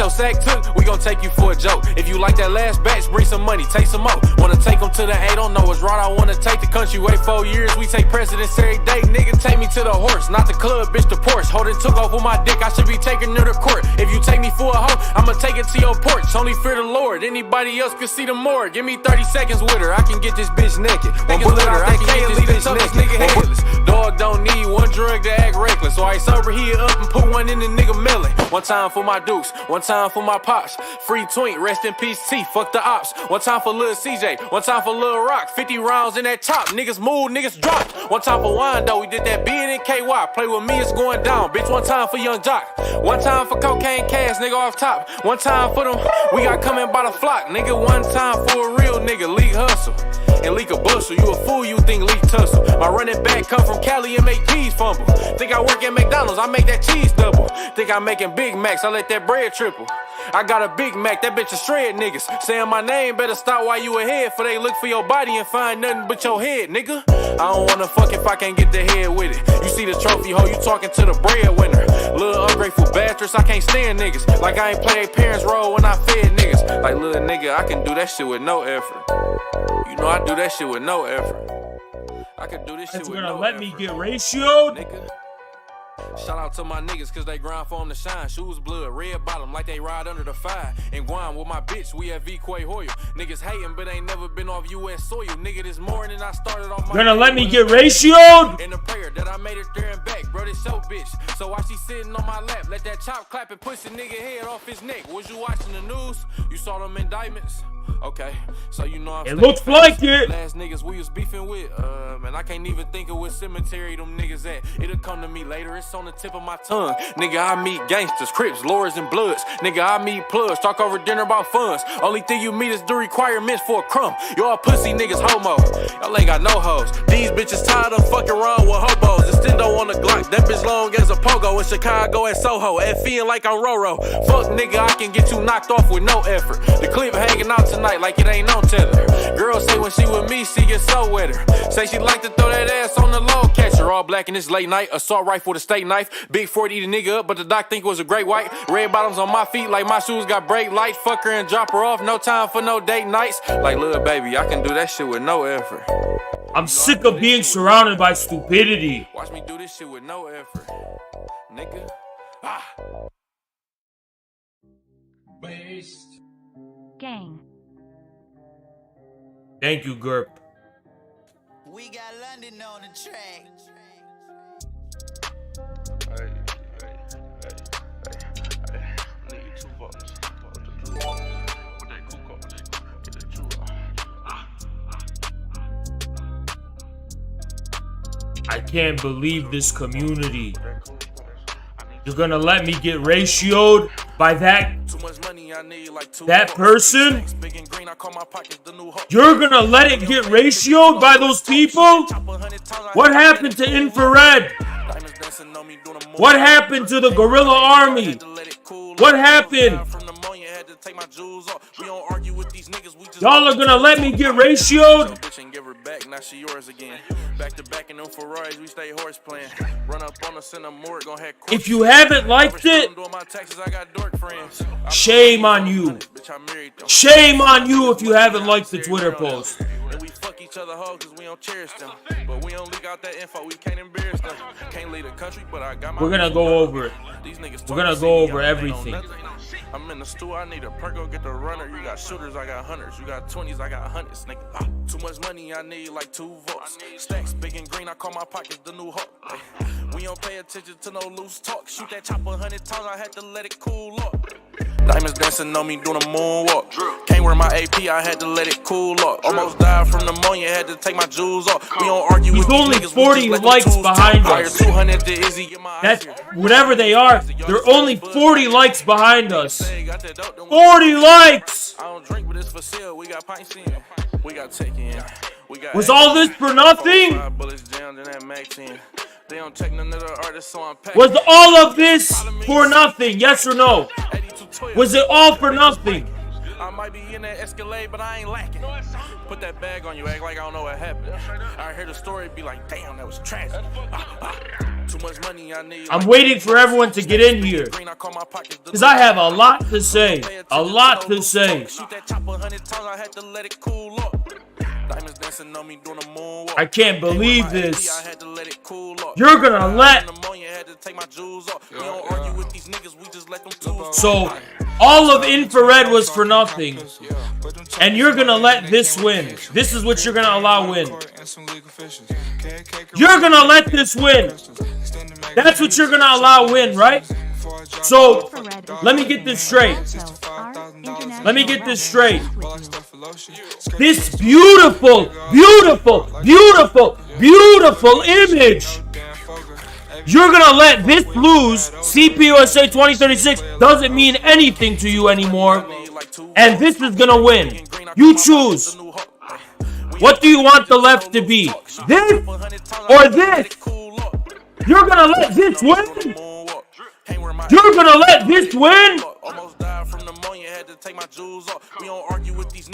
your sack took, we gon' take you for a joke. If you like that last batch, bring some money, take some more. Wanna take them to the A, don't know what's right, I wanna take the country. Wait 4 years, we take precedence every day. Nigga, take me to the horse, not the club, bitch, the Porsche. Holding took off with my dick, I should be taking her to court. If you take me for a hoe, I'ma take it to your porch. Only fear the Lord, anybody else can see the more. Give me 30 seconds with her, I can get this bitch naked. One bullet her, I can get this bitch naked. Nigga headless. Dog don't need one drug to act reckless. So I sober here up and put one in the nigga melon. One time for my dukes, one time for my pops. Free twink, rest in peace T, fuck the ops. One time for Lil CJ, one time for Lil Rock. 50 rounds in that top, niggas move, niggas drop. One time for Wando, we did that being in KY. Play with me, it's going down, bitch. One time for Young Jock. One time for Cocaine Cash, nigga off top. One time for them, we got coming by the flock. Nigga, one time for a real nigga, leak hustle. And leak a bustle, you a fool, you think leak tussle. My running back come from Cali and make cheese fumble. Think I work at McDonald's, I make that cheese double. Think I'm making Big Macs, I let that bread triple. I got a Big Mac, that bitch a shred niggas. Saying my name, better stop while you ahead. For they look for your body and find nothing but your head, nigga. I don't wanna fuck if I can't get the head with it. You see the trophy, ho, you talking to the breadwinner. Little ungrateful bastards, I can't stand niggas. Like I ain't play their parents' role when I fed niggas. Like little nigga, I can do that shit with no effort. You know I do that shit with no effort. I can do this shit with no effort. That's gonna let me get ratioed? Nigga. Shout out to my niggas cause they grind for them to shine. Shoes blood, red bottom like they ride under the fire. And Guam with my bitch, we at V-Quay Hoyer. Niggas hating but ain't never been off US soil. Nigga, this morning I started off my... Gonna let me get ratioed? In the prayer that I made it there and back, bro, this show bitch. So while she sitting on my lap, let that chop clap and push the nigga head off his neck. Was you watching the news? You saw them indictments? Okay, so you know I'm... It looks like it. Last niggas we was beefing with, man, I can't even think of what cemetery them niggas at. It'll come to me later, it's on the tip of my tongue. Nigga, I meet gangsters, Crips, Lords, and Bloods. Nigga, I meet plugs, talk over dinner about funds. Only thing you meet is the requirements for a crumb. Y'all pussy niggas homo, y'all ain't got no hoes. These bitches tired of fucking around with hobos. Extendo on the Glock, that bitch long as a pogo. In Chicago and Soho, FEing like I'm Roro. Fuck nigga, I can get you knocked off with no effort. The clip hanging out tonight like it ain't no tether. Girl say when she with me, she get so wetter. Say she like to throw that ass on the low catcher. All black in this late night, assault rifle with a steak knife. Big 40 eat a nigga up, but the doc think it was a great white. Red bottoms on my feet like my shoes got brake lights. Fuck her and drop her off, no time for no date nights. Like little baby, I can do that shit with no effort. I'm sick of being surrounded by stupidity. Watch me do this shit with no effort. Nigga. Ah. Based. Gang. Thank you, Gerp. We got London on the track. Need 2 votes. I can't believe this community. You're gonna let me get ratioed by that person? You're gonna let it get ratioed by those people? What happened to infrared? What happened to the guerrilla army? What happened? Y'all are gonna let me get ratioed? If you haven't liked it, shame on you. Shame on you if you haven't liked the Twitter post. Each other hoes cause we don't cherish them. But we don't leak out that info, we can't embarrass them. Can't leave the country, but I got my... We're gonna go over it. We're gonna go over everything. I'm in the stool, I need a perk, get the runner. You got shooters, I got hunters. You got 20s, I got hundreds, nigga. Too much money, I need like 2 votes. Stacks big and green, I call my pockets the new hook. We don't pay attention to no loose talk. Shoot that chopper 100 times, I had to let it cool up. Diamonds dancing on me doing a moonwalk. Can't wear my AP, I had to let it cool up. Almost died from pneumonia, had to take my jewels off. We don't argue with these only niggas, 40 likes behind us. 200 to Izzy, get my That's whatever they are. They're only 40 likes behind us. 40 likes! I don't drink, but it's for sale. We got pints in. We got taken. Was all this for nothing? Was all of this for nothing? Yes or no? Was it all for nothing? I might be in that Escalade, but I ain't lacking. Put that bag on you, act like I don't know what happened. I heard the story, be like, damn, that was tragic. Too much money I need. I'm waiting for everyone to get in here, because I have a lot to say. A lot to say. I can't believe this. You're gonna let... So, all of infrared was for nothing. And you're gonna let this win. This is what you're gonna allow win. You're gonna let this win. That's what you're gonna allow win, right? So, let me get this straight. Let me get this straight. This beautiful, beautiful, beautiful, beautiful image. You're gonna let this lose. CPUSA 2036 doesn't mean anything to you anymore. And this is gonna win. You choose. What do you want the left to be? This or this? You're gonna let this win? You're gonna let this win?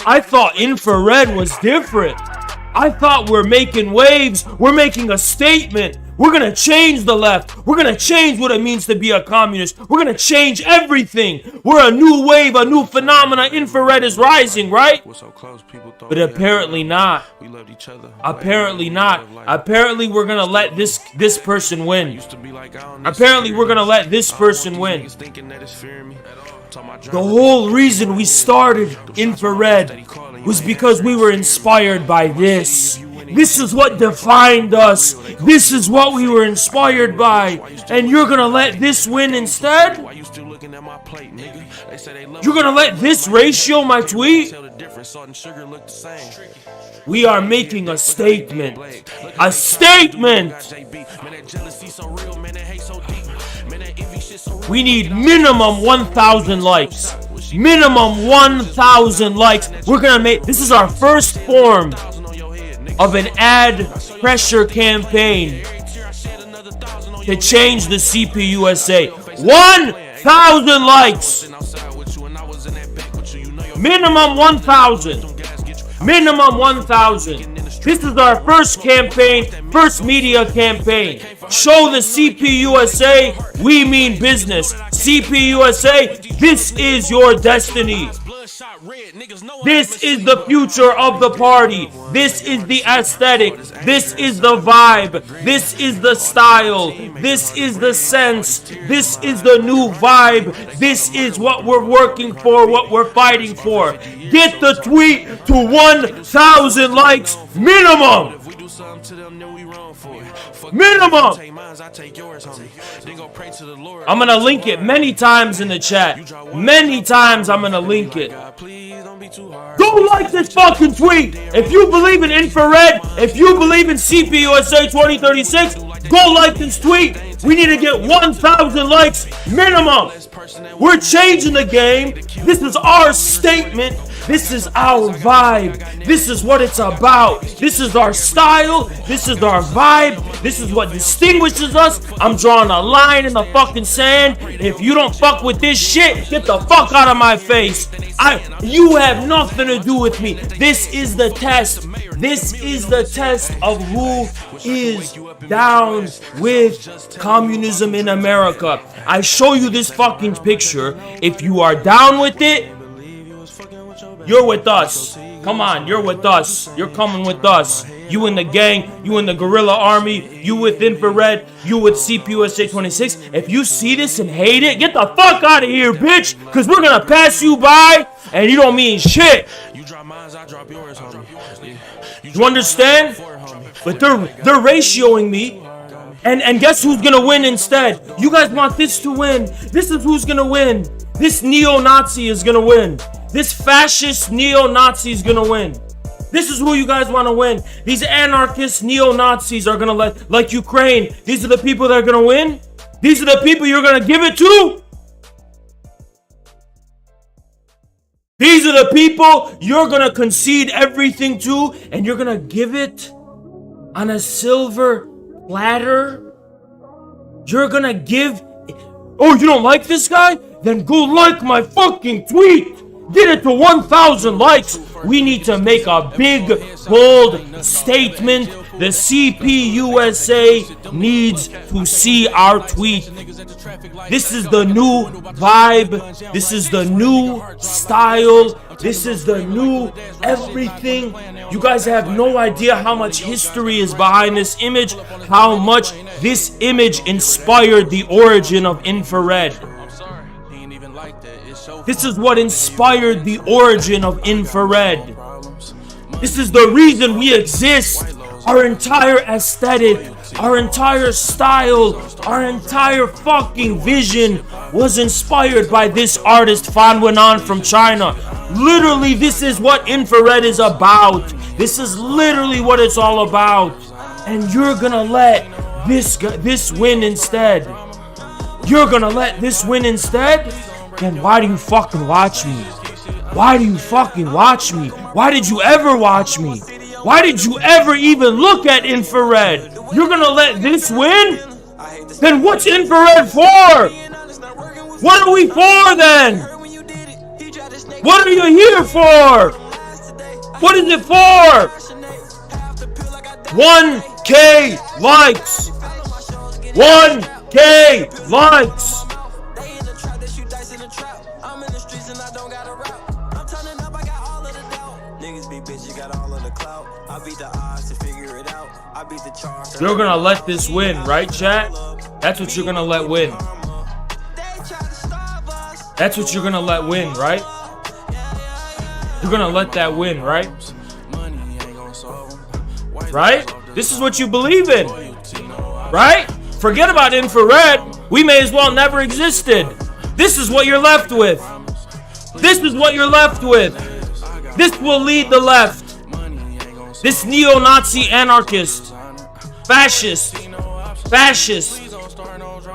I thought infrared was different. I thought we're making waves. We're making a statement. We're gonna change the left. We're gonna change what it means to be a communist. We're gonna change everything. We're a new wave, a new phenomena. Infrared is rising, right? But apparently not. Apparently not. Apparently we're gonna let this person win. Apparently we're gonna let this person win. The whole reason we started infrared was because we were inspired by this. This is what defined us. This is what we were inspired by. And you're gonna let this win instead? You're gonna let this ratio my tweet? We are making a statement. A statement! We need minimum 1,000 likes. Minimum 1,000 likes. We're gonna make... This is our first form of an ad pressure campaign to change the CPUSA. 1,000 likes. Minimum 1,000. Minimum 1,000. This is our first campaign, first media campaign. Show the CPUSA we mean business. CPUSA, this is your destiny. This is the future of the party. This is the aesthetic. This is the vibe. This is the style. This is the sense. This is the new vibe. This is what we're working for, what we're fighting for. Get the tweet to 1,000 likes minimum. Minimum. I'm gonna link it many times in the chat. Many times I'm gonna link it. Go like this fucking tweet. If you believe in infrared, if you believe in CPUSA 2036, go like this tweet. We need to get 1,000 likes minimum. We're changing the game. This is our statement. This is our vibe. This is what it's about. This is our style. This is our vibe. This is what distinguishes us. I'm drawing a line in the fucking sand. If you don't fuck with this shit, get the fuck out of my face. You have nothing to do with me. This is the test. This is the test of who is down with communism in America. I show you this fucking picture. If you are down with it, you're with us. Come on, you're with us. You're coming with us. You in the gang, you in the guerrilla army, you with infrared, you with CPUSA 26. If you see this and hate it, get the fuck out of here, bitch. Because we're going to pass you by and you don't mean shit. You drop mine, I drop yours, homie. You understand? But they're ratioing me. And guess who's going to win instead? You guys want this to win. This is who's going to win. This neo-Nazi is going to win. This fascist neo-Nazi is gonna win. This is who you guys want to win. These anarchist neo-Nazis are gonna like Ukraine. These are the people that are gonna win. These are the people you're gonna give it to. These are the people you're gonna concede everything to, and you're gonna give it on a silver platter. You're gonna give. Oh, you don't like this guy? Then go like my fucking tweet. Get it to 1,000 likes. We need to make a big, bold statement. The CPUSA needs to see our tweet. This is the new vibe. This is the new style. This is the new everything. You guys have no idea how much history is behind this image, how much this image inspired the origin of infrared. This is what inspired the origin of infrared. This is the reason we exist. Our entire aesthetic, our entire style, our entire fucking vision was inspired by this artist Fan Wenan from China. Literally, this is what infrared is about. This is literally what it's all about. And you're gonna let this win instead. You're gonna let this win instead? Then why do you fucking watch me? Why do you fucking watch me? Why did you ever watch me? Why did you ever even look at infrared? You're gonna let this win? Then what's infrared for? What are we for then? What are you here for? What is it for? 1K likes. 1K likes. You're gonna let this win, right, chat? That's what you're gonna let win. That's what you're gonna let win, right? You're gonna let that win, right? Right? This is what you believe in, right? Forget about infrared. We may as well never existed. This is what you're left with. This is what you're left with. This will lead the left. This neo-Nazi anarchist, fascist.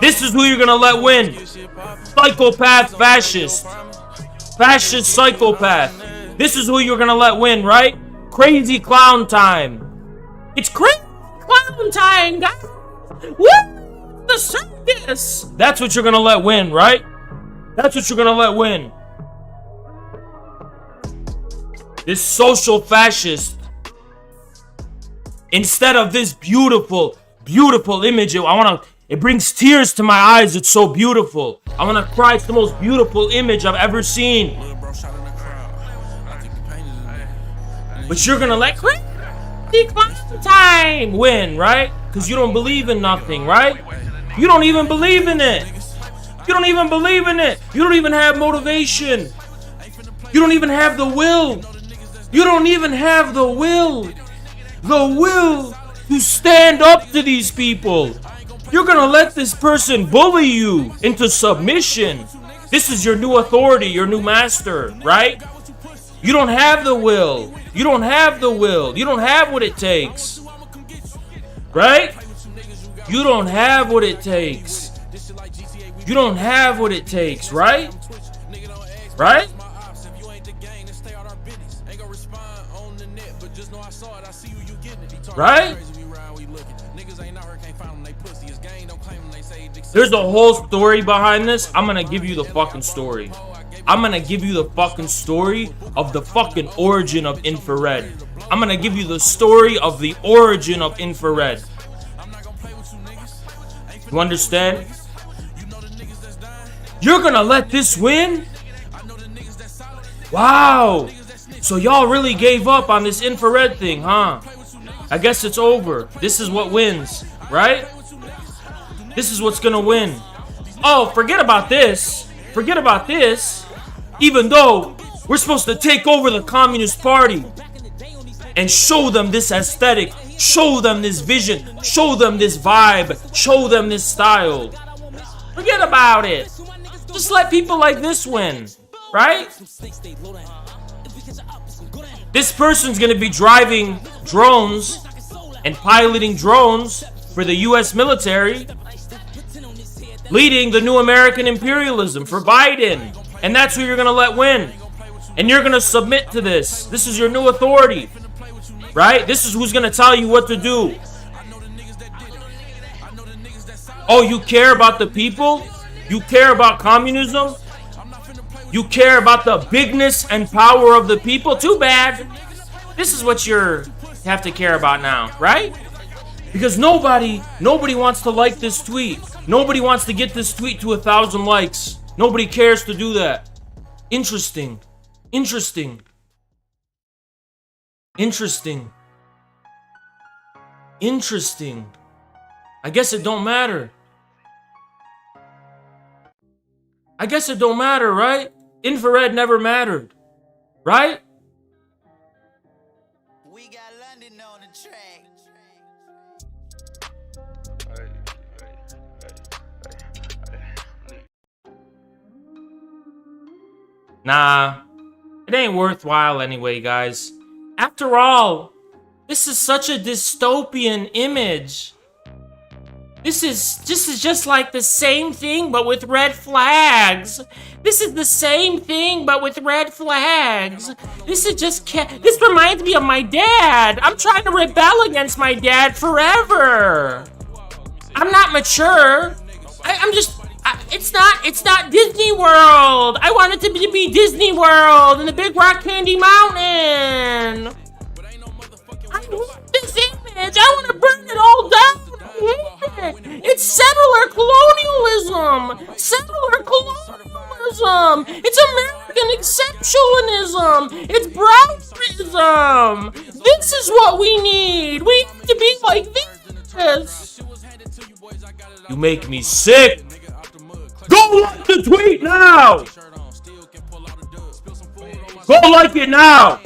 This is who you're gonna let win. Psychopath fascist. Fascist psychopath. This is who you're gonna let win, right? Crazy clown time. It's crazy clown time, guys. Woo! The circus. That's what you're gonna let win, right? That's what you're gonna let win. This social fascist. Instead of this beautiful, beautiful image, it brings tears to my eyes. It's so beautiful. I want to cry. It's the most beautiful image I've ever seen. But you're gonna let crazy clown time win, right? Because you don't believe in nothing, right? You don't even believe in it. You don't even believe in it. You don't even have motivation. You don't even have the will. You don't even have the will. The will to stand up to these people. You're gonna let this person bully you into submission. This is your new authority, your new master, right? You don't have the will. You don't have the will. You don't have what it takes. Right? You don't have what it takes. You don't have what it takes, right? Right? Right? There's a whole story behind this. I'm gonna give you the fucking story. I'm gonna give you the fucking story of the fucking origin of infrared. I'm gonna give you the story of the origin of infrared. You understand? You're gonna let this win? Wow. So y'all really gave up on this infrared thing, huh? I guess it's over. This is what wins, right? This is what's gonna win. Oh, forget about this. Forget about this. Even though we're supposed to take over the Communist Party and show them this aesthetic, show them this vision, show them this vibe, show them this style. Forget about it. Just let people like this win, right? This person's gonna be driving drones and piloting drones for the US military, leading the new American imperialism for Biden. And that's who you're gonna let win. And you're gonna submit to this. This is your new authority, right? This is who's gonna tell you what to do. Oh, you care about the people? You care about communism? You care about the bigness and power of the people? Too bad. This is what you have to care about now, right? Because nobody wants to like this tweet. Nobody wants to get this tweet to 1,000 likes. Nobody cares to do that. Interesting. Interesting. Interesting. Interesting. I guess it don't matter. I guess it don't matter, right? Infrared never mattered, right? We got London on the track. Nah, it ain't worthwhile anyway, guys. After all, this is such a dystopian image. This is just like the same thing, but with red flags. This is the same thing, but with red flags. This reminds me of my dad. I'm trying to rebel against my dad forever. I'm not mature. It's not Disney World. I want it to be Disney World and the Big Rock Candy Mountain. I love this image. I want to burn it all down. It's settler colonialism. Settler colonialism. It's American exceptionalism. It's browserism. This is what we need. We have to be like this. You make me sick. Go like the tweet now. Go like it now.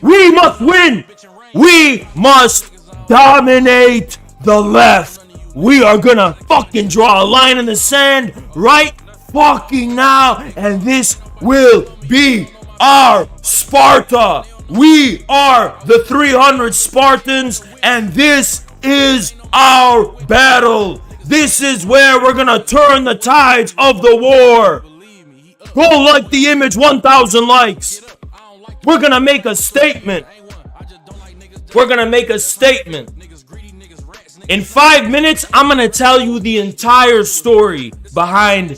We must win. We must dominate the left. We are gonna fucking draw a line in the sand right fucking now, and this will be our Sparta. We are the 300 Spartans, and this is our battle. This is where we're gonna turn the tides of the war. Go like the image, 1,000 likes. We're gonna make a statement. We're gonna make a statement. In 5 minutes, I'm gonna tell you the entire story behind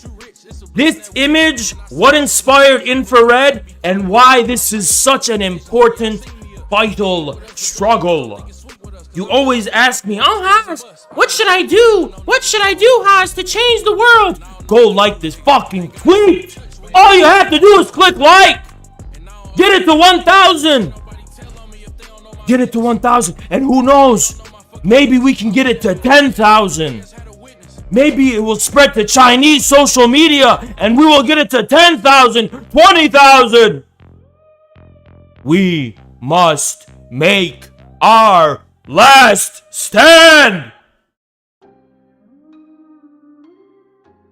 this image, what inspired Infrared, and why this is such an important, vital struggle. You always ask me, oh, Haas, what should I do? What should I do, Haas, to change the world? Go like this fucking tweet. All you have to do is click like. Get it to 1,000. Get it to 1,000. And who knows? Maybe we can get it to 10,000. Maybe it will spread to Chinese social media and we will get it to 10,000, 20,000. We must make our last stand.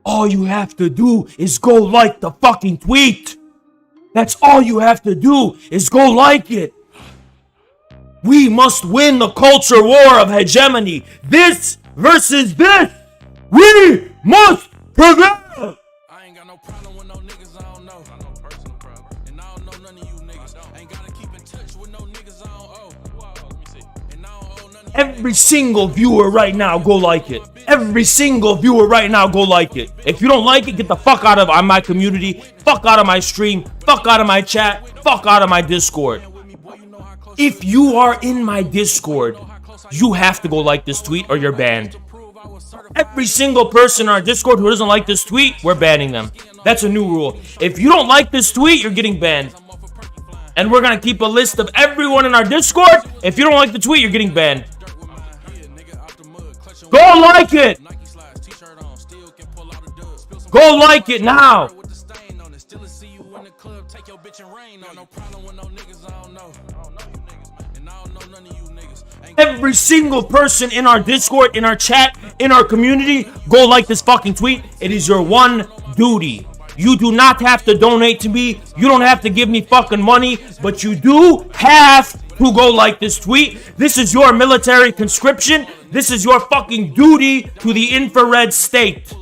All you have to do is go like the fucking tweet. That's all you have to do is go like it. We must win the culture war of hegemony. This versus this. We must prevail. I ain't got no problem with no niggas I don't know. I know personal problem. And I don't know none of you niggas. Ain't gotta keep in touch with no niggas I don't owe. Let me see. And I don't owe none of Every single viewer right now, go like it. Every single viewer right now, go like it. If you don't like it, get the fuck out of my community. Fuck out of my stream. Fuck out of my chat. Fuck out of my Discord. If you are in my Discord, you have to go like this tweet or you're banned. Every single person in our Discord who doesn't like this tweet, we're banning them. That's a new rule. If you don't like this tweet, you're getting banned. And we're gonna keep a list of everyone in our Discord. If you don't like the tweet, you're getting banned. Go like it! Go like it now! Every single person in our Discord, in our chat, in our community, go like this fucking tweet. It is your one duty. You do not have to donate to me. You don't have to give me fucking money. But you do have to go like this tweet. This is your military conscription. This is your fucking duty to the infrared state.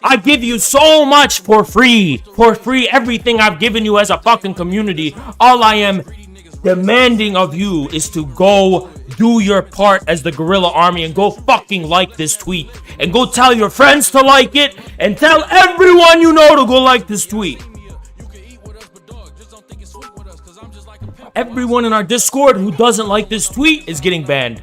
I give you so much for free. For free, everything I've given you as a fucking community. All I am demanding of you is to go do your part as the guerrilla army and go fucking like this tweet. And go tell your friends to like it. And tell everyone you know to go like this tweet. Everyone in our Discord who doesn't like this tweet is getting banned.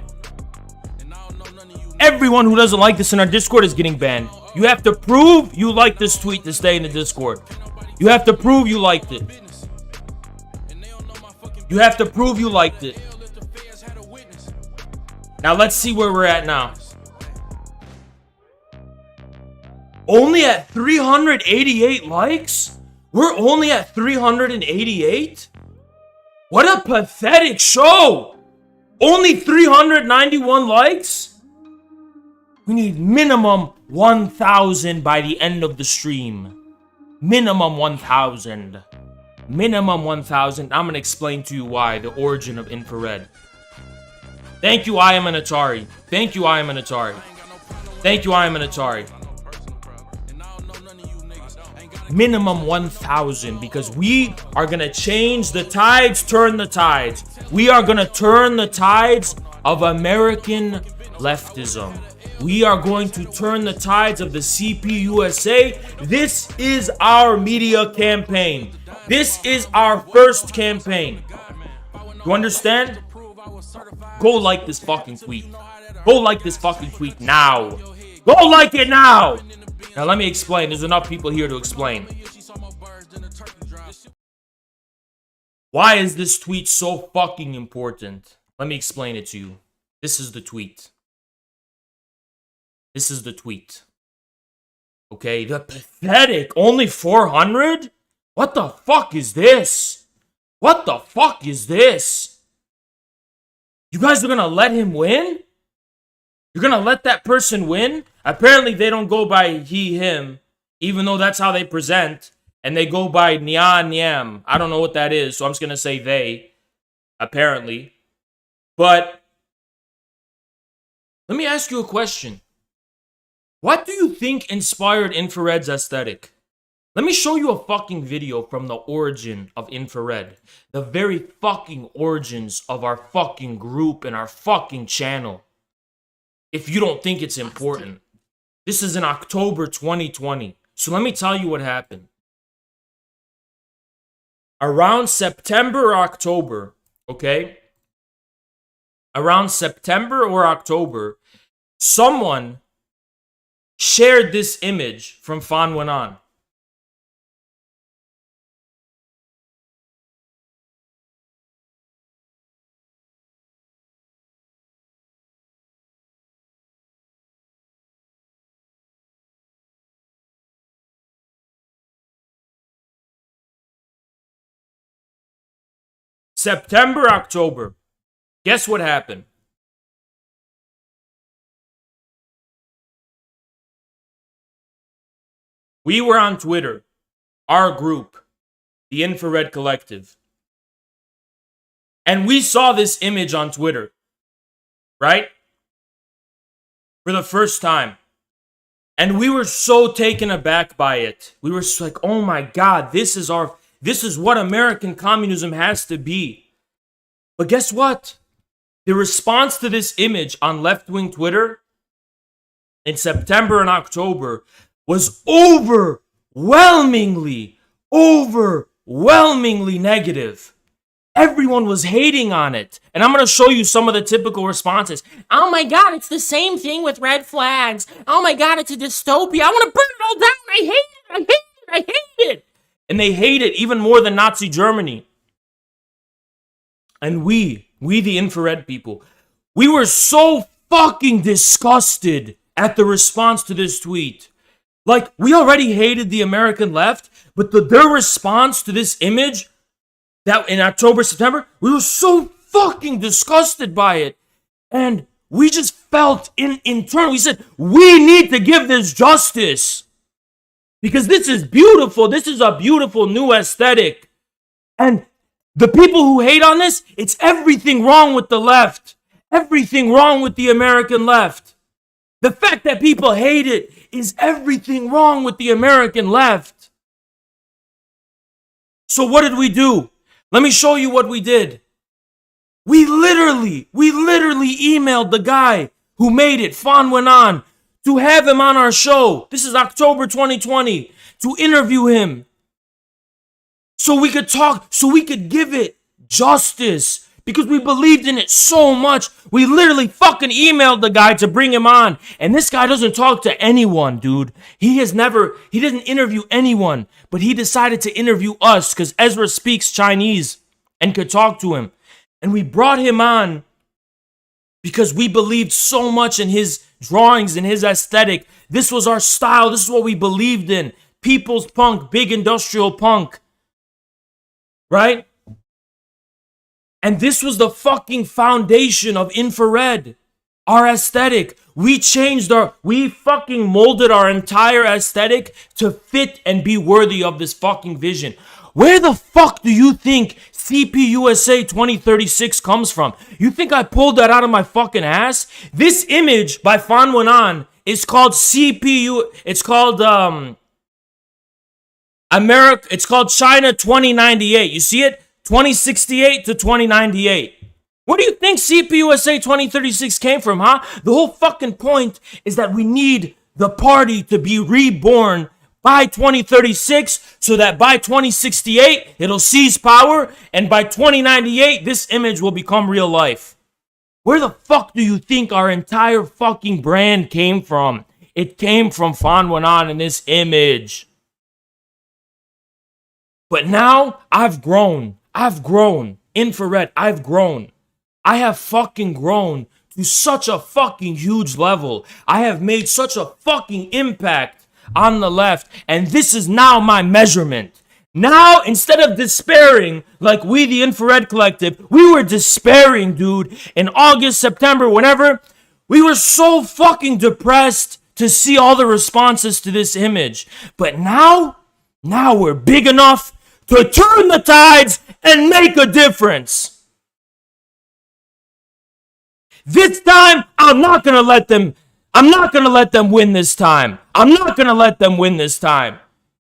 Everyone who doesn't like this in our Discord is getting banned. You have to prove you like this tweet to stay in the Discord. You have to prove you liked it. You have to prove you liked it. Now let's see where we're at now. Only at 388 likes? We're only at 388? What a pathetic show! Only 391 likes? We need minimum 1,000 by the end of the stream. Minimum 1,000. Minimum 1,000. I'm going to explain to you why. The origin of infrared. Thank you, I am an Atari. Thank you, I am an Atari. Thank you, I am an Atari. Minimum 1,000, because we are going to change the tides, turn the tides. We are going to turn the tides of American leftism. We are going to turn the tides of the CPUSA. This is our media campaign. This is our first campaign. You understand? Go like this fucking tweet. Go like this fucking tweet now. Go like it now. Now let me explain. There's enough people here to explain. Why is this tweet so fucking important? Let me explain it to you. This is the tweet. This is the tweet. Okay, the pathetic, only 400? What the fuck is this? What the fuck is this? You guys are gonna let him win? You're gonna let that person win? Apparently they don't go by he, him, even though that's how they present. And they go by nya, nyam. I don't know what that is, so I'm just gonna say they. Apparently. But, let me ask you a question. What do you think inspired infrared's aesthetic? Let me show you a fucking video from the origin of infrared. The very fucking origins of our fucking group and our fucking channel. If you don't think it's important. This is in October 2020. So let me tell you what happened. Around September or October, okay? Around September or October, someone shared this image from Fan Wenan. September, October. Guess what happened? We were on Twitter, our group, the Infrared Collective. And we saw this image on Twitter, right? For the first time. And we were so taken aback by it. We were like, oh my God, this is what American communism has to be. But guess what? The response to this image on left-wing Twitter in September and October was overwhelmingly negative. Everyone was hating on it. And I'm going to show you some of the typical responses. Oh my God, it's the same thing with red flags. Oh my God, it's a dystopia. I want to burn it all down. I hate it. I hate it. I hate it. And they hate it even more than Nazi Germany. And we the infrared people, we were so fucking disgusted at the response to this tweet. Like, we already hated the American left, but their response to this image, that in October, September, we were so fucking disgusted by it. And we just felt in turn, we said, we need to give this justice. Because this is beautiful. This is a beautiful new aesthetic. And the people who hate on this, it's everything wrong with the left. Everything wrong with the American left. The fact that people hate it is everything wrong with the American left. So what did we do? Let me show you what we did. We literally emailed the guy who made it, Fan Wenan, to have him on our show. This is October 2020, to interview him. So we could talk, so we could give it justice. Because we believed in it so much. We literally fucking emailed the guy to bring him on. And this guy doesn't talk to anyone, dude. He doesn't interview anyone. But he decided to interview us because Ezra speaks Chinese and could talk to him. And we brought him on because we believed so much in his drawings and his aesthetic. This was our style. This is what we believed in. People's punk, big industrial punk. Right? And this was the fucking foundation of infrared. Our aesthetic. We fucking molded our entire aesthetic to fit and be worthy of this fucking vision. Where the fuck do you think CPUSA 2036 comes from? You think I pulled that out of my fucking ass? This image by Fan Wenan is called it's called it's called China 2098. You see it? 2068 to 2098. Where do you think CPUSA 2036 came from, huh? The whole fucking point is that we need the party to be reborn by 2036 so that by 2068 it'll seize power, and by 2098 this image will become real life. Where the fuck do you think our entire fucking brand came from? It came from Fan Wenan and this image. But now I've grown. Infrared, I've grown. I have fucking grown to such a fucking huge level. I have made such a fucking impact on the left. And this is now my measurement. Now, instead of despairing like we, the Infrared Collective, we were despairing, dude. In August, September, whenever, we were so fucking depressed to see all the responses to this image. But now we're big enough to turn the tides and make a difference. This time, I'm not gonna let them win this time.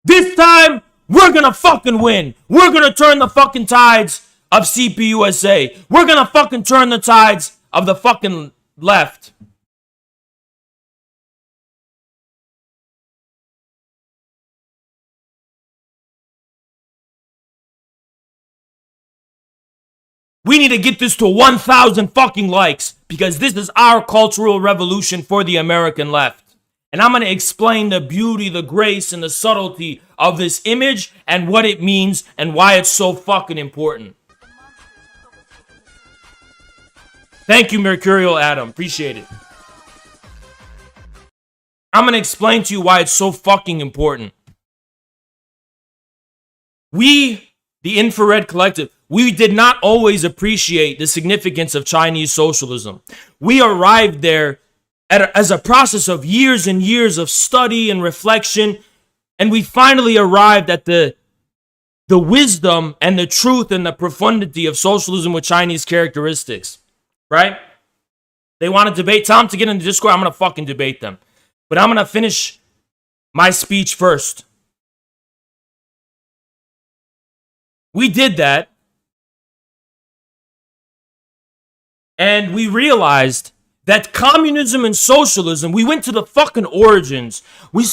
This time, we're gonna fucking win. We're gonna turn the fucking tides of CPUSA. We're gonna fucking turn the tides of the fucking left. We need to get this to 1,000 fucking likes because this is our cultural revolution for the American left. And I'm going to explain the beauty, the grace, and the subtlety of this image and what it means and why it's so fucking important. Thank you, Mercurial Adam. Appreciate it. I'm going to explain to you why it's so fucking important. We, the Infrared Collective, we did not always appreciate the significance of Chinese socialism. We arrived there as a process of years and years of study and reflection, and we finally arrived at the wisdom and the truth and the profundity of socialism with Chinese characteristics, right? They want to debate. Tell them to get in the Discord. I'm going to fucking debate them. But I'm going to finish my speech first. We did that. And we realized that communism and socialism, we went to the fucking origins. We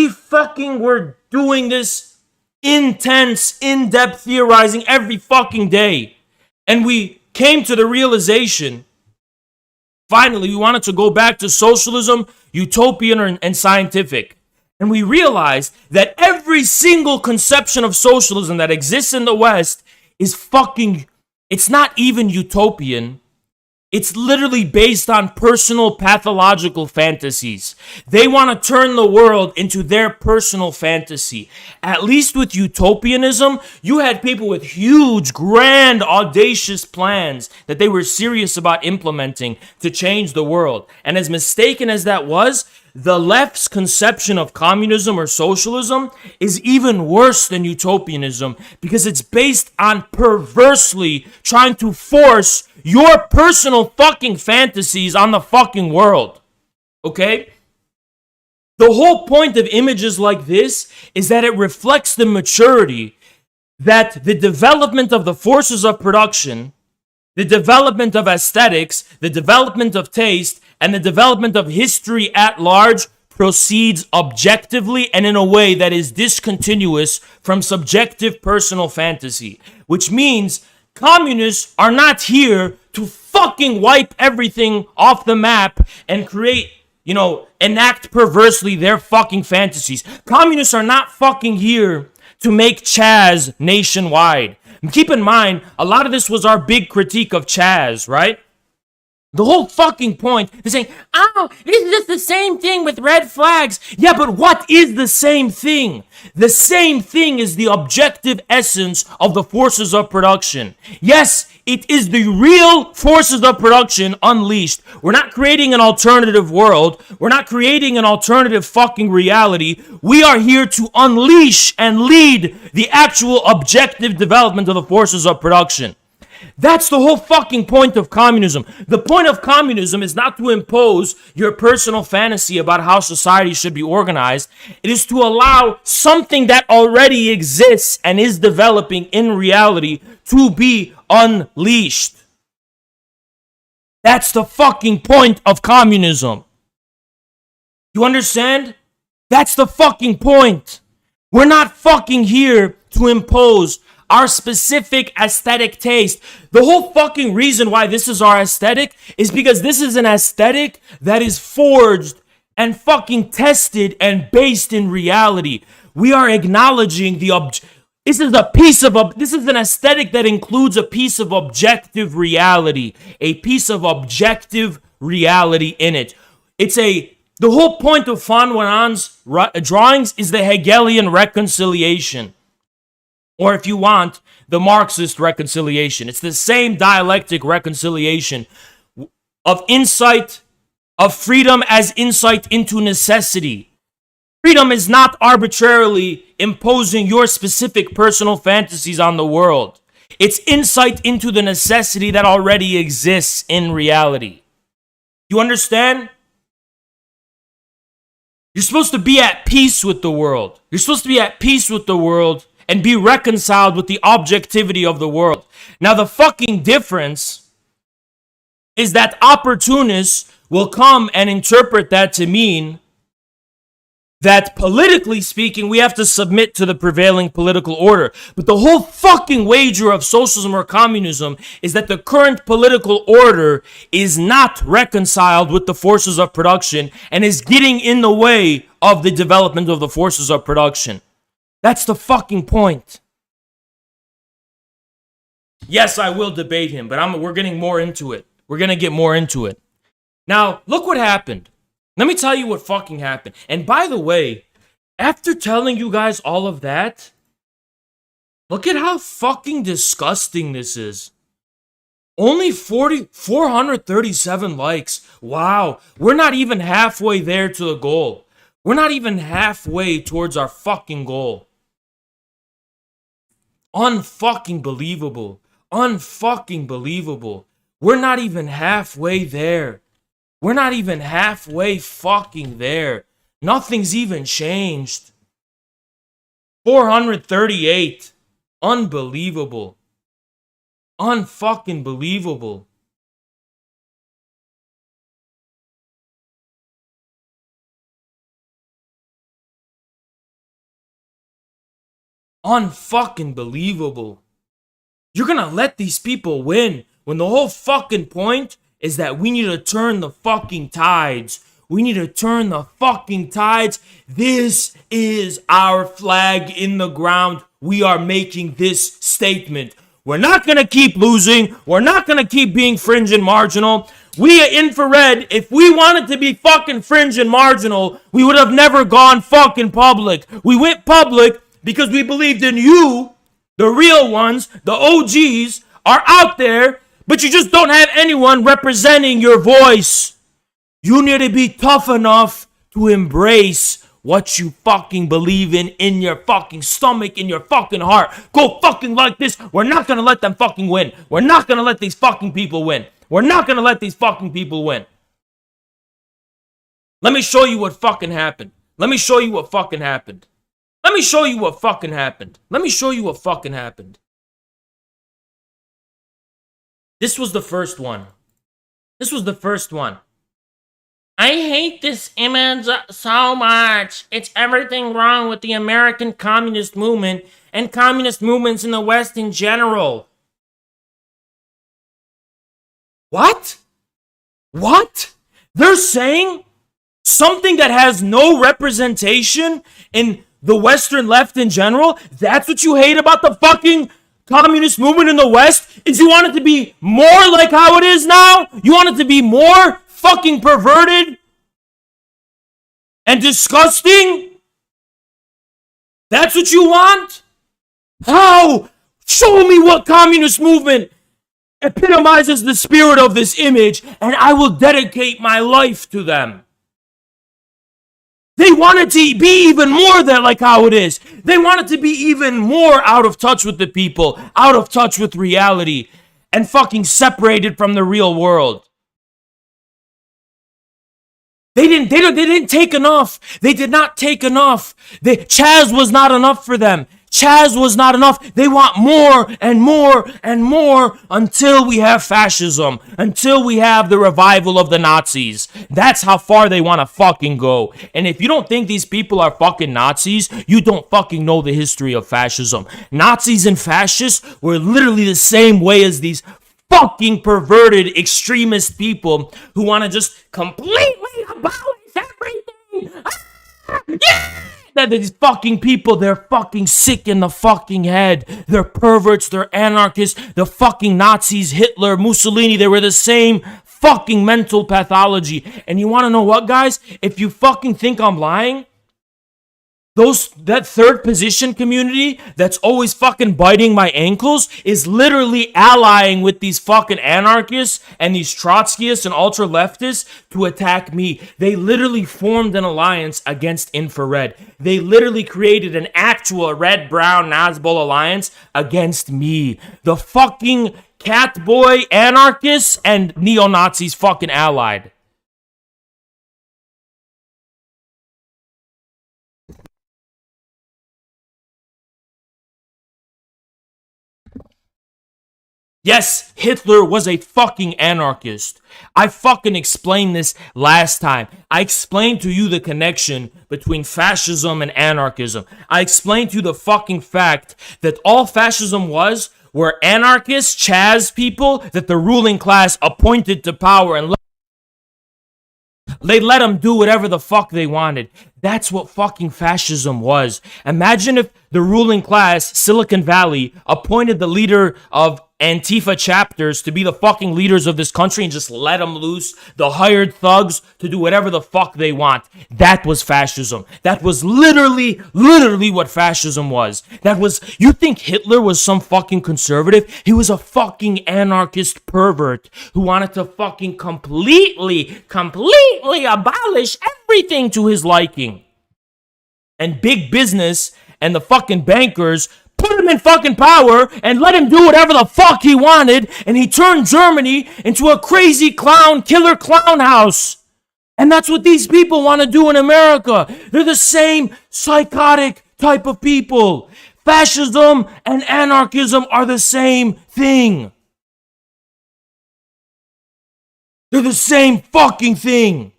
fucking were doing this intense, in-depth theorizing every fucking day. And we came to the realization, finally, we wanted to go back to socialism, utopian and scientific. And we realized that every single conception of socialism that exists in the West is fucking, it's not even utopian. It's literally based on personal pathological fantasies. They want to turn the world into their personal fantasy. At least with utopianism, you had people with huge, grand, audacious plans that they were serious about implementing to change the world. And as mistaken as that was, the left's conception of communism or socialism is even worse than utopianism because it's based on perversely trying to force your personal fucking fantasies on the fucking world. Okay? The whole point of images like this is that it reflects the maturity that the development of the forces of production the development of aesthetics, the development of taste, and the development of history at large proceeds objectively and in a way that is discontinuous from subjective personal fantasy. Which means communists are not here to fucking wipe everything off the map and create, enact perversely their fucking fantasies. Communists are not fucking here to make Chaz nationwide. And keep in mind, a lot of this was our big critique of Chaz, right? The whole fucking point is saying, oh, this is just the same thing with red flags. Yeah, but what is the same thing? The same thing is the objective essence of the forces of production. Yes, it is the real forces of production unleashed. We're not creating an alternative world. We're not creating an alternative fucking reality. We are here to unleash and lead the actual objective development of the forces of production. That's the whole fucking point of communism. The point of communism is not to impose your personal fantasy about how society should be organized. It is to allow something that already exists and is developing in reality to be unleashed. That's the fucking point of communism. You understand? That's the fucking point. We're not fucking here to impose our specific aesthetic taste. The whole fucking reason why this is our aesthetic is because this is an aesthetic that is forged and fucking tested and based in reality. We are acknowledging this is an aesthetic that includes a piece of objective reality, a piece of objective reality in it. The whole point of Van Wanan's drawings is the Hegelian reconciliation. Or if you want, the Marxist reconciliation. It's the same dialectic reconciliation of insight, of freedom as insight into necessity. Freedom is not arbitrarily imposing your specific personal fantasies on the world. It's insight into the necessity that already exists in reality. You understand? You're supposed to be at peace with the world. You're supposed to be at peace with the world and be reconciled with the objectivity of the world. Now, the fucking difference is that opportunists will come and interpret that to mean that politically speaking, we have to submit to the prevailing political order. But the whole fucking wager of socialism or communism is that the current political order is not reconciled with the forces of production and is getting in the way of the development of the forces of production. That's the fucking point. Yes, I will debate him, but we're getting more into it. We're going to get more into it. Now, look what happened. Let me tell you what fucking happened. And by the way, after telling you guys all of that, look at how fucking disgusting this is. Only 437 likes. Wow. We're not even halfway there to the goal. We're not even halfway towards our fucking goal. Unfucking believable. Unfucking believable. We're not even halfway there. We're not even halfway fucking there. Nothing's even changed. 438. Unbelievable. Unfucking believable. Unfucking believable. You're gonna let these people win when the whole fucking point is that we need to turn the fucking tides. We need to turn the fucking tides. This is our flag in the ground. We are making this statement. We're not gonna keep losing. We're not gonna keep being fringe and marginal. We at Infrared, if we wanted to be fucking fringe and marginal, we would have never gone fucking public. We went public because we believed in you, the real ones, the OGs, are out there, but you just don't have anyone representing your voice. You need to be tough enough to embrace what you fucking believe in your fucking stomach, in your fucking heart. Go fucking like this. We're not gonna let them fucking win. We're not gonna let these fucking people win. We're not gonna let these fucking people win. Let me show you what fucking happened. Let me show you what fucking happened. Let me show you what fucking happened. Let me show you what fucking happened. This was the first one. This was the first one. I hate this image so much. It's everything wrong with the American communist movement and communist movements in the West in general. What? What? They're saying something that has no representation in the Western left in general? That's what you hate about the fucking communist movement in the West? Is you want it to be more like how it is now? You want it to be more fucking perverted and disgusting? That's what you want? How? Show me what communist movement epitomizes the spirit of this image, and I will dedicate my life to them. They want it to be even more than like how it is. They want it to be even more out of touch with the people, out of touch with reality, and fucking separated from the real world. They didn't take enough. They did not take enough. Chaz was not enough for them. Chaz was not enough. They want more and more and more until we have fascism, until we have the revival of the Nazis. That's how far they want to fucking go. And if you don't think these people are fucking Nazis, you don't fucking know the history of fascism. Nazis and fascists were literally the same way as these fucking perverted extremist people who want to just completely abolish everything. Yeah! That these fucking people, they're fucking sick in the fucking head. They're perverts, they're anarchists, the fucking Nazis, Hitler, Mussolini, they were the same fucking mental pathology. And you want to know what, guys? If you fucking think I'm lying, that third position community that's always fucking biting my ankles is literally allying with these fucking anarchists and these Trotskyists and ultra leftists to attack me. They literally formed an alliance against infrared. They literally created an actual red-brown Nazbol alliance against me. The fucking catboy anarchists and neo-Nazis fucking allied. Yes, Hitler was a fucking anarchist. I fucking explained this last time. I explained to you the connection between fascism and anarchism. I explained to you the fucking fact that all fascism were anarchists, Chaz people, that the ruling class appointed to power and they let them do whatever the fuck they wanted. That's what fucking fascism was. Imagine if the ruling class, Silicon Valley, appointed the leader of Antifa chapters to be the fucking leaders of this country and just let them loose, the hired thugs, to do whatever the fuck they want. That was fascism. That was literally what fascism was. You think Hitler was some fucking conservative? He was a fucking anarchist pervert who wanted to fucking completely abolish everything to his liking. And big business and the fucking bankers put him in fucking power and let him do whatever the fuck he wanted, and he turned Germany into a crazy killer clown house. And that's what these people want to do in America. They're the same psychotic type of people. Fascism and anarchism are the same thing. They're the same fucking thing.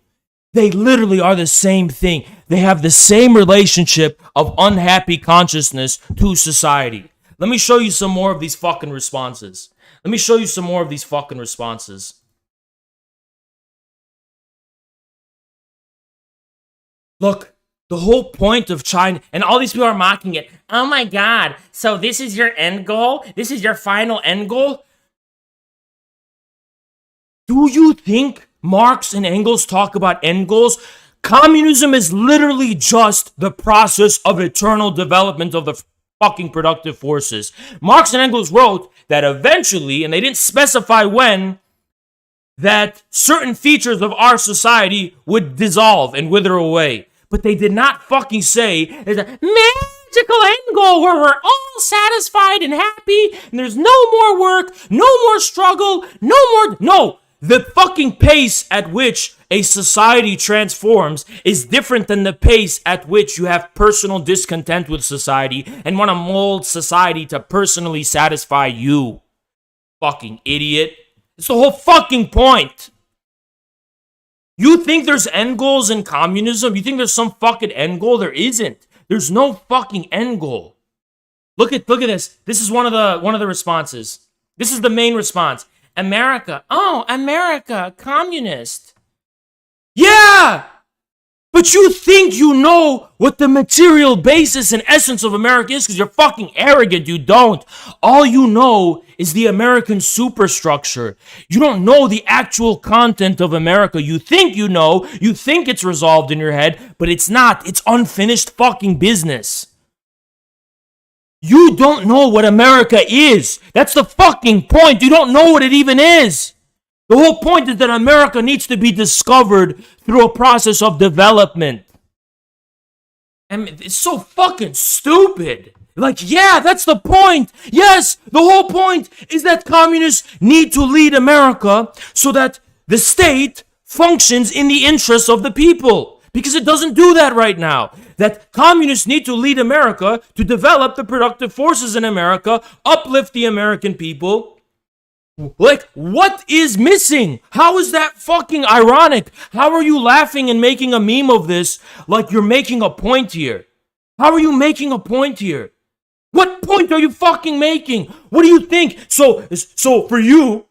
They literally are the same thing. They have the same relationship of unhappy consciousness to society. Let me show you some more of these fucking responses. Look, the whole point of China, and all these people are mocking it. Oh my God, so this is your end goal? This is your final end goal? Do you think Marx and Engels talk about end goals? Communism is literally just the process of eternal development of the fucking productive forces. Marx and Engels wrote that eventually, and they didn't specify when, that certain features of our society would dissolve and wither away. But they did not fucking say there's a magical end goal where we're all satisfied and happy and there's no more work, no more struggle, no. The fucking pace at which a society transforms is different than the pace at which you have personal discontent with society and want to mold society to personally satisfy you. Fucking idiot. It's the whole fucking point. You think there's end goals in communism? You think there's some fucking end goal? There isn't. There's no fucking end goal. Look at this. This is one of the responses. This is the main response. America. Oh, America, communist. Yeah! But you think you know what the material basis and essence of America is because you're fucking arrogant. You don't. All you know is the American superstructure. You don't know the actual content of America. You think you know. You think it's resolved in your head, but it's not. It's unfinished fucking business. You don't know what America is. That's the fucking point. You don't know what it even is. The whole point is that America needs to be discovered through a process of development. And it's so fucking stupid. Like, yeah, that's the point. Yes, the whole point is that communists need to lead America so that the state functions in the interests of the people. Because it doesn't do that right now. That communists need to lead America to develop the productive forces in America, uplift the American people. Like, what is missing? How is that fucking ironic? How are you laughing and making a meme of this like you're making a point here? How are you making a point here? What point are you fucking making? What do you think? So for you,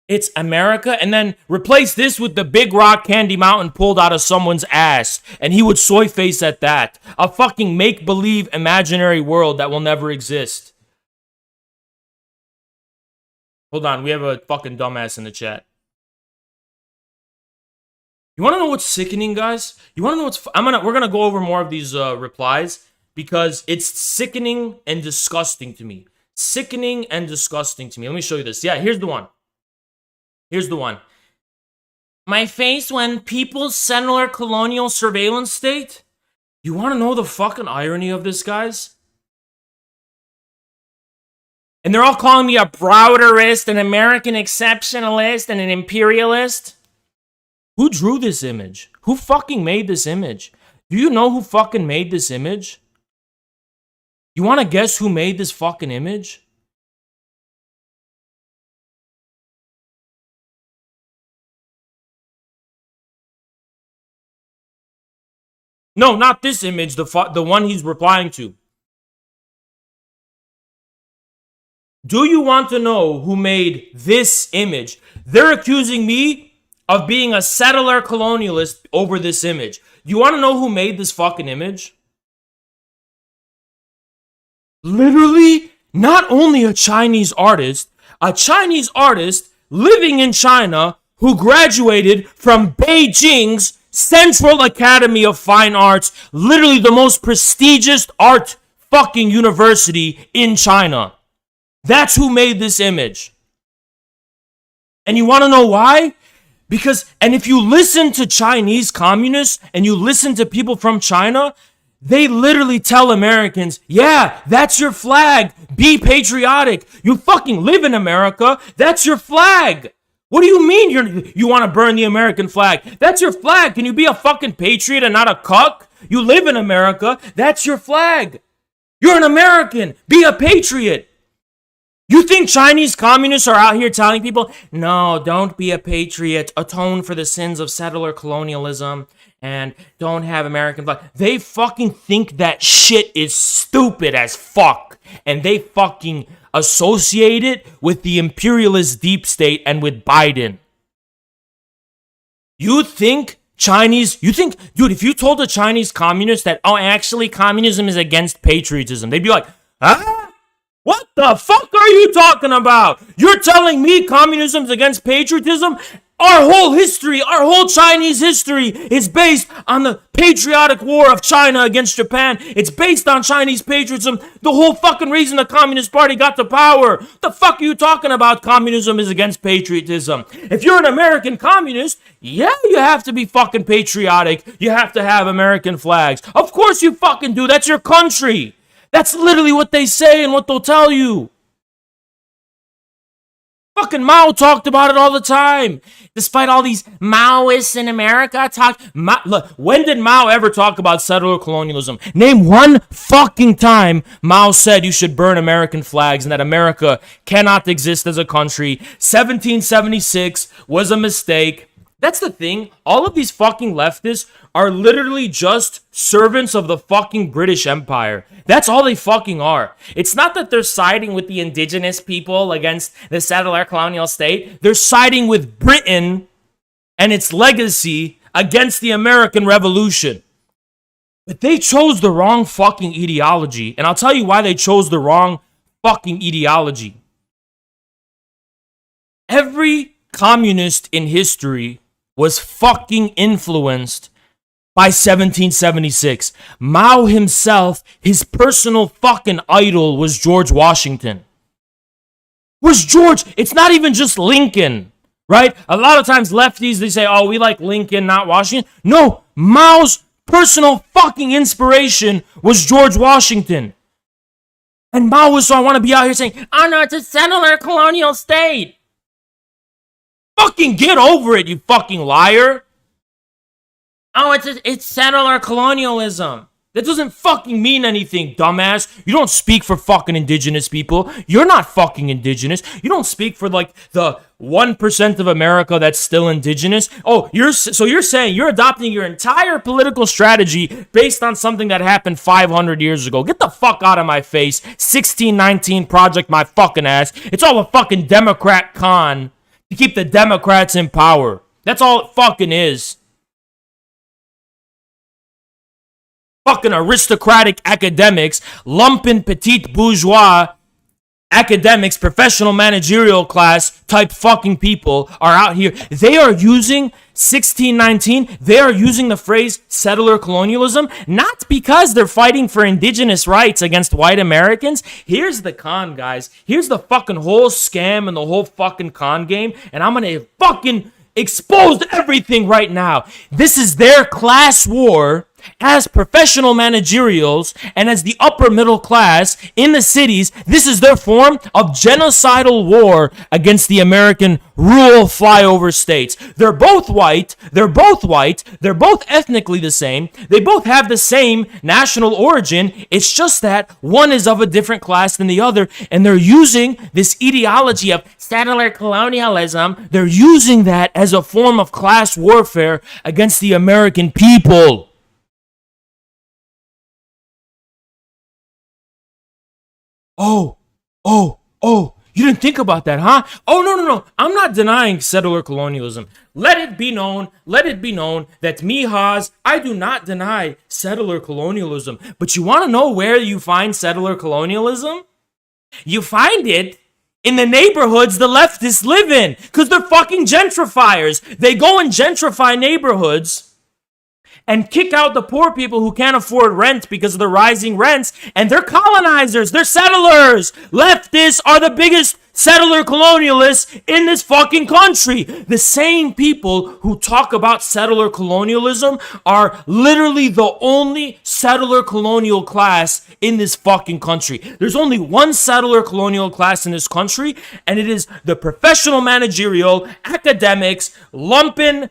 it's America, and then replace this with the big rock candy mountain pulled out of someone's ass, and he would soy face at that. A fucking make-believe imaginary world that will never exist. Hold on, we have a fucking dumbass in the chat. You want to know what's sickening, guys? You want to know what's... we're gonna go over more of these replies because it's sickening and disgusting to me. Sickening and disgusting to me. Let me show you this. Yeah, here's the one. Here's the one. My face when people's settler colonial surveillance state. You want to know the fucking irony of this, guys? And they're all calling me a Browderist, an American exceptionalist, and an imperialist. Who drew this image? Who fucking made this image? Do you know who fucking made this image? You want to guess who made this fucking image? No, not this image, the one he's replying to. Do you want to know who made this image? They're accusing me of being a settler colonialist over this image. Do you want to know who made this fucking image? Literally, not only a Chinese artist living in China who graduated from Beijing's Central Academy of Fine Arts, literally the most prestigious art fucking university in China. That's who made this image. And you want to know why? Because, and if you listen to Chinese communists and you listen to people from China, they literally tell Americans, yeah, that's your flag. Be patriotic. You fucking live in America. That's your flag. What do you mean you want to burn the American flag? That's your flag. Can you be a fucking patriot and not a cuck? You live in America. That's your flag. You're an American. Be a patriot. You think Chinese communists are out here telling people, no, don't be a patriot, atone for the sins of settler colonialism, and don't have American flag. They fucking think that shit is stupid as fuck, and they fucking associate it with the imperialist deep state and with Biden. Dude, if you told a Chinese communist that, oh, actually, communism is against patriotism, they'd be like, huh? What the fuck are you talking about? You're telling me communism's against patriotism? Our whole history, our whole Chinese history is based on the patriotic war of China against Japan. It's based on Chinese patriotism. The whole fucking reason the Communist Party got to power. The fuck are you talking about? Communism is against patriotism. If you're an American communist, yeah, you have to be fucking patriotic. You have to have American flags. Of course you fucking do. That's your country. That's literally what they say and what they'll tell you. Fucking Mao talked about it all the time. Despite all these Maoists in America look, when did Mao ever talk about settler colonialism? Name one fucking time Mao said you should burn American flags and that America cannot exist as a country. 1776 was a mistake. That's the thing. All of these fucking leftists are literally just servants of the fucking British Empire. That's all they fucking are. It's not that they're siding with the indigenous people against the settler colonial state. They're siding with Britain and its legacy against the American Revolution. But they chose the wrong fucking ideology. And I'll tell you why they chose the wrong fucking ideology. Every communist in history was fucking influenced by 1776. Mao himself, his personal fucking idol was George Washington. It's not even just Lincoln, right? A lot of times lefties, they say, oh, we like Lincoln, not Washington. No, Mao's personal fucking inspiration was George Washington. And Mao was so I want to be out here saying, oh no, it's a settler colonial state. Fucking get over it, you fucking liar. Oh, it's settler colonialism. That doesn't fucking mean anything, dumbass. You don't speak for fucking indigenous people. You're not fucking indigenous. You don't speak for like the 1% of America that's still indigenous. Oh, you're saying you're adopting your entire political strategy based on something that happened 500 years ago. Get the fuck out of my face. 1619 Project my fucking ass. It's all a fucking Democrat con to keep the Democrats in power. That's all it fucking is. Fucking aristocratic academics, lumpen petite bourgeois academics, professional managerial class type fucking people are out here. They are using 1619. They are using the phrase settler colonialism, not because they're fighting for indigenous rights against white Americans. Here's the con, guys. Here's the fucking whole scam and the whole fucking con game. And I'm gonna fucking expose everything right now. This is their class war as professional managerials and as the upper middle class in the cities. This is their form of genocidal war against the American rural flyover states. They're both white. They're both ethnically the same. They both have the same national origin. It's just that one is of a different class than the other, and they're using this ideology of settler colonialism. They're using that as a form of class warfare against the American people. You didn't think about that, huh? Oh, no. I'm not denying settler colonialism. Let it be known that me, Haas, I do not deny settler colonialism. But you want to know where you find settler colonialism? You find it in the neighborhoods the leftists live in, because they're fucking gentrifiers. They go and gentrify neighborhoods and kick out the poor people who can't afford rent because of the rising rents, and they're colonizers, they're settlers. Leftists are the biggest settler colonialists in this fucking country. The same people who talk about settler colonialism are literally the only settler colonial class in this fucking country. There's only one settler colonial class in this country, and it is the professional managerial, academics, lumpen,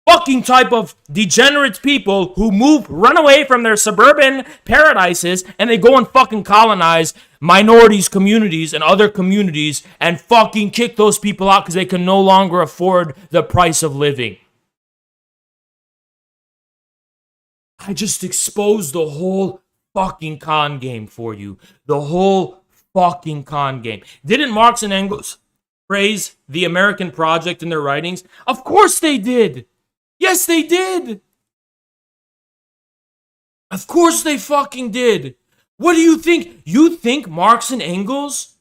fucking type of degenerate people who run away from their suburban paradises and they go and fucking colonize minorities, communities, and other communities and fucking kick those people out because they can no longer afford the price of living. I just exposed the whole fucking con game for you. The whole fucking con game. Didn't Marx and Engels praise the American project in their writings? Of course they did. Yes, they did. Of course they fucking did. What do you think? You think Marx and Engels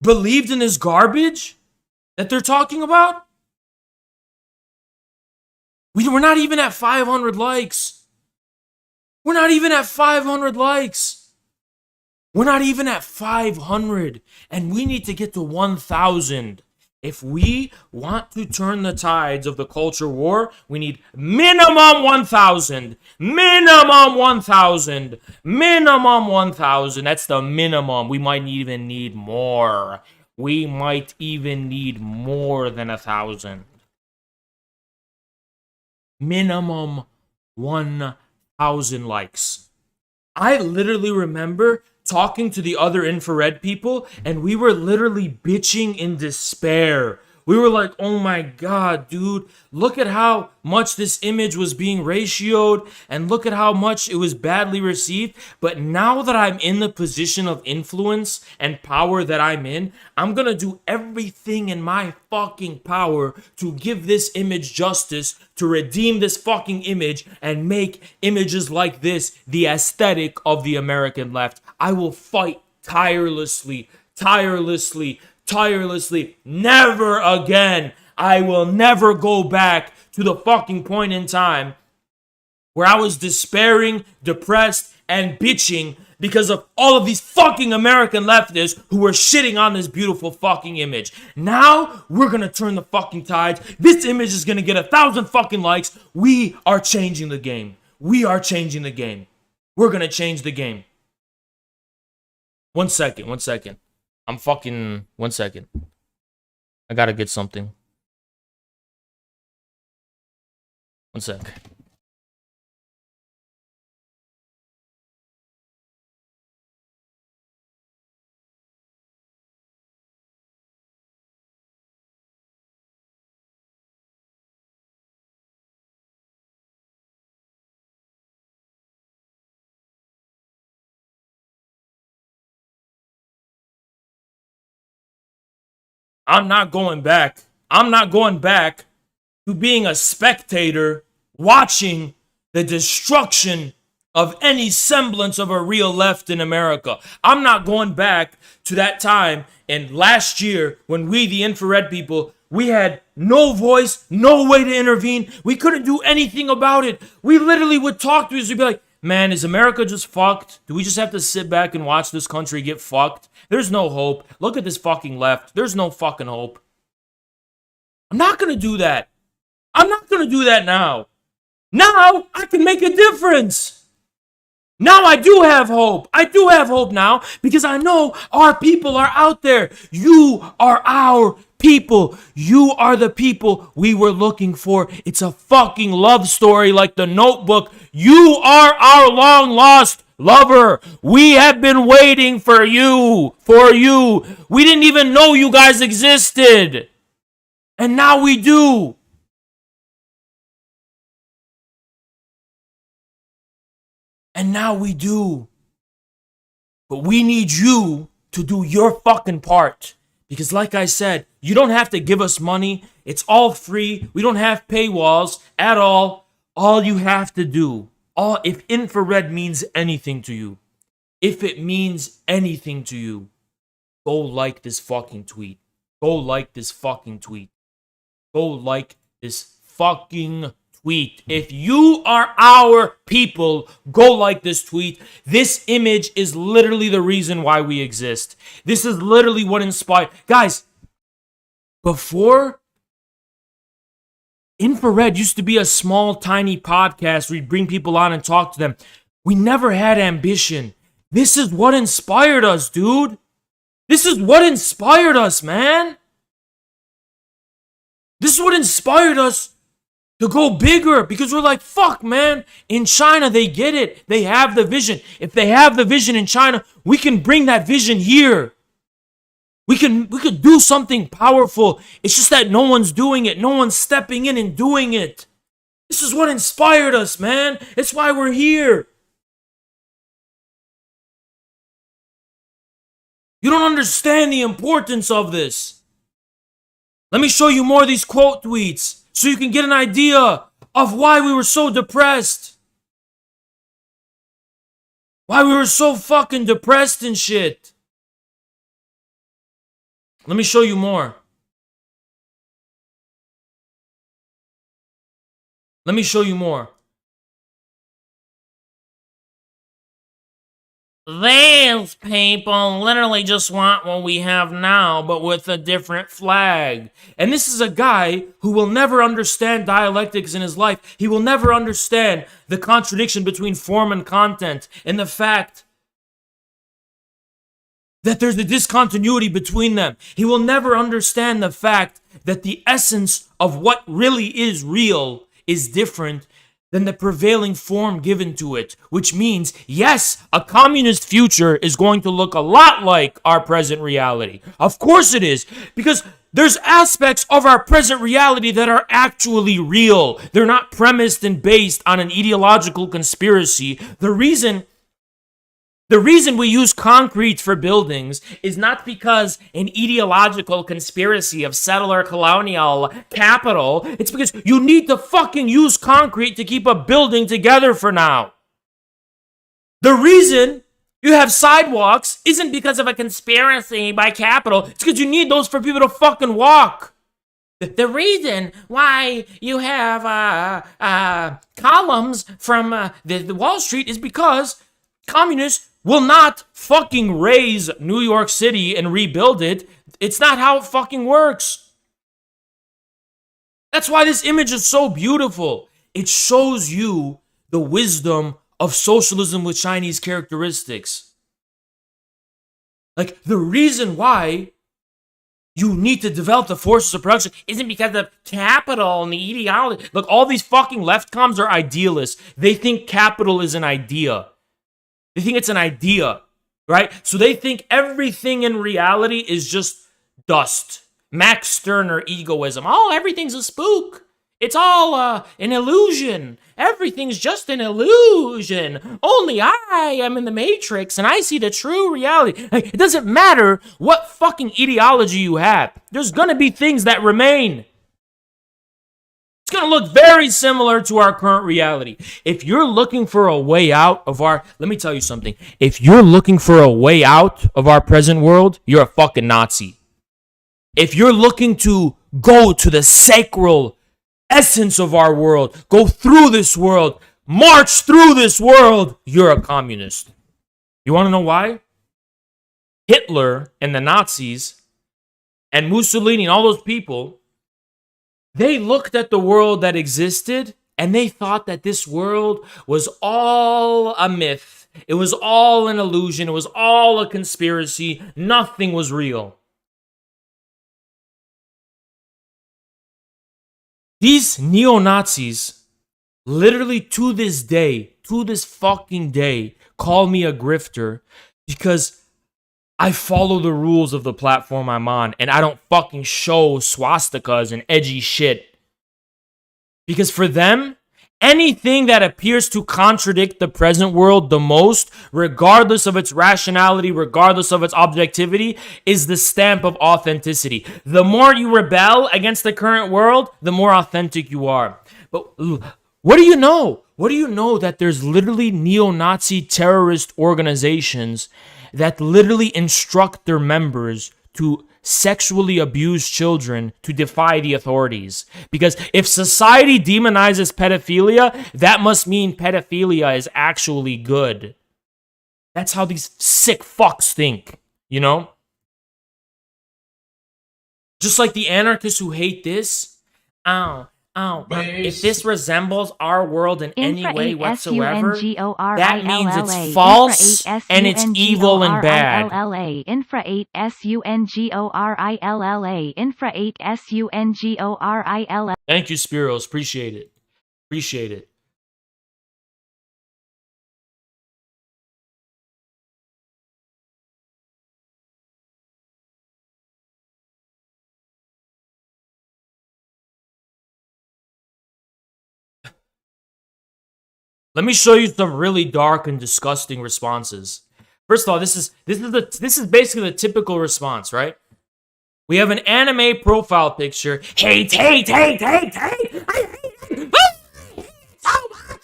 believed in this garbage that they're talking about? We're not even at 500 likes. We're not even at 500 likes. We're not even at 500. And we need to get to 1,000. If we want to turn the tides of the culture war, we need minimum 1,000. Minimum 1,000. Minimum 1,000. That's the minimum. We might even need more. We might even need more than 1,000. Minimum 1,000 likes. I literally remember talking to the other infrared people, and we were literally bitching in despair. We were like, oh my god, dude, look at how much this image was being ratioed, and look at how much it was badly received. But now that I'm in the position of influence and power that I'm in, I'm gonna do everything in my fucking power to give this image justice, to redeem this fucking image, and make images like this the aesthetic of the American left. I will fight tirelessly. Never again. I will never go back to the fucking point in time where I was despairing, depressed, and bitching because of all of these fucking American leftists who were shitting on this beautiful fucking image. Now, we're gonna turn the fucking tides. This image is gonna get 1,000 fucking likes. We are changing the game. We are changing the game. We're gonna change the game. One second. One second. I gotta get something. One sec. I'm not going back. I'm not going back to being a spectator watching the destruction of any semblance of a real left in America. I'm not going back to that time in last year when we, the infrared people, we had no voice, no way to intervene. We couldn't do anything about it. We literally would talk to us. We'd be like, man, is America just fucked? Do we just have to sit back and watch this country get fucked? There's no hope. Look at this fucking left. There's no fucking hope. I'm not gonna do that. I'm not gonna do that now. Now I can make a difference. Now I do have hope. I do have hope now because I know our people are out there. You are our people. You are the people we were looking for. It's a fucking love story like The Notebook. You are our long lost lover. We have been waiting for you. We didn't even know you guys existed. And now we do. And now we do. But we need you to do your fucking part. Because like I said, you don't have to give us money. It's all free. We don't have paywalls at all. All you have to do, if infrared means anything to you, if it means anything to you, go like this fucking tweet. Go like this fucking tweet. Go like this fucking tweet. If you are our people, go like this tweet. This image is literally the reason why we exist. This is literally what inspired. Guys, before, Infrared used to be a small, tiny podcast where we'd bring people on and talk to them. We never had ambition. This is what inspired us, dude. This is what inspired us, man. This is what inspired us to go bigger, because we're like, fuck, man. In China, they get it. They have the vision. If they have the vision in China, we can bring that vision here. We could do something powerful. It's just that no one's doing it. No one's stepping in and doing it. This is what inspired us, man. It's why we're here. You don't understand the importance of this. Let me show you more of these quote tweets so you can get an idea of why we were so depressed. Why we were so fucking depressed and shit. Let me show you more. Let me show you more. These people literally just want what we have now, but with a different flag. And this is a guy who will never understand dialectics in his life. He will never understand the contradiction between form and content, and the fact that there's a discontinuity between them. He will never understand the fact that the essence of what really is real is different than the prevailing form given to it, which means, yes, a communist future is going to look a lot like our present reality. Of course it is, because there's aspects of our present reality that are actually real. They're not premised and based on an ideological conspiracy. The reason we use concrete for buildings is not because an ideological conspiracy of settler colonial capital. It's because you need to fucking use concrete to keep a building together for now. The reason you have sidewalks isn't because of a conspiracy by capital. It's because you need those for people to fucking walk. The reason why you have columns from the Wall Street is because communists will not fucking raise New York City and rebuild it. It's not how it fucking works. That's why this image is so beautiful. It shows you the wisdom of socialism with Chinese characteristics. Like, the reason why you need to develop the forces of production isn't because of capital and the ideology. Look, all these fucking left comms are idealists. They think capital is an idea. They think it's an idea, right? So they think everything in reality is just dust. Max Stirner egoism. Oh, everything's a spook. It's all an illusion. Everything's just an illusion. Only I am in the Matrix and I see the true reality. Like, it doesn't matter what fucking ideology you have. There's gonna be things that remain. It's gonna look very similar to our current reality. If you're looking for a way out of our... Let me tell you something. If you're looking for a way out of our present world, you're a fucking Nazi. If you're looking to go to the sacral essence of our world, go through this world, march through this world, you're a communist. You want to know why? Hitler and the Nazis and Mussolini and all those people, they looked at the world that existed and they thought that this world was all a myth. It was all an illusion. It was all a conspiracy. Nothing was real. These neo-Nazis, literally to this day, to this fucking day, call me a grifter because I follow the rules of the platform I'm on and I don't fucking show swastikas and edgy shit. Because for them, anything that appears to contradict the present world the most, regardless of its rationality, regardless of its objectivity, is the stamp of authenticity. The more you rebel against the current world, the more authentic you are. But what do you know? What do you know that there's literally neo-Nazi terrorist organizations that literally instruct their members to sexually abuse children to defy the authorities? Because if society demonizes pedophilia, that must mean pedophilia is actually good. That's how these sick fucks think, you know? Just like the anarchists who hate this. If this resembles our world in any way whatsoever, that means it's false and it's evil and bad. Infra 8 SUNGORILLA. Infra 8 SUNGORILLA. Thank you, Spiros. Appreciate it. Appreciate it. Let me show you some really dark and disgusting responses. First of all, this is basically the typical response, right? We have an anime profile picture. Hate, hate, hate, hate, hate. I hate it so much.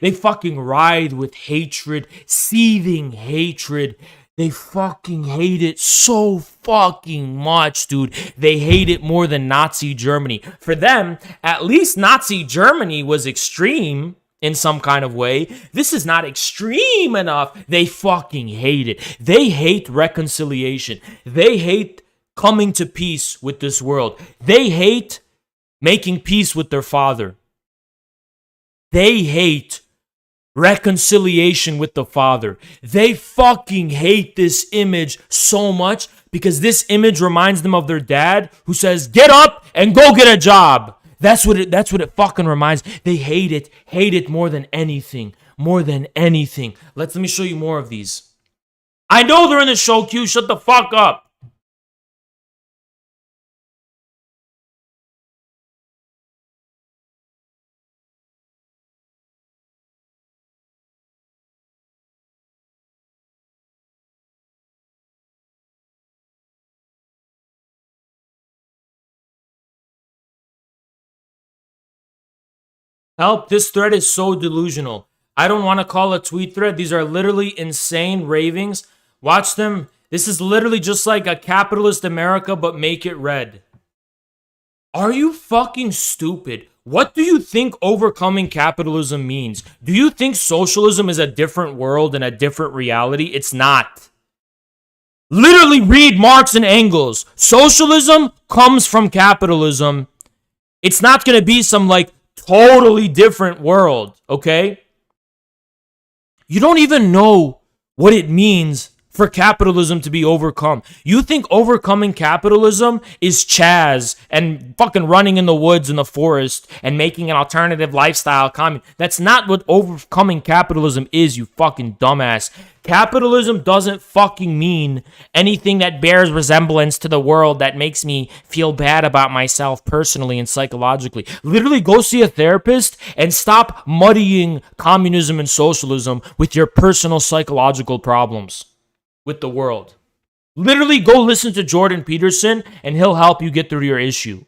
They fucking ride with hatred, seething hatred. They fucking hate it so fucking much, dude. They hate it more than Nazi Germany. For them, at least Nazi Germany was extreme in some kind of way. This is not extreme enough. They fucking hate it. They hate reconciliation. They hate coming to peace with this world. They hate making peace with their father. They hate reconciliation with the Father. They fucking hate this image so much because this image reminds them of their dad who says, "Get up and go get a job." That's what it fucking reminds. They hate it more than anything. More than anything. Let me show you more of these. I know they're in the show queue. Shut the fuck up. Help, this thread is so delusional. I don't want to call a tweet thread. These are literally insane ravings. Watch them. This is literally just like a capitalist America, but make it red. Are you fucking stupid? What do you think overcoming capitalism means? Do you think socialism is a different world and a different reality? It's not. Literally read Marx and Engels. Socialism comes from capitalism. It's not going to be some like totally different world, okay? You don't even know what it means for capitalism to be overcome. You think overcoming capitalism is Chaz and fucking running in the woods in the forest and making an alternative lifestyle commune. That's not what overcoming capitalism is, you fucking dumbass. Capitalism doesn't fucking mean anything that bears resemblance to the world that makes me feel bad about myself personally and psychologically. Literally go see a therapist and stop muddying communism and socialism with your personal psychological problems with the world. Literally go listen to Jordan Peterson and he'll help you get through your issue.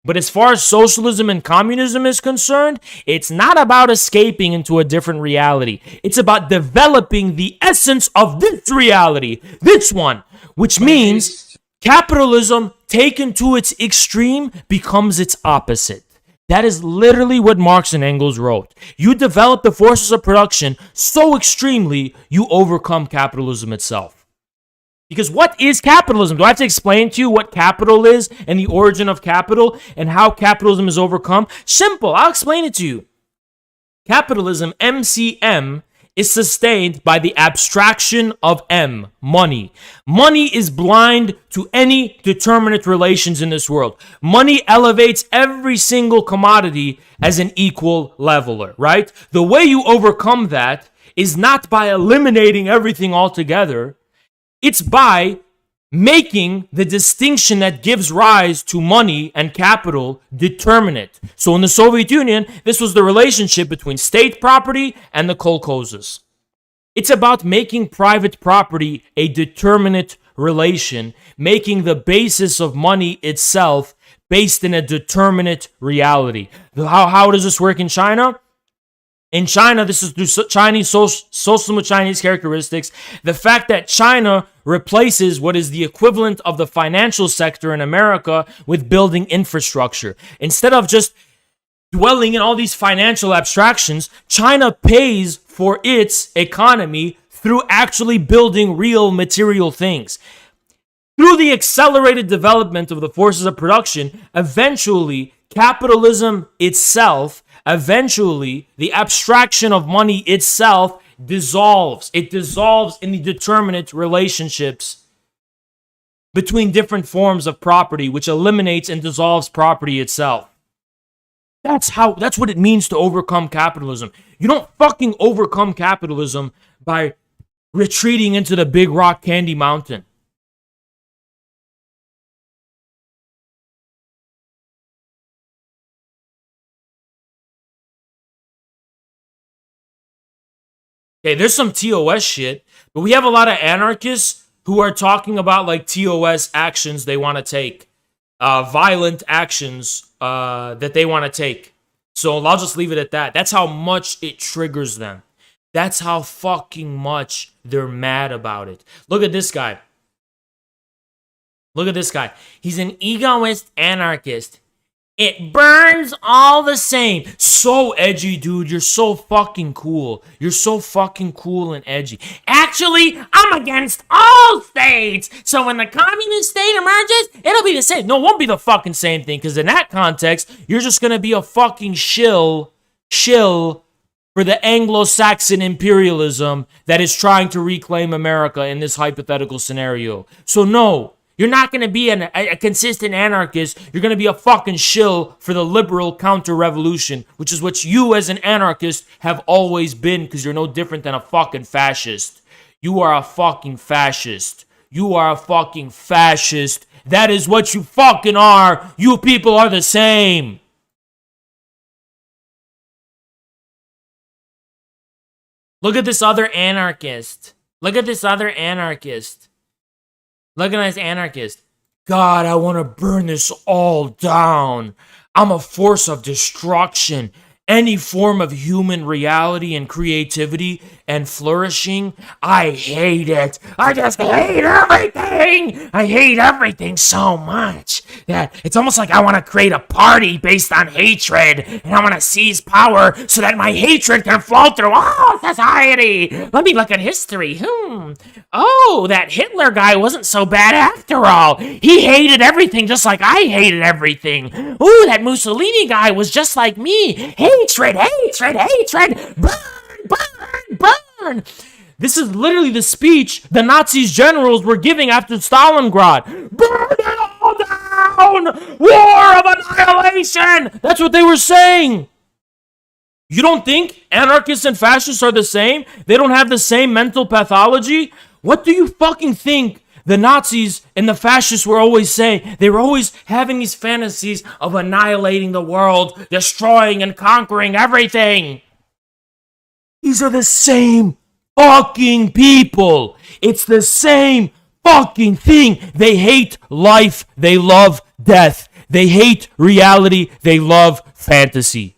But as far as socialism and communism is concerned, it's not about escaping into a different reality. It's about developing the essence of this reality, this one, which means capitalism taken to its extreme becomes its opposite. That is literally what Marx and Engels wrote. You develop the forces of production so extremely, you overcome capitalism itself. Because what is capitalism? Do I have to explain to you what capital is and the origin of capital and how capitalism is overcome? Simple. I'll explain it to you. Capitalism, MCM, is sustained by the abstraction of M, money. Money is blind to any determinate relations in this world. Money elevates every single commodity as an equal leveler, right? The way you overcome that is not by eliminating everything altogether. It's by making the distinction that gives rise to money and capital determinate. So in the Soviet Union, this was the relationship between state property and the kolkhozes. It's about making private property a determinate relation, making the basis of money itself based in a determinate reality. How does this work in China? In China, this is through Chinese socialism with Chinese characteristics. The fact that China replaces what is the equivalent of the financial sector in America with building infrastructure. Instead of just dwelling in all these financial abstractions, China pays for its economy through actually building real material things. Through the accelerated development of the forces of production, eventually, capitalism itself, eventually, the abstraction of money itself dissolves. It dissolves in the determinate relationships between different forms of property, which eliminates and dissolves property itself. That's what it means to overcome capitalism. You don't fucking overcome capitalism by retreating into the Big Rock Candy Mountain. Okay, there's some TOS shit, but we have a lot of anarchists who are talking about like TOS actions they want to take, violent actions that they want to take. So I'll just leave it at that. That's how much it triggers them. That's how fucking much they're mad about it. Look at this guy. Look at this guy. He's an egoist anarchist. It burns all the same. So edgy, dude. You're so fucking cool. You're so fucking cool and edgy. Actually, I'm against all states. So when the communist state emerges, it'll be the same. No, it won't be the fucking same thing. Because in that context, you're just going to be a fucking shill for the Anglo-Saxon imperialism that is trying to reclaim America in this hypothetical scenario. So no, you're not going to be a consistent anarchist. You're going to be a fucking shill for the liberal counter-revolution, which is what you as an anarchist have always been, because you're no different than a fucking fascist. You are a fucking fascist. You are a fucking fascist. That is what you fucking are. You people are the same. Look at this other anarchist. Look at this other anarchist. Look at this anarchist. God, I want to burn this all down. I'm a force of destruction. Any form of human reality and creativity and flourishing, I hate it. I just hate everything. I hate everything so much that it's almost like I want to create a party based on hatred, and I want to seize power so that my hatred can flow through all society. Let me look at history. Oh, that Hitler guy wasn't so bad after all. He hated everything just like I hated everything. Ooh, that Mussolini guy was just like me. Hatred, hatred, hatred. Burn, burn, burn. This is literally the speech the Nazis generals were giving after Stalingrad. Burn it all down. War of annihilation. That's what they were saying. You don't think anarchists and fascists are the same? They don't have the same mental pathology? What do you fucking think the Nazis and the fascists were always saying? They were always having these fantasies of annihilating the world, destroying and conquering everything. These are the same fucking people. It's the same fucking thing. They hate life. They love death. They hate reality. They love fantasy.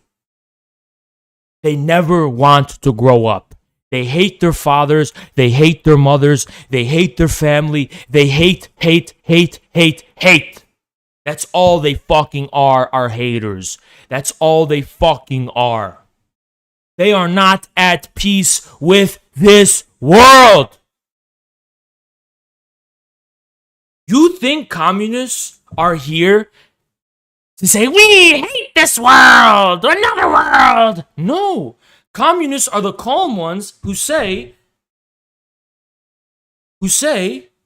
They never want to grow up. They hate their fathers. They hate their mothers. They hate their family. They hate, hate, hate, hate, hate. That's all they fucking are haters. That's all they fucking are. They are not at peace with this world. You think communists are here to say, we hate this world, another world? No. Communists are the calm ones who say,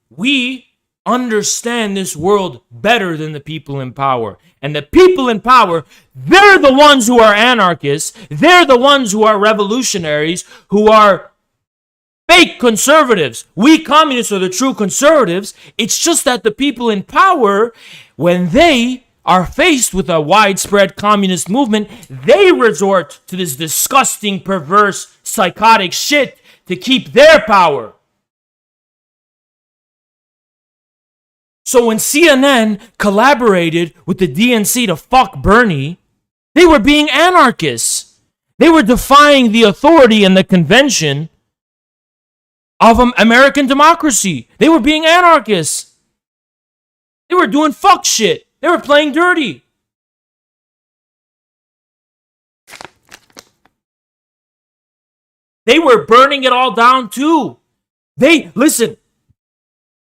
we understand this world better than the people in power. And the people in power, they're the ones who are anarchists. They're the ones who are revolutionaries, who are fake conservatives. We communists are the true conservatives. It's just that the people in power, when they are faced with a widespread communist movement, they resort to this disgusting, perverse, psychotic shit to keep their power. So when CNN collaborated with the DNC to fuck Bernie, they were being anarchists. They were defying the authority and the convention of American democracy. They were being anarchists. They were doing fuck shit. They were playing dirty. They were burning it all down too. Listen,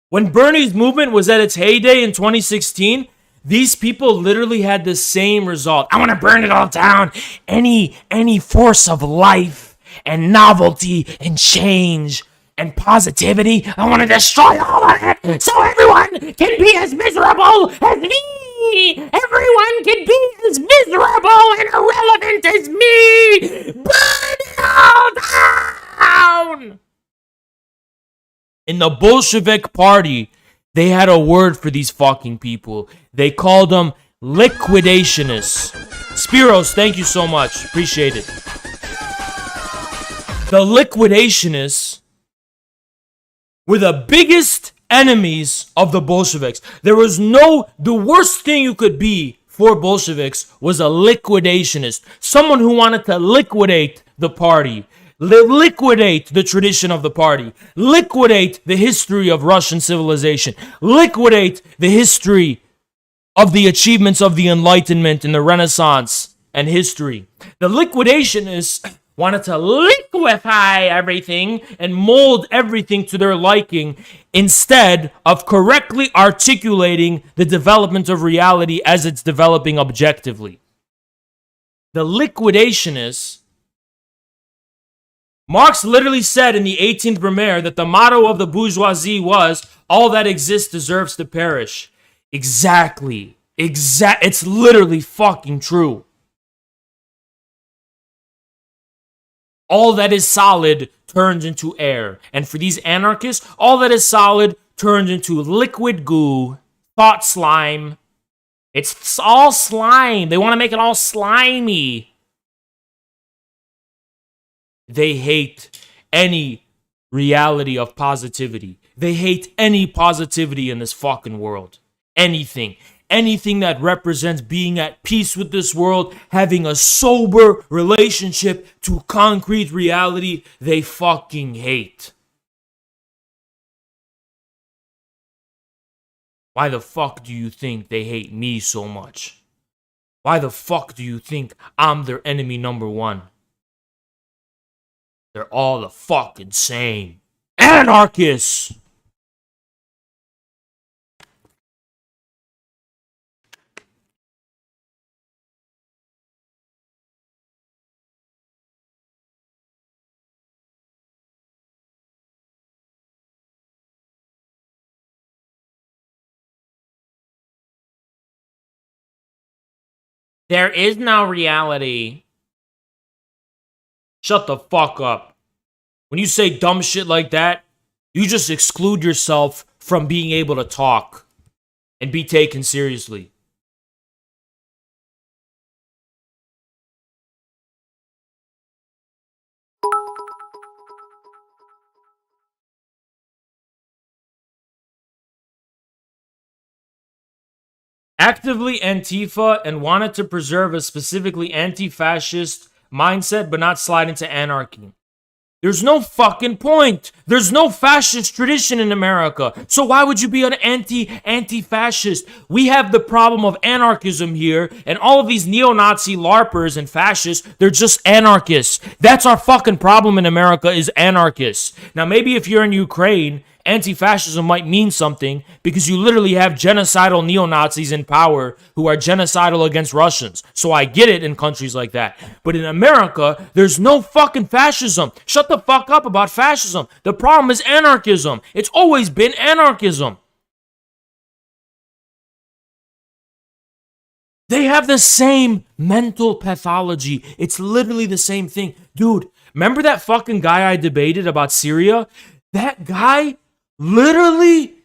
when Bernie's movement was at its heyday in 2016, these people literally had the same result. I want to burn it all down. Any force of life and novelty and change and positivity, I want to destroy all of it so everyone can be as miserable as me. Everyone can be as miserable and irrelevant as me. Burn it all down. In the Bolshevik Party, they had a word for these fucking people. They called them liquidationists. Spiros, thank you so much. Appreciate it. The liquidationists were the biggest enemies of the Bolsheviks. The worst thing you could be for Bolsheviks was a liquidationist. Someone who wanted to liquidate the party. Liquidate the tradition of the party. Liquidate the history of Russian civilization. Liquidate the history of the achievements of the Enlightenment and the Renaissance and history. The liquidationists wanted to liquefy everything and mold everything to their liking instead of correctly articulating the development of reality as it's developing objectively. The liquidationists Marx literally said in the 18th Brumaire that the motto of the bourgeoisie was, all that exists deserves to perish. Exactly. It's literally fucking true. All that is solid turns into air. And for these anarchists, all that is solid turns into liquid goo, thought slime. It's all slime. They want to make it all slimy. They hate any reality of positivity. They hate any positivity in this fucking world. Anything. Anything that represents being at peace with this world, having a sober relationship to concrete reality, they fucking hate. Why the fuck do you think they hate me so much? Why the fuck do you think I'm their enemy number one? They're all the fucking same. Anarchists! There is no reality. Shut the fuck up. When you say dumb shit like that, you just exclude yourself from being able to talk and be taken seriously. Actively Antifa and wanted to preserve a specifically anti-fascist mindset but not slide into anarchy. There's no fucking point. There's no fascist tradition in America. So why would you be an anti-fascist? We have the problem of anarchism here, and all of these neo-Nazi LARPers and fascists, they're just anarchists. That's our fucking problem in America, is anarchists. Now maybe if you're in Ukraine, anti-fascism might mean something because you literally have genocidal neo-Nazis in power who are genocidal against Russians. So I get it in countries like that. But in America, there's no fucking fascism. Shut the fuck up about fascism. The problem is anarchism. It's always been anarchism. They have the same mental pathology. It's literally the same thing. Dude, remember that fucking guy I debated about Syria? That guy, literally,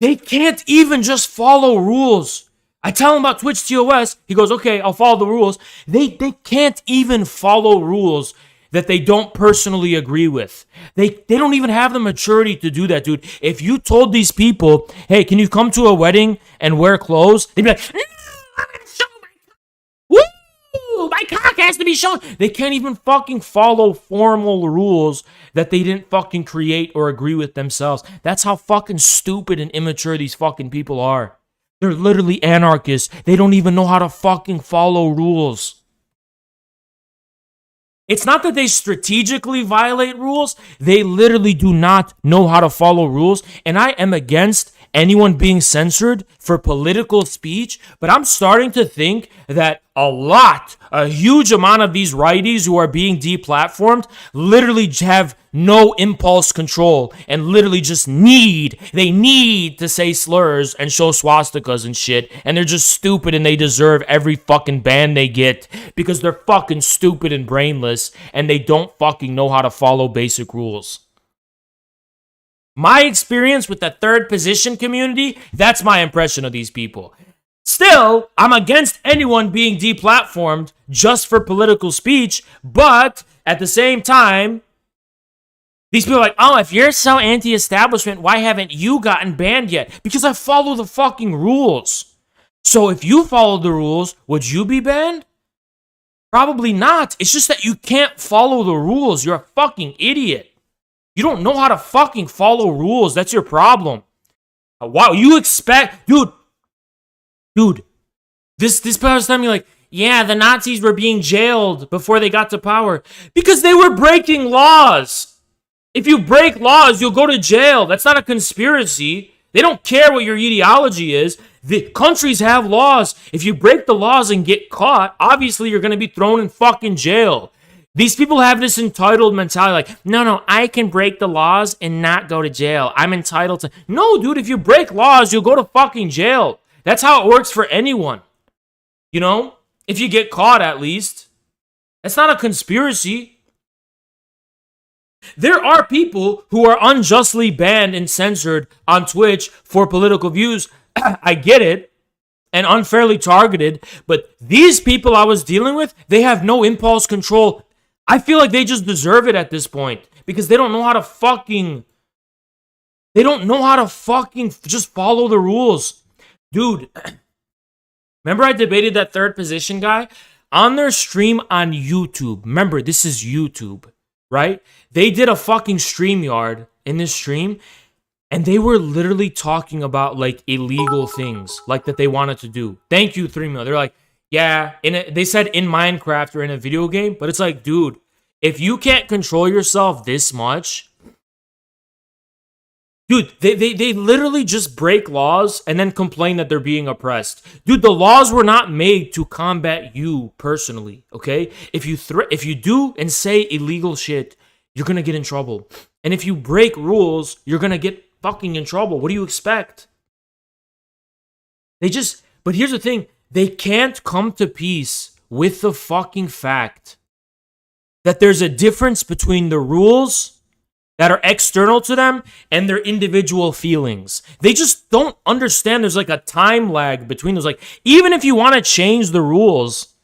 they can't even just follow rules. I tell him about Twitch TOS. He goes, okay, I'll follow the rules. They can't even follow rules that they don't personally agree with. They don't even have the maturity to do that, dude. If you told these people, hey, can you come to a wedding and wear clothes? They'd be like, no, I'm gonna show my cock has to be shown. They can't even fucking follow formal rules that they didn't fucking create or agree with themselves. That's how fucking stupid and immature these fucking people are. They're literally anarchists. They don't even know how to fucking follow rules. It's not that they strategically violate rules. They literally do not know how to follow rules. And I am against anyone being censored for political speech, but I'm starting to think that a huge amount of these righties who are being deplatformed literally have no impulse control and literally just need to say slurs and show swastikas and shit, and they're just stupid and they deserve every fucking ban they get because they're fucking stupid and brainless and they don't fucking know how to follow basic rules. My experience with the third position community, that's my impression of these people. Still, I'm against anyone being deplatformed just for political speech, but at the same time, these people are like, oh, if you're so anti-establishment, why haven't you gotten banned yet? Because I follow the fucking rules. So if you followed the rules, would you be banned? Probably not. It's just that you can't follow the rules. You're a fucking idiot. You don't know how to fucking follow rules. That's your problem. Wow, you expect... Dude, this person was telling me like, yeah, the Nazis were being jailed before they got to power because they were breaking laws. If you break laws, you'll go to jail. That's not a conspiracy. They don't care what your ideology is. The countries have laws. If you break the laws and get caught, obviously you're going to be thrown in fucking jail. These people have this entitled mentality like, no, I can break the laws and not go to jail. I'm entitled to. No, dude, if you break laws, you'll go to fucking jail. That's how it works for anyone. You know? If you get caught, at least. That's not a conspiracy. There are people who are unjustly banned and censored on Twitch for political views. I get it. And unfairly targeted. But these people I was dealing with, they have no impulse control. I feel like they just deserve it at this point. Because they don't know how to fucking... They don't know how to fucking just follow the rules. Dude, remember I debated that third position guy? On their stream on YouTube. Remember, this is YouTube, right? They did a fucking StreamYard in this stream. And they were literally talking about, like, illegal things, like, that they wanted to do. Thank you, 3 mil. They're like, yeah, they said in Minecraft or in a video game, but it's like, dude, if you can't control yourself this much, dude, they literally just break laws and then complain that they're being oppressed. Dude, the laws were not made to combat you personally, okay? If you do and say illegal shit, you're gonna get in trouble. And if you break rules, you're gonna get fucking in trouble. What do you expect? But here's the thing. They can't come to peace with the fucking fact that there's a difference between the rules that are external to them and their individual feelings. They just don't understand there's like a time lag between those. Like, even if you want to change the rules,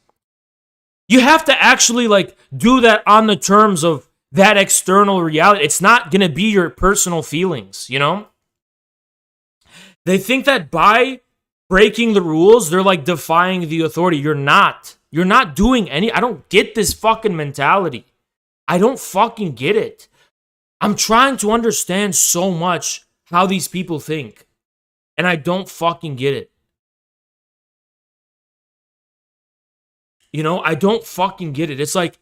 you have to actually like do that on the terms of that external reality. It's not going to be your personal feelings, you know? They think that by breaking the rules, they're like defying the authority. You're not. You're not doing any. I don't get this fucking mentality. I don't fucking get it. I'm trying to understand so much how these people think. And I don't fucking get it. You know, I don't fucking get it. It's like,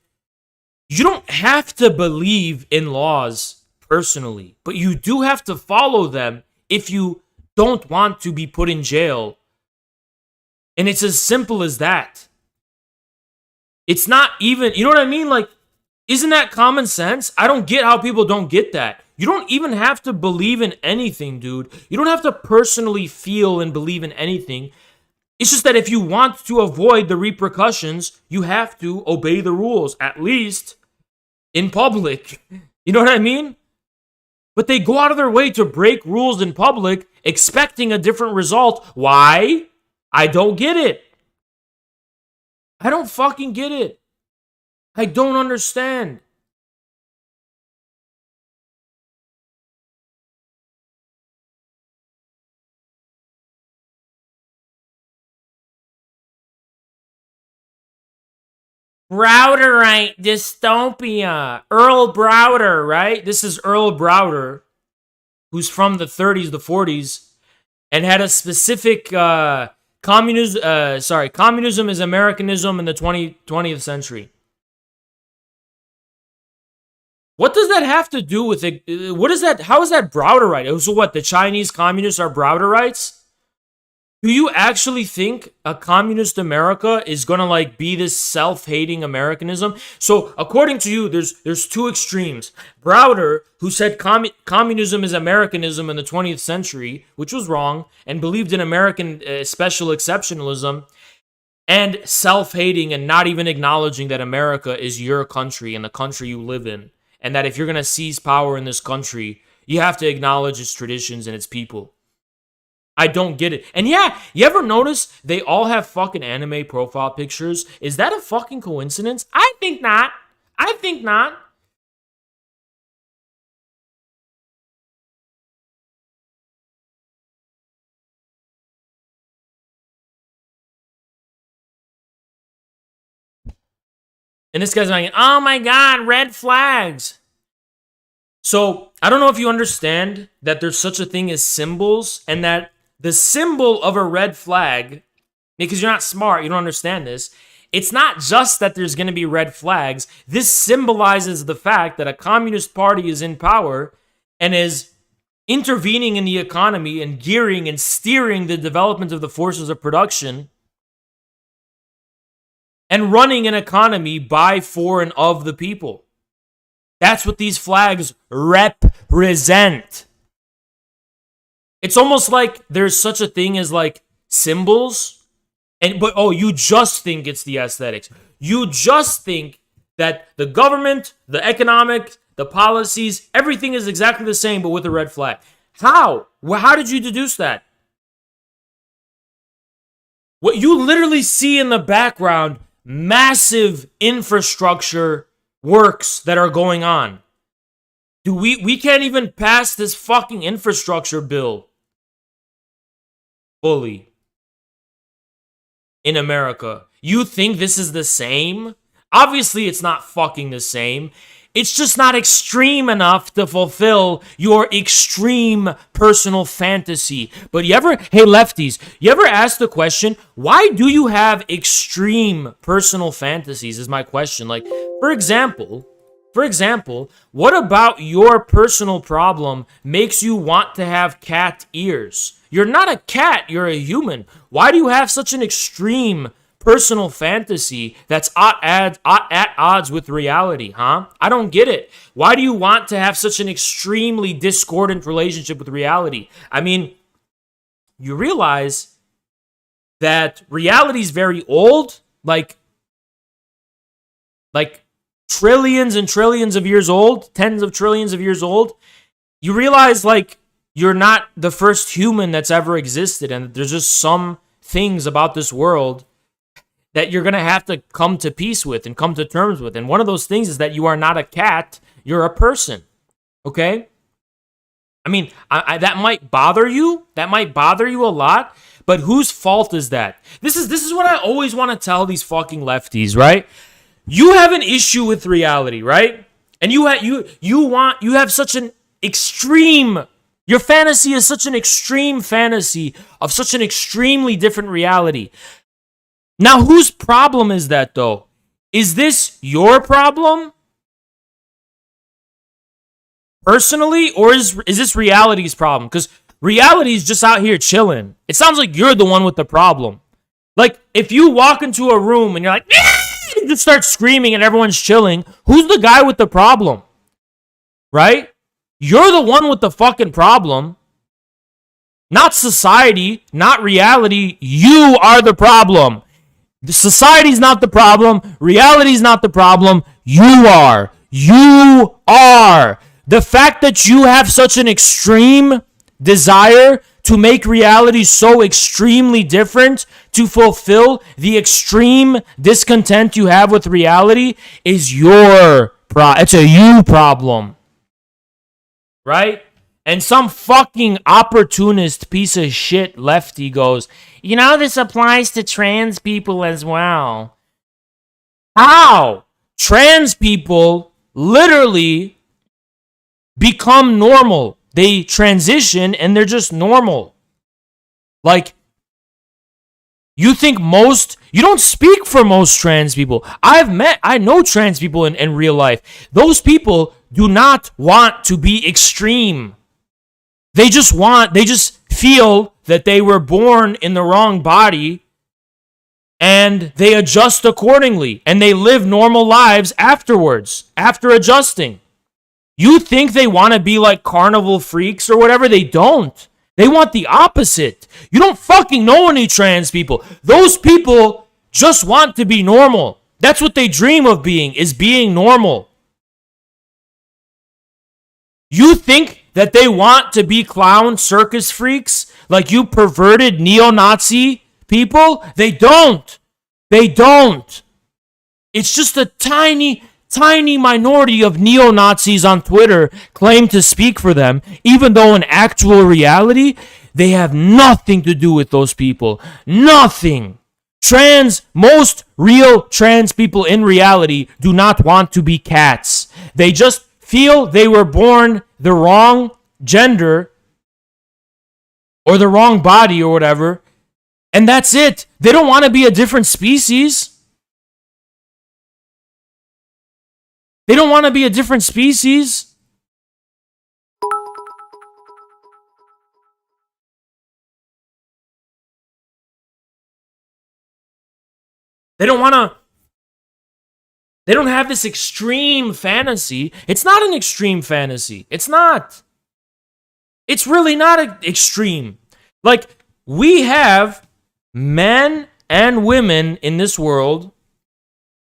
you don't have to believe in laws personally, but you do have to follow them if you don't want to be put in jail. And it's as simple as that. It's not even, you know what I mean? Like, isn't that common sense? I don't get how people don't get that. You don't even have to believe in anything, dude. You don't have to personally feel and believe in anything. It's just that if you want to avoid the repercussions, you have to obey the rules, at least in public. You know what I mean? But they go out of their way to break rules in public, expecting a different result. Why? I don't get it. I don't fucking get it. I don't understand. Browderite dystopia. Earl Browder, right? This is Earl Browder, who's from the 30s, the 40s, and had a specific communism is Americanism in the 20th century. What does that have to do with it? What is that? How is that Browderite? So what, the Chinese communists are Browderites? Do you actually think a communist America is gonna like be this self-hating Americanism? So according to you, there's two extremes. Browder, who said communism is Americanism in the 20th century, which was wrong, and believed in American special exceptionalism, and self-hating and not even acknowledging that America is your country and the country you live in, and that if you're gonna seize power in this country, you have to acknowledge its traditions and its people. I don't get it. And yeah, you ever notice they all have fucking anime profile pictures? Is that a fucking coincidence? I think not. I think not. And this guy's like, oh my god, red flags. So, I don't know if you understand that there's such a thing as symbols, and that the symbol of a red flag, because you're not smart, you don't understand this, it's not just that there's going to be red flags. This symbolizes the fact that a communist party is in power and is intervening in the economy and gearing and steering the development of the forces of production. and running an economy by, for, and of the people. That's what these flags represent. It's almost like there's such a thing as like symbols, but you just think it's the aesthetics. You just think that the government, the economic, the policies, everything is exactly the same, but with a red flag. How? Well, how did you deduce that? What you literally see in the background, massive infrastructure works that are going on. We can't even pass this fucking infrastructure bill fully in America. You think this is the same? Obviously, it's not fucking the same. It's just not extreme enough to fulfill your extreme personal fantasy. But hey lefties, you ever ask the question, why do you have extreme personal fantasies is my question. Like, for example, what about your personal problem makes you want to have cat ears? You're not a cat, you're a human. Why do you have such an extreme personal fantasy that's at odds with reality, huh? I don't get it. Why do you want to have such an extremely discordant relationship with reality? I mean, you realize that reality is very old, like trillions and trillions of years old, tens of trillions of years old. You realize, like, you're not the first human that's ever existed, and there's just some things about this world that you're going to have to come to peace with and come to terms with. And one of those things is that you are not a cat, you're a person. Okay? I mean, that might bother you. That might bother you a lot. But whose fault is that? This is what I always want to tell these fucking lefties, right? You have an issue with reality, right? And you have such an extreme, your fantasy is such an extreme fantasy of such an extremely different reality. Now, whose problem is that, though? Is this your problem? Personally? Or is this reality's problem? Because reality's just out here chilling. It sounds like you're the one with the problem. Like, if you walk into a room and you're like, you just start screaming and everyone's chilling, who's the guy with the problem? Right? You're the one with the fucking problem. Not society, not reality. You are the problem. The society's not the problem. Reality's not the problem. You are. You are. The fact that you have such an extreme desire to make reality so extremely different to fulfill the extreme discontent you have with reality is your problem. It's a you problem. Right? And some fucking opportunist piece of shit lefty goes, you know, this applies to trans people as well. How? Trans people literally become normal. They transition and they're just normal. Like, you think you don't speak for most trans people. I know trans people in real life. Those people do not want to be extreme. They just feel that they were born in the wrong body and they adjust accordingly and they live normal lives afterwards, after adjusting. You think they want to be like carnival freaks or whatever? They don't. They want the opposite. You don't fucking know any trans people. Those people just want to be normal. That's what they dream of being, is being normal. You think that they want to be clown circus freaks like you perverted neo-Nazi people? They don't. They don't. It's just a tiny minority of neo-Nazis on Twitter claim to speak for them, even though in actual reality, they have nothing to do with those people. Nothing. Most real trans people in reality do not want to be cats. They just feel they were born the wrong gender or the wrong body or whatever, and that's it. They don't want to be a different species. They don't want to be a different species. They don't want to They don't have this extreme fantasy. It's not an extreme fantasy. It's not. It's really not extreme. Like, we have men and women in this world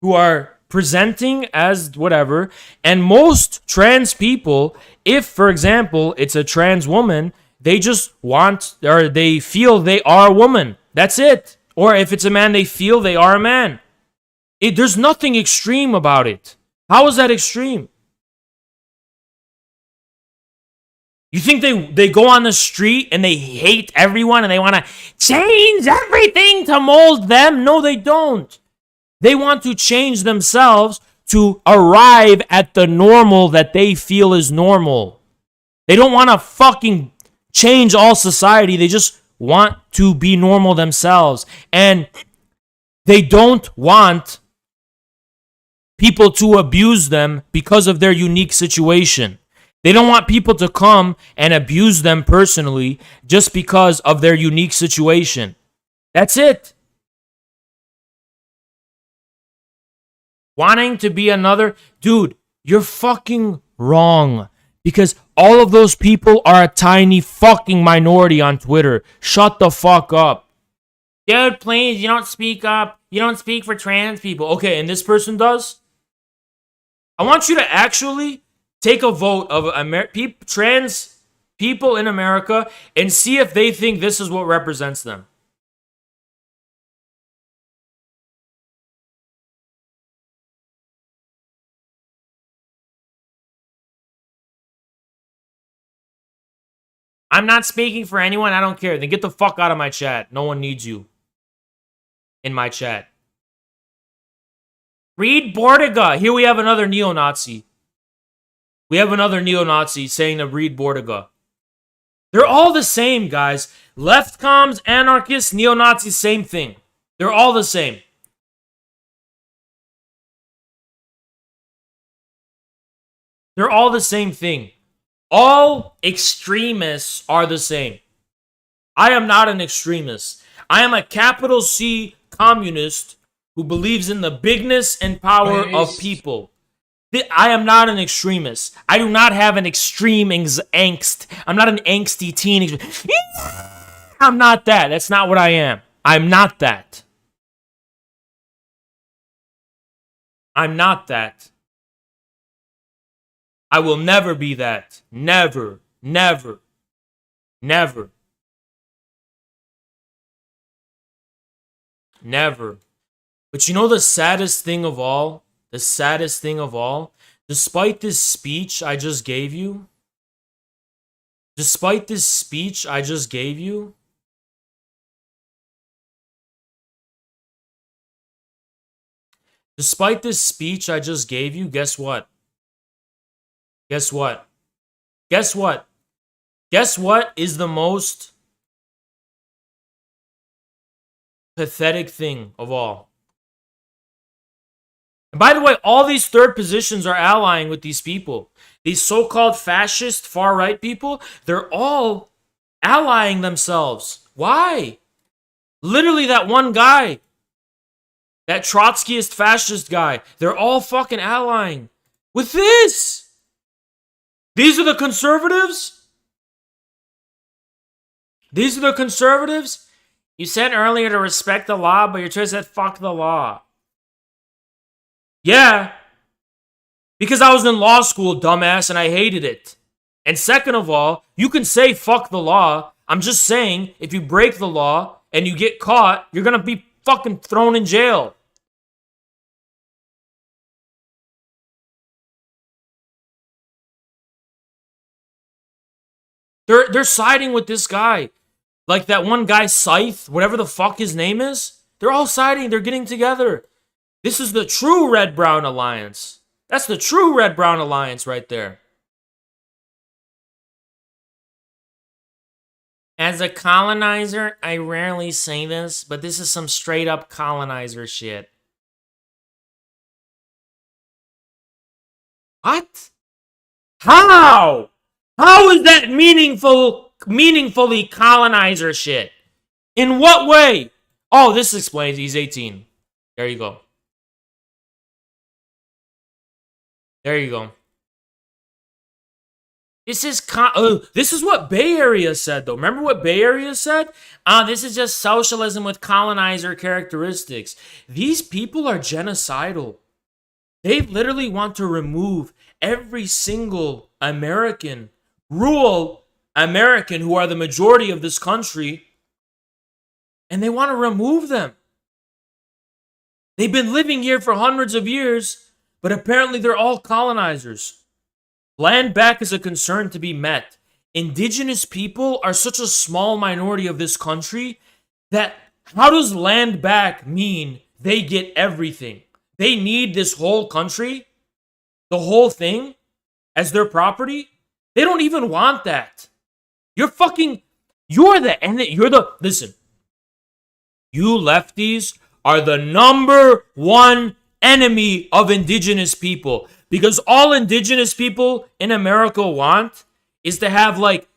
who are presenting as whatever, and most trans people, if, for example, it's a trans woman, they just want, or they feel they are a woman. That's it. Or if it's a man, they feel they are a man. There's nothing extreme about it. How is that extreme? You think they go on the street and they hate everyone and they want to change everything to mold them? No, they don't. They want to change themselves to arrive at the normal that they feel is normal. They don't want to fucking change all society. They just want to be normal themselves. And they don't want people to abuse them because of their unique situation. They don't want people to come and abuse them personally just because of their unique situation. That's it. Wanting to be another, dude, you're fucking wrong. Because all of those people are a tiny fucking minority on Twitter. Shut the fuck up. Dude, please, you don't speak up. You don't speak for trans people. Okay, and this person does? I want you to actually take a vote of trans people in America and see if they think this is what represents them. I'm not speaking for anyone. I don't care. Then get the fuck out of my chat. No one needs you in my chat. Read Bordiga. Here we have another neo-Nazi. We have another neo-Nazi saying to read Bordiga. They're all the same, guys. Left comms, anarchists, neo-Nazis, same thing. They're all the same. They're all the same thing. All extremists are the same. I am not an extremist. I am a capital C communist who believes in the bigness and power of people. I am not an extremist. I do not have an extreme angst. I'm not an angsty teen. I'm not that. That's not what I am. I'm not that. I'm not that. I will never be that. Never. Never. Never. Never. But you know the saddest thing of all? The saddest thing of all? Despite this speech I just gave you, despite this speech I just gave you, despite this speech I just gave you, guess what? Guess what? Guess what? Guess what is the most pathetic thing of all? And by the way, all these third positions are allying with these people. These so-called fascist far-right people, they're all allying themselves. Why? Literally that one guy, that Trotskyist fascist guy, they're all fucking allying with this. These are the conservatives? These are the conservatives? You said earlier to respect the law, but your choice said fuck the law. Yeah, because I was in law school, dumbass, and I hated it. And second of all, you can say fuck the law. I'm just saying, if you break the law and you get caught, you're going to be fucking thrown in jail. They're siding with this guy. Like that one guy, Scythe, whatever the fuck his name is. They're all siding. They're getting together. This is the true red-brown alliance. That's the true red-brown alliance right there. As a colonizer, I rarely say this, but this is some straight-up colonizer shit. What? How? How is that meaningfully colonizer shit? In what way? Oh, this explains. He's 18. There you go. There you go. This is what Bay Area said, though. Remember what Bay Area said? This is just socialism with colonizer characteristics. These people are genocidal. They literally want to remove every single American, rural American, who are the majority of this country, and they want to remove them. They've been living here for hundreds of years, but apparently they're all colonizers. Land back is a concern to be met. Indigenous people are such a small minority of this country that how does land back mean they get everything? They need this whole country, the whole thing, as their property? They don't even want that. Listen, you lefties are the number one enemy of indigenous people. Because all indigenous people in America want is to have, like,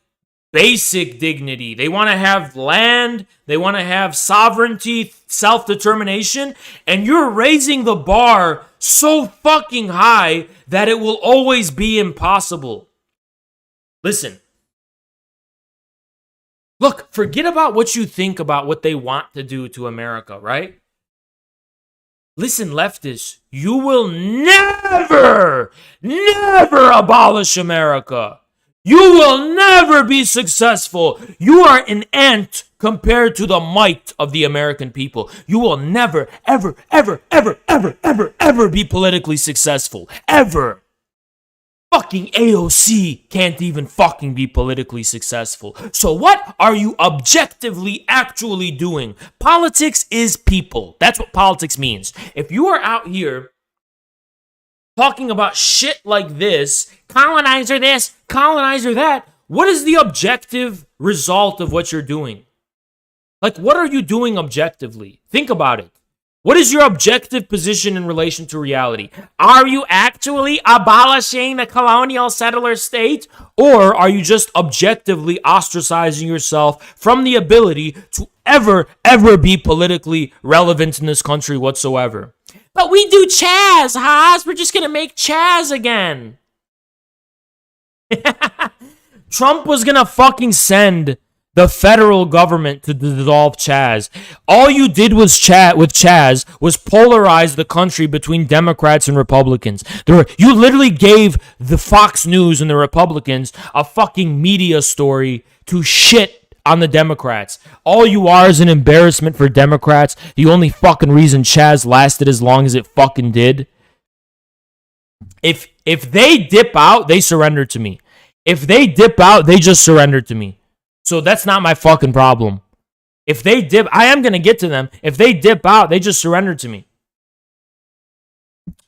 basic dignity. They want to have land. They want to have sovereignty, self-determination. And you're raising the bar so fucking high that it will always be impossible. Listen. Look, forget about what you think about what they want to do to America, right? Listen, leftists, you will never abolish America. You will never be successful. You are an ant compared to the might of the American people. You will never, ever be politically successful. Ever. Fucking AOC can't even fucking be politically successful. So what are you objectively actually doing? Politics is people. That's what politics means. If you are out here talking about shit like this, colonizer this, colonizer that, what is the objective result of what you're doing? Like, what are you doing objectively? Think about it. What is your objective position in relation to reality? Are you actually abolishing the colonial settler state? Or are you just objectively ostracizing yourself from the ability to ever be politically relevant in this country whatsoever? But we do Chaz, Haas. We're just going to make Chaz again. Trump was going to fucking send the federal government to dissolve Chaz. All you did was Chaz was polarize the country between Democrats and Republicans. You literally gave the Fox News and the Republicans a fucking media story to shit on the Democrats. All you are is an embarrassment for Democrats. The only fucking reason Chaz lasted as long as it fucking did. If they dip out, they surrender to me. If they dip out, they just surrender to me. So that's not my fucking problem. If they dip, I am going to get to them. If they dip out, they just surrender to me.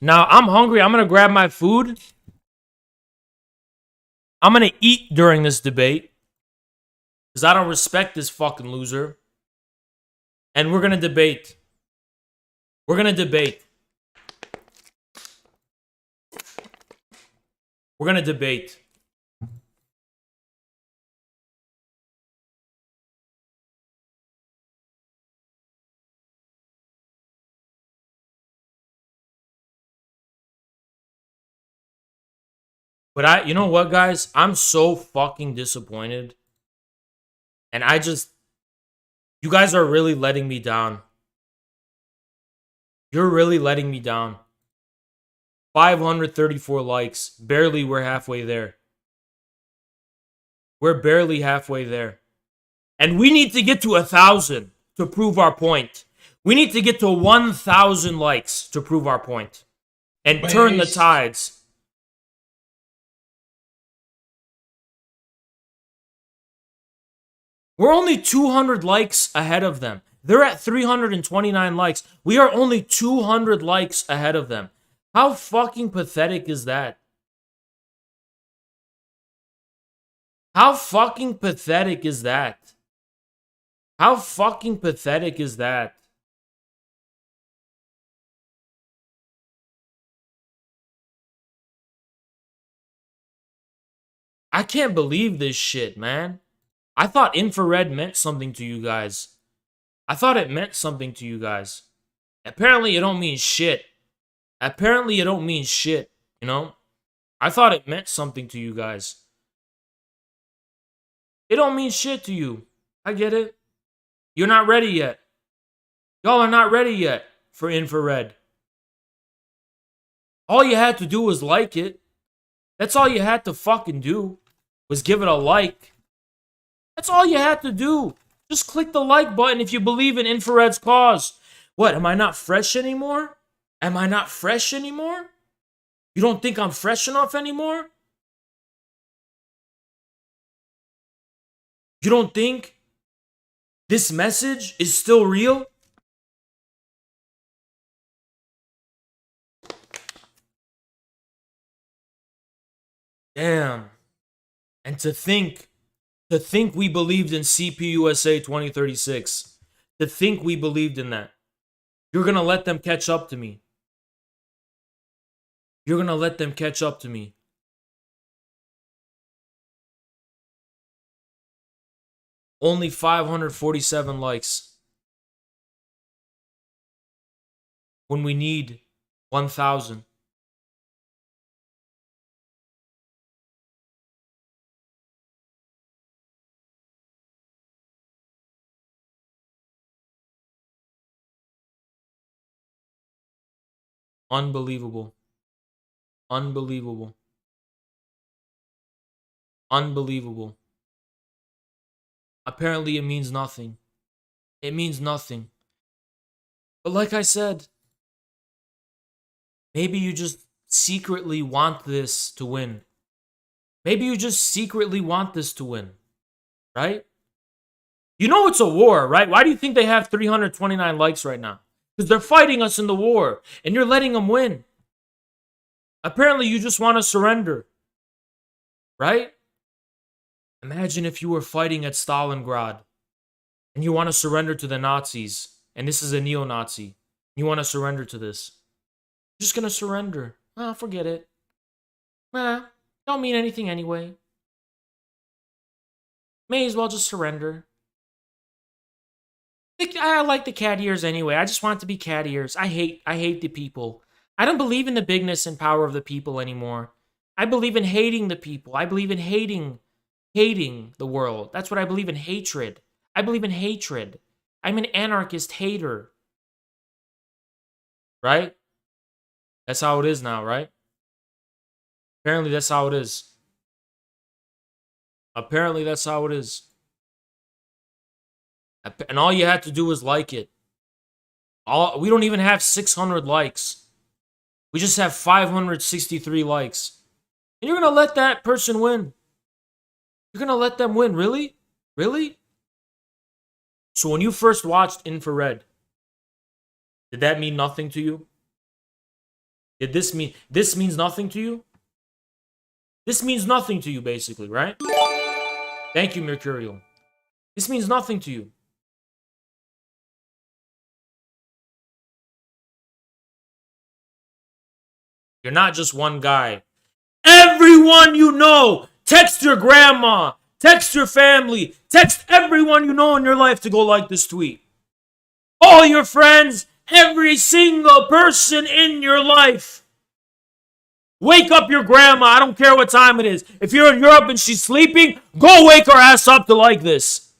Now, I'm hungry. I'm going to grab my food. I'm going to eat during this debate. Because I don't respect this fucking loser. And we're going to debate. We're going to debate. We're going to debate. But you know what, guys? I'm so fucking disappointed. And you guys are really letting me down. You're really letting me down. 534 likes. Barely, we're halfway there. We're barely halfway there. And we need to get to 1,000 to prove our point. We need to get to 1,000 likes to prove our point. And turn the tides. We're only 200 likes ahead of them. They're at 329 likes. We are only 200 likes ahead of them. How fucking pathetic is that? How fucking pathetic is that? How fucking pathetic is that? I can't believe this shit, man. I thought infrared meant something to you guys. I thought it meant something to you guys. Apparently it don't mean shit. Apparently it don't mean shit, you know? I thought it meant something to you guys. It don't mean shit to you. I get it. You're not ready yet. Y'all are not ready yet for infrared. All you had to do was like it. That's all you had to fucking do, was give it a like. That's all you had to do. Just click the like button if you believe in infrared's cause. What, am I not fresh anymore? Am I not fresh anymore? You don't think I'm fresh enough anymore? You don't think this message is still real? Damn. And to think we believed in CPUSA 2036. To think we believed in that. You're gonna let them catch up to me. You're gonna let them catch up to me. Only 547 likes. When we need 1,000. Unbelievable. Unbelievable. Unbelievable. Apparently it means nothing. It means nothing. But like I said, maybe you just secretly want this to win. Maybe you just secretly want this to win. Right? You know it's a war, right? Why do you think they have 329 likes right now? Because they're fighting us in the war, and you're letting them win. Apparently you just want to surrender. Right? Imagine if you were fighting at Stalingrad and you want to surrender to the Nazis, and this is a neo-Nazi. You want to surrender to this. You're just going to surrender. Ah, forget it. Don't mean anything anyway. May as well just surrender. I like the cat ears anyway. I just want it to be cat ears. I hate the people. I don't believe in the bigness and power of the people anymore. I believe in hating the people. I believe in hating the world. That's what I believe in, hatred. I believe in hatred. I'm an anarchist hater. Right? That's how it is now, right? Apparently that's how it is. Apparently that's how it is. And all you had to do was like it. We don't even have 600 likes. We just have 563 likes. And you're going to let that person win. You're going to let them win. Really? Really? So when you first watched Infrared, did that mean nothing to you? Did this means nothing to you? This means nothing to you, basically, right? Thank you, Mercurial. This means nothing to you. You're not just one guy. Everyone you know, text your grandma, text your family, text everyone you know in your life to go like this tweet. All your friends, every single person in your life. Wake up your grandma. I don't care what time it is. If you're in Europe and she's sleeping, go wake her ass up to like this.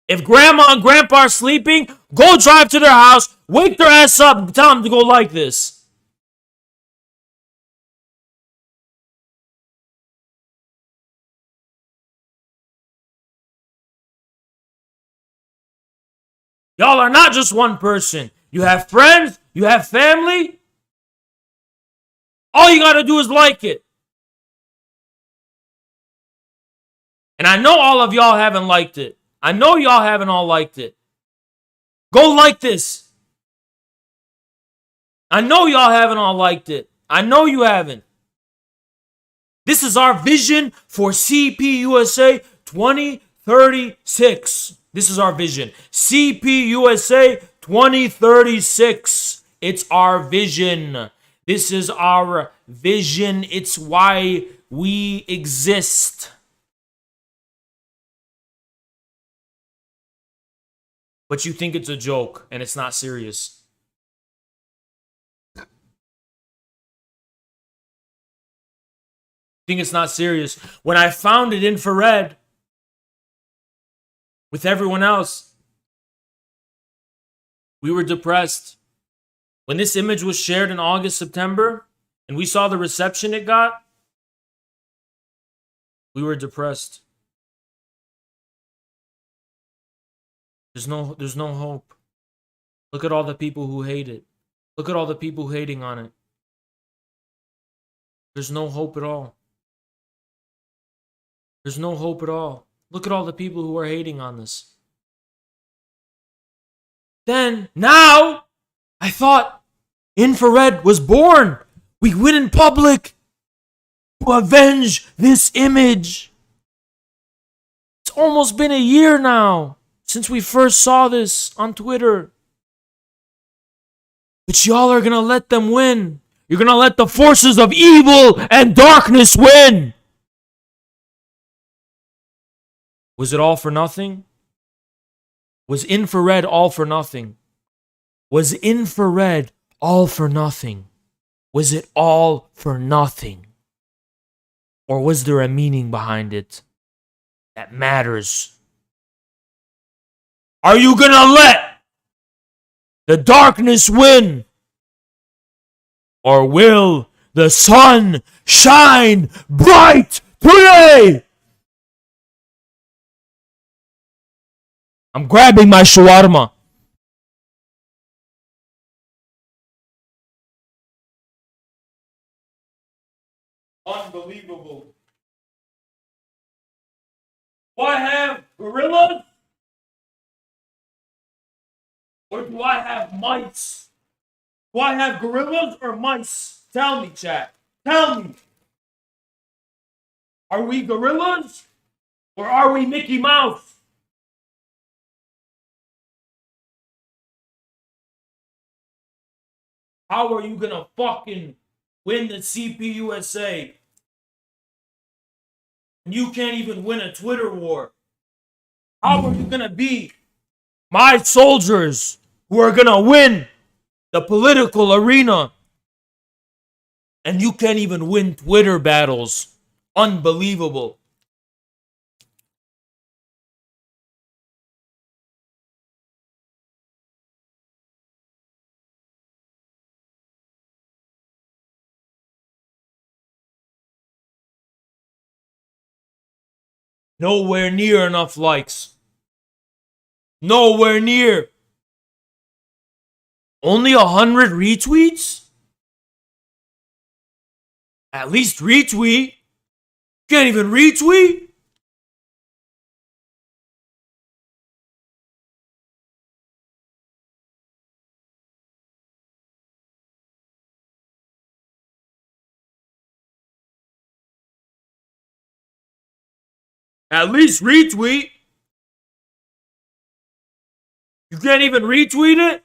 If grandma and grandpa are sleeping, go drive to their house, wake their ass up and tell them to go like this. Y'all are not just one person. You have friends, you have family. All you gotta do is like it. And I know all of y'all haven't liked it. I know y'all haven't all liked it. Go like this. I know y'all haven't all liked it. I know you haven't. This is our vision for CPUSA 2036. This is our vision. CPUSA 2036. It's our vision. This is our vision. It's why we exist. But you think it's a joke and it's not serious. think it's not serious. When I found it infrared with everyone else, we were depressed. When this image was shared in August, September, and we saw the reception it got, we were depressed. There's no hope. Look at all the people who hate it. Look at all the people hating on it. There's no hope at all. There's no hope at all. Look at all the people who are hating on this. Then, now, I thought infrared was born. We went in public to avenge this image. It's almost been a year now since we first saw this on Twitter. But y'all are gonna let them win. You're gonna let the forces of evil and darkness win. Was it all for nothing? Was infrared all for nothing? Was infrared all for nothing? Was it all for nothing? Or was there a meaning behind it that matters? Are you gonna let the darkness win? Or will the sun shine bright today? I'm grabbing my shawarma. Unbelievable. Do I have gorillas? Or do I have mice? Do I have gorillas or mice? Tell me, chat. Tell me. Are we gorillas? Or are we Mickey Mouse? How are you gonna fucking win the CPUSA? And you can't even win a Twitter war. How are you gonna be my soldiers who are gonna win the political arena? And you can't even win Twitter battles. Unbelievable. Nowhere near enough likes. Nowhere near. Only 100 retweets? At least retweet. Can't even retweet? At least retweet. You can't even retweet it?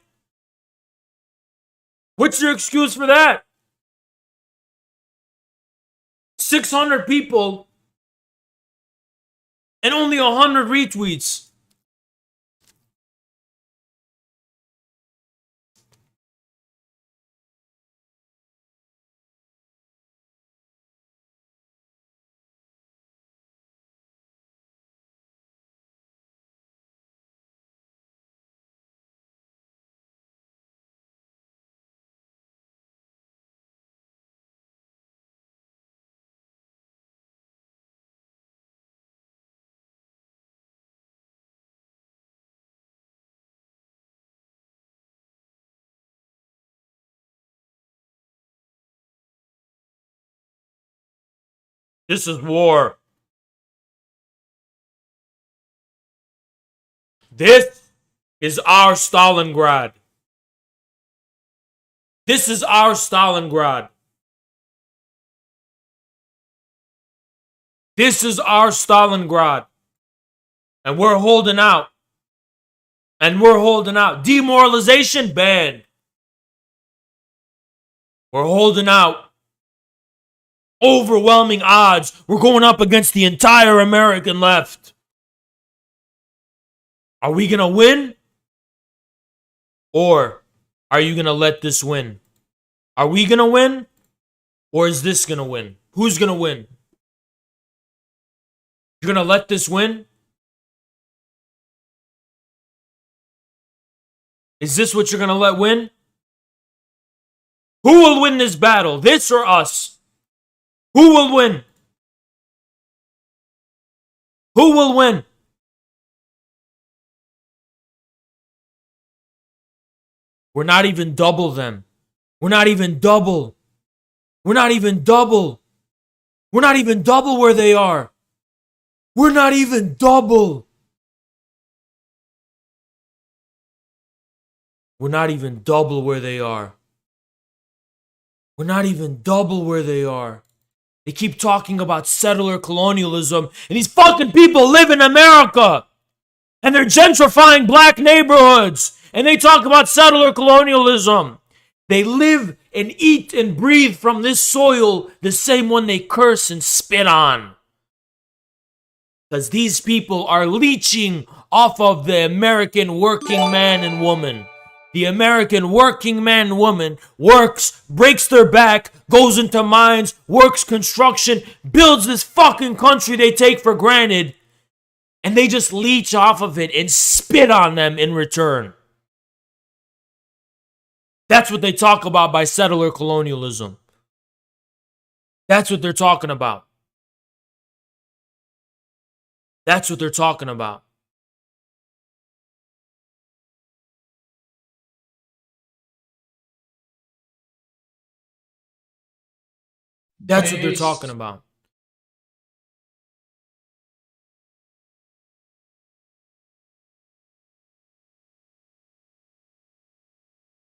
What's your excuse for that? 600 people and only 100 retweets. This is war. This is our Stalingrad. This is our Stalingrad. This is our Stalingrad. And we're holding out. And we're holding out. Demoralization banned. We're holding out. Overwhelming odds. We're going up against the entire American left. Are we going to win? Or are you going to let this win? Are we going to win? Or is this going to win? Who's going to win? You're gonna let this win? Is this what you're gonna let win? Who will win this battle? This or us? Who will win? Who will win? We're not even double them. We're not even double. We're not even double. We're not even double where they are. We're not even double. We're not even double where they are. We're not even double where they are. They keep talking about settler colonialism, and these fucking people live in America. And they're gentrifying black neighborhoods. And they talk about settler colonialism. They live and eat and breathe from this soil, the same one they curse and spit on. Because these people are leeching off of the American working man and woman. The American working man and woman works, breaks their back, goes into mines, works construction, builds this fucking country they take for granted, and they just leech off of it and spit on them in return. That's what they talk about by settler colonialism. That's what they're talking about. That's what they're talking about. That's what they're talking about.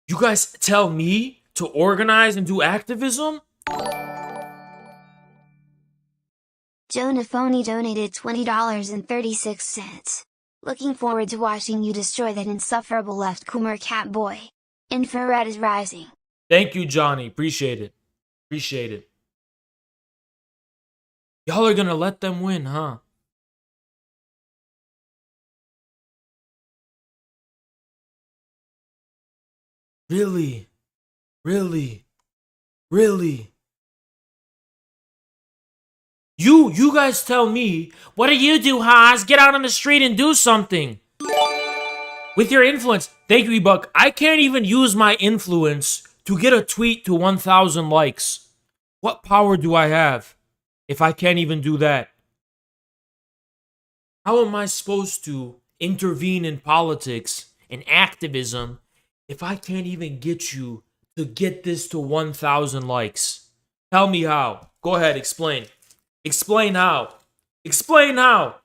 You guys tell me to organize and do activism? Jonah Phony donated $20.36. Looking forward to watching you destroy that insufferable left Coomer cat boy. Infrared is rising. Thank you, Johnny. Appreciate it. Appreciate it. Y'all are gonna let them win, huh? Really? Really? Really? You guys tell me, what do you do, Haas? Get out on the street and do something. With your influence. Thank you, E-Buck. I can't even use my influence to get a tweet to 1,000 likes. What power do I have if I can't even do that? How am I supposed to intervene in politics and activism if I can't even get you to get this to 1,000 likes? Tell me how. Go ahead, explain. Explain how. Explain how.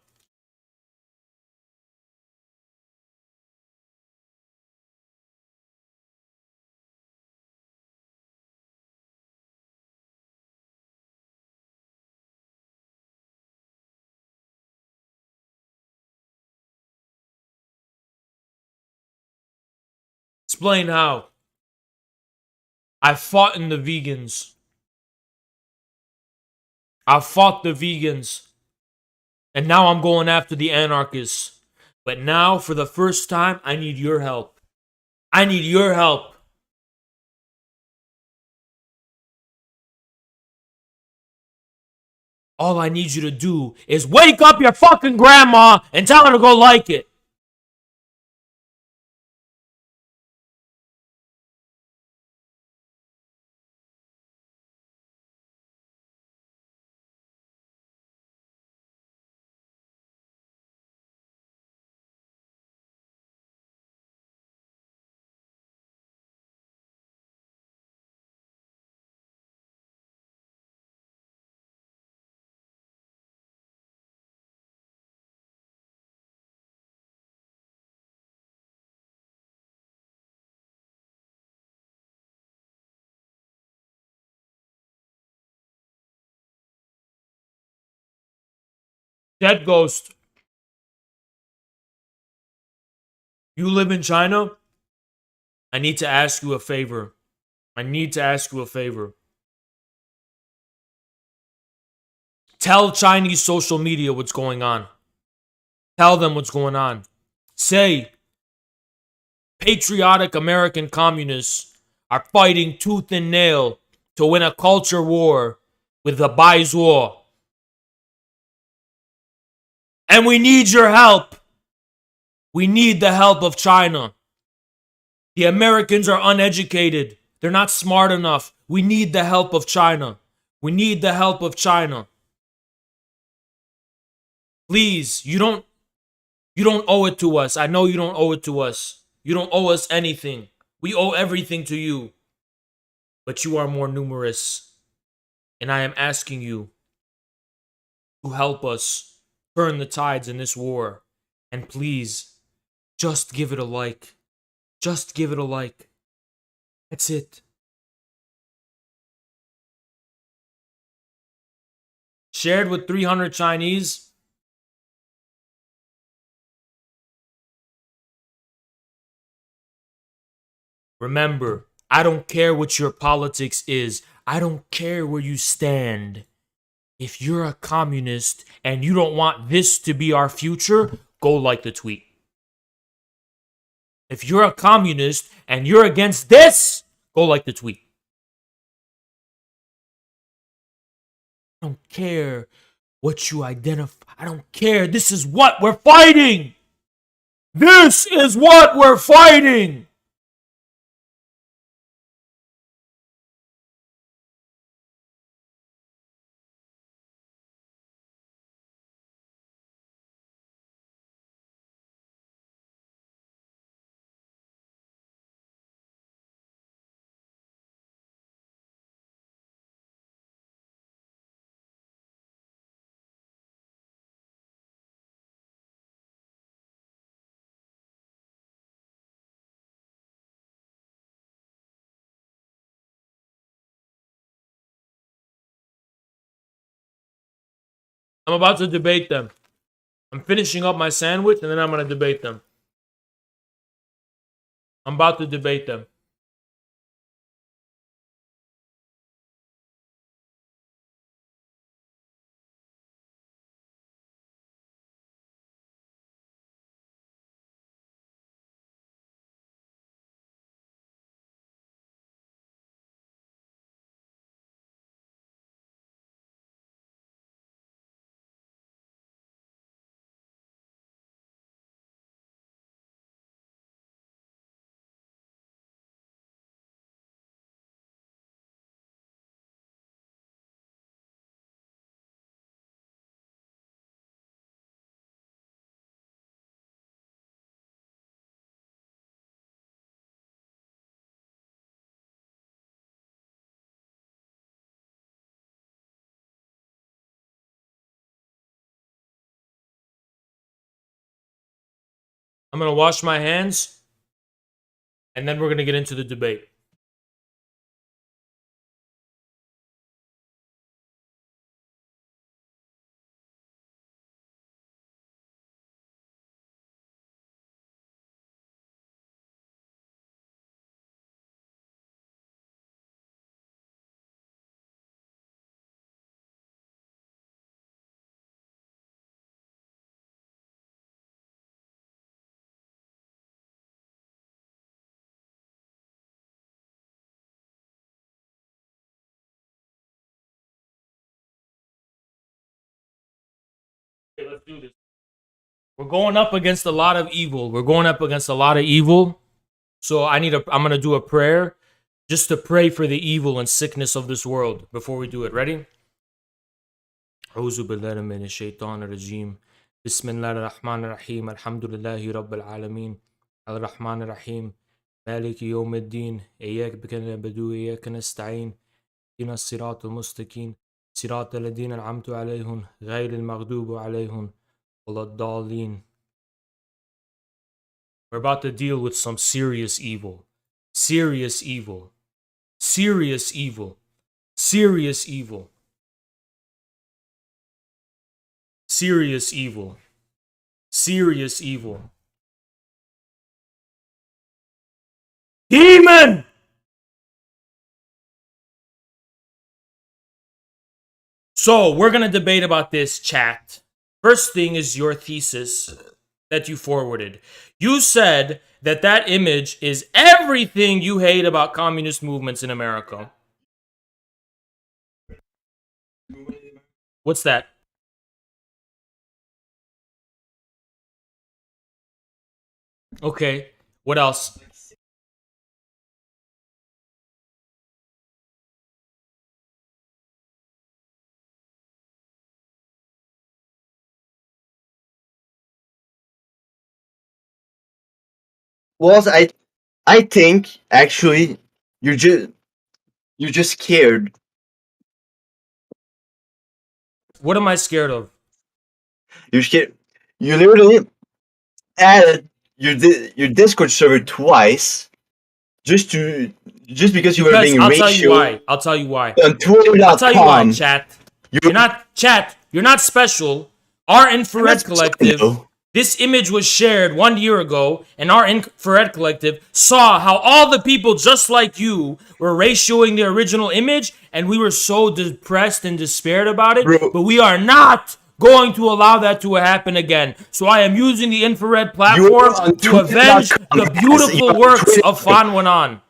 Explain how. I fought in the vegans. I fought the vegans. And now I'm going after the anarchists. But now, for the first time, I need your help. I need your help. All I need you to do is wake up your fucking grandma and tell her to go like it. Dead Ghost. You live in China? I need to ask you a favor. I need to ask you a favor. Tell Chinese social media what's going on. Tell them what's going on. Say, patriotic American communists are fighting tooth and nail to win a culture war with the Baizuo. And we need your help. We need the help of China. The Americans are uneducated. They're not smart enough. We need the help of China. We need the help of China. Please, you don't owe it to us. I know you don't owe it to us. You don't owe us anything. We owe everything to you. But you are more numerous. And I am asking you to help us turn the tides in this war. And please, just give it a like. Just give it a like. That's it. Shared with 300 Chinese. Remember, I don't care what your politics is. I don't care where you stand. If you're a communist and you don't want this to be our future, go like the tweet. If you're a communist and you're against this, go like the tweet. I don't care what you identify. I don't care. This is what we're fighting. This is what we're fighting. I'm about to debate them. I'm finishing up my sandwich and then I'm going to debate them. I'm about to debate them. I'm going to wash my hands and then we're going to get into the debate. Okay, let's do this. We're going up against a lot of evil. We're going up against a lot of evil. So I'm going to do a prayer just to pray for the evil and sickness of this world before we do it. Ready? أعوذ بالله من الشيطان الرجيم بسم الله الرحمن الرحيم الحمد لله رب العالمين الرحمن الرحيم مالك يوم الدين إياك نعبد وإياك نستعين اهدنا الصراط المستقيم صراط الذين أنعمت عليهم غير المغضوب عليهم ولا الضالين. We're about to deal with some serious evil. Serious evil. Serious evil. Serious evil. Serious evil. Serious evil. Demon! So, we're going to debate about this, chat. First thing is your thesis that you forwarded. You said that that image is everything you hate about communist movements in America. What's that? Okay. What else? Was I think actually you're just scared. What am I scared of? You're scared. You literally added your Discord server twice just because you were Because being I'll tell you ratio why. I'll tell you why. on Twitter.com. I'll tell you why, chat. You're not chat. You're not special. Our infrared collective. No. This image was shared 1 year ago, and our infrared collective saw how all the people just like you were ratioing the original image, and we were so depressed and despaired about it. Bro. But we are not going to allow that to happen again. So I am using the infrared platform on to avenge the Twitter.com. beautiful You're on works Twitter. of Fanwanan.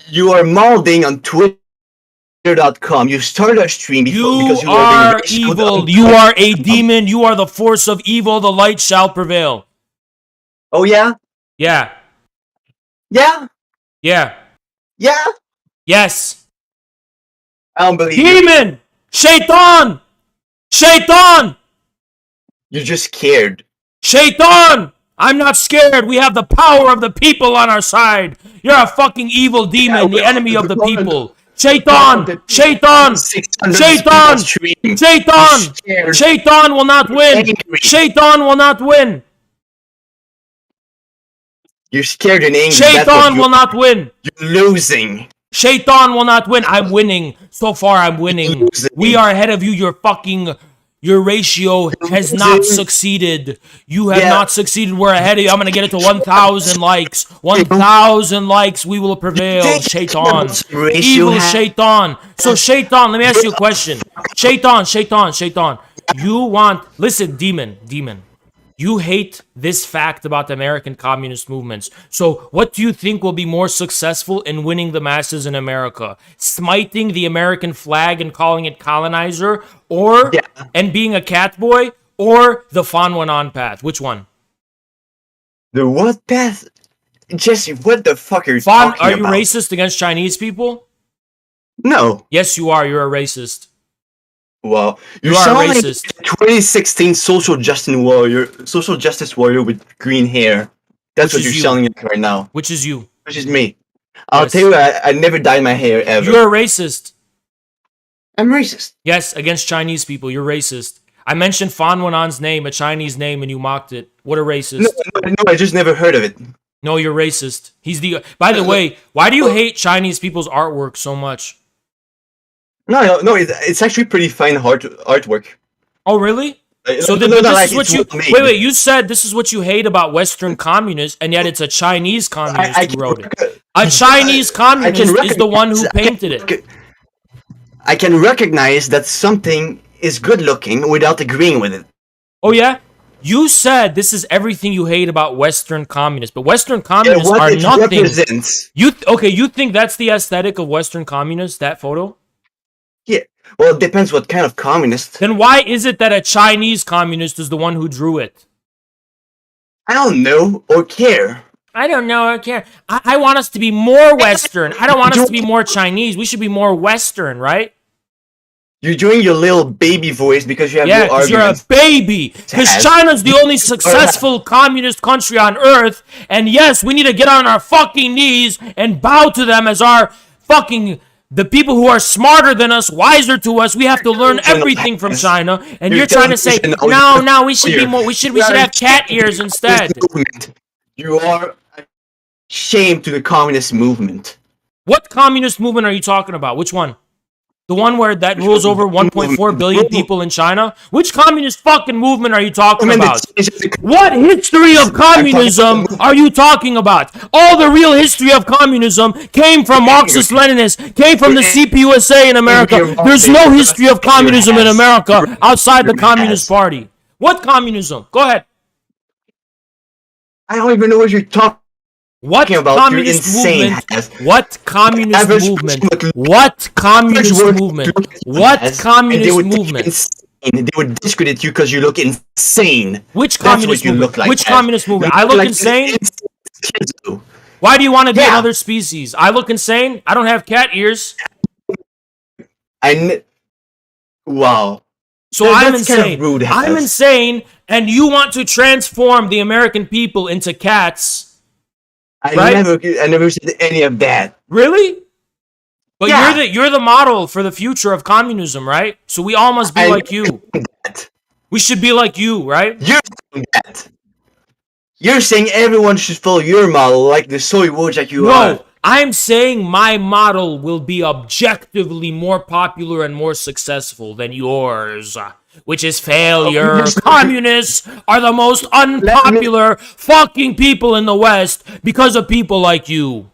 You are molding on Twitter.com. You started a stream because You you were being are ratioed evil. on- You are a demon. You are the force of evil. The light shall prevail. Oh yeah? Yeah. Yeah? Yeah. Yeah? Yes. I don't believe you. Demon! Shaitan! Shaitan! You're just scared. Shaitan! I'm not scared. We have the power of the people on our side. You're a fucking evil demon, the enemy of the people. Shaitan! Shaitan! 600 Shaitan! stream. Shaitan! You're scared. Shaitan will not win. Angry. Shaitan will not win. You're scared and angry. That's Shaitan what will not win. you're losing. Shaitan will not win. I'm winning. So far, I'm winning. We are ahead of you. Your ratio has not succeeded. You have Yeah. not succeeded. We're ahead of you. I'm going to get it to 1,000 likes. 1,000 likes. We will prevail. think Shaitan. that's ratio Evil has- Shaitan. So, Shaitan, let me ask you a question. Shaitan. You want... Listen, demon. You hate this fact about the American communist movements. So, what do you think will be more successful in winning the masses in America? Smiting the American flag and calling it colonizer, or Yeah. and being a cat boy, or the Fanwanan path? Which one? The what path? Jesse, what the fuck are you Fan, talking are you about? racist against Chinese people? No. Yes, you are. You're a racist. Well, You you are sound a like racist. a 2016 social justice warrior with green hair. That's Which what is you're you. sounding like right now. Which is you. Which is me. I'll Yes. tell you, I never dyed my hair ever. You're a racist. I'm racist. Yes, against Chinese people. You're racist. I mentioned Fanwanan's name, a Chinese name, and you mocked it. What a racist. No, I just never heard of it. No, you're racist. He's the... By the way, why do you hate Chinese people's artwork so much? No, it's actually pretty fine artwork. Oh, really? So then, No, but no, this like, is what it's you... well made. Wait, you said this is what you hate about Western communists, and yet it's a Chinese communist who wrote it. A Chinese communist is the one who painted it. I can recognize that something is good looking without agreeing with it. Oh, yeah? You said this is everything you hate about Western communists, but Western communists what are it nothing. represents. You think that's the aesthetic of Western communists, that photo? Yeah. Well, it depends what kind of communist. Then why is it that a Chinese communist is the one who drew it? I don't know or care. I don't know. I care. I want us to be more Western. I don't want us to be more Chinese. We should be more Western, right? You're doing your little baby voice because you have Yeah, no because you're a arguments. baby. Because Taz. China's the only successful communist country on earth. And yes, we need to get on our fucking knees and bow to them as our fucking... The people who are smarter than us, wiser to us, we have to learn everything from China. And you're trying to say, no, we should be more... We should have cat ears instead. Movement. You are a shame to the communist movement. What communist movement are you talking about? Which one? The one where that rules over 1.4 billion people in China? Which communist fucking movement are you talking about? What history of communism are you talking about? All the real history of communism came from Marxist-Leninists, came from the CPUSA in America. There's no history of communism in America outside the Communist Party. What communism? Go ahead. I don't even know what you're talking What about. communist You're insane, movement? Has. What communist Average movement? person would What communist average movement? worker What has, and they communist would think movement? They would discredit you because you look insane. Which That's communist what you movement? look like. Which communist movement? You I look like insane? schizo. Why do you want to be Yeah. another species? I look insane? I don't have cat ears. Wow. So That's I'm kind of insane. rude, I'm Haz. insane, and you want to transform the American people into cats. I Right? never said any of that. Really? But Yeah. you're the model for the future of communism, right? So we all must be I like you. That. We should be like you, right? You're saying that. You're saying everyone should follow your model like the soy wojak you are. No, I'm saying my model will be objectively more popular and more successful than yours, which is failure. Yes. Communists are the most unpopular fucking people in the West because of people like you.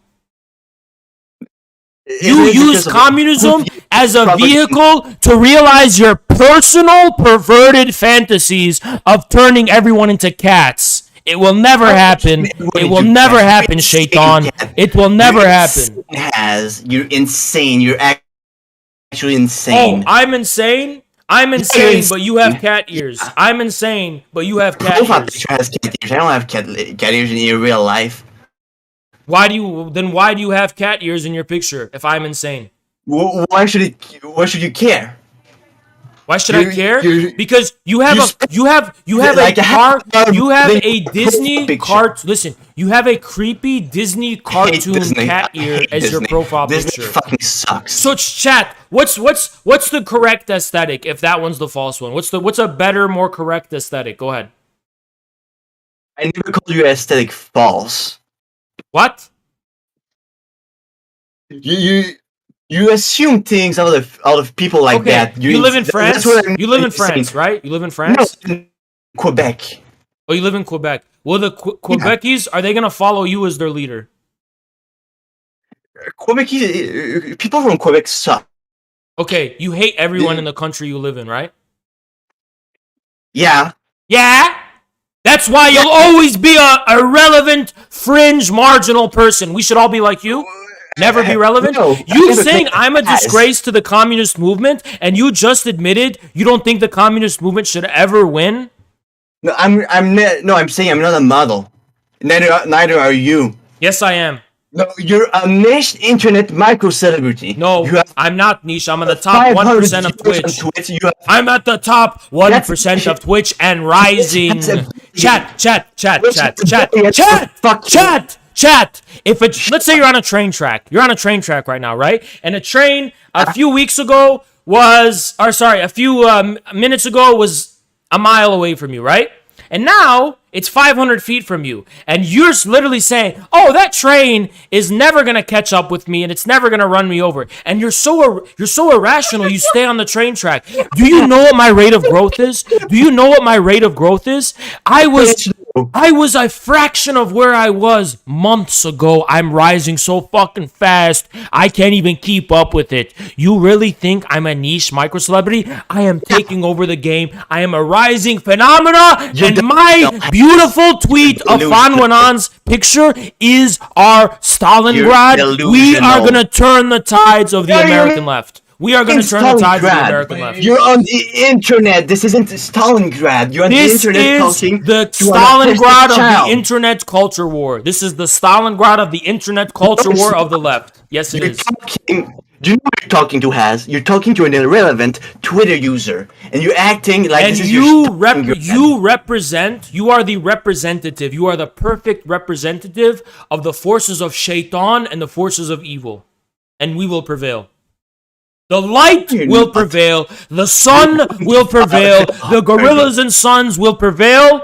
You It is use because of communism who- as a propaganda. vehicle to realize your personal perverted fantasies of turning everyone into cats. It will never happen. It will never happen, Shaitan. It will never happen. You're insane. You're actually Oh, insane. I'm insane? I'm insane, Yes. but you have cat ears. I'm insane, but you have cat Profile ears. picture has cat ears. I don't have cat ears in real life. Why do you have cat ears in your picture if I'm insane? Why should you care? Why should I You're- care? you're- Because you have like a a half hour you have a picture. Disney listen, you have a creepy Disney I hate cartoon Disney. cat I ear hate as your Disney. profile Disney picture. fucking sucks. So chat, what's the correct aesthetic if that one's the false one? What's a better, more correct aesthetic? Go ahead. I never called you aesthetic false. What? You assume things out of people like Okay, that. you live in That's France. what I'm You live in saying. France, right? You live in No, France. in Quebec. Oh, you live in Quebec. Well, the Quebecese, are they gonna follow you as their leader? People from Quebec suck. Okay, you hate everyone in the country you live in, right? Yeah. Yeah. That's why you'll always be a irrelevant, fringe, marginal person. We should all be like you. Never be relevant. No, You I never saying think I'm a that. disgrace to the communist movement, and you just admitted you don't think the communist movement should ever win? No, I'm saying I'm not a model. Neither are you. Yes, I am. No, you're a niche internet micro celebrity. No, you have I'm not niche. I'm in the top 1% of viewers on Twitch. You have I'm at the top 1% of Twitch and rising. Chat. If let's say you're on a train track. You're on a train track right now, right? And a train a few weeks ago a few minutes ago was a mile away from you, right? And now it's 500 feet from you. And you're literally saying, oh, that train is never going to catch up with me and it's never going to run me over. And you're so irrational, you stay on the train track. Do you know what my rate of growth is? I was a fraction of where I was months ago. I'm rising so fucking fast, I can't even keep up with it. You really think I'm a niche micro celebrity? I am taking over the game. I am a rising phenomena, and my beautiful tweet of Fanwanan's picture is our Stalingrad. We are gonna turn the tides of the American left. We are going to turn the tides of the American left. You're on the internet. This isn't Stalingrad. You're on This the internet is talking the to an Stalingrad autistic of child. the internet culture war. This is the Stalingrad of the internet culture war of the left. Yes, it You're is. talking. Do you know who you're talking to, Has? You're talking to an irrelevant Twitter user, and you're acting like And this is you your Stalingrad. you are the representative. You are the perfect representative of the forces of Shaitan and the forces of evil. And we will prevail. The light will prevail. The sun will prevail. The gorillas and suns will prevail.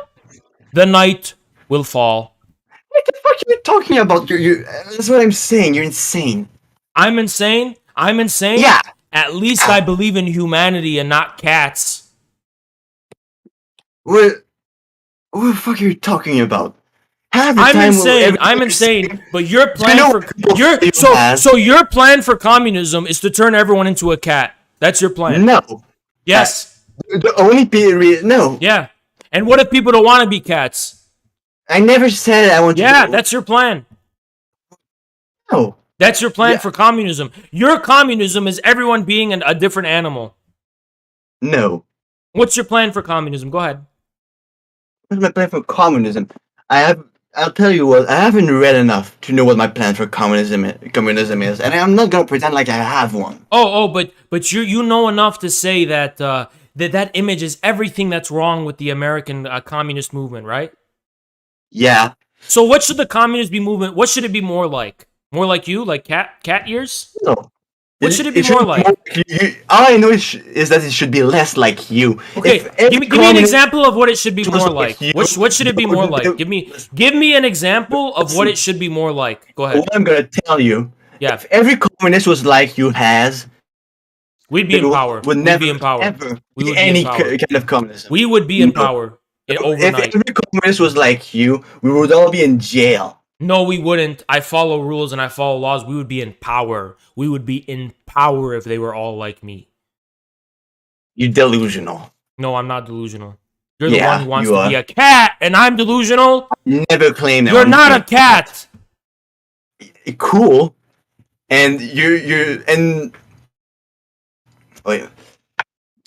The night will fall. What the fuck are you talking about? That's what I'm saying. You're insane. I'm insane. Yeah. At least I believe in humanity and not cats. What the fuck are you talking about? I'm insane. But your plan your plan for communism is to turn everyone into a cat. That's your plan. No. Yes. The only period. No. Yeah. And what if people don't want to be cats? I never said I want to. Yeah, that's your plan. No. That's your plan for communism. Your communism is everyone being a different animal. No. What's your plan for communism? Go ahead. What's my plan for communism? I'll tell you what. I haven't read enough to know what my plan for communism is, and I'm not gonna pretend like I have one. But you know enough to say that that image is everything that's wrong with the American communist movement, right? Yeah. So what should the communist movement? What should it be more like? More like you, like cat ears? No. What should it be more like? All I know is that it should be less like you. Okay, If give me an example of what it should be more like. you, What should it be more like? Give me an example of what it should be more like. Go ahead. What I'm gonna tell you. Yeah. If every communist was like you we'd be in power. Would We'd never be in power. ever We would be any be in power. kind of communism. We would be in No. power overnight. If every communist was like you, we would all be in jail. No, we wouldn't. I follow rules and I follow laws. We would be in power. We would be in power if they were all like me. You're delusional. No, I'm not delusional. You're the Yeah, one who wants you to are. be a cat, and I'm delusional. Never claim that. You're not a cat. Cool. And you're. Wait.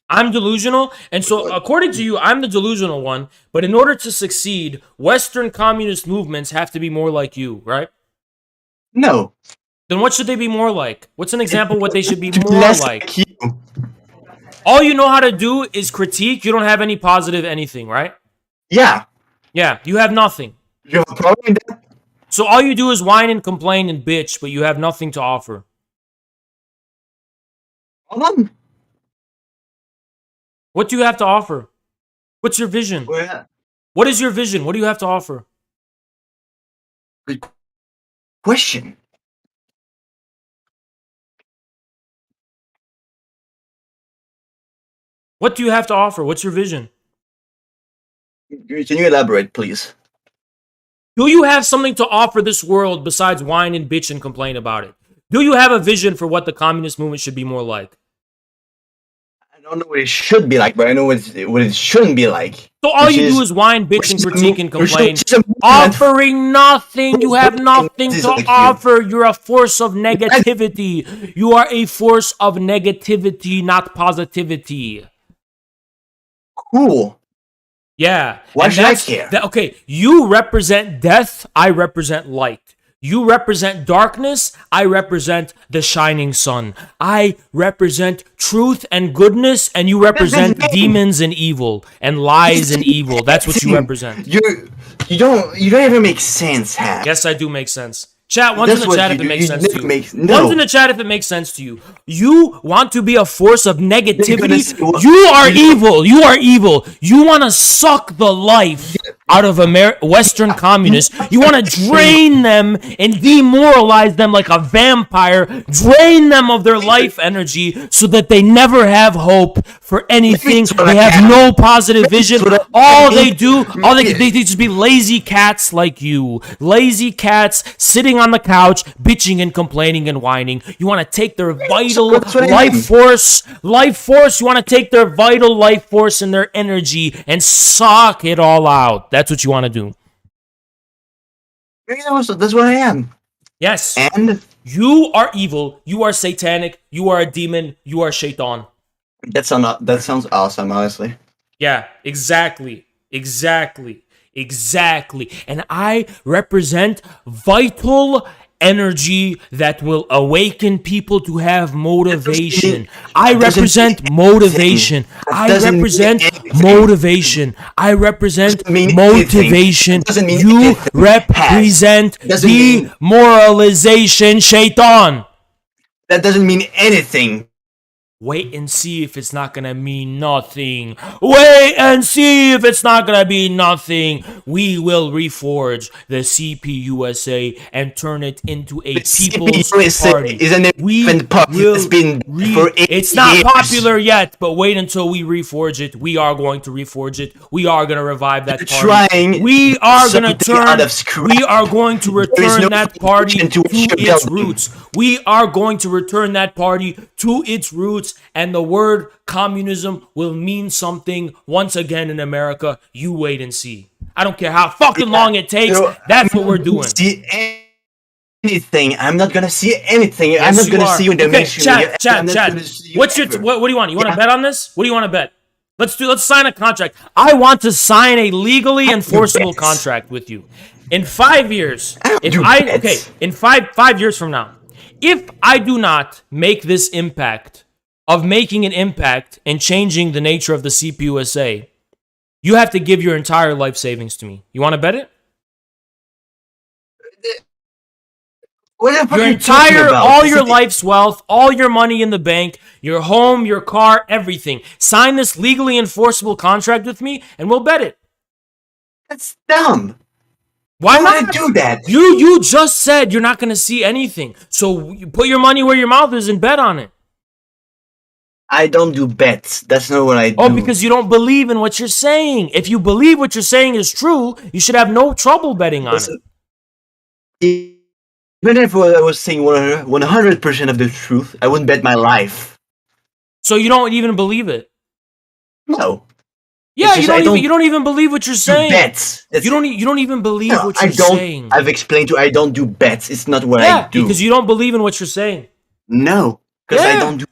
I'm delusional, and so according to you, I'm the delusional one. But in order to succeed, Western communist movements have to be more like you, right? No. Then what should they be more like? What's an example of what they should be more Less like? you. All you know how to do is critique. You don't have any positive anything, right? Yeah. Yeah, you have nothing. You have a problem with that? So all you do is whine and complain and bitch, but you have nothing to offer. Hold on. What do you have to offer? What's your vision? Where? What is your vision? What do you have to offer? Good question. What do you have to offer? What's your vision? Can you elaborate, please? Do you have something to offer this world besides whine and bitch and complain about it? Do you have a vision for what the communist movement should be more like? I don't know what it should be like, but I know what it shouldn't be like. So all you do is whine, bitch, and critique and complain, which is a movement. offering nothing. You have nothing This is to like you. offer. You're a force of negativity. You are a force of negativity, not positivity. Cool. Yeah. Why and should I that's- care? Okay, you represent death. I represent light. You represent darkness. I represent the shining sun. I represent truth and goodness, and you represent mean? demons and evil and lies and evil. That's what you represent. You don't even make sense, Hap. Yes, I do make sense. Chat, one's That's in the what chat you if it do. makes You sense never to you. make- no. One's in the chat if it makes sense to you. You want to be a force of negativity. say what- You are evil. You are evil. You want to suck the life out of Western communists. You want to drain them and demoralize them like a vampire. Drain them of their life energy so that they never have hope for anything. They have no positive vision. All they do, they just be lazy cats like you. Lazy cats sitting on the couch, bitching and complaining and whining. You want to take their vital That's what I life mean. force. You want to take their vital life force and their energy and suck it all out. That's what you want to do. That's what I am. Yes. And You are evil. You are satanic. You are a demon. You are shaitan. that sounds awesome, honestly. Yeah, exactly. And I represent vital energy that will awaken people to have motivation. I that doesn't represent mean motivation. That I doesn't mean represent anything. motivation. I represent Doesn't mean motivation. anything. Doesn't mean You anything. represent Doesn't mean- demoralization, shaitan. That doesn't mean anything. Wait and see if it's not gonna mean nothing. Wait and see if it's not gonna be nothing. We will reforge the CPUSA and turn it into a people's CPUSA party. is an independent party that's been for 8 It's not years. popular yet, but wait until we reforge it. We are going to reforge it. We are gonna revive that You're party. trying We are gonna something turn. out of scrap. We are going to There is return no that party foundation to to what you're its building. roots. We are going to return that party to its roots, and the word communism will mean something once again in America. You wait and see. I don't care how fucking long it takes. That's what we're doing. See anything? I'm not gonna see anything. I'm Yes, not you gonna are. see you in the Okay, mainstream media. chat. I'm not gonna see you What's your? ever. What do you want? You want to bet on this? What do you want to bet? Let's sign a contract. I want to sign a legally enforceable contract with you. In 5 years, in five years from now, if I do not make this impact of making an impact and changing the nature of the CPUSA, you have to give your entire life savings to me. You want to bet it? Your entire, all your life's wealth, all your money in the bank, your home, your car, everything. Sign this legally enforceable contract with me, and we'll bet it. That's dumb. Why not? not Do that? You just said you're not going to see anything. So you put your money where your mouth is and bet on it. I don't do bets. That's not what I do. Oh, because you don't believe in what you're saying. If you believe what you're saying is true, you should have no trouble betting on it. Even if I was saying 100% of the truth, I wouldn't bet my life. So you don't even believe it? No. Yeah, you don't even believe what you're saying. Bets. You don't even believe what you're saying. I've explained to you, I don't do bets. It's not what I do. Because you don't believe in what you're saying. No, because I don't do.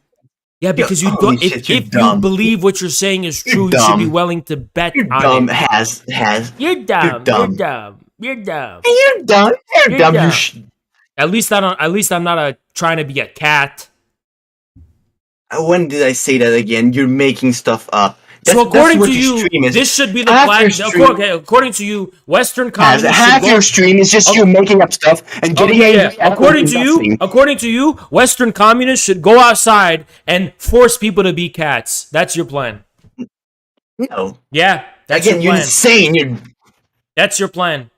Yeah, because you don't. If you believe what you're saying is true, you should be willing to bet on it. You're dumb. You're dumb. At least I'm not trying to be a cat. When did I say that again? You're making stuff up. So according to you, this should be the plan. Okay, according to you, Western communists half your stream is just you making up stuff and getting angry. According to you, Western communists should go outside and force people to be cats. That's your plan. No. Yeah. That's again, your plan. You're insane. That's your plan.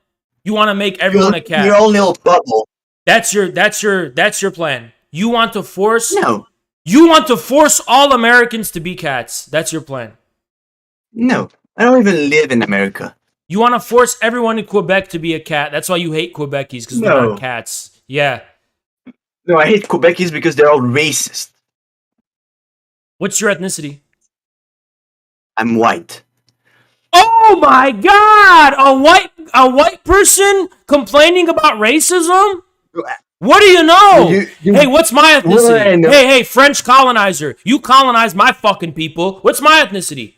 You want to make everyone a cat. Your own little bubble. That's your plan. You want to force. No. You want to force all Americans to be cats. That's your plan. No, I don't even live in America. You want to force everyone in Quebec to be a cat. That's why you hate Quebecis, because they're not cats. Yeah. No, I hate Quebecis because they're all racist. What's your ethnicity? I'm white. Oh my God! A white person complaining about racism? What do you know? Hey, what's my ethnicity? Hey, French colonizer. You colonized my fucking people. What's my ethnicity?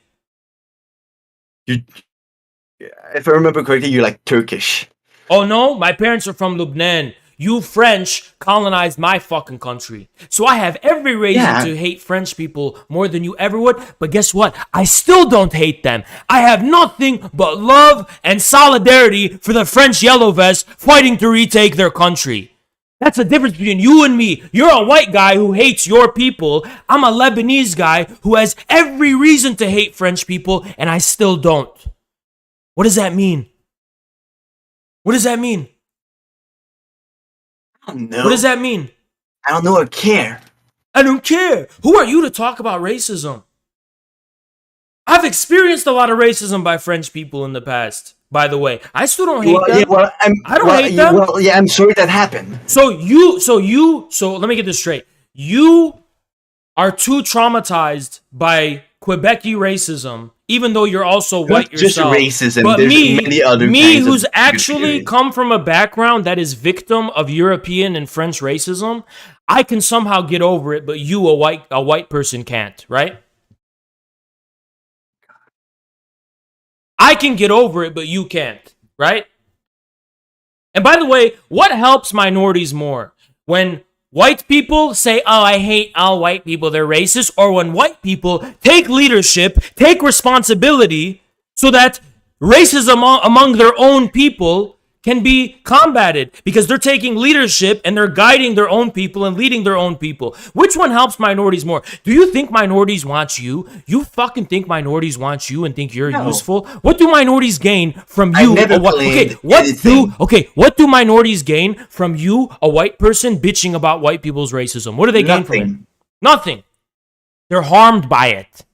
If I remember correctly, you're like Turkish. Oh no, my parents are from Lebanon. You French colonized my fucking country. So I have every reason to hate French people more than you ever would. But guess what? I still don't hate them. I have nothing but love and solidarity for the French yellow vests fighting to retake their country. That's the difference between you and me. You're a white guy who hates your people. I'm a Lebanese guy who has every reason to hate French people, and I still don't. What does that mean? What does that mean? I don't know. What does that mean? I don't know or care. I don't care. Who are you to talk about racism? I've experienced a lot of racism by French people in the past. By the way, I still don't hate them. I don't hate them. I'm sorry that happened. So let me get this straight. You are too traumatized by Quebecy racism, even though you're also white yourself. Just racism. But There's many other kinds who's of actually come from a background that is victim of European and French racism, I can somehow get over it, but you, a white person, can't, right? I can get over it, but you can't, right? And by the way, what helps minorities more? When white people say, oh, I hate all white people, they're racist, or when white people take leadership, take responsibility so that racism among their own people can be combated because they're taking leadership and they're guiding their own people and leading their own people. Which one helps minorities more? Do you think minorities want you? You fucking think minorities want you and think you're useful? What do minorities gain from you? What do minorities gain from you, a white person, bitching about white people's racism? What do they gain from it? Nothing. They're harmed by it.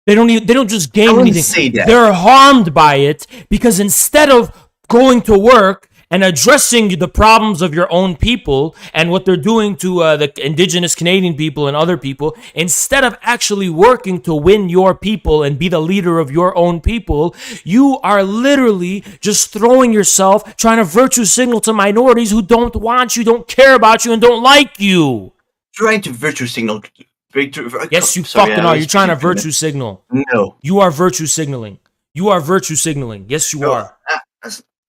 They don't just gain anything. Say that. They're harmed by it because instead of going to work and addressing the problems of your own people and what they're doing to the indigenous Canadian people and other people, instead of actually working to win your people and be the leader of your own people, you are literally just throwing yourself, trying to virtue signal to minorities who don't want you, don't care about you, and don't like you. Trying to virtue signal breakthrough. Yes, you Sorry, fucking I are. was You're trying to speaking virtue signal. No. You are virtue signaling. You are virtue signaling. Yes, you No, are. I,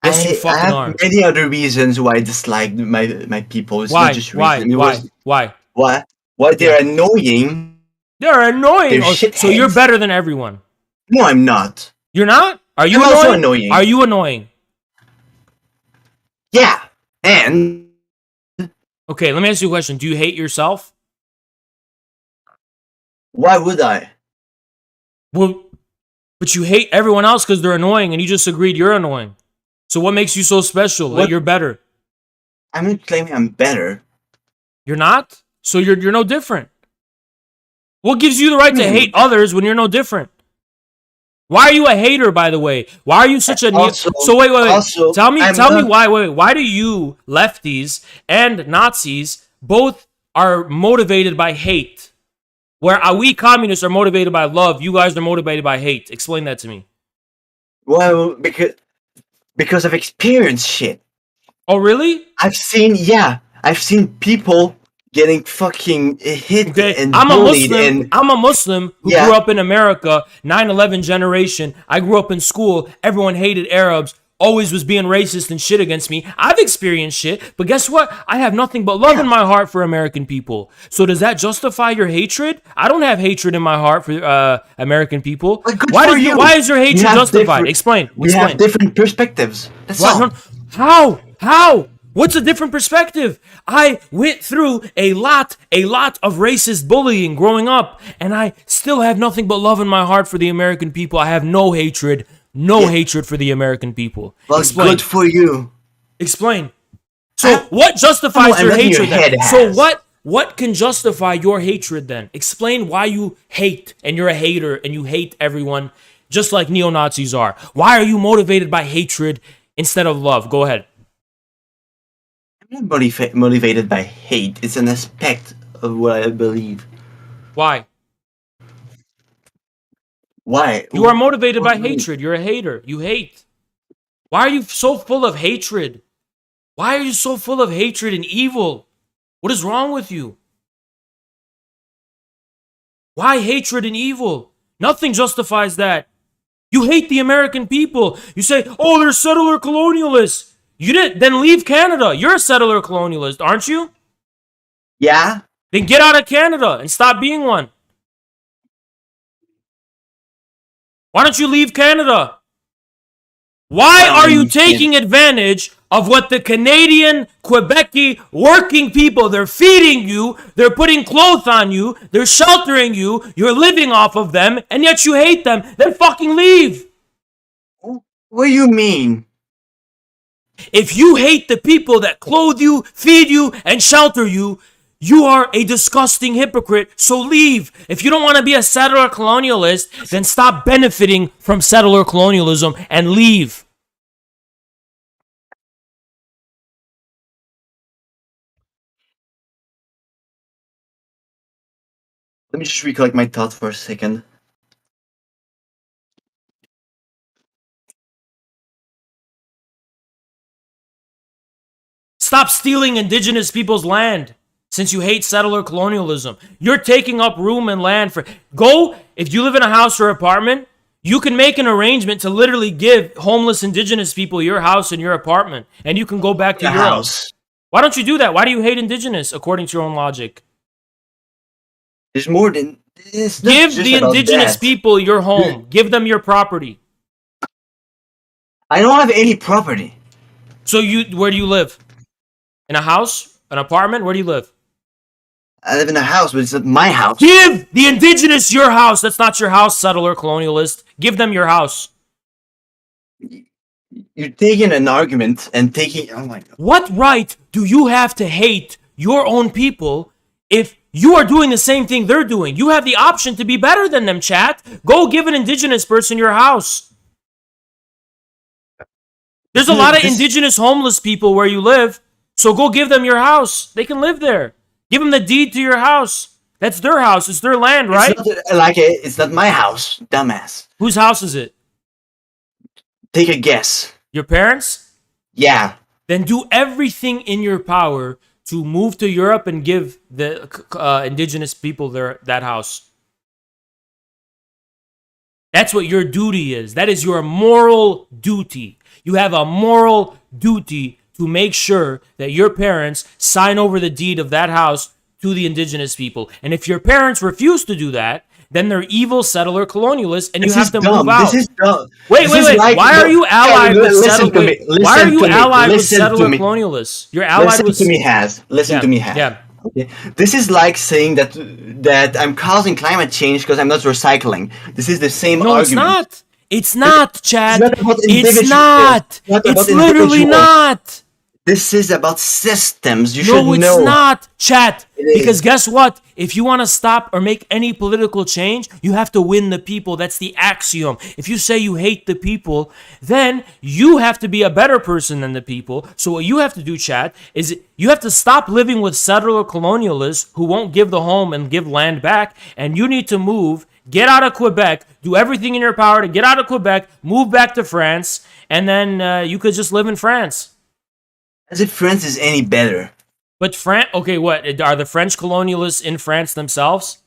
Yes, you I fucking have are. many other reasons why I dislike my people. It's not Why? just Why? racism. It Why? was Why? why they're annoying. They're annoying. They're Oh, so you're shitheads. better than everyone. No, I'm not. You're not? Are you I'm annoying? also annoying. Are you annoying? Yeah, and Okay, let me ask you a question. Do you hate yourself? why would I? Well, but you hate everyone else because they're annoying, and you just agreed you're annoying. So what makes you so special that What? you're better? I'm not claiming I'm better. You're not? So you're no different. What gives you the right to hate others when you're no different? Why are you a hater, by the way? Why are you such a Also, so wait. also, Tell me I'm tell me not- why why do you lefties and Nazis both are motivated by hate? Where we communists are motivated by love, you guys are motivated by hate. Explain that to me. Well, because I've experienced shit. Oh, really? I've seen people getting fucking hit Okay, and I'm a bullied Muslim. and I'm a Muslim who Yeah. grew up in America, 9/11 generation. I grew up in school. Everyone hated Arabs. Always was being racist and shit against me. I've experienced shit, but guess what? I have nothing but love in my heart for American people. So does that justify your hatred? I don't have hatred in my heart for American people. But good Why for does you. why is your We hatred have justified? different- Explain. We have Explain. different perspectives. That's What? all. No. How? What's a different perspective? I went through a lot of racist bullying growing up, and I still have nothing but love in my heart for the American people. I have no hatred for the American people. Well, Explain. good for you. Explain. So what justifies I'm your letting hatred your then? head So has. what can justify your hatred then? Explain why you hate and you're a hater and you hate everyone just like neo-Nazis are. Why are you motivated by hatred instead of love? Go ahead. I'm not motivated by hate. It's an aspect of what I believe. Why? Why? You are motivated by What do you mean? hatred. You're a hater. You hate. Why are you so full of hatred? Why are you so full of hatred and evil? What is wrong with you? Why hatred and evil? Nothing justifies that. You hate the American people. You say, oh, they're settler colonialists. You didn't, then leave Canada. You're a settler colonialist, aren't you? Yeah. Then get out of Canada and stop being one. Why don't you leave Canada? Why are you taking advantage of what the Canadian, Quebeci working people, they're feeding you, they're putting clothes on you, they're sheltering you, you're living off of them, and yet you hate them? Then fucking leave. What do you mean? If you hate the people that clothe you, feed you, and shelter you, you are a disgusting hypocrite, so leave. If you don't want to be a settler colonialist, then stop benefiting from settler colonialism and leave. Let me just recollect my thoughts for a second. Stop stealing indigenous people's land since you hate settler colonialism. You're taking up room and land for... Go, if you live in a house or apartment, you can make an arrangement to literally give homeless indigenous people your house and your apartment, and you can go back to The your house. Why don't you do that? Why do you hate indigenous according to your own logic? There's more than... It's not Give just the about indigenous that. people your home. Give them your property. I don't have any property. So where do you live? In a house? An apartment? Where do you live? I live in a house, but it's not my house. Give the indigenous your house. That's not your house, settler colonialist. Give them your house. You're taking an argument and taking... Oh my god. What right do you have to hate your own people if you are doing the same thing they're doing? You have the option to be better than them, chat. Go give an indigenous person your house. There's a lot of indigenous homeless people where you live, so go give them your house. They can live there. Give them the deed to your house. That's their house. It's their land, right? It's not my house, dumbass. Whose house is it? Take a guess. Your parents'? Yeah. Then do everything in your power to move to Europe and give the indigenous people that house. That's what your duty is. That is your moral duty. You have a moral duty to make sure that your parents sign over the deed of that house to the indigenous people. And if your parents refuse to do that, then they're evil settler colonialists, and you have to move out. This is dumb. Wait. Like, why are you allied with settler? Why are you allied with listen settler to me. colonialists? You're allied Listen with. to me, Has. Listen to me, Has. Yeah. Okay. This is like saying that I'm causing climate change because I'm not recycling. This is the same No, argument. it's not. It's not, Chad. It's not about It's not. individuals. It's not about It's literally individuals. not. This is about systems. You should No, it's know. not, chat. It Because is. guess what? If you want to stop or make any political change, you have to win the people. That's the axiom. If you say you hate the people, then you have to be a better person than the people. So what you have to do, chat, is you have to stop living with settler colonialists who won't give the home and give land back, and you need to move, get out of Quebec, do everything in your power to get out of Quebec, move back to France, and then you could just live in France. As if France is any better. But okay, what? Are the French colonialists in France themselves?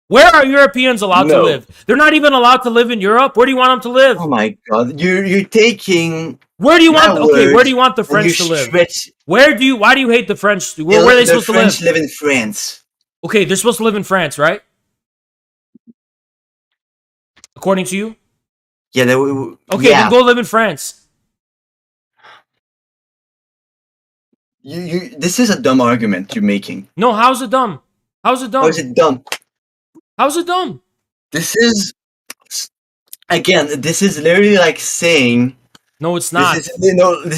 Where are Europeans allowed to No. live? They're not even allowed to live in Europe. Where do you want them to live? Oh my God! You're taking. Where do you want? my Okay, where words do you want the and French you to live? stretch- Why do you hate the French? Where are they the supposed to French live? live in France. Okay, they're supposed to live in France, right? According to you? Yeah. Okay, yeah. then go live in France. This is a dumb argument you're making. No, how's it dumb? How's it dumb? How is it dumb? How's it dumb? This is again. This is literally like saying. No, it's not. This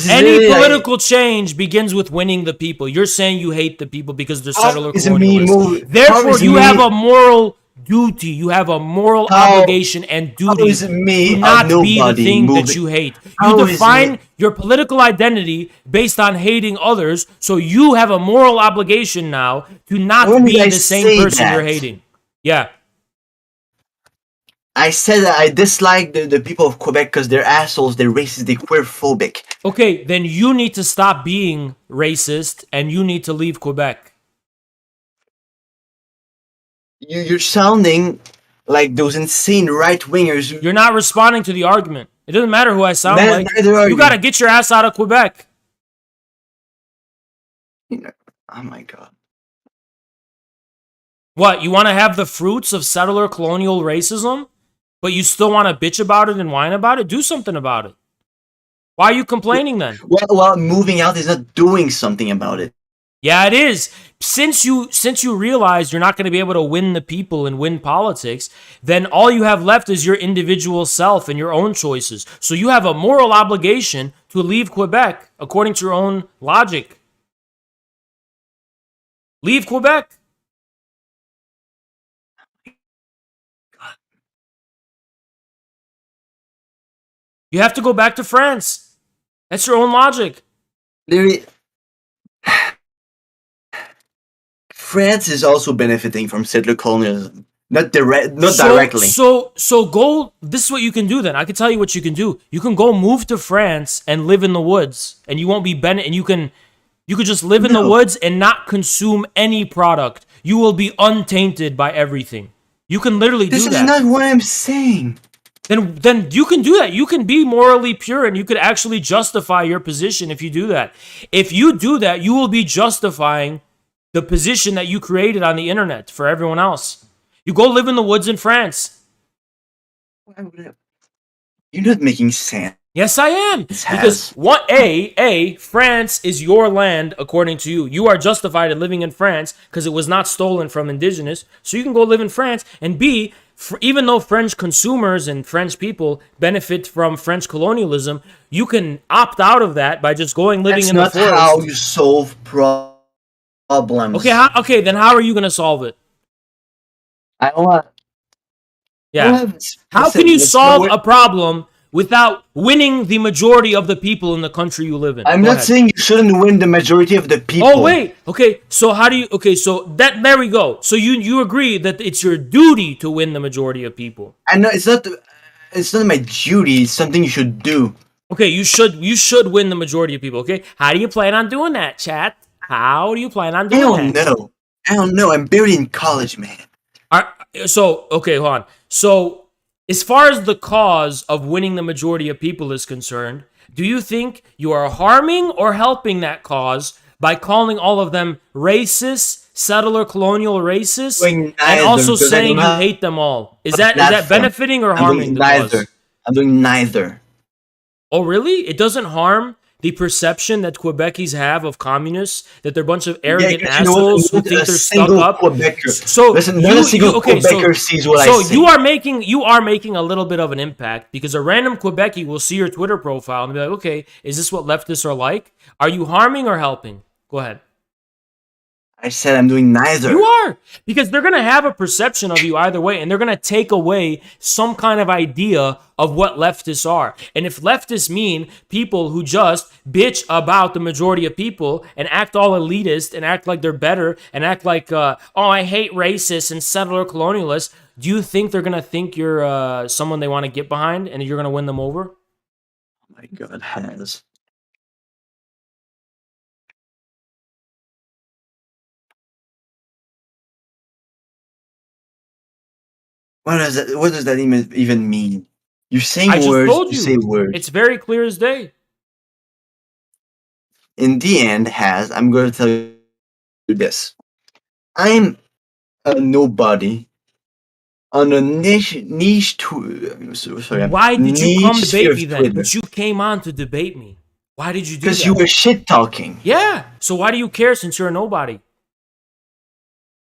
is Any literally like- political change begins with winning the people. You're saying you hate the people because they're How settler is it me colonialists. move- how Therefore, is it you me- have a moral duty. You have a moral How- obligation and how duty is it me, to a not be the nobody, thing that moving- you hate. How You is define it- your political identity based on hating others, so you have a moral obligation now to not When be did I the same say person you're that? hating. Yeah. I said that I dislike the people of Quebec because they're assholes, they're racist, they're queerphobic. Okay, then you need to stop being racist and you need to leave Quebec. You're sounding like those insane right wingers. You're not responding to the argument. It doesn't matter who I sound like. Neither are You gotta get your ass out of Quebec. Oh my God. What, you want to have the fruits of settler colonial racism, but you still want to bitch about it and whine about it? Do something about it. Why are you complaining then? Well, moving out is not doing something about it. Yeah, it is. Since you realize you're not going to be able to win the people and win politics, then all you have left is your individual self and your own choices. So you have a moral obligation to leave Quebec according to your own logic. Leave Quebec. You have to go back to France. That's your own logic. Literally, France is also benefiting from settler colonialism. Not directly. So go. This is what you can do. Then I can tell you what you can do. You can go move to France and live in the woods, and you won't be and you could just live in the woods and not consume any product. You will be untainted by everything. You can literally do that. This is not what I'm saying. Then you can do that. You can be morally pure and you could actually justify your position if you do that. If you do that, you will be justifying the position that you created on the internet for everyone else. You go live in the woods in France. You're not making sense. Yes, I am. Because France is your land according to you. You are justified in living in France because it was not stolen from indigenous. So you can go live in France. And B, even though French consumers and French people benefit from French colonialism, you can opt out of that by just living in the forest. That's not how you solve problems. Okay, then how are you going to solve it? I don't want. Yeah. How can you solve a problem without winning the majority of the people in the country you live in? I'm not saying you shouldn't win the majority of the people. Oh wait, okay. So how do you? Okay, so there we go. So you agree that it's your duty to win the majority of people? I know it's not. It's not my duty. It's something you should do. Okay, you should win the majority of people. Okay, how do you plan on doing that, chat? How do you plan on I doing don't that? know. I don't know. I'm barely in college, man. Okay, hold on. So, as far as the cause of winning the majority of people is concerned, do you think you are harming or helping that cause by calling all of them racist, settler, colonial racist, Doing and neither also because I saying don't you have hate them all? Is a that platform. benefiting or I'm harming doing the neither. cause? I'm doing neither. Oh, really? It doesn't harm the perception that Quebecis have of communists, that they're a bunch of Yeah, arrogant because you know what? assholes who Not think a they're stuck single up. Quebecer. So Listen, not a single okay, Quebecer sees what I so say. you are making a little bit of an impact because a random Quebeci will see your Twitter profile and be like, okay, is this what leftists are like? Are you harming or helping? Go ahead. I said I'm doing neither. You are, because they're going to have a perception of you either way, and they're going to take away some kind of idea of what leftists are. And if leftists mean people who just bitch about the majority of people and act all elitist and act like they're better and act like, oh, I hate racists and settler colonialists, do you think they're going to think you're someone they want to get behind and you're going to win them over? Oh my God, has. What does that even mean? You're saying I just words, told you say you. words. It's very clear as day. In the end, has I'm going to tell you this. I'm a nobody on a Why did you come niche sphere debate me of then? Twitter. But you came on to debate me. Why did you do Because you that? were shit talking. Yeah. So why do you care since you're a nobody?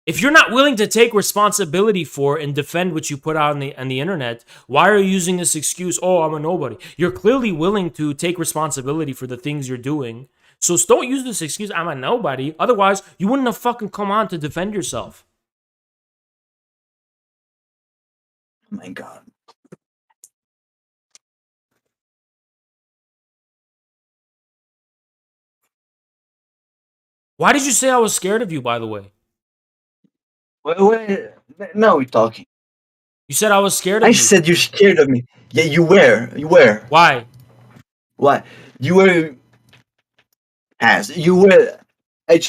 If you're not willing to take responsibility for and defend what you put out on the internet, why are you using this excuse? Oh, I'm a nobody. You're clearly willing to take responsibility for the things you're doing. So don't use this excuse. I'm a nobody. Otherwise, you wouldn't have fucking come on to defend yourself. Oh my God. Why did you say I was scared of you? By the way, Wait, now we're talking. you said I was scared I of you. said you're scared of me. Yeah, you were. You were. Why? Why? You were. As you were. I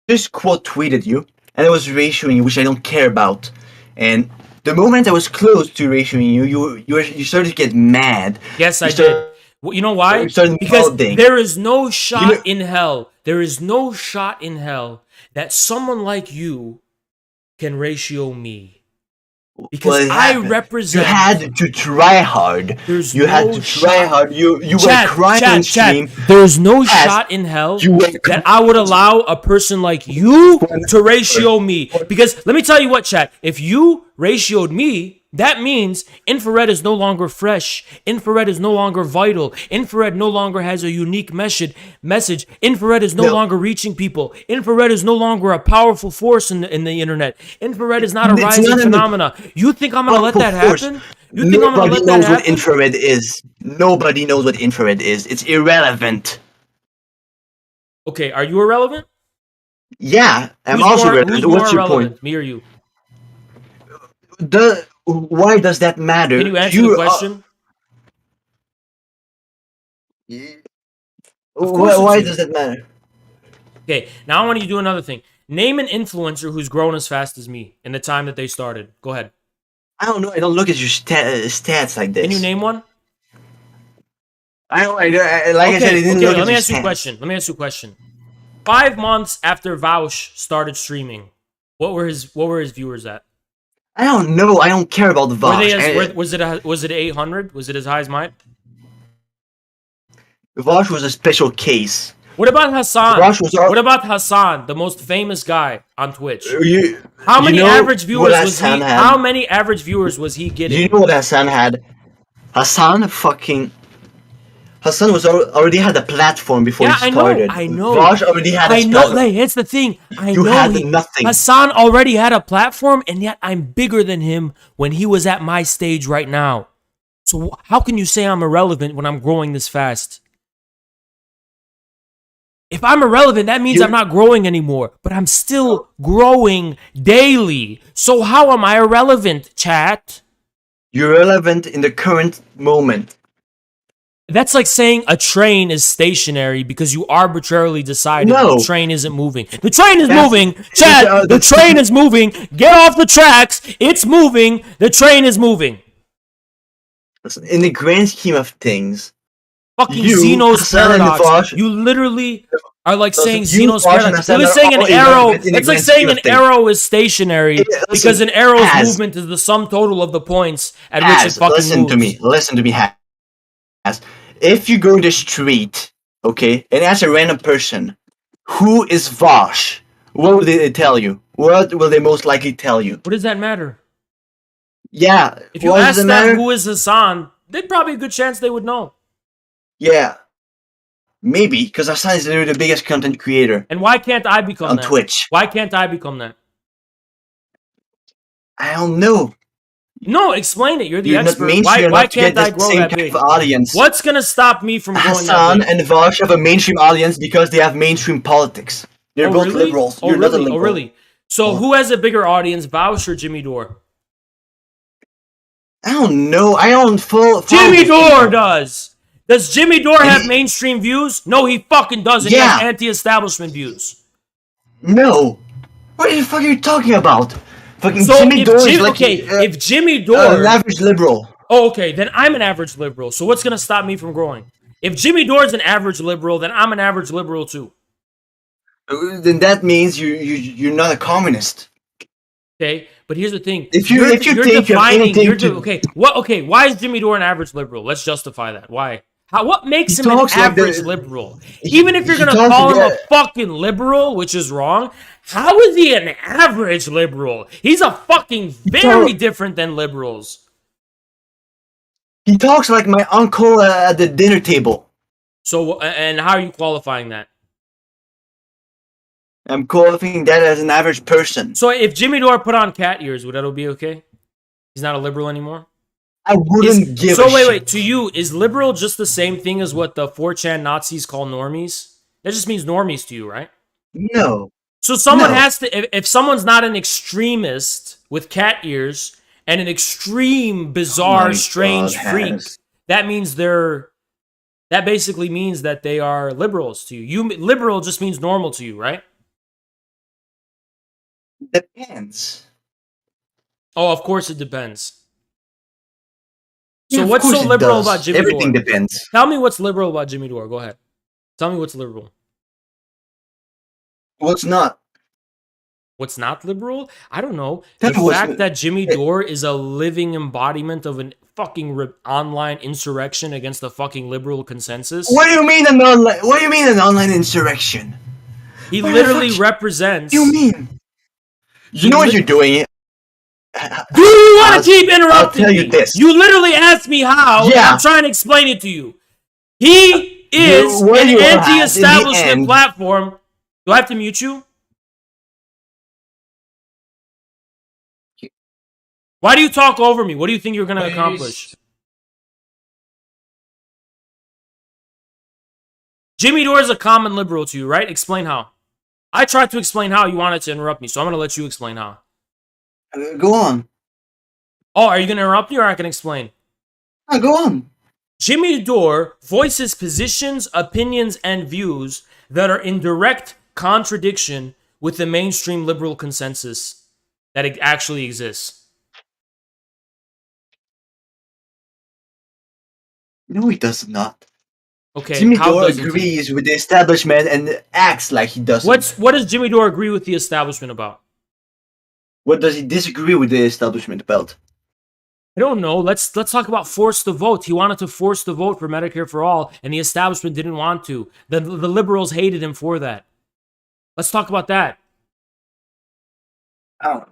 just quote tweeted you, and I was ratioing you, which I don't care about. And the moment I was close to ratioing you, you started to get mad. Yes, You I started, did. Well, you know why? you started Because melding. there is no shot know- in hell. There is no shot in hell that someone like you can ratio me. Because What I happened? represent. You had to try hard. There's You had no to try shot. hard. You were crying on stream. There's no Chad, shot in hell you were that I would allow a person like you to ratio me. Because let me tell you what, Chad. If you ratioed me, that means infrared is no longer fresh. Infrared is no longer vital. Infrared no longer has a unique message. Infrared is no longer reaching people. Infrared is no longer a powerful force in the internet. Infrared is not a It's rising not phenomena. You think I'm gonna let that force. happen? You think I'm gonna Nobody let that knows what happen? infrared is. Nobody knows what infrared is. It's irrelevant. Okay, are you irrelevant? Yeah, I'm Who's also more, irrelevant. who's more What's your irrelevant, point? me or you? Why does that matter? Can you answer the question? Of course it's Why you. does that matter? Okay, now I want you to do another thing. Name an influencer who's grown as fast as me in the time that they started. Go ahead. I don't know. I don't look at your stats like this. Can you name one? I don't. Like I said, I didn't look let at me your ask you a stats. question. Let me ask you a question. 5 months after Vaush started streaming, what were his viewers at? I don't know. I don't care about the Were they Vosh. was it 800? Was it as high as mine? Vosh was a special case. What about Hassan? Vosh was What about Hassan, the most famous guy on Twitch? How How many average viewers was he? Had? How many average viewers was he getting? You know what Hassan had? Hassan already had a platform before Yeah, he started. I know. Vosh already had a I know. platform. Like, it's the thing. You had nothing. Hassan already had a platform, and yet I'm bigger than him when he was at my stage right now. So how can you say I'm irrelevant when I'm growing this fast? If I'm irrelevant, that means I'm not growing anymore. But I'm still growing daily. So how am I irrelevant, chat? You're relevant in the current moment. That's like saying a train is stationary because you arbitrarily decided No. the train isn't moving. The train is That's- moving. Chad, the train is moving. Get off the tracks. It's moving. The train is moving. Listen, in the grand scheme of things, Fucking You, Zeno's Hassan and paradox. Vosh- You literally are like Listen, saying you, Zeno's Vosh, and paradox. Hassan It's like are saying an all arrow. irrelevant in the It's like grand saying scheme an of things. arrow is stationary Listen, because an arrow's Has- movement is the sum total of the points at which it Has, fucking listen moves. to me. Listen to me, Has. If you go in the street, okay, and ask a random person, who is Vosh? What will they tell you? What will they most likely tell you? What does that matter? Yeah. If you what ask does it them matter? who is Hassan, they'd probably a good chance they would know. Yeah. Maybe, because Hassan is literally the biggest content creator And why can't I become on that? Twitch. Why can't I become that? I don't know. No, explain it. You're the You're not expert. mainstream Why enough to can't get I the grow same that kind big? of audience. What's gonna stop me from growing that Hassan big? and Vosh have a mainstream audience because they have mainstream politics. They're Oh both really? liberals. Oh You're not a really? liberal. Oh really? So who has a bigger audience, Vaush or Jimmy Dore? I don't know. I don't follow. Jimmy these Dore people. does. Does Jimmy Dore And have he- mainstream views? No, he fucking doesn't. He Yeah. has anti-establishment views. No. What the fuck are you talking about? Fucking So Jimmy if Dore is Jim, like okay, if Jimmy Dore, an average liberal. oh okay, then I'm an average liberal. So what's gonna stop me from growing? If Jimmy Dore's an average liberal, then I'm an average liberal too. Then that means you're not a communist. Okay, but here's the thing. If you think you have anything to- Okay, why is Jimmy Dore an average liberal? Let's justify that. Why? What makes He him an talks like average the- liberal? he- Even if you're he gonna talks call him like a fucking liberal, which is wrong, how is he an average liberal? He's a fucking very talk- different than liberals. He talks like my uncle at the dinner table. So, and how are you qualifying that? I'm qualifying that as an average person. So, if Jimmy Dore put on cat ears, would that be okay? He's not a liberal anymore? I wouldn't give So a wait, shit. to you, is liberal just the same thing as what the 4chan Nazis call normies? That just means normies to you, right? No. So someone No. has to, if someone's not an extremist with cat ears and an extreme, bizarre, my strange God, freak, Has. that means that basically means that they are liberals to you. Liberal just means normal to you, right? Depends. Oh, of course it depends. So Yeah, of what's course so it liberal does. about Jimmy Everything Dore? depends. Tell me what's liberal about Jimmy Dore. Go ahead. Tell me what's liberal. What's not? What's not liberal? I don't know. Tell The me what's- fact that Jimmy Dore is a living embodiment of an fucking online insurrection against the fucking liberal consensus. What do you mean an online? What do you mean an online insurrection? He What the literally fuck represents. What do you mean? You know what you're doing? Do you want I'll- to keep interrupting I'll tell you me? this. You literally asked me how, and Yeah. I'm trying to explain it to you. He is what an you have, in anti-establishment the end- platform. Do I have to mute you? Why do you talk over me? What do you think you're going to accomplish? Jimmy Dore is a common liberal to you, right? Explain how. I tried to explain how. You wanted to interrupt me, so I'm going to let you explain how. Go on. Oh, are you going to interrupt me or I can explain? Go on. Jimmy Dore voices positions, opinions, and views that are in direct contradiction with the mainstream liberal consensus that it actually exists. No, he does not. Okay, Jimmy how Dore doesn't he? agrees with the establishment and acts like he doesn't. What does Jimmy Dore agree with the establishment about? What does he disagree with the establishment about? I don't know. Let's talk about force the vote. He wanted to force the vote for Medicare for all, and the establishment didn't want to. The liberals hated him for that. Let's talk about that. Oh.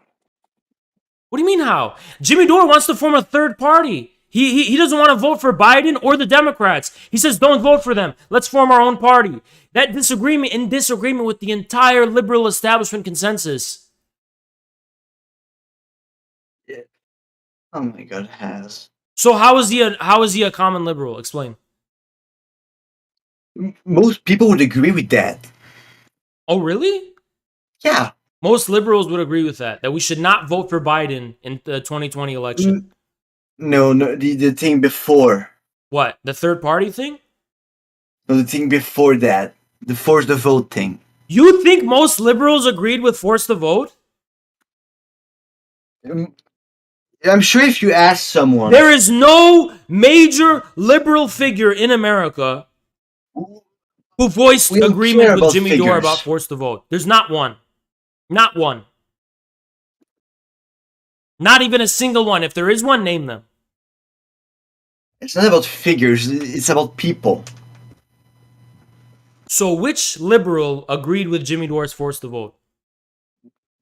What do you mean how? Jimmy Dore wants to form a third party. He doesn't want to vote for Biden or the Democrats. He says, don't vote for them. Let's form our own party. That disagreement with the entire liberal establishment consensus. Oh my God, Has. So how is he a common liberal? Explain. Most people would agree with that. Oh, really? Yeah. Most liberals would agree with that we should not vote for Biden in the 2020 election. No, the thing before. What? The third party thing? No, the thing before that, the force the vote thing. You think most liberals agreed with force the vote? I'm sure if you ask someone, There is no major liberal figure in America who voiced We don't agreement care with about Jimmy Dore figures. about force the vote. There's not one. Not one. Not even a single one. If there is one, name them. it's not about figures, it's about people. So which liberal agreed with Jimmy Dore's force the vote?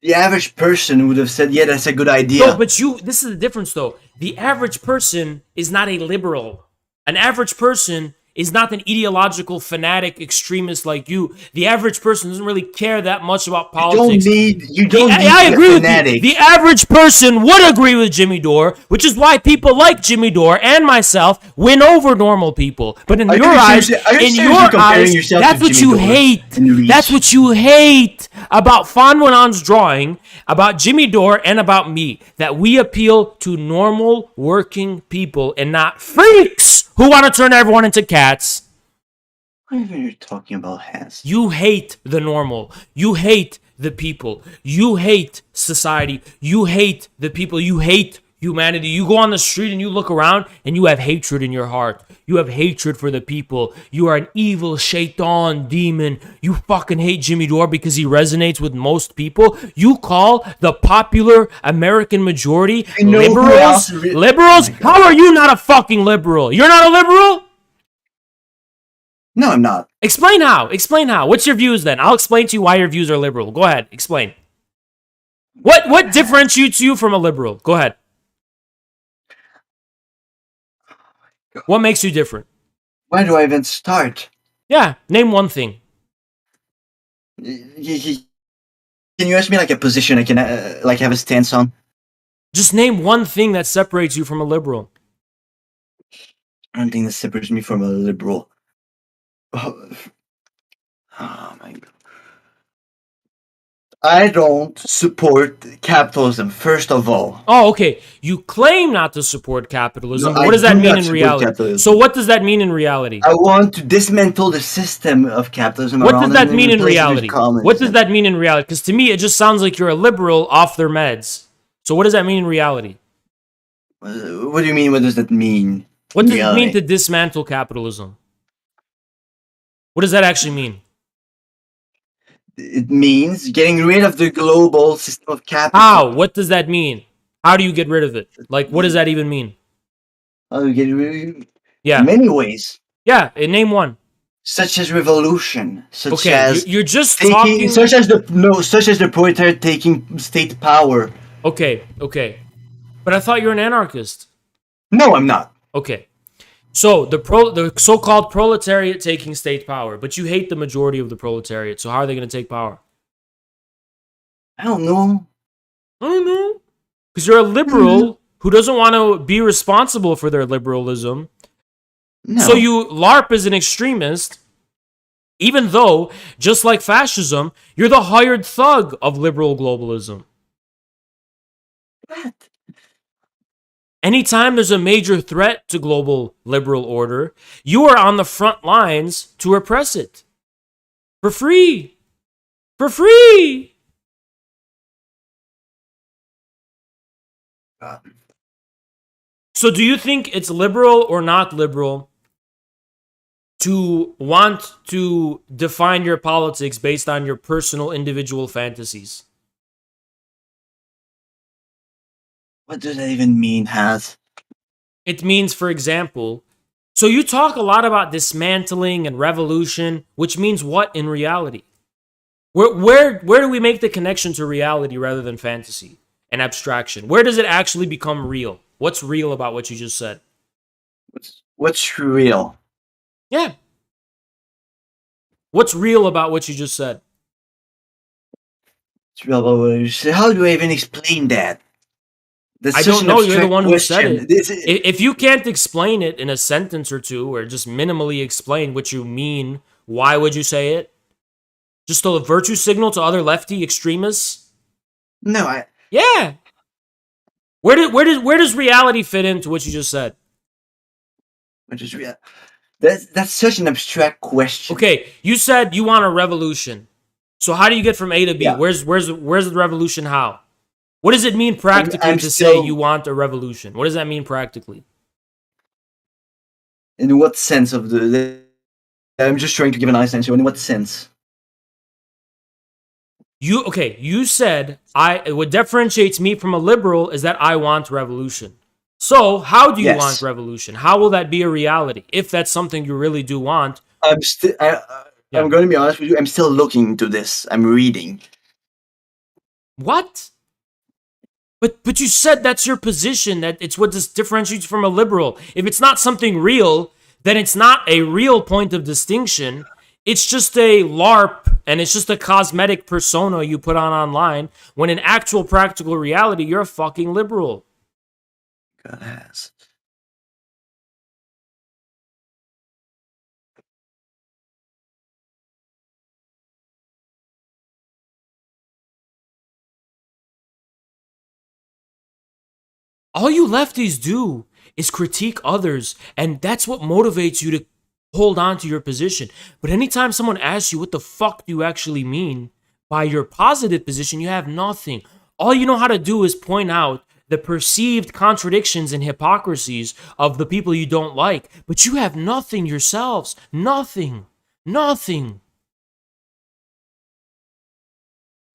The average person would have said, yeah, that's a good idea. No, but this is the difference though. The average person is not a liberal. An average person is not an ideological fanatic extremist like you. The average person doesn't really care that much about politics. You don't need I to be agree a with you. fanatic. The average person would agree with Jimmy Dore, which is why people like Jimmy Dore and myself win over normal people. But in Are you your eyes, seriously- are you in seriously your comparing eyes, yourself that's to what Jimmy you Dore hate. and Reese? That's what you hate about Fanwanan's drawing, about Jimmy Dore, and about me. That we appeal to normal working people and not freaks who want to turn everyone into cats. What are you talking about, Hans? You hate the normal. You hate the people. You hate society. You hate the people. You hate humanity. You go on the street and you look around and you have hatred in your heart. You have hatred for the people. You are an evil shaitan demon. You fucking hate Jimmy Dore because he resonates with most people. You call the popular American majority I know who liberals? else Liberals? How are you not a fucking liberal? You're not a liberal? No, I'm not. Explain how. Explain how. What's your views then? I'll explain to you why your views are liberal. Go ahead. Explain. What differentiates you from a liberal? Go ahead. What makes you different? Where do I even start? Yeah, name one thing. Can you ask me like a position I can like have a stance on? Just name one thing that separates you from a liberal. I don't think that separates me from a liberal. Oh, my god. I don't support capitalism, first of all. Oh, okay. You claim not to support capitalism. No, but what I does that do mean not in support reality? capitalism. So what does that mean in reality? I want to dismantle the system of capitalism. What around does that and mean in replace it with reality? communism. What does that mean in reality? Because to me, it just sounds like you're a liberal off their meds. So what does that mean in reality? What do you mean? What does that mean? What in does it mean reality? to dismantle capitalism? What does that actually mean? It means getting rid of the global system of capital. How? What does that mean? How do you get rid of it? Like, what does that even mean? How do you get rid? Yeah. Many ways, Yeah, name one. such as revolution, such Okay, as you're just taking, talking. such as the proletariat taking state power. Okay. But I thought you're an anarchist. No, I'm not. Okay. So the so-called proletariat taking state power, but you hate the majority of the proletariat. So how are they going to take power? I don't know. I don't know. Because you're a liberal who doesn't want to be responsible for their liberalism. No. So you LARP as an extremist, even though, just like fascism, you're the hired thug of liberal globalism. What? Anytime there's a major threat to global liberal order, you are on the front lines to repress it. For free. For free. So do you think it's liberal or not liberal to want to define your politics based on your personal individual fantasies? What does that even mean, Has? It means, for example, so you talk a lot about dismantling and revolution, which means what in reality? Where do we make the connection to reality rather than fantasy and abstraction? Where does it actually become real? What's real about what you just said? What's real? Yeah. What's real about what you just said? It's real about what you say. How do I even explain that? That's I such don't an know. You're the abstract one who said question. it. If you can't explain it in a sentence or two, or just minimally explain what you mean, why would you say it? Just a virtue signal to other lefty extremists? No, Yeah. Where does reality fit into what you just said? Which is real. That's such an abstract question. Okay, you said you want a revolution. So how do you get from A to B? Yeah. Where's the revolution? How? What does it mean practically I'm to say still. you want a revolution? What does that mean practically? In what sense of the? I'm just trying to give an honest answer. In what sense? You said what differentiates me from a liberal is that I want revolution. So, how do you want Yes. revolution? How will that be a reality if that's something you really do want? I'm still. Yeah. I'm going to be honest with you. I'm still looking into this. I'm reading. What? But you said that's your position, that it's what differentiates you from a liberal. If it's not something real, then it's not a real point of distinction. It's just a LARP, and it's just a cosmetic persona you put on online, when in actual practical reality, you're a fucking liberal. God has. All you lefties do is critique others, and that's what motivates you to hold on to your position. But anytime someone asks you what the fuck do you actually mean by your positive position, you have nothing. All you know how to do is point out the perceived contradictions and hypocrisies of the people you don't like, but you have nothing yourselves. Nothing. Nothing.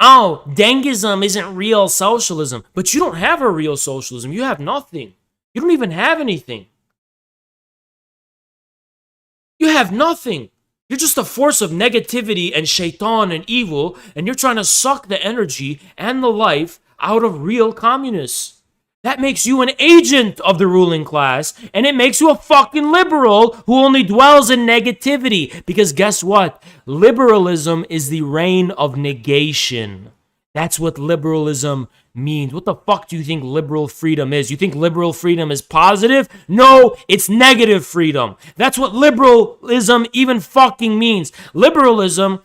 Oh, Dengism isn't real socialism. But you don't have a real socialism. You have nothing. You don't even have anything. You have nothing. You're just a force of negativity and shaitan and evil, and you're trying to suck the energy and the life out of real communists. That makes you an agent of the ruling class, and it makes you a fucking liberal who only dwells in negativity. Because guess what? Liberalism is the reign of negation. That's what liberalism means. What the fuck do you think liberal freedom is? You think liberal freedom is positive? No, it's negative freedom. That's what liberalism even fucking means. Liberalism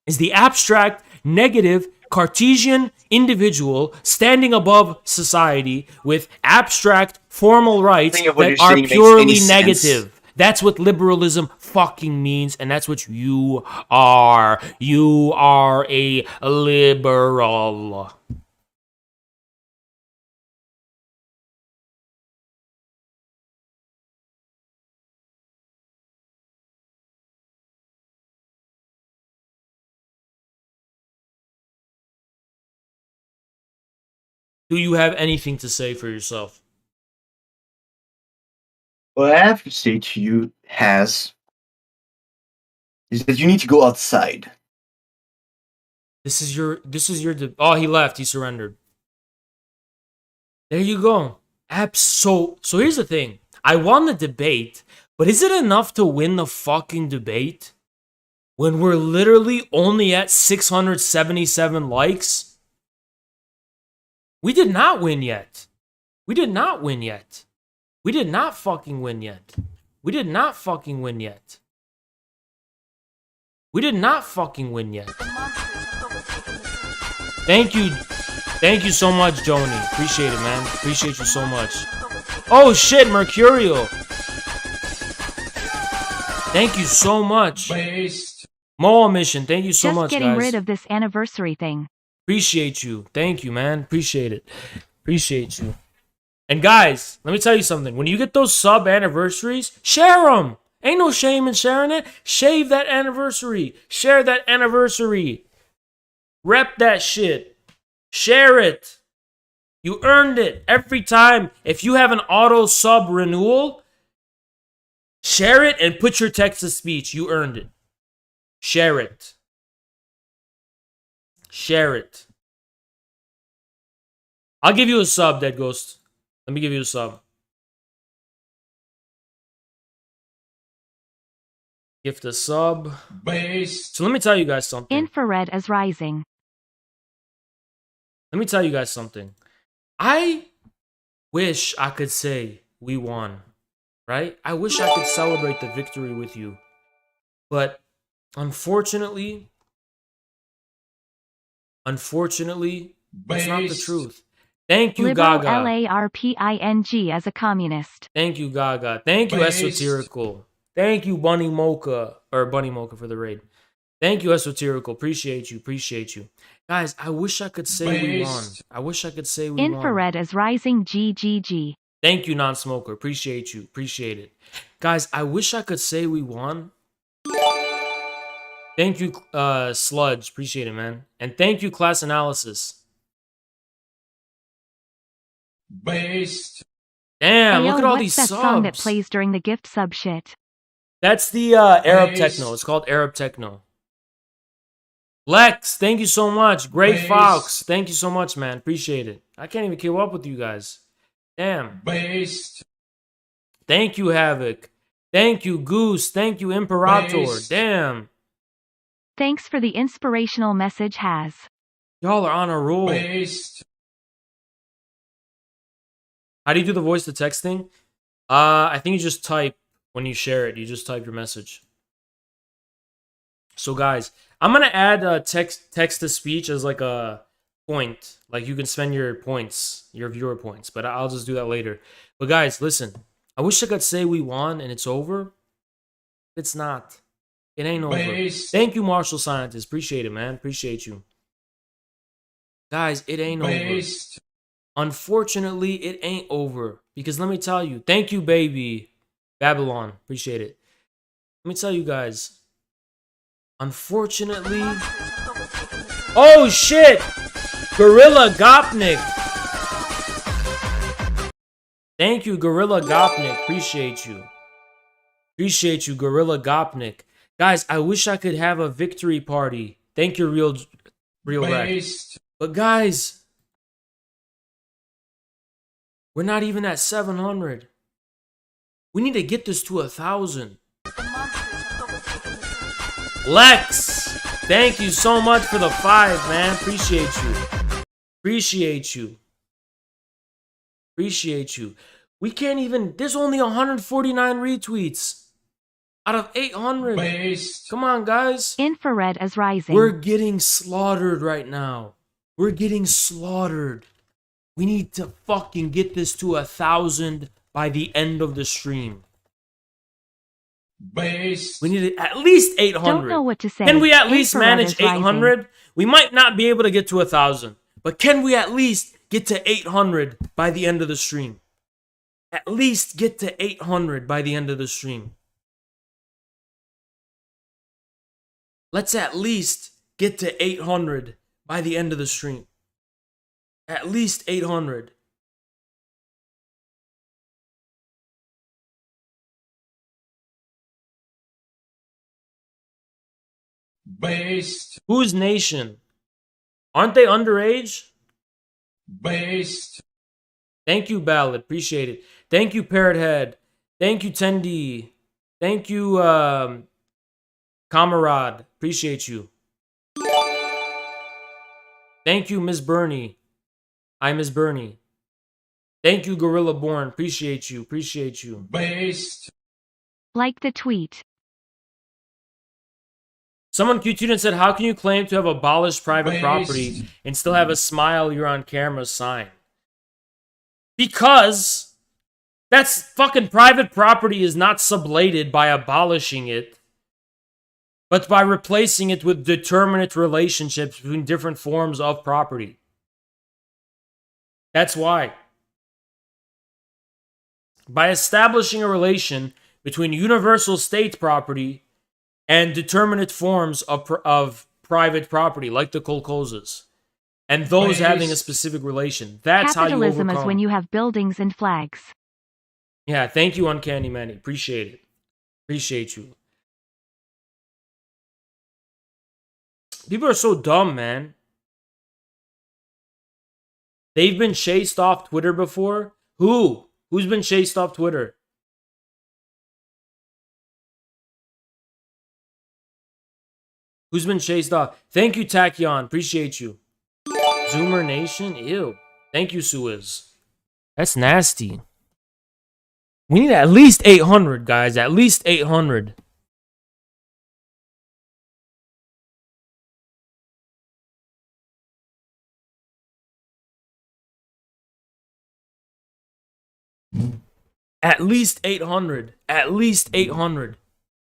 is the abstract, negative, Cartesian individual standing above society with abstract, formal rights Nothing of what that you're are saying makes any purely sense. negative. That's what liberalism fucking means, and that's what you are. You are a liberal. Do you have anything to say for yourself? What I have to say to you is that you need to go outside. Oh, he left. He surrendered. There you go. So here's the thing. I won the debate, but is it enough to win the fucking debate when we're literally only at 677 likes? We did not win yet. We did not win yet. We did not fucking win yet. We did not fucking win yet. We did not fucking win yet. Thank you. Thank you so much, Joni. Appreciate it, man. Appreciate you so much. Oh shit, Mercurial. Thank you so much. Moa Mission, thank you so much, Just getting guys. rid of this anniversary thing. Appreciate you. Thank you, man. Appreciate it. Appreciate you. And guys, let me tell you something. When you get those sub anniversaries, share them. Ain't no shame in sharing it. Shave that anniversary. Share that anniversary. Rep that shit. Share it. You earned it every time. If you have an auto sub renewal, share it and put your text to speech. You earned it. Share it. Share it. I'll give you a sub, Dead Ghost. Let me give you a sub. Gift a sub. So let me tell you guys something. Infrared is rising. Let me tell you guys something. I wish I could say we won, right? I wish I could celebrate the victory with you. But unfortunately, that's not the truth. Thank you, Liberal Gaga. LARPING as a communist. Thank you, Gaga. Thank you, Esoterical. Thank you, Bunny Mocha for the raid. Thank you, Esoterical. Appreciate you. Guys, I wish I could say we won. I wish I could say we won. Infrared is rising GGG. Thank you, Non-Smoker. Appreciate you. Appreciate it. Guys, I wish I could say we won. Thank you, Sludge. Appreciate it, man. And thank you, Class Analysis. Damn, Ayo, look at all what's these that subs. song that plays during the gift sub shit? That's the Arab Techno. It's called Arab Techno. Lex, thank you so much. Gray Fox, thank you so much, man. Appreciate it. I can't even keep up with you guys. Damn. Thank you, Havoc. Thank you, Goose. Thank you, Imperator. Damn. Thanks for the inspirational message, Has. Y'all are on a roll. How do you do the voice to text thing? I think you just type when you share it. You just type your message. So, guys, I'm gonna add text to speech as like a point. Like you can spend your points, your viewer points, but I'll just do that later. But guys, listen. I wish I could say we won and it's over. It's not. It ain't over. Thank you, Martial Scientist. Appreciate it, man. Appreciate you. Guys, it ain't over. Unfortunately, it ain't over. Because let me tell you. Thank you, baby. Babylon. Appreciate it. Let me tell you guys. Unfortunately... Oh, shit! Gorilla Gopnik. Thank you, Gorilla Gopnik. Appreciate you. Appreciate you, Gorilla Gopnik. Guys, I wish I could have a victory party. Thank you, Real Rec. But guys, we're not even at 700. We need to get this to 1,000. Lex, thank you so much for the 5, man. Appreciate you. Appreciate you. Appreciate you. We can't even... There's only 149 retweets. Out of 800. Come on, guys. Infrared is rising. We're getting slaughtered right now. We're getting slaughtered. We need to fucking get this to 1,000 by the end of the stream. We need at least 800. Don't know what to say. Can we at least Infrared manage is rising. 800? We might not be able to get to 1,000. But can we at least get to 800 by the end of the stream? At least get to 800 by the end of the stream. Let's at least get to 800 by the end of the stream. At least 800. Who's Nation? Aren't they underage? Thank you, Ballad. Appreciate it. Thank you, Parrot Head. Thank you, Tendi. Thank you, Comrade. Appreciate you. Thank you, Miss Bernie. I Miss Bernie. Thank you, Gorilla Born. Appreciate you. Appreciate you. Like the tweet. Someone Q2 and said, how can you claim to have abolished private property and still have a smile you're on camera sign? Because that's fucking private property is not sublated by abolishing it, but by replacing it with determinate relationships between different forms of property. That's why. By establishing a relation between universal state property and determinate forms of private property, like the kolkhozes, and those having a specific relation. That's how you overcome. Capitalism is when you have buildings and flags. Yeah, thank you, Uncanny Manny. Appreciate it. Appreciate you. People are so dumb, man. They've been chased off Twitter before. Who? Who's been chased off Twitter? Who's been chased off? Thank you, Tachyon. Appreciate you. Zoomer Nation? Ew. Thank you, Suez. That's nasty. We need at least 800, guys. At least 800. At least 800. At least 800.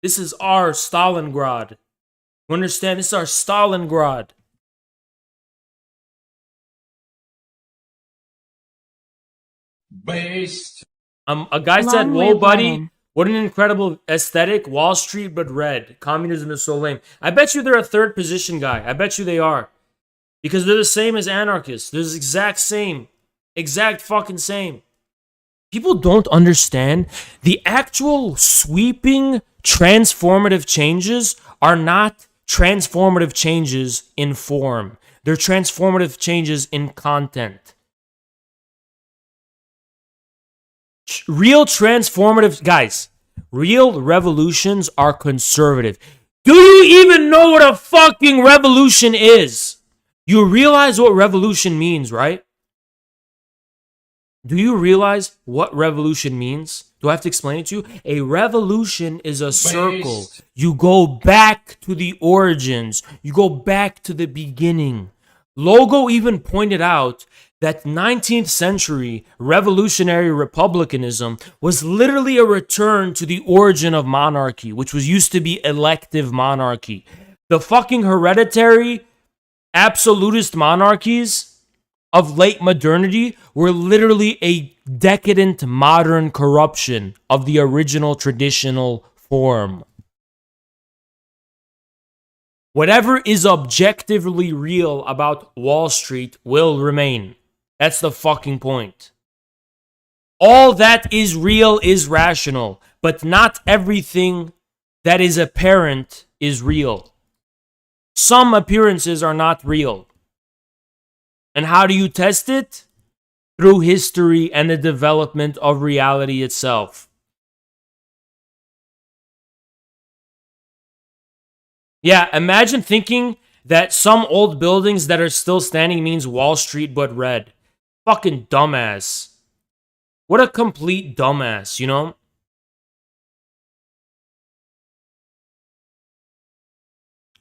This is our Stalingrad. You understand? This is our Stalingrad. Based. A guy said, Long "Whoa, live buddy, Lenin." what an incredible aesthetic. Wall Street, but red. Communism is so lame." I bet you they're a third position guy. I bet you they are. Because they're the same as anarchists. They're the exact same. Exact fucking same. People don't understand the actual sweeping transformative changes are not transformative changes in form. They're transformative changes in content. Real transformative, guys, real revolutions are conservative. Do you even know what a fucking revolution is? You realize what revolution means, right? Do you realize what revolution means? Do I have to explain it to you? A revolution is a circle. You go back to the origins. You go back to the beginning. Logo even pointed out that 19th century revolutionary republicanism was literally a return to the origin of monarchy, which was used to be elective monarchy. The fucking hereditary absolutist monarchies of late modernity were literally a decadent modern corruption of the original traditional form. Whatever is objectively real about Wall Street will remain. That's the fucking point. All that is real is rational, but not everything that is apparent is real. Some appearances are not real. And how do you test it? Through history and the development of reality itself. Yeah, imagine thinking that some old buildings that are still standing means Wall Street but red. Fucking dumbass. What a complete dumbass, you know?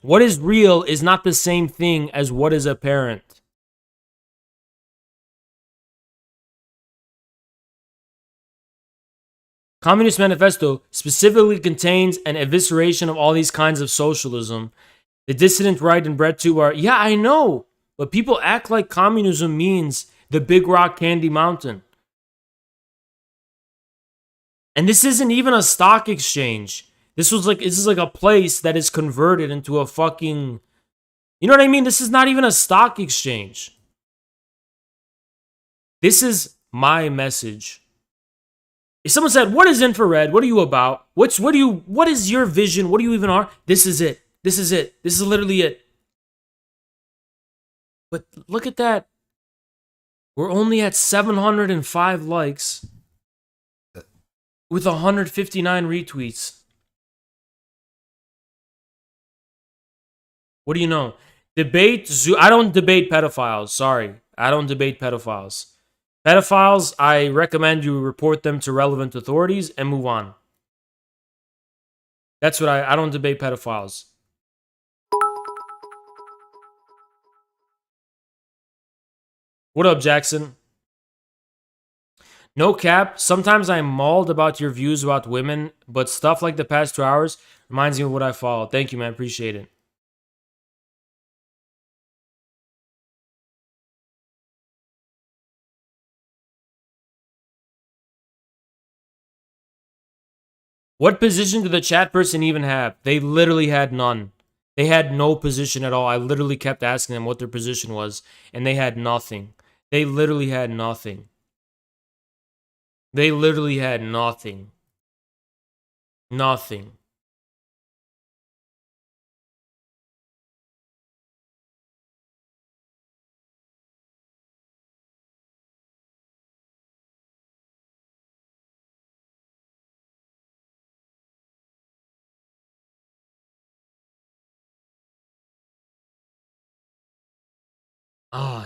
What is real is not the same thing as what is apparent. Communist Manifesto specifically contains an evisceration of all these kinds of socialism. The dissident right and breadtube are, yeah, I know, but people act like communism means the Big Rock Candy Mountain. And this isn't even a stock exchange. This is like a place that is converted into a fucking, you know what I mean? This is not even a stock exchange. This is my message. If someone said, "What is infrared? What are you about? What is your vision? What do you even are?" This is it. This is it. This is literally it. But look at that. We're only at 705 likes with 159 retweets. What do you know? I don't debate pedophiles. Sorry. I don't debate pedophiles. Pedophiles, I recommend you report them to relevant authorities and move on. That's what I don't debate pedophiles. What up, Jackson? No cap, sometimes I'm mauled about your views about women, but stuff like the past 2 hours reminds me of what I follow. Thank you, man. Appreciate it. What position did the chat person even have? They literally had none. They had no position at all. I literally kept asking them what their position was, and they had nothing. They literally had nothing. They literally had nothing. Nothing.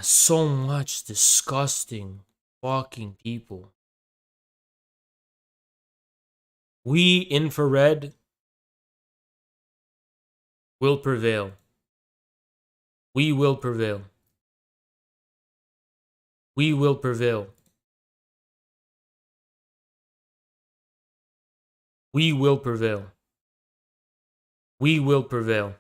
So much disgusting fucking people. We, infrared, will prevail. We will prevail. We will prevail. We will prevail. We will prevail.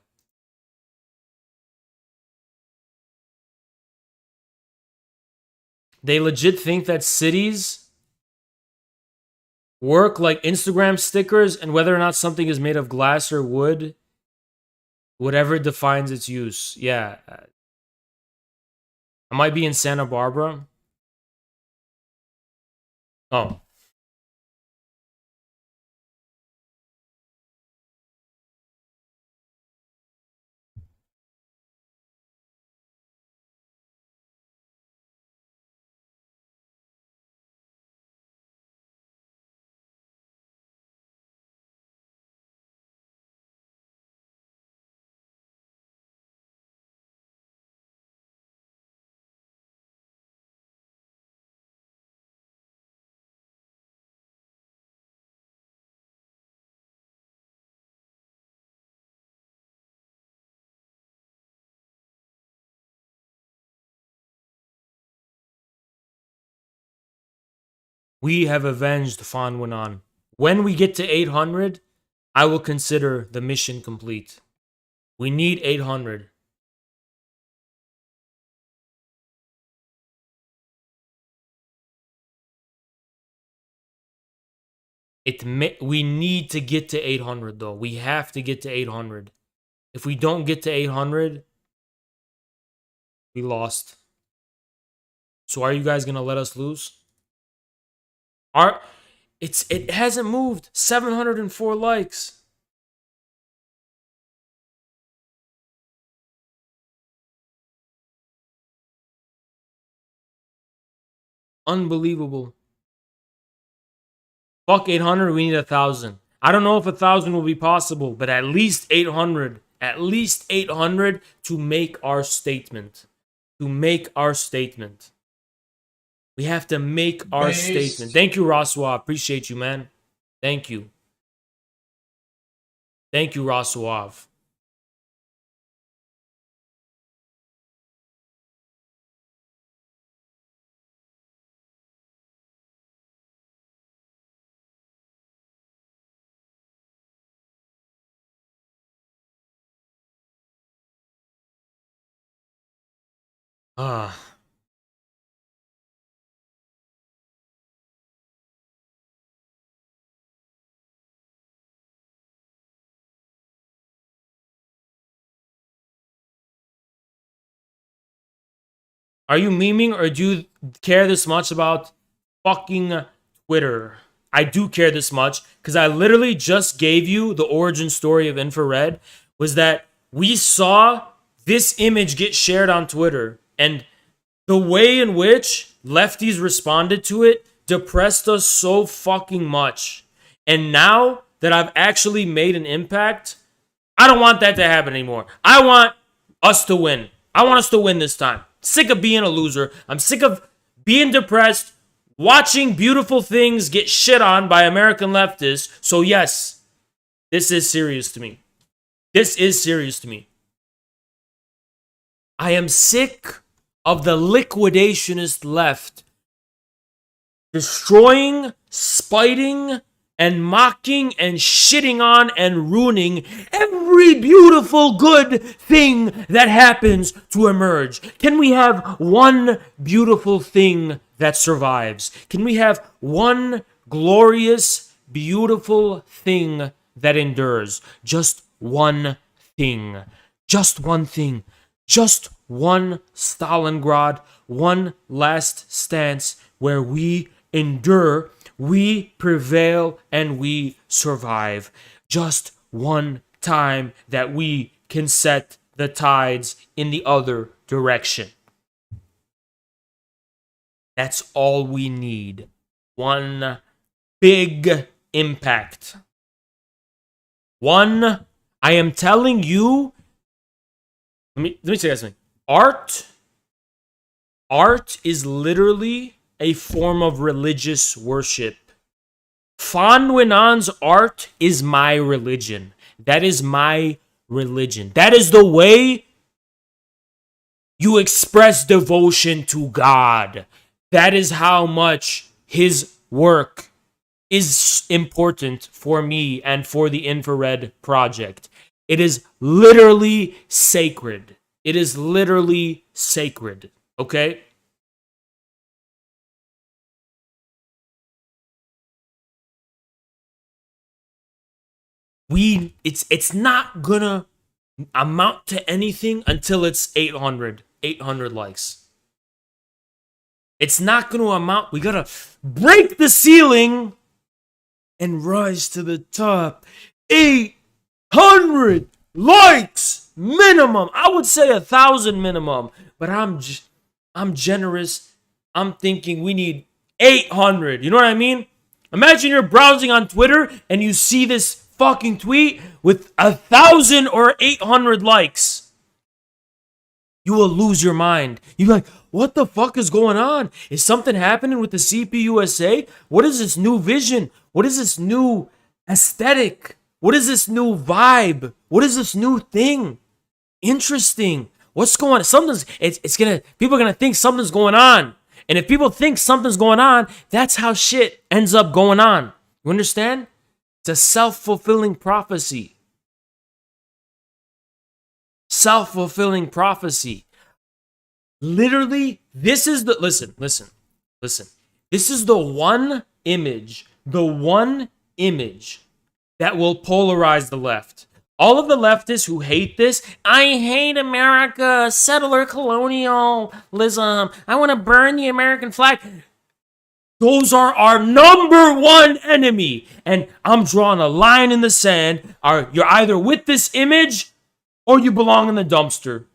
They legit think that cities work like Instagram stickers, and whether or not something is made of glass or wood, whatever defines its use. Yeah. I might be in Santa Barbara. Oh. We have avenged Fan Wenan. When we get to 800, I will consider the mission complete. We need 800. We need to get to 800 though. We have to get to 800. If we don't get to 800, we lost. So are you guys going to let us lose? It hasn't moved. 704 likes. Unbelievable. Fuck 800, we need 1,000. I don't know if 1,000 will be possible, but at least 800. At least 800 to make our statement. To make our statement. We have to make our statement. Thank you, Raswa. Appreciate you, man. Thank you. Thank you, Rasuav. Ah. Are you memeing or do you care this much about fucking Twitter? I do care this much because I literally just gave you the origin story of infrared. Was that we saw this image get shared on Twitter, and the way in which lefties responded to it depressed us so fucking much. And now that I've actually made an impact, I don't want that to happen anymore. I want us to win. I want us to win this time. Sick of being a loser. I'm sick of being depressed, watching beautiful things get shit on by American leftists. So yes, this is serious to me. This is serious to me. I am sick of the liquidationist left destroying, spiting, and mocking and shitting on and ruining every beautiful good thing that happens to emerge. Can we have one beautiful thing that survives? Can we have one glorious, beautiful thing that endures? Just one thing. Just one thing. Just one Stalingrad, one last stance where we endure, we prevail, and we survive. Just one time that we can set the tides in the other direction. That's all we need. One big impact. One, I am telling you, let me say something. Art is literally a form of religious worship. Fan Wenan's art is my religion. That is my religion. That is the way you express devotion to God. That is how much his work is important for me and for the infrared project. It is literally sacred. It is literally sacred. Okay? It's not gonna amount to anything until it's 800 likes. It's not gonna amount. We gotta break the ceiling and rise to the top. 800 likes minimum. I would say 1,000 minimum, but I'm generous. I'm thinking we need 800. You know what I mean? Imagine you're browsing on Twitter and you see this fucking tweet with 1,000 or 800 likes. You will lose your mind. You're like, what the fuck is going on? Is something happening with the CPUSA? What is this new vision? What is this new aesthetic? What is this new vibe? What is this new thing? Interesting. What's going on? People are gonna think something's going on. And if people think something's going on, that's how shit ends up going on. You understand? It's a self-fulfilling prophecy. Self-fulfilling prophecy. Literally, this is the listen. This is the one image that will polarize the left. All of the leftists who hate this, I hate America, settler colonialism, I want to burn the American flag. Those are our number one enemy. And I'm drawing a line in the sand. You're either with this image or you belong in the dumpster.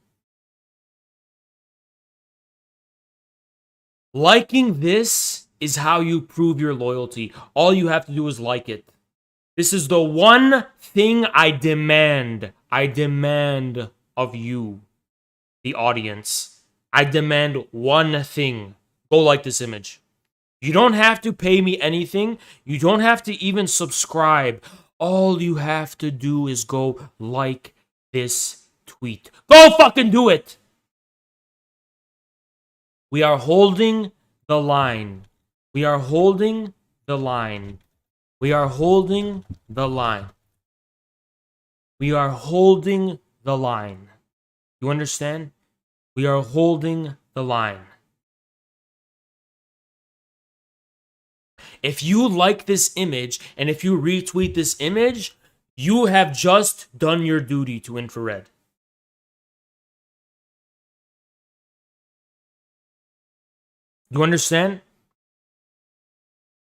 Liking this is how you prove your loyalty. All you have to do is like it. This is the one thing I demand. I demand of you, the audience. I demand one thing. Go like this image. You don't have to pay me anything. You don't have to even subscribe. All you have to do is go like this tweet. Go fucking do it! We are holding the line. We are holding the line. We are holding the line. We are holding the line. You understand? We are holding the line. If you like this image and if you retweet this image, you have just done your duty to infrared. You understand?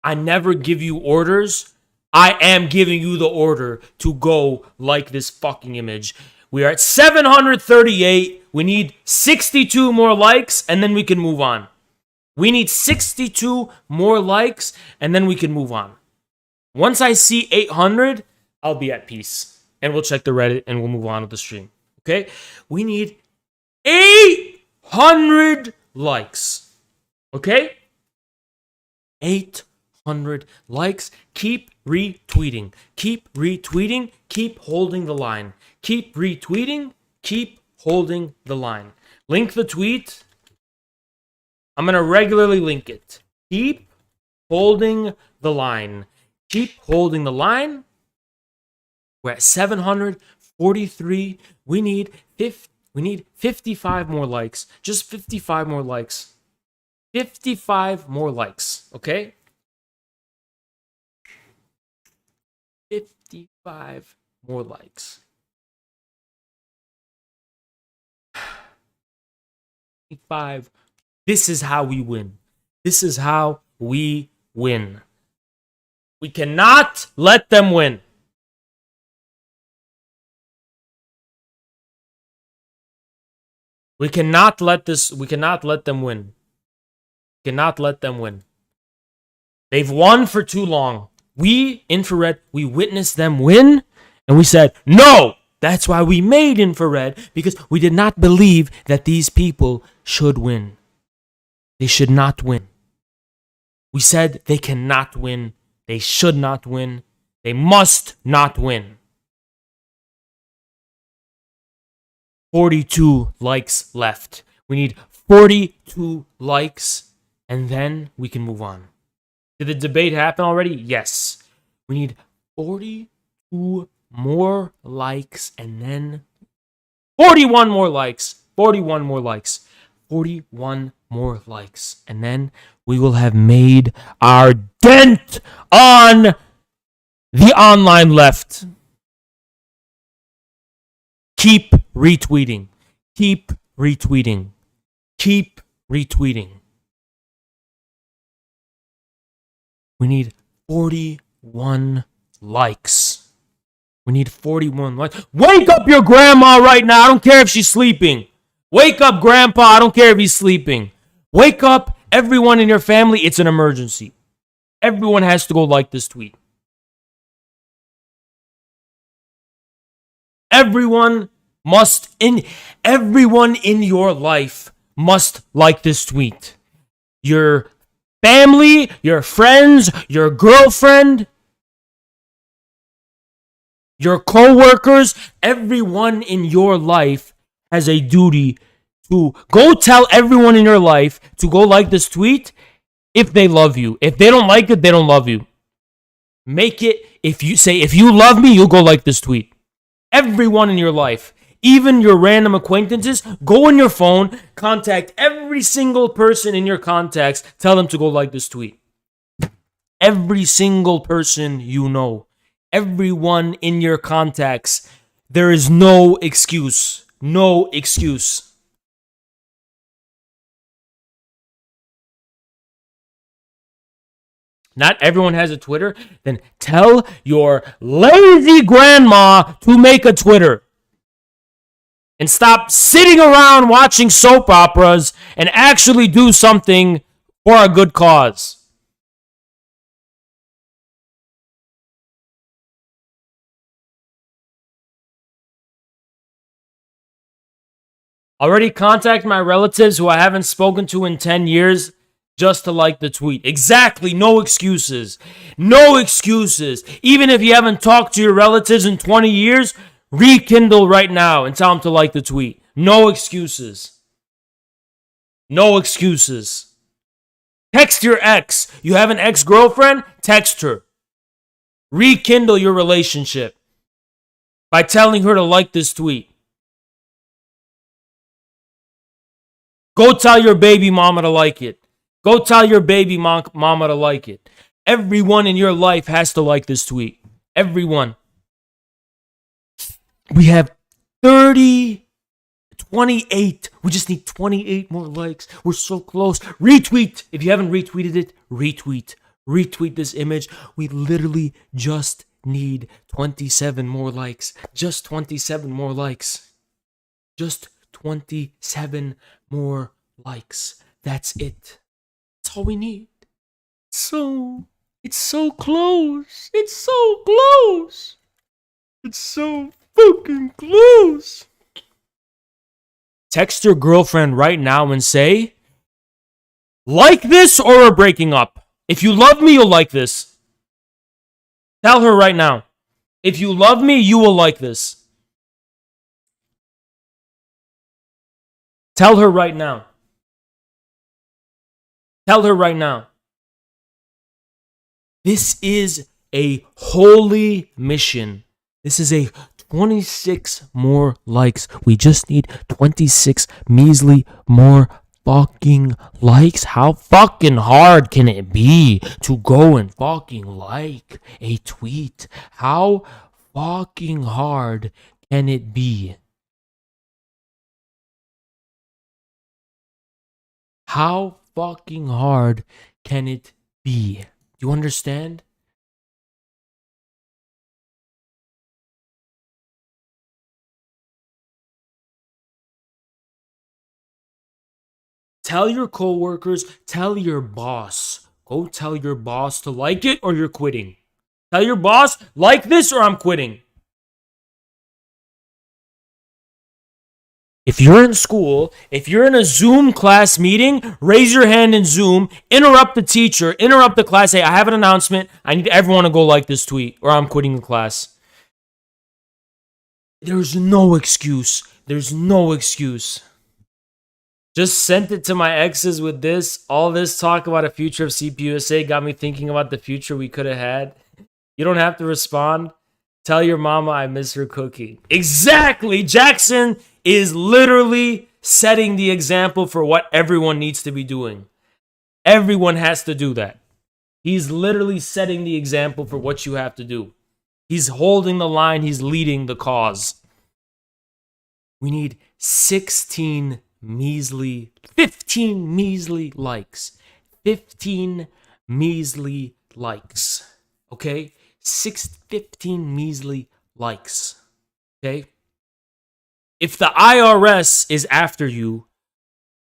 I never give you orders. I am giving you the order to go like this fucking image. We are at 738. We need 62 more likes and then we can move on. We need 62 more likes and then we can move on. Once I see 800, I'll be at peace. And we'll check the Reddit and we'll move on with the stream. Okay? We need 800 likes. Okay? 800 likes. Keep retweeting. Keep retweeting. Keep holding the line. Keep retweeting. Keep holding the line. Link the tweet. I'm going to regularly link it. Keep holding the line. Keep holding the line. We're at 743. We need 55 more likes. Just 55 more likes. 55 more likes, okay? 55 more likes. 55. This is how we win. This is how we win. We cannot let them win. We cannot let them win. Cannot let them win. They've won for too long. We, infrared, we witnessed them win, and we said, no! That's why we made infrared, because we did not believe that these people should win. They should not win. We said they cannot win. They should not win. They must not win. 42 likes left. We need 42 likes, and then we can move on. Did the debate happen already? Yes. We need 42 more likes and then 41 more likes. 41 more likes. 41 more likes. And then we will have made our dent on the online left. Keep retweeting. Keep retweeting. Keep retweeting. We need 41 likes. We need 41 likes. Wake up your grandma right now. I don't care if she's sleeping. Wake up, grandpa. I don't care if he's sleeping. Wake up, everyone in your family. It's an emergency. Everyone has to go like this tweet. Everyone in your life must like this tweet. Your family, your friends, your girlfriend, your co-workers, everyone in your life has a duty to go tell everyone in your life to go like this tweet if they love you. If they don't like it, they don't love you. Make it, if you love me, you'll go like this tweet. Everyone in your life, even your random acquaintances, go on your phone, contact every single person in your contacts, tell them to go like this tweet. Every single person you know, everyone in your contacts, there is no excuse. No excuse. Not everyone has a Twitter. Then tell your lazy grandma to make a Twitter. And stop sitting around watching soap operas and actually do something for a good cause. Already contact my relatives who I haven't spoken to in 10 years just to like the tweet. Exactly. No excuses. No excuses. Even if you haven't talked to your relatives in 20 years, rekindle right now and tell them to like the tweet. No excuses. No excuses. Text your ex. You have an ex-girlfriend? Text her. Rekindle your relationship by telling her to like this tweet. Go tell your baby mama to like it. Go tell your baby mama to like it. Everyone in your life has to like this tweet. Everyone. We have 28. We just need 28 more likes. We're so close. Retweet. If you haven't retweeted it, retweet. Retweet this image. We literally just need 27 more likes. Just 27 more likes. Just 27 more likes. That's it. That's all we need. It's so close. It's so close. It's so fucking close. Text your girlfriend right now and say, like this or we're breaking up. If you love me, you'll like this. Tell her right now. If you love me, you will like this. Tell her right now. Tell her right now. This is a holy mission. This is a 26 more likes. We just need 26 measly more fucking likes. How fucking hard can it be to go and fucking like a tweet? How fucking hard can it be? How fucking hard can it be? Do you understand? Tell your coworkers, tell your boss. Go tell your boss to like it or you're quitting. Tell your boss, like this or I'm quitting. If you're in school, if you're in a Zoom class meeting, raise your hand in Zoom, interrupt the teacher, interrupt the class, say, I have an announcement. I need everyone to go like this tweet or I'm quitting the class. There's no excuse. There's no excuse. Just sent it to my exes with this. All this talk about a future of CPUSA got me thinking about the future we could have had. You don't have to respond. Tell your mama I miss her cooking. Exactly. Jackson is literally setting the example for what everyone needs to be doing. Everyone has to do that. He's literally setting the example for what you have to do. He's holding the line. He's leading the cause. We need 15 measly likes. 15 measly likes. Okay? 15 measly likes. Okay? If the IRS is after you,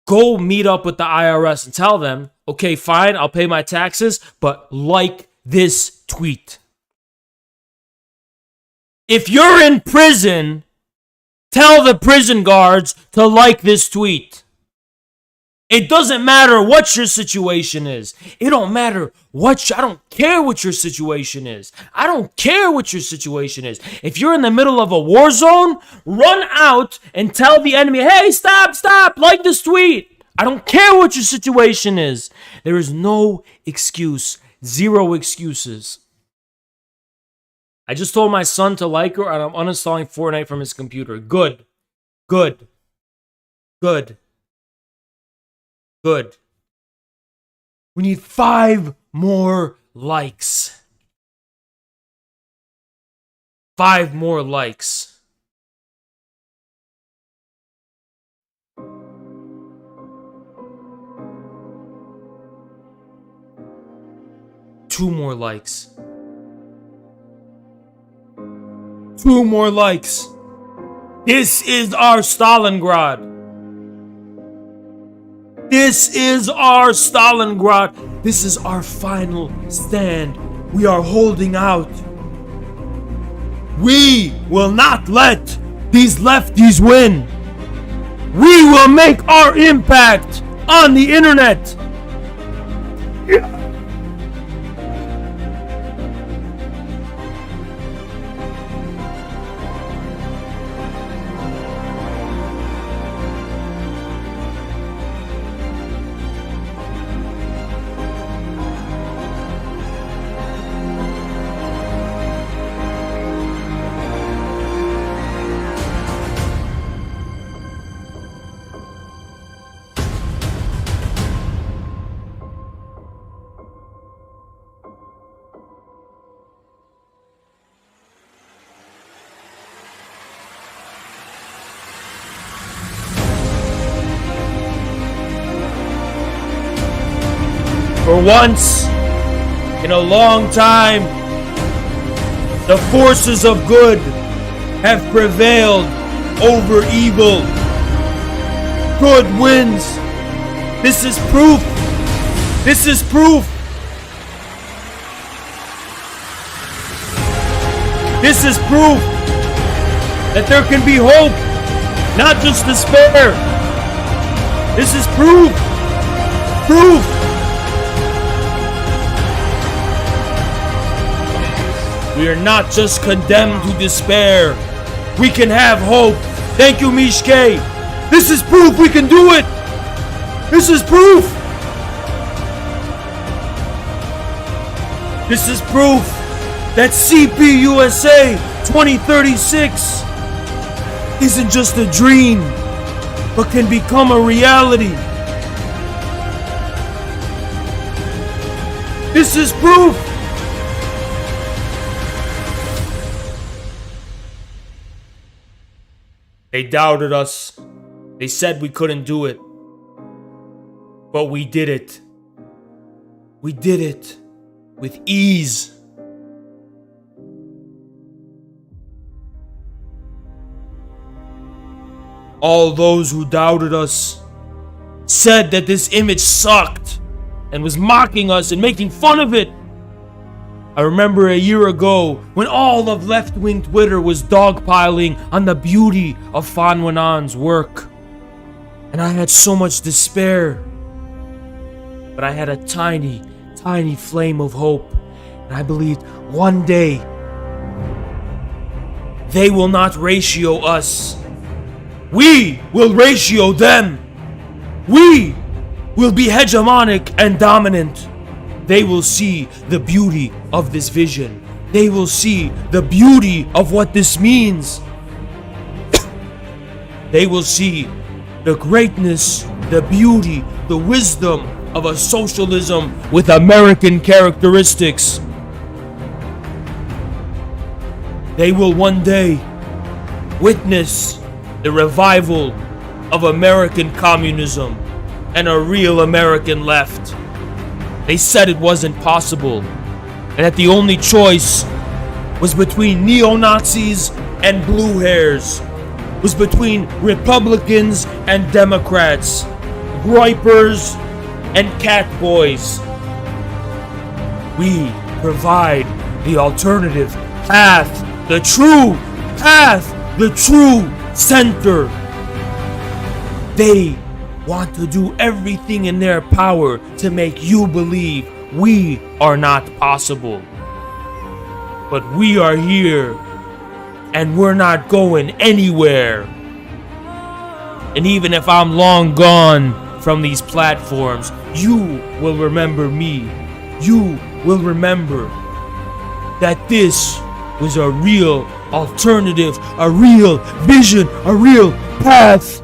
go meet up with the IRS and tell them, okay, fine, I'll pay my taxes, but like this tweet. If you're in prison, tell the prison guards to like this tweet. It doesn't matter what your situation is. It don't matter I don't care what your situation is. I don't care what your situation is. If you're in the middle of a war zone, run out and tell the enemy, hey, stop, like this tweet. I don't care what your situation is. There is no excuse. Zero excuses. I just told my son to like her and I'm uninstalling Fortnite from his computer. Good. We need 5 more likes. 5 more likes. Two more likes. 2 more likes. This is our Stalingrad. This is our Stalingrad. This is our final stand. We are holding out. We will not let these lefties win. We will make our impact on the internet. For once in a long time, the forces of good have prevailed over evil. Good wins. This is proof. This is proof. This is proof that there can be hope, not just despair. This is proof. Proof. We are not just condemned to despair. We can have hope. Thank you, Mishke. This is proof we can do it. This is proof. This is proof that CPUSA 2036 isn't just a dream, but can become a reality. This is proof. They doubted us. They said we couldn't do it. But we did it. We did it with ease. All those who doubted us said that this image sucked and was mocking us and making fun of it. I remember a year ago when all of left-wing Twitter was dogpiling on the beauty of Fanwanan's work. And I had so much despair. But I had a tiny, tiny flame of hope. And I believed one day they will not ratio us. We will ratio them. We will be hegemonic and dominant. They will see the beauty of this vision. They will see the beauty of what this means. They will see the greatness, the beauty, the wisdom of a socialism with American characteristics. They will one day witness the revival of American communism and a real American left. They said it wasn't possible, and that the only choice was between neo-Nazis and blue hairs, was between Republicans and Democrats, gripers and catboys. We provide the alternative path, the true path, the true center. They want to do everything in their power to make you believe we are not possible. But we are here, and we're not going anywhere. And even if I'm long gone from these platforms, you will remember me. You will remember that this was a real alternative, a real vision, a real path.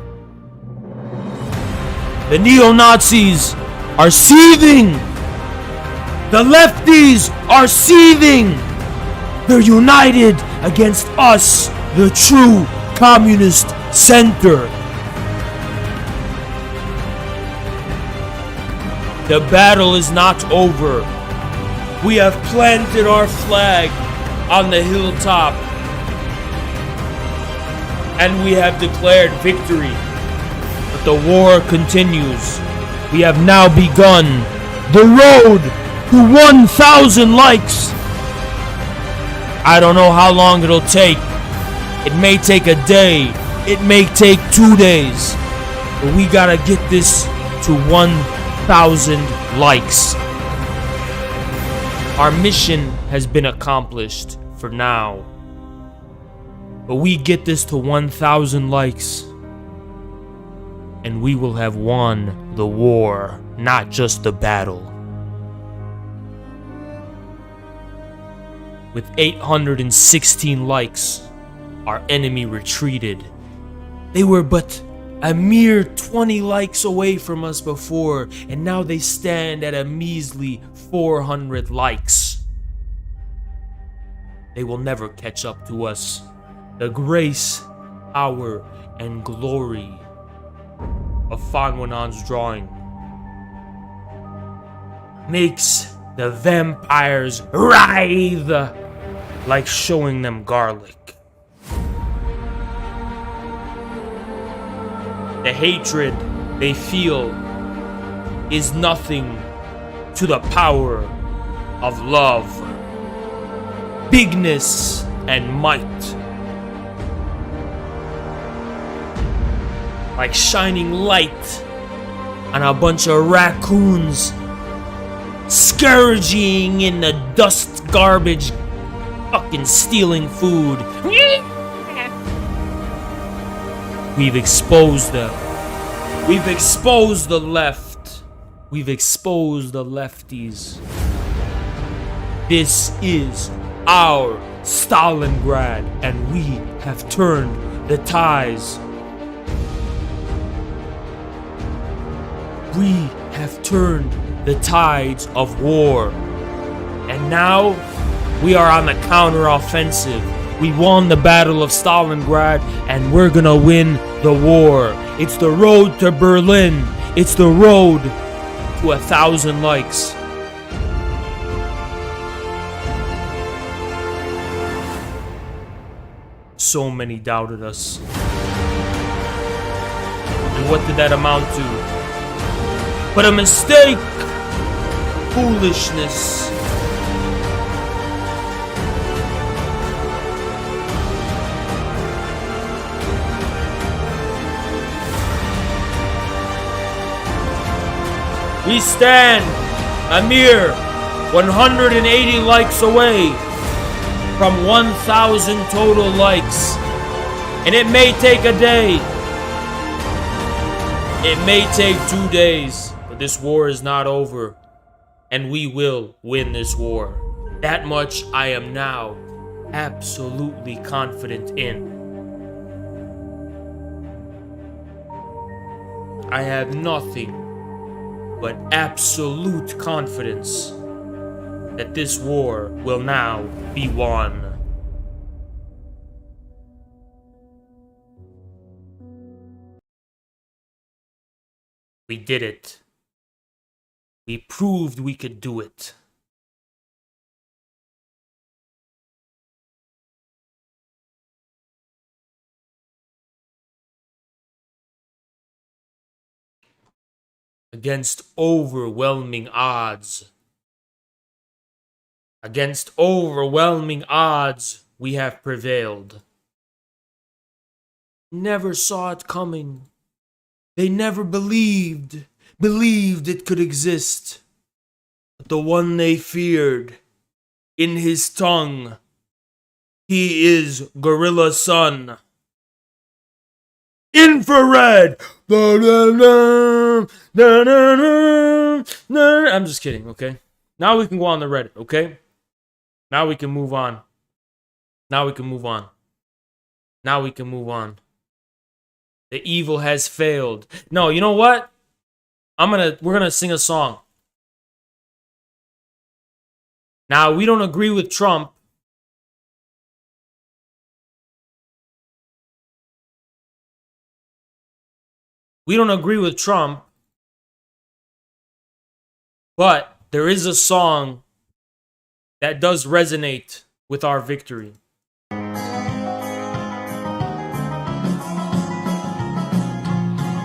The neo-Nazis are seething. The lefties are seething. They're united against us, the true communist center. The battle is not over. We have planted our flag on the hilltop, and we have declared victory. But the war continues. We have now begun the road to 1,000 likes. I don't know how long it'll take. It may take a day. It may take 2 days. But we gotta get this to 1,000 likes. Our mission has been accomplished for now. But we get this to 1,000 likes, and we will have won the war, not just the battle. With 816 likes, our enemy retreated. They were but a mere 20 likes away from us before, and now they stand at a measly 400 likes. They will never catch up to us. The grace, power, and glory of Fanwanan's drawing makes the vampires writhe like showing them garlic. The hatred they feel is nothing to the power of love, bigness, and might. Like shining light on a bunch of raccoons scourging in the dust garbage, fucking stealing food. We've exposed them. We've exposed the left. We've exposed the lefties. This is our Stalingrad, and we have turned the tides. We have turned the tides of war. And now we are on the counter-offensive. We won the Battle of Stalingrad, and we're gonna win the war. It's the road to Berlin. It's the road to 1,000 likes. So many doubted us. And what did that amount to? But a mistake, foolishness. We stand a mere 180 likes away from 1,000 total likes, and it may take a day. It may take 2 days, but this war is not over. And we will win this war. That much I am now absolutely confident in. I have nothing but absolute confidence that this war will now be won. We did it. We proved we could do it. Against overwhelming odds. Against overwhelming odds, we have prevailed. Never saw it coming. They never believed it could exist. But the one they feared, in his tongue, he is Gorilla Sun. Infrared! I'm just kidding, okay? Now we can go on the Reddit, okay? Now we can move on. Now we can move on. Now we can move on. The evil has failed. No, you know what? We're gonna sing a song. Now, we don't agree with Trump. We don't agree with Trump. But there is a song that does resonate with our victory.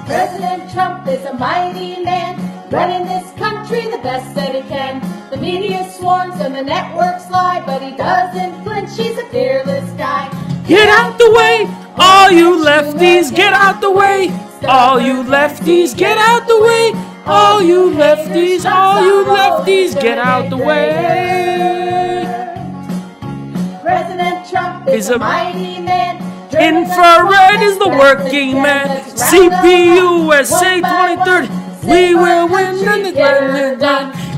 President Trump is a mighty man, running this country the best that he can. The media swarms and the networks lie, but he doesn't flinch, he's a fearless guy. Get out the way, all you lefties, get out the way. All you lefties, get out the way. All you lefties, get out the way. President Trump is a mighty man. Infrared is the working man. CPUSA 2030. We will win and the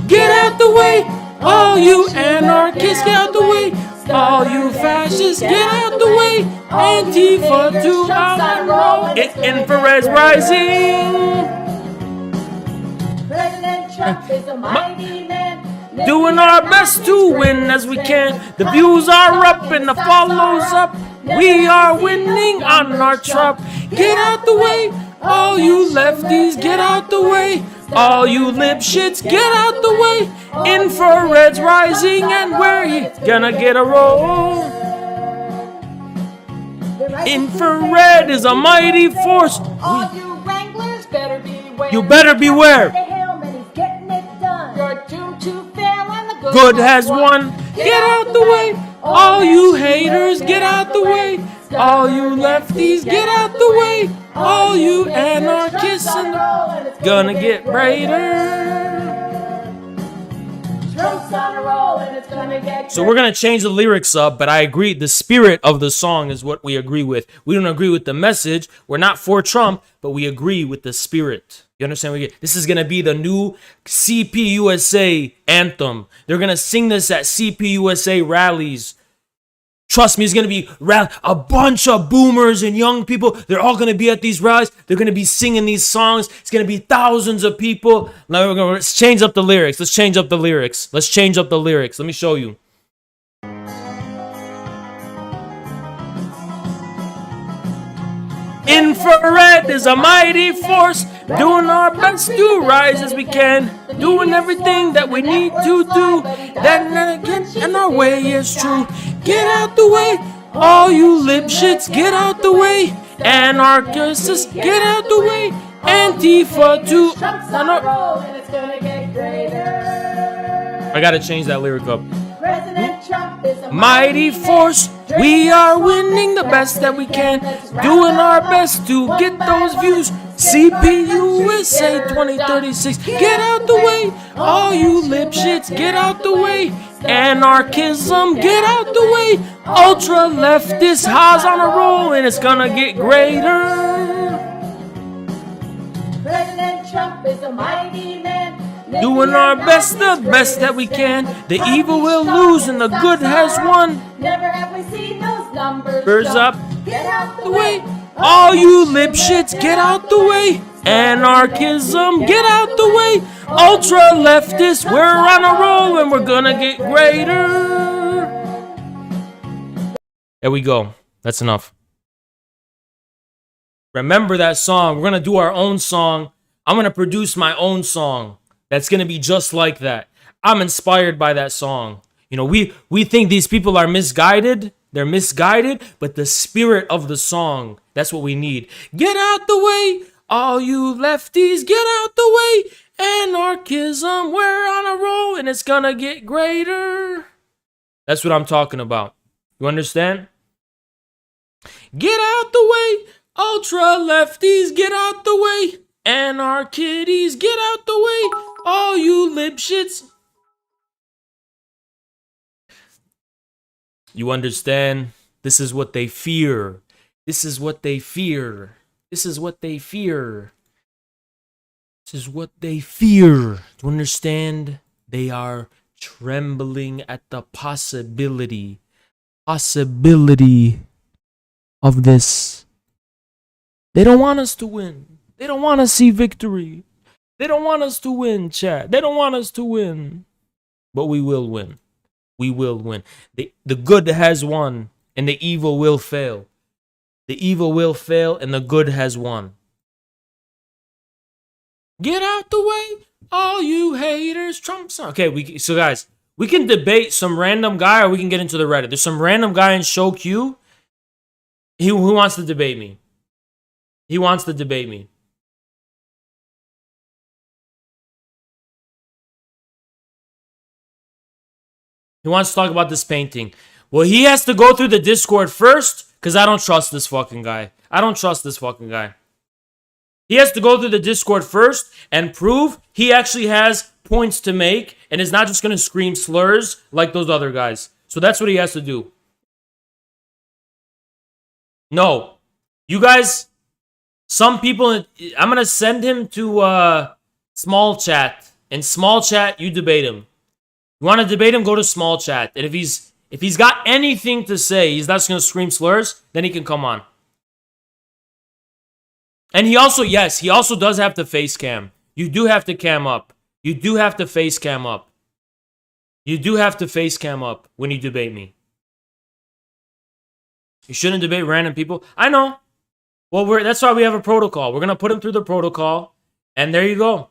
get out the way. All you anarchists, get out the way. All you fascists, get out the way. Antifa to our infrared's rising. President Trump is a mighty man. Doing our best to win as we can. The views are up and the follows up. We are winning on our trap. Get out the way. All you lefties, get out the way. All you lip shits, get out the way. Infrared's rising and we're gonna get a roll. Infrared is a mighty force. All you wranglers better beware. You better beware. You're doomed to fail and the Good has won. Get out the way. All you haters, get out the way. All you lefties, get out the way. All you anarchists and gonna get brighter. So we're gonna change the lyrics up, but I agree the spirit of the song is what we agree with. We don't agree with the message. We're not for Trump, but we agree with the spirit. You understand? This is gonna be the new CPUSA anthem. They're gonna sing this at CPUSA rallies. Trust me, it's going to be a bunch of boomers and young people. They're all going to be at these rallies. They're going to be singing these songs. It's going to be thousands of people. Now let's change up the lyrics. Let's change up the lyrics. Let me show you. Infrared is a mighty force, doing our best to rise as we can, doing everything that we need to do. Then again, and our way is true. Get out the way, all you lip shits, get out the way. Anarchists, get out the way. Antifa to. I gotta change that lyric up. Mighty force, we are winning the best that we can, doing our best to get those views. CPUSA 2036, get out the way. All you lip shits, get out the way. Anarchism, get out the way. Ultra leftist has on a roll and it's gonna get greater. Trump is a mighty man. Doing our best, the best that we can. The evil will lose and the good has won. Never have we seen those numbers Birds up Get out the way. All you lip shits, get out the way. Anarchism, get out the way. Ultra leftists, we're on a roll and we're gonna get greater. There we go. That's enough. Remember that song. We're gonna do our own song. I'm gonna produce my own song that's gonna be just like that. I'm inspired by that song. You know, we think these people are misguided. They're misguided, but the spirit of the song, that's what we need. Get out the way, all you lefties, get out the way. Anarchism, we're on a roll and it's gonna get greater. That's what I'm talking about. You understand? Get out the way, ultra lefties, get out the way. Anarchities, get out the way. All you lip shits. You understand? This is what they fear. This is what they fear. This is what they fear. This is what they fear. Do you understand? They are trembling at the possibility of this. They don't want us to win. They don't want to see victory. They don't want us to win, chat. They don't want us to win. But we will win. We will win. The good has won and the evil will fail. The evil will fail and the good has won. Get out the way, all you haters. Trump's on. Okay, so guys, we can debate some random guy or we can get into the Reddit. There's some random guy in show Q. Who wants to debate me? He wants to debate me. He wants to talk about this painting. Well, he has to go through the Discord first, because I don't trust this fucking guy. I don't trust this fucking guy. He has to go through the Discord first and prove he actually has points to make and is not just going to scream slurs like those other guys. So that's what he has to do. No. You guys, some people, I'm going to send him to small chat. In small chat, you debate him. You want to debate him, go to small chat. And if he's got anything to say, he's not just going to scream slurs, then he can come on. And he also does have to face cam. You do have to cam up. You do have to face cam up. You do have to face cam up when you debate me. You shouldn't debate random people. I know. Well, that's why we have a protocol. We're going to put him through the protocol, and there you go.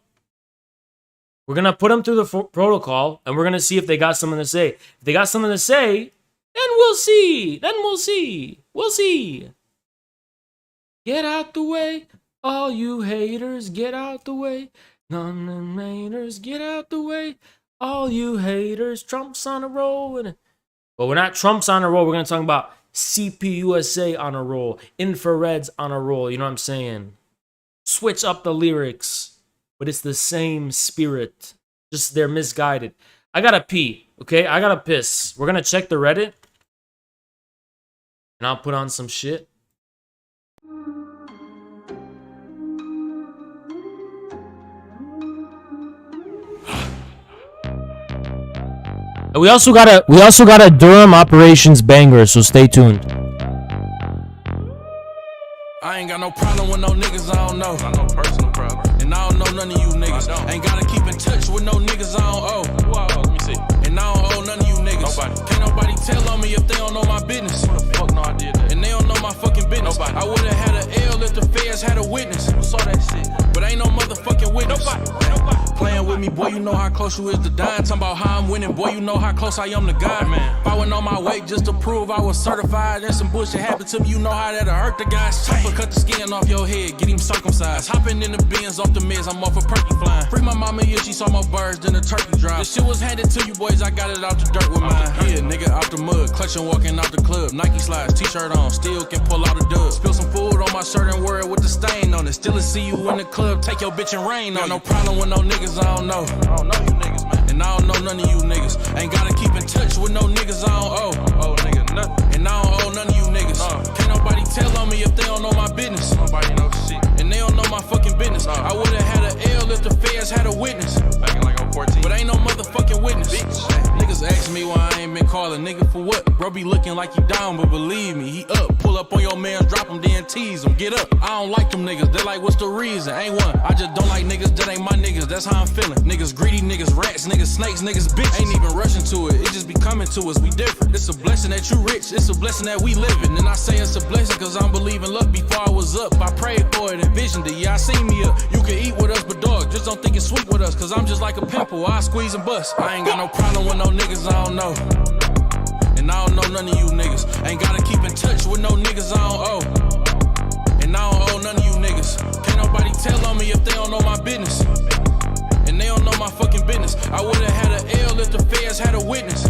We're going to put them through the protocol, and we're going to see if they got something to say. If they got something to say, then we'll see. We'll see. Get out the way. All you haters, get out the way. None of the haters, get out the way. All you haters, Trump's on a roll. But we're not Trump's on a roll. We're going to talk about CPUSA on a roll. Infrared's on a roll. You know what I'm saying? Switch up the lyrics. But it's the same spirit. Just they're misguided. I gotta pee, okay? I gotta piss. We're gonna check the Reddit. And I'll put on some shit. And we also got a Durham operations banger, so stay tuned. I ain't got no problem with no niggas I don't know. Got no personal problem. And I don't know none of you niggas. Ain't gotta keep in touch with no niggas I don't owe. Whoa, let me see. And I don't owe none of you niggas. Nobody. Can't nobody tell on me if they don't know my business. Who the fuck no I did that? And they don't know my fucking business. Nobody. I would've had an L if the feds had a witness. Who saw that shit? But ain't no motherfucking witness. Nobody. Playing with me, boy, you know how close you is to dying. Talking about how I'm winning, boy, you know how close I am to God. Man, if I went on my way just to prove I was certified, and some bullshit happened to me, you know how that'll hurt the guy. Chopper cut the skin off your head, get him circumcised. Hopping in the bins off the meds, I'm off a perky flying. Free my mama, yeah, she saw more birds than a turkey drive. This shit was handed to you boys, I got it out the dirt with mine. Yeah, nigga, out the mud, clutching, walking out the club. Nike slides, t-shirt on, still can pull out a dub. Spill some food on my shirt and wear it with the stain on it. Still see you in the club, take your bitch and rain on it. No problem with no niggas I don't know. I don't know you niggas, man. And I don't know none of you niggas. Ain't gotta keep in touch with no niggas I don't owe. Oh, nigga, nothing. And I don't owe none of you niggas. Can't nobody tell on me if they don't know my business. Nobody knows shit. And and they don't know my fucking business. I would've had an L if the feds had a witness. Back in like on 14. But ain't no motherfucking witness. Bitch. Niggas ask me why I ain't been calling. Nigga for what? Bro be looking like he down, but believe me, he up. Pull up on your man, drop him, then tease him. Get up. I don't like them niggas. They like, what's the reason? Ain't one. I just don't like niggas that ain't my niggas. That's how I'm feeling. Niggas greedy, niggas rats, niggas snakes, niggas bitch. Ain't even rushing to it. It just be coming to us. We different. It's a blessing that you rich. It's a blessing that we living. And I say it's a blessing cause I'm believing luck before I was up. I prayed for it, envisioned it. Yeah, I seen me up. You can eat with us, but dog, just don't think it's sweet with us. Cause I'm just like a pimple. I squeeze and bust. I ain't got no problem with no niggas I don't know. And I don't know none of you niggas. Ain't gotta keep in touch with no niggas I don't owe. And I don't owe none of you niggas. Can't nobody tell on me if they don't know my business. And they don't know my fucking business. I would've had an L if the feds had a witness.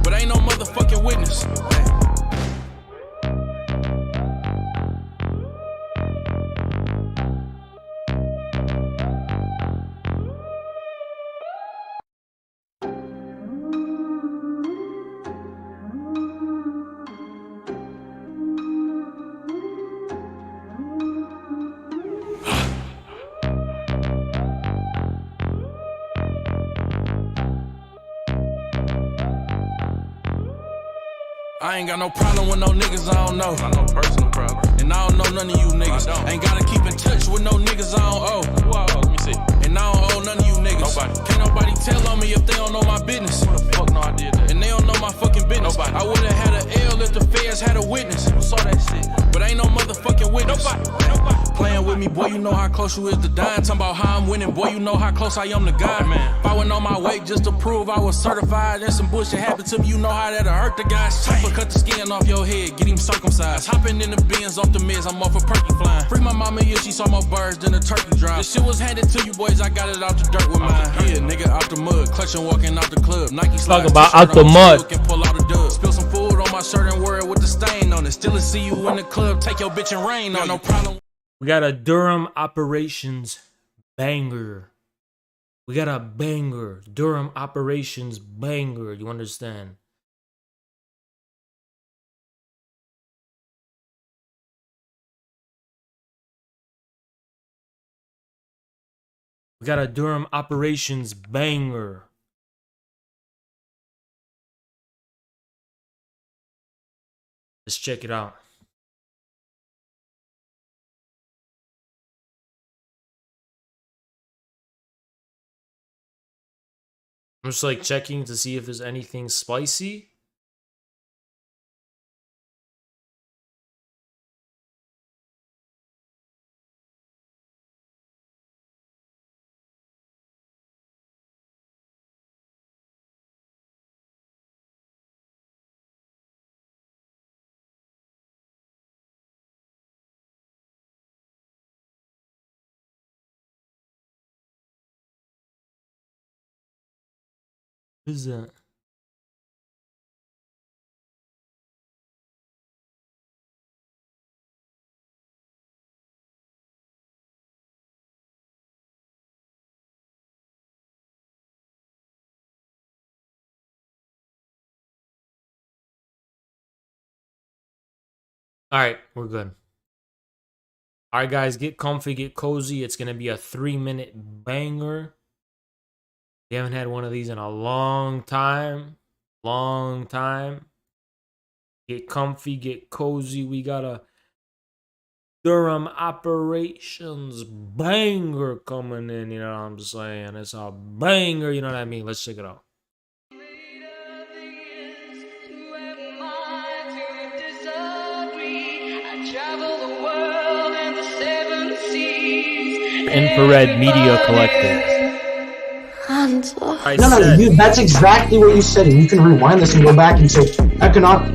But ain't no motherfucking witness. I ain't got no problem with no niggas I don't know. Not no personal problem. And I don't know none of you niggas. Ain't gotta keep in touch with no niggas I don't owe. Who I owe? Let me see. And I don't owe none of you niggas. Nobody. Can't nobody tell on me if they don't know my business. Who the fuck know I did that? And they don't know my fucking business. Nobody. I would've had an L if the feds had a witness. Who saw that shit? But ain't no motherfucking witness. Nobody. Playing with me, boy, you know how close you is to dying. Talking about how I'm winning, boy, you know how close I am to God, man. If I went on my way just to prove I was certified and some bullshit happened to me, you know how that'll hurt the guy's chopper. Cut the skin off your head, get him circumcised. Hopping in the bins off the meds, I'm off a perky flying. Free my mama, yeah, she saw more birds than a turkey drive. This shit was handed to you, boys, I got it out the dirt with mine. Yeah, nigga, out the mud, clutching, walking out the club. Nike slides, talk about out the mud. Can pull out a dub. Spill some food on my shirt and wear it with the stain on it. Still to see you in the club, take your bitch and rain on. No problem. We got a Durham operations banger. We got a banger. Durham operations banger. You understand? We got a Durham operations banger. Let's check it out. I'm just like checking to see if there's anything spicy. What is that? All right, we're good. All right, guys, get comfy, get cozy. It's going to be a 3-minute banger. We haven't had one of these in a long time. Long time. Get comfy, get cozy. We got a Durham operations banger coming in. You know what I'm saying? It's a banger. You know what I mean? Let's check it out. Infrared Media Collective. No, dude, that's exactly what you said, and you can rewind this and go back and say, economic.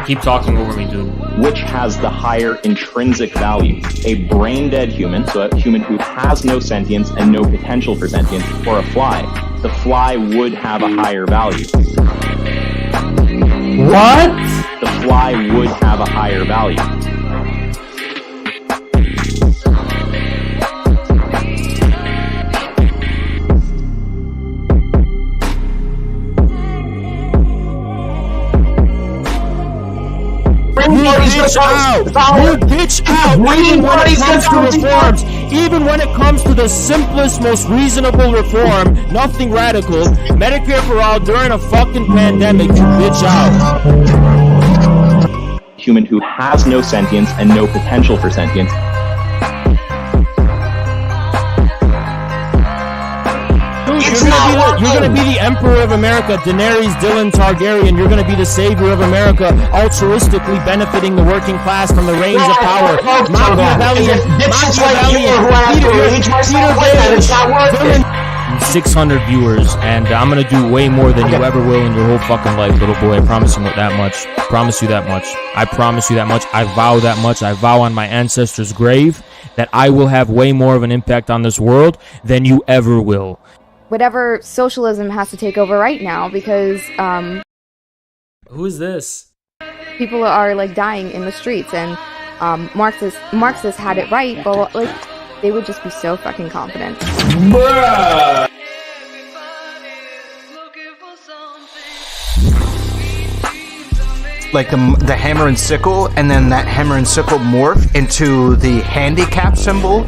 Keep talking over me, dude. Which has the higher intrinsic value? A brain-dead human, so a human who has no sentience and no potential for sentience, or a fly? The fly would have a higher value. What? The fly would have a higher value. He's gonna bitch out. You bitch out. Even when it comes to reforms, even when it comes to the simplest, most reasonable reform, nothing radical, Medicare for all during a fucking pandemic, you bitch out. Human who has no sentience and no potential for sentience. You're gonna be the Emperor of America, Daenerys Dylan Targaryen. You're gonna be the savior of America, altruistically benefiting the working class from the reins of power. Machiavellian, Peter 600 viewers, and I'm gonna do way more than you ever will in your whole fucking life, little boy. I promise you that much. Promise you that much. I promise you that much. I vow that much. I vow on my ancestors' grave that I will have way more of an impact on this world than you ever will. Whatever socialism has to take over right now, because Who is this? people are like dying in the streets, and Marxists had it right, but like they would just be so fucking confident. Bruh. Like the hammer and sickle, and then that hammer and sickle morph into the handicap symbol.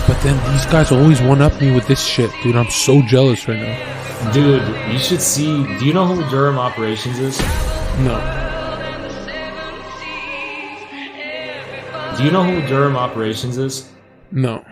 But then these guys always one-up me with this shit, dude. I'm so jealous right now. Dude, you should see... Do you know who Durham Operations is? No. Do you know who Durham Operations is? No.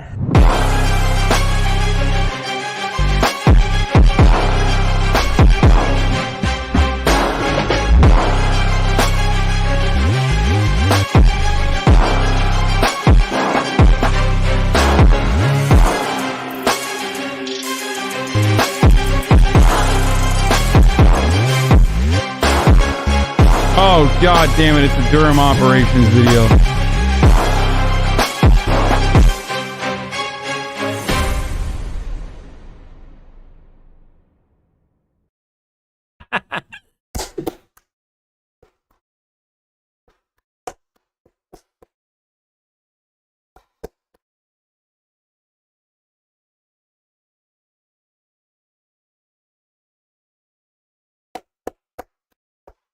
Oh, god damn it, it's the Durham Operations video.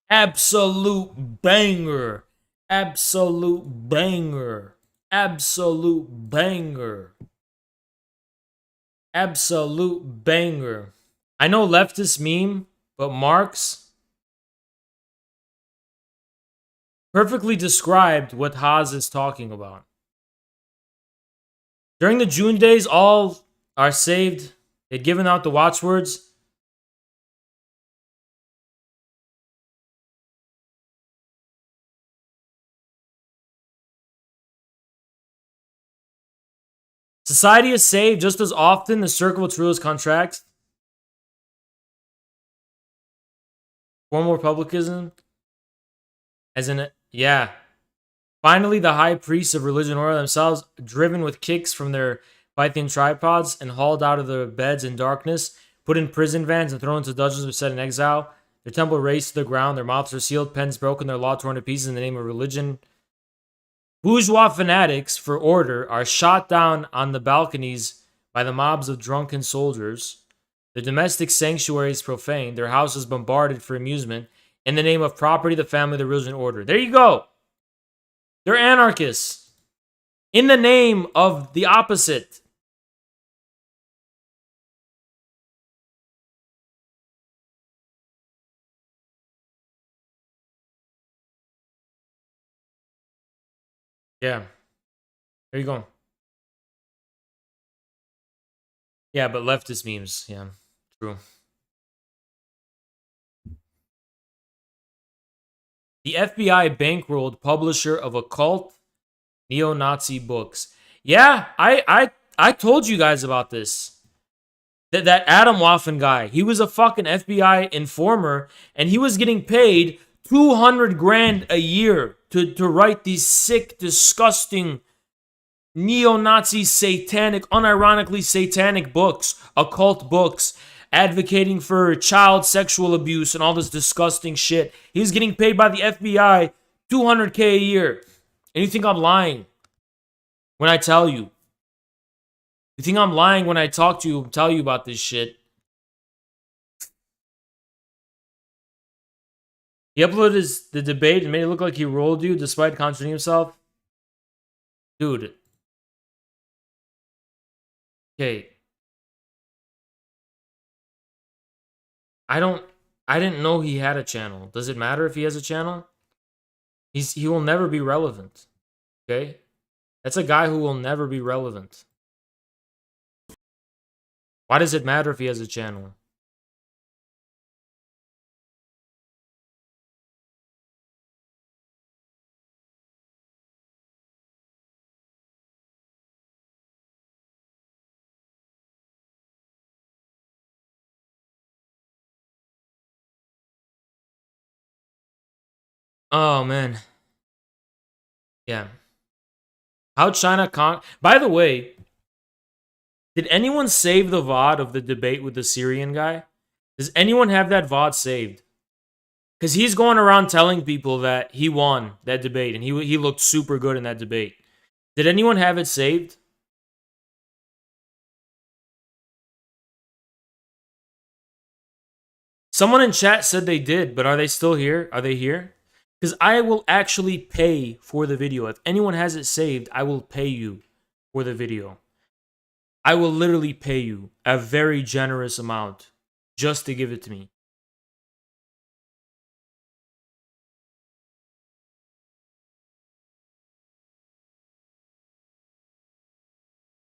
Absolute banger. Absolute banger. Absolute banger. Absolute banger. I know leftist meme, but Marx perfectly described what Haas is talking about. During the June days, all are saved. They'd given out the watchwords. Society is saved just as often the circle of truths contracts. Formal republicanism. As in, yeah. Finally, the high priests of religion order themselves, driven with kicks from their Pythian tripods and hauled out of their beds in darkness, put in prison vans and thrown into dungeons or set in exile. Their temple razed to the ground, their mouths are sealed, pens broken, their law torn to pieces in the name of religion. Bourgeois fanatics for order are shot down on the balconies by the mobs of drunken soldiers. Their domestic sanctuaries profaned, their houses bombarded for amusement, in the name of property, the family, the religion, order. There you go. They're anarchists. In the name of the opposite. Yeah. There you go. Yeah, but leftist memes. Yeah, true. The FBI bankrolled publisher of occult neo-Nazi books. Yeah, I told you guys about this. That Adam Waffen guy, he was a fucking FBI informer, and he was getting paid $200,000 a year to write these sick, disgusting, neo-Nazi, satanic, unironically satanic books, occult books. advocating for child sexual abuse and all this disgusting shit. He's getting paid by the FBI $200K a year. And you think I'm lying when I tell you? You think I'm lying when I talk to you and tell you about this shit? He uploaded the debate and made it look like he rolled you despite contradicting himself. Dude. Okay. I didn't know he had a channel. Does it matter if he has a channel? He will never be relevant. Okay? That's a guy who will never be relevant. Why does it matter if he has a channel? Oh, man. Yeah. How China By the way, did anyone save the VOD of the debate with the Syrian guy? Does anyone have that VOD saved? Because he's going around telling people that he won that debate and he looked super good in that debate. Did anyone have it saved? Someone in chat said they did, but are they still here? Are they here? Because I will actually pay for the video. If anyone has it saved, I will pay you for the video. I will literally pay you a very generous amount just to give it to me.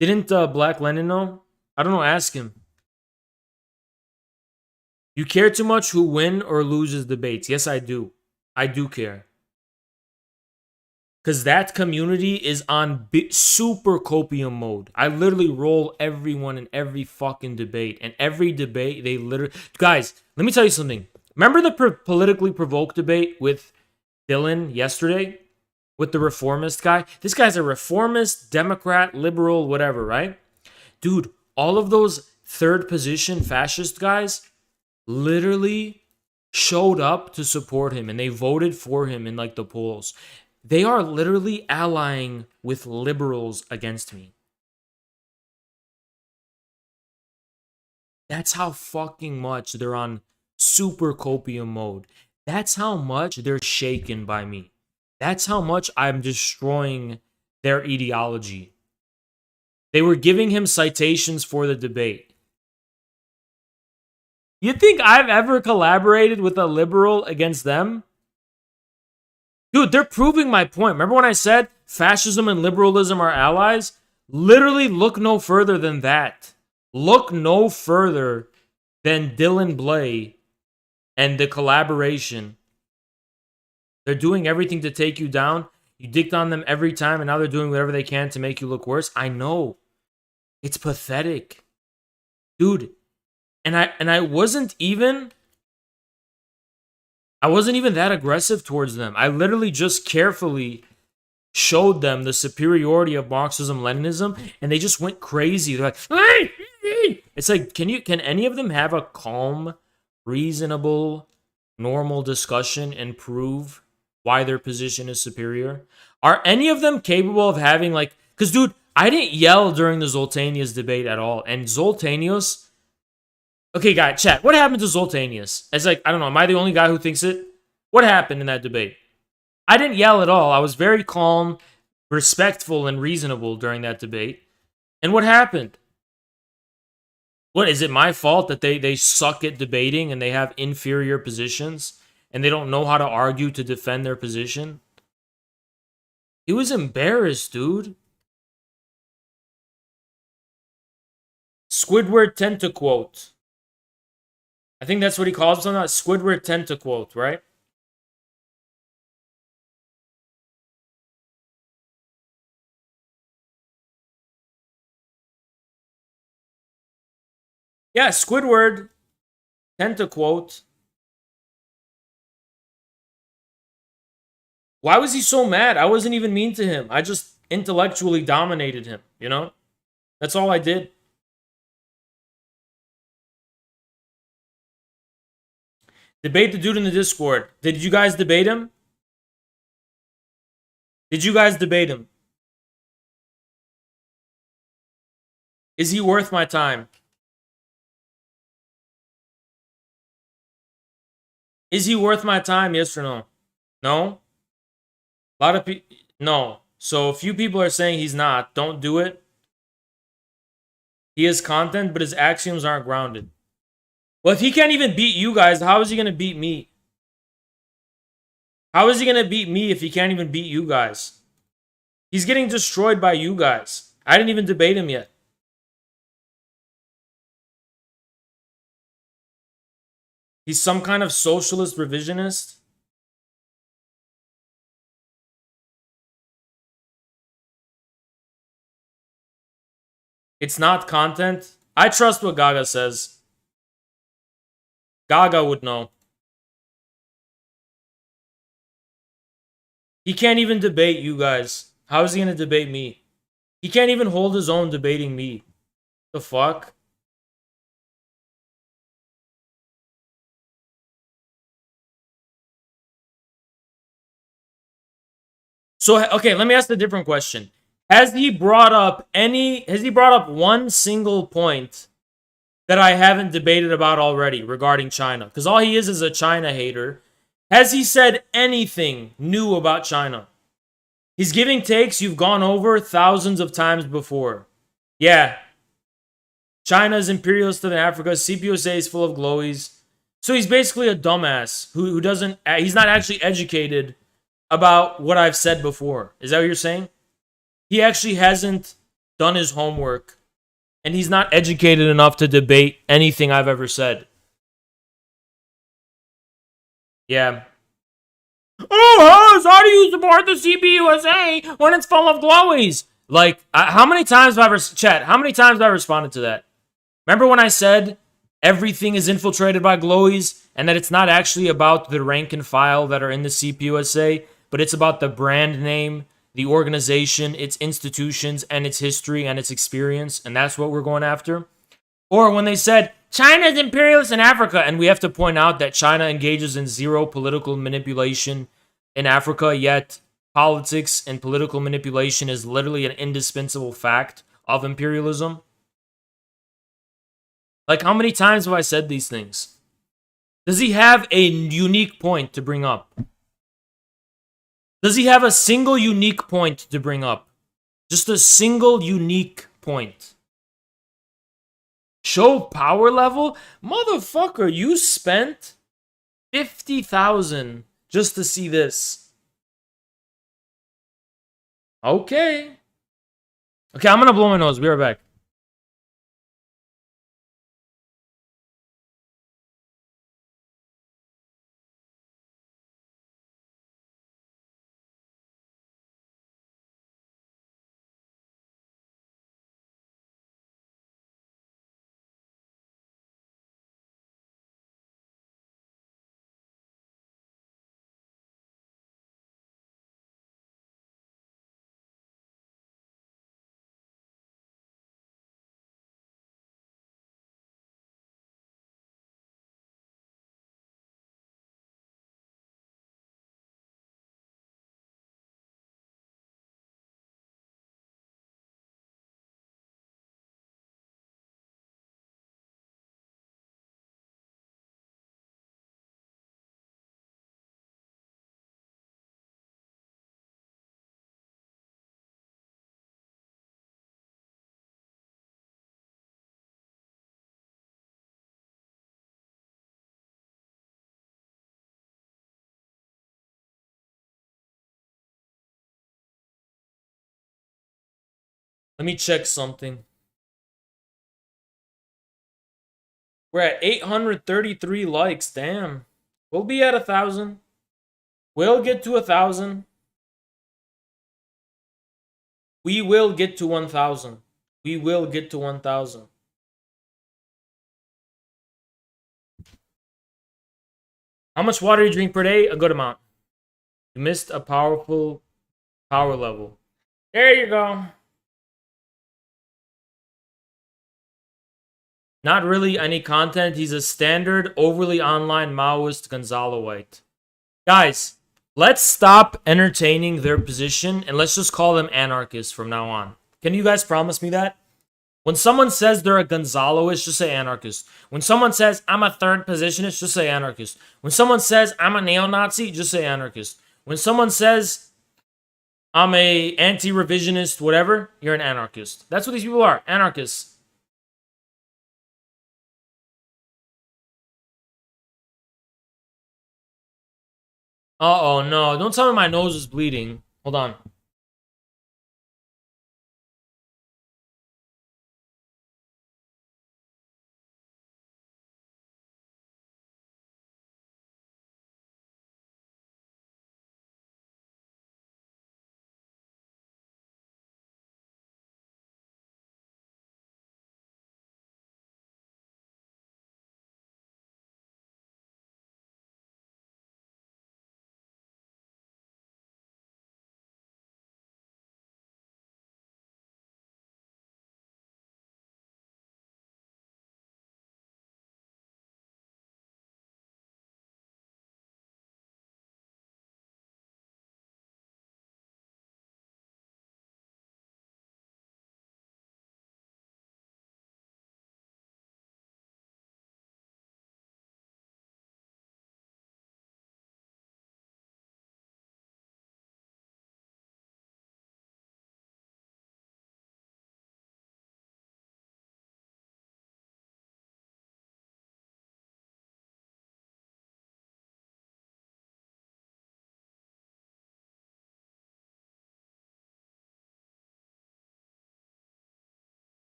Didn't Black Lennon know? I don't know, ask him. You care too much who win or loses debates. Yes, I do. I do care. Because that community is on super copium mode. I literally roll everyone in every fucking debate. And every debate, they literally... Guys, let me tell you something. Remember the politically provoked debate with Dylan yesterday? With the reformist guy? This guy's a reformist, Democrat, liberal, whatever, right? Dude, all of those third position fascist guys literally showed up to support him. And they voted for him in like the polls. They are literally allying with liberals against me. That's how fucking much they're on super copium mode. That's how much they're shaken by me. That's how much I'm destroying their ideology. They were giving him citations for the debate. You think I've ever collaborated with a liberal against them? Dude, they're proving my point. Remember when I said fascism and liberalism are allies? Literally, look no further than that. Look no further than Dylan Blay and the collaboration. They're doing everything to take you down. You dicked on them every time, and now they're doing whatever they can to make you look worse. I know. It's pathetic. Dude, and I wasn't even that aggressive towards them. I literally just carefully showed them the superiority of Marxism-Leninism, and they just went crazy. They're like, it's like, can any of them have a calm, reasonable, normal discussion and prove why their position is superior? Are any of them capable of having like, because dude, I didn't yell during the Zoltanius debate at all, and Zoltanius. Okay, guys, chat. What happened to Zoltanius? It's like, I don't know. Am I the only guy who thinks it? What happened in that debate? I didn't yell at all. I was very calm, respectful, and reasonable during that debate. And what happened? What, is it my fault that they suck at debating and they have inferior positions and they don't know how to argue to defend their position? He was embarrassed, dude. Squidward Tentaquote. I think that's what he calls himself now. Squidward Tentaquote, right? Yeah, Squidward Tentaquote. Why was he so mad? I wasn't even mean to him. I just intellectually dominated him, you know? That's all I did. Debate the dude in the Discord. Did you guys debate him? Did you guys debate him? Is he worth my time? Is he worth my time? Yes or no? No? A lot of people... No. So a few people are saying he's not. Don't do it. He has content, but his axioms aren't grounded. Well, if he can't even beat you guys, how is he going to beat me? How is he going to beat me if he can't even beat you guys? He's getting destroyed by you guys. I didn't even debate him yet. He's some kind of socialist revisionist. It's not content. I trust what Gaga says. Gaga would know. He can't even debate you guys. How is he going to debate me? He can't even hold his own debating me. The fuck? So, okay, let me ask a different question. Has he brought up one single point that I haven't debated about already regarding China? Because all he is a China hater. Has he said anything new about China? He's giving takes you've gone over thousands of times before. Yeah. China is imperialist than Africa. CPUSA is full of glowies. So he's basically a dumbass who doesn't... He's not actually educated about what I've said before. Is that what you're saying? He actually hasn't done his homework. And he's not educated enough to debate anything I've ever said. Yeah. Oh, how do you support the CPUSA when it's full of glowies? Like, how many times have I responded to that? Remember when I said everything is infiltrated by glowies and that it's not actually about the rank and file that are in the CPUSA, but it's about the brand name, the organization, its institutions, and its history and its experience, and that's what we're going after? Or when they said, China's imperialist in Africa, and we have to point out that China engages in zero political manipulation in Africa, yet politics and political manipulation is literally an indispensable fact of imperialism. Like, how many times have I said these things? Does he have a unique point to bring up? Does he have a single unique point to bring up? Just a single unique point. Show power level? Motherfucker, you spent 50,000 just to see this. Okay. Okay, I'm gonna blow my nose. Be right back. Let me check something. We're at 833 likes. Damn. We'll be at 1,000. We'll get to 1,000. We will get to 1,000. We will get to 1,000. How much water you drink per day? A good amount. You missed a powerful power level. There you go. Not really any content. He's a standard, overly online Maoist Gonzaloite. Guys, let's stop entertaining their position and let's just call them anarchists from now on. Can you guys promise me that? When someone says they're a Gonzaloist, just say anarchist. When someone says, I'm a third positionist, just say anarchist. When someone says, I'm a neo-Nazi, just say anarchist. When someone says, I'm a anti-revisionist, whatever, you're an anarchist. That's what these people are, anarchists. Uh-oh, no. Don't tell me my nose is bleeding. Hold on.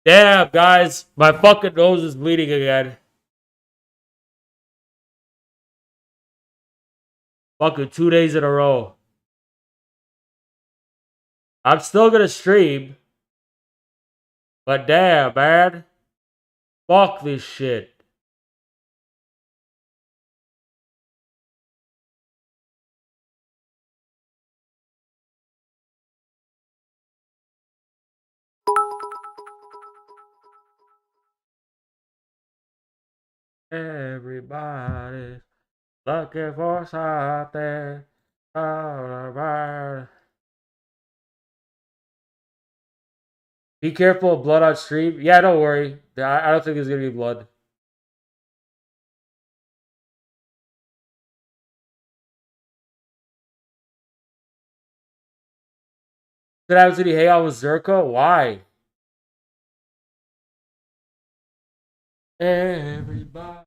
Damn, guys. My fucking nose is bleeding again. Fucking 2 days in a row. I'm still gonna stream. But damn, man. Fuck this shit. Everybody looking for something. Be careful of blood on stream. Yeah, don't worry. I don't think there's gonna be blood. Did I have any hang out with Zerka? Why? Everybody.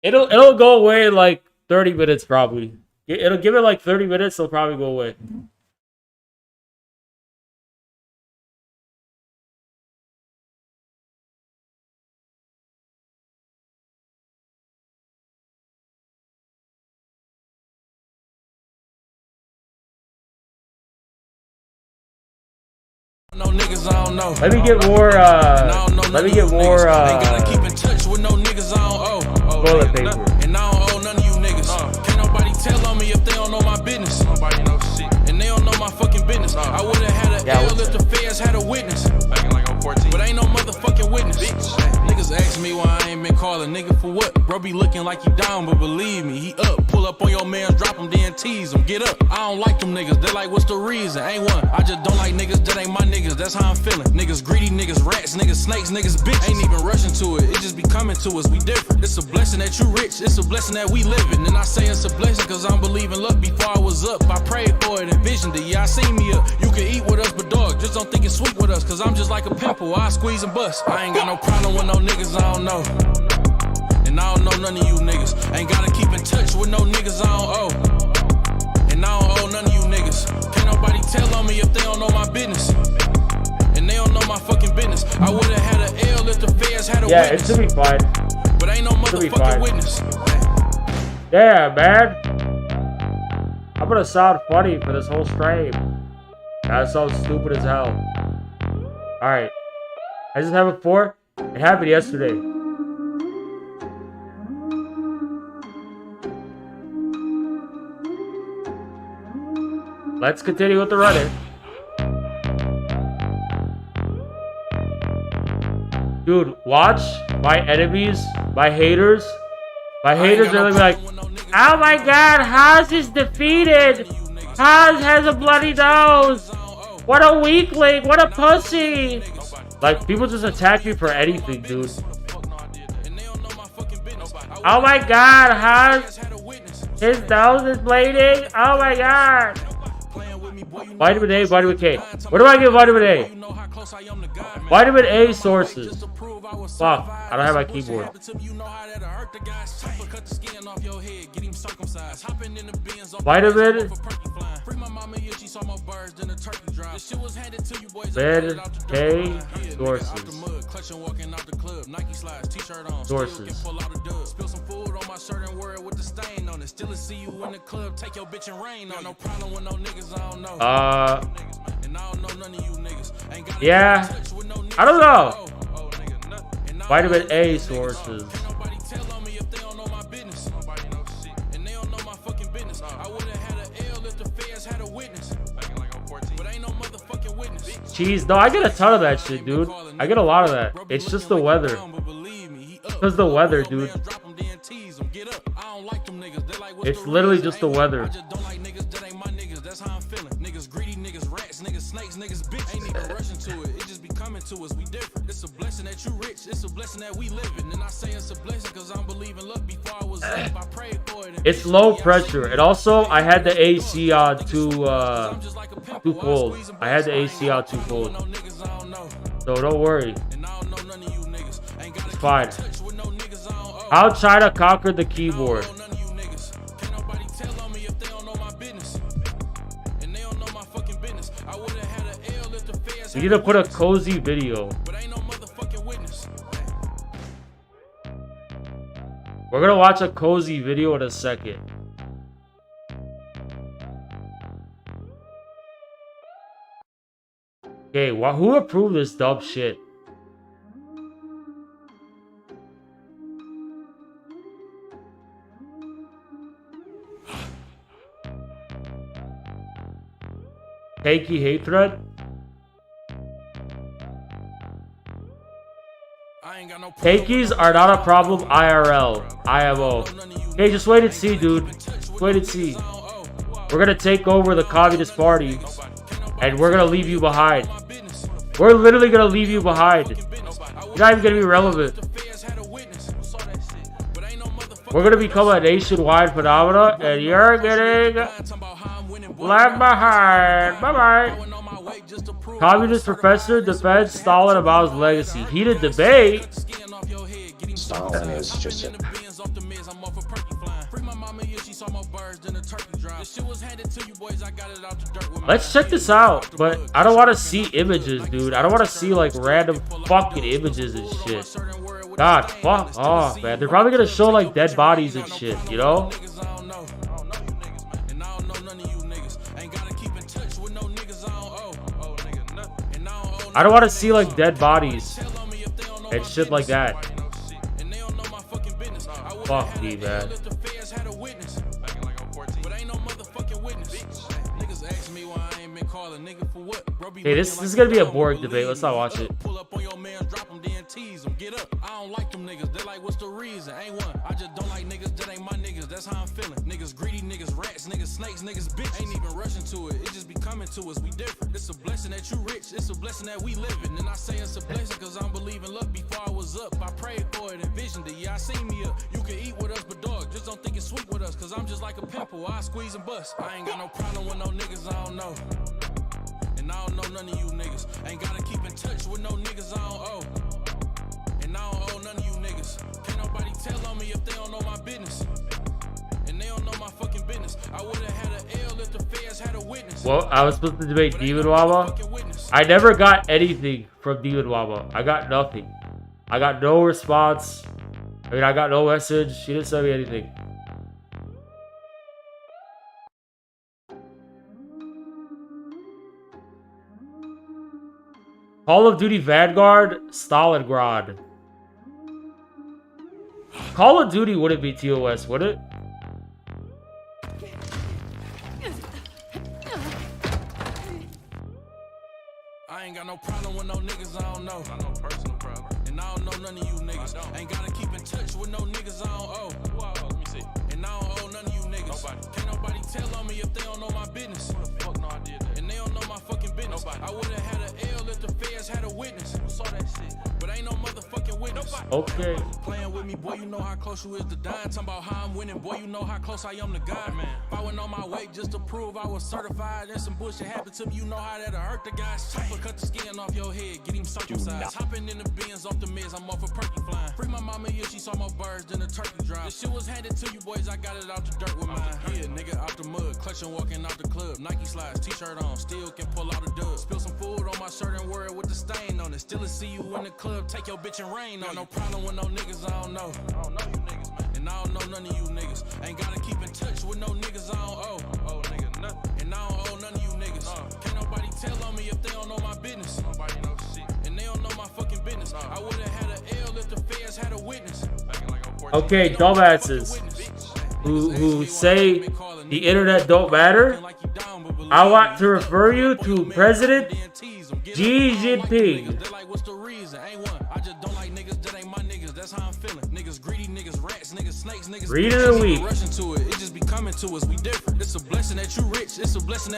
It'll go away in like 30 minutes probably. It'll give it like 30 minutes, it'll probably go away. No niggas I don't know. Let me get more Ain't gotta keep in touch with no niggas I don't owe. toilet paper. And I don't owe none of you niggas. Can't nobody tell on me if they don't know my business. Nobody knows shit. And they don't know my fucking business. I would've had a L if the feds had a witness. Back in like 14. But ain't no motherfucking witness. Bitch. Niggas ask me why I ain't been calling. Nigga for what? Bro be looking like he down, but believe me, he up. Pull up on your man, drop him, then tease him. Get up. I don't like them niggas. They like, what's the reason? Ain't one. I just don't like niggas that ain't my niggas. That's how I'm feeling. Niggas greedy, niggas rats, niggas snakes, niggas bitch. Ain't even rushing to it. It just be coming to us. We different. It's a blessing that you rich. It's a blessing that we living. And I say it's a blessing cause I'm believing luck before I was up. I prayed for it, envisioned it. Yeah, I seen me up. You can eat with us, but dog, just don't think it's sweet with us. Cause I'm just like a pimple. I squeeze and bust. I ain't got no problem with no niggas I don't know. And I don't know none of you niggas. Ain't gotta keep in touch with no niggas I don't owe. And I don't owe none of you niggas. Can't nobody tell on me if they don't know my business. And they don't know my fucking business. I would've had a L if the feds had a Yeah, witness. it should be fine. But ain't no motherfucking witness. Yeah, man. I'm gonna sound funny for this whole stream. That sounds stupid as hell. Alright. Has this happened before? It happened yesterday. Let's continue with the running. Dude, watch my enemies, my haters. My haters are gonna be like, oh my god, Haas is defeated. Haas has a bloody nose. What a weakling. What a pussy. Like, people just attack me for anything, dude. Oh my god, Haas. His nose is bleeding. Oh my god. Vitamin A, vitamin K. Where do I get vitamin A? Vitamin A sources. Fuck, I don't have my keyboard. Vitamin K sources. Yeah, I don't know. Vitamin A sources. Jeez, no, I get a ton of that shit, dude. I get a lot of that. It's just the weather. Because the weather, dude. It's literally just the weather. It's low pressure, and also I had the AC on too cold. I had the AC on too cold, so don't worry. It's fine. How China conquered the keyboard. We need to put a cozy video. We're gonna watch a cozy video in a second. Okay, who approved this dumb shit? Takey hate thread? Takeys are not a problem IRL. IMO. Okay, just wait and see, dude. Just wait and see. We're gonna take over the Communist Party. And we're gonna leave you behind. We're literally gonna leave you behind. You're not even gonna be relevant. We're gonna become a nationwide phenomenon. And you're getting left behind. Bye-bye. Communist professor defends Stalin about his legacy. Heated debate. Stalin is just a... Let's check this out, but I don't want to see images, dude. I don't want to see like random fucking images and shit. God, fuck off, man. They're probably gonna show like dead bodies and shit, you know? I don't want to see like dead bodies and shit like that. Fuck me, man. Hey, this is gonna be a boring debate. Let's not watch it. I don't like them niggas. They're like, what's the reason? Ain't one. I just don't like niggas that ain't my niggas. That's how I'm feeling. Niggas greedy, niggas rats, niggas snakes, niggas bitch. Ain't even rushing to it. It just be coming to us. We different. It's a blessing that you rich. It's a blessing that we living. And I say it's a blessing because I'm believing luck before I was up. I prayed for it, envisioned it. Yeah, I seen me up. You can eat with us, but dog, just don't think it's sweet with us. Cause I'm just like a pimple. I squeeze and bust. I ain't got no problem with no niggas I don't know. And I don't know none of you niggas. Ain't gotta keep in touch with no niggas I don't owe. And I don't owe none of you niggas. Can't nobody tell on me if they don't know my business. And they don't know my fucking business. I would've had an L if the feds had a witness. Well, I was supposed to debate Demon Waba. I never got anything from Demon Waba. I got nothing. I got no response. I mean, I got no message. She didn't send me anything. Call of Duty Vanguard, Stalingrad. Call of Duty wouldn't be TOS, would it? I ain't got no problem with no niggas I don't know. Not no personal problem. And I don't know none of you niggas. Ain't gotta keep in touch with no niggas I don't owe. Who I owe? Let me see. And I don't owe none of you niggas. Nobody. Can't nobody tell on me if they don't know my business. Who the fuck no I did that? And they don't know my fucking business. Nobody. I would've had an L if the feds had a witness. Who saw that shit? But ain't no motherfucking witness. Nobody. Okay. Playing with me, boy, you know how close you is to dying. Talking about how I'm winning, boy, you know how close I am to God, man. If I went on my way just to prove I was certified and some bullshit happened to me, you know how that'll hurt the guys. Chopper cut the skin off your head, get him circumcised. Hopping in the bins off the meds, I'm off a perky flying. Free my mama, yeah, she saw more birds than a turkey drive. This shit was handed to you, boys, I got it out the dirt with mine. Yeah, nigga, out the mud, clutching, walking out the club. Nike slides, t-shirt on, still can pull out a dub. Spill some food on my shirt and wear it with the stain on it. Still to see you in the club, take your bitch and rain on. No problem with no niggas I don't know. I don't know you niggas, man. And I don't know none of you niggas. Ain't gotta keep in touch with no niggas I don't owe. Oh, nigga, nothing. And I don't owe none of you niggas. Can't nobody tell on me if they don't know my business. Nobody knows shit. And they don't know my fucking business. I would've had an L if the feds had a witness. Okay, dumbasses who say the internet don't matter. I want to refer you to President Xi Jinping. Read of the week.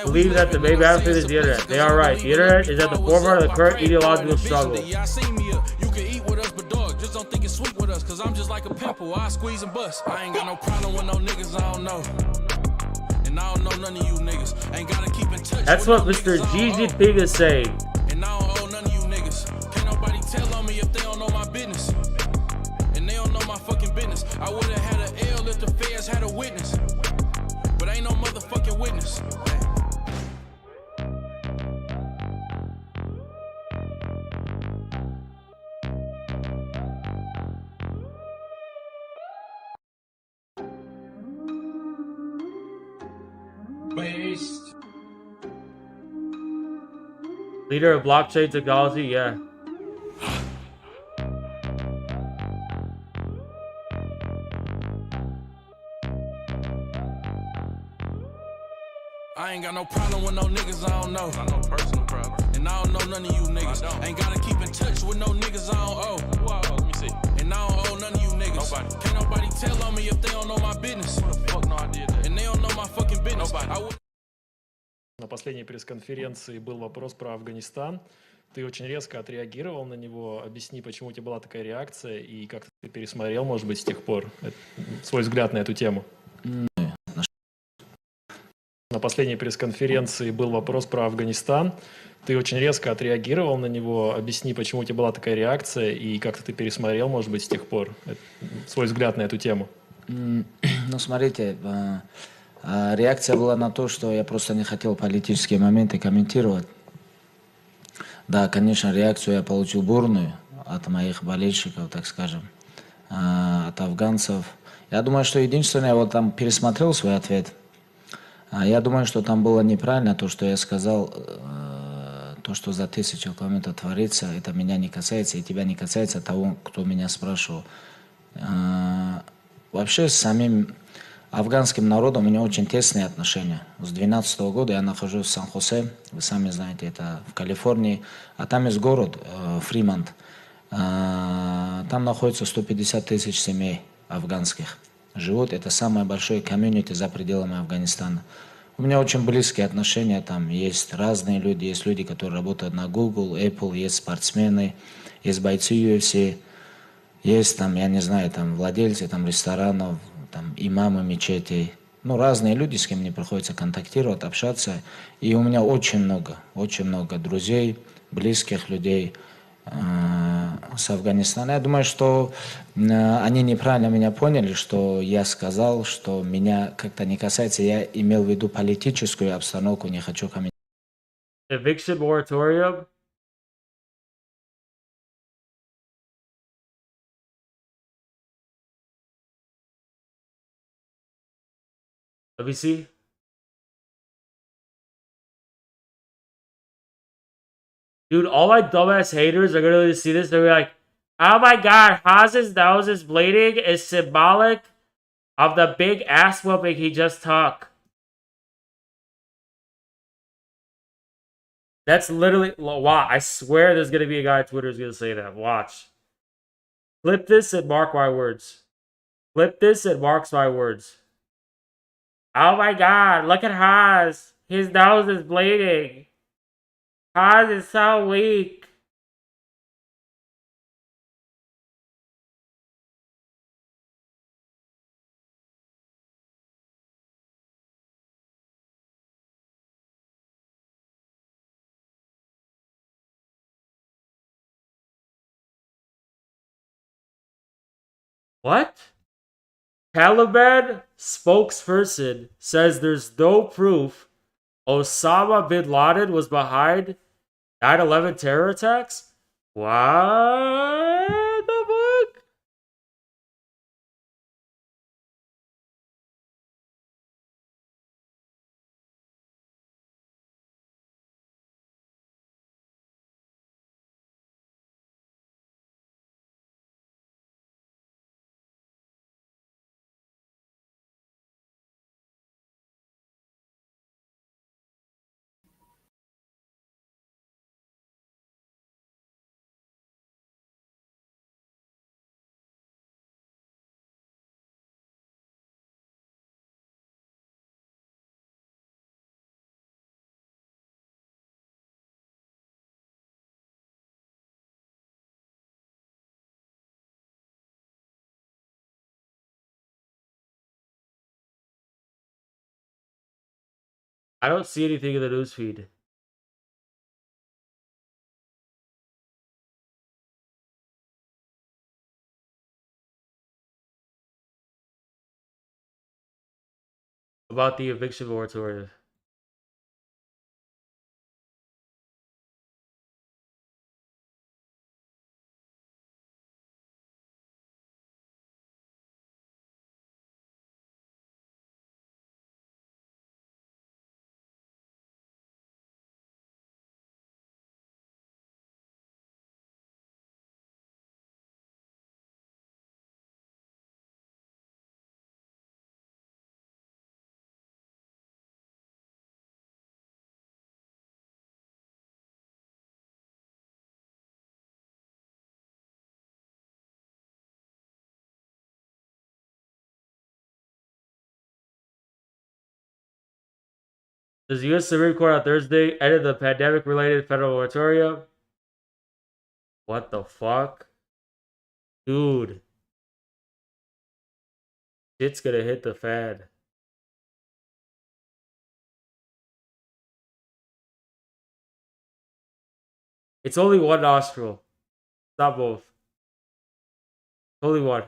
Believe that the main benefit is the internet. They are right. The internet is at the forefront of the current ideological struggle. You can eat with us, but dog, just don't think it's sweet with us. Cause I'm just like a pimple, I squeeze and bust. I ain't got no problem with no niggas I don't know. And I don't know none of you niggas. Ain't gotta keep in touch. That's what Mr. Xi Jinping is saying. And I don't owe none of you niggas. Can't nobody tell on me if they don't know my business. And they don't know my fucking business. I would've had an L if the feds had a witness. But ain't no motherfucking witness. Based. Leader of blockchain technology, yeah. I ain't got no problem with no niggas I don't know. Not no personal problem. And I don't know none of you niggas. Ain't gotta keep in touch with no niggas I don't owe. Who I owe? Let me see. And I don't owe none of you niggas. Nobody. Can't nobody tell on me if they don't know my business. Who the fuck no I did that? And they don't know my fucking business. Nobody. На последней пресс-конференции был вопрос про Афганистан. Ты очень резко отреагировал на него. Объясни, почему у тебя была такая реакция и как ты пересмотрел, может быть, с тех пор свой взгляд на эту тему. На последней пресс-конференции был вопрос про Афганистан. Ты очень резко отреагировал на него. Объясни, почему у тебя была такая реакция и как ты пересмотрел, может быть, с тех пор свой взгляд на эту тему. Ну, смотрите, реакция была на то, что я просто не хотел политические моменты комментировать. Да, конечно, реакцию я получил бурную от моих болельщиков, так скажем, от афганцев. Я думаю, что единственное, я вот там пересмотрел свой ответ. Я думаю, что там было неправильно то, что я сказал, то, что за 1000 километров творится, это меня не касается, и тебя не касается того, кто меня спрашивал. Вообще с самим афганским народом у меня очень тесные отношения. С 2012 года я нахожусь в Сан-Хосе, вы сами знаете, это в Калифорнии, а там есть город Фримонт. Там находится 150 000 семей афганских. Живут, это самое большое комьюнити за пределами Афганистана. У меня очень близкие отношения, там есть разные люди, есть люди, которые работают на Google, Apple, есть спортсмены, есть бойцы UFC, есть там, я не знаю, там владельцы там ресторанов, там имамы мечетей. Ну, разные люди, с кем мне приходится контактировать, общаться. И у меня очень много друзей, близких людей с Афганистана. Я думаю, что они неправильно меня поняли, что я сказал, что меня как-то не касается. Я имел в виду политическую обстановку, не хочу комментировать. Eviction moratorium. Let me see. Dude, all my dumbass haters are gonna see this. They're like, oh my god, Haz's nose is bleeding is symbolic of the big ass whooping he just took. That's literally, wow, I swear there's gonna be a guy on Twitter who's gonna say that. Watch. Flip this and mark my words. Flip this and marks my words. Oh my god, look at Haz. His nose is bleeding. Haz is so weak. What? Taliban spokesperson says there's no proof Osama bin Laden was behind 9/11 terror attacks? What the fuck? I don't see anything in the newsfeed about the eviction moratorium. Does the U.S. Supreme Court on Thursday ended the pandemic-related federal moratorium? What the fuck? Dude. Shit's gonna hit the fan. It's only one nostril. Not both. Only one.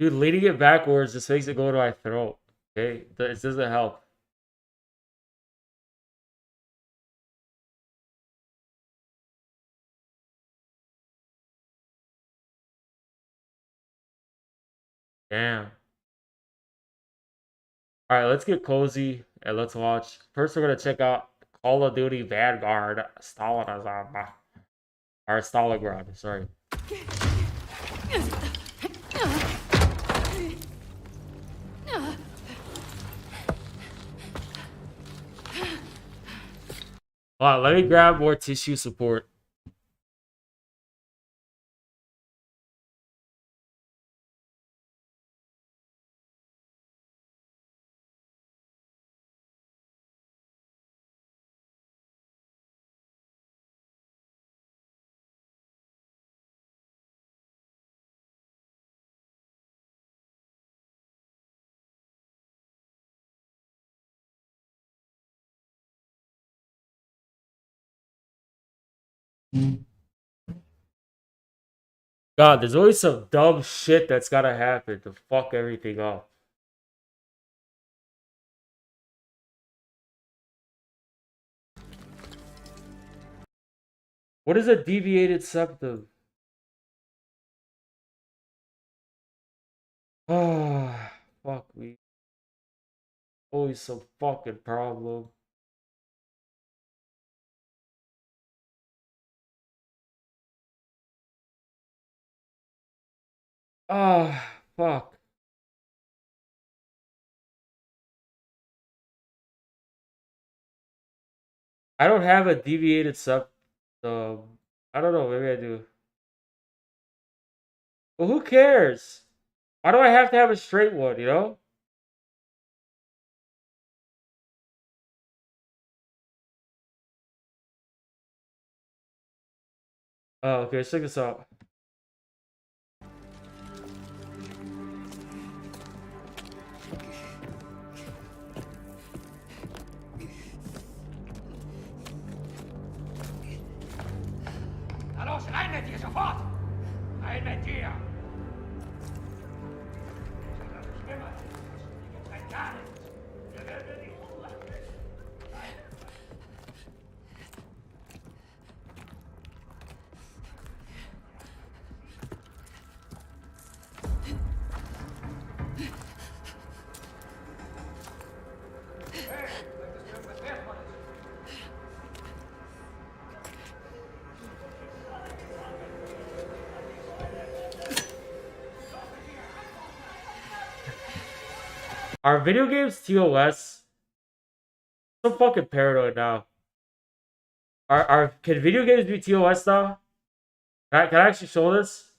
Dude, leaning it backwards just makes it go to my throat. Okay? It doesn't help. Damn. Alright, let's get cozy and let's watch. First, we're gonna check out Call of Duty Vanguard Stalinism. Or Stalingrad, sorry. Alright, let me grab more tissue support. God, there's always some dumb shit that's gotta happen to fuck everything up. What is a deviated septum? Ah, fuck me. Always some fucking problem. Ah, fuck. I don't have a deviated sub. I don't know. Maybe I do. Well, who cares? Why do I have to have a straight one, you know? Oh, okay. Let's check this out. Na los, rein mit dir, sofort! Rein mit dir! Are video games TOS? I'm so fucking paranoid now. Can video games be TOS now? Can I actually show this?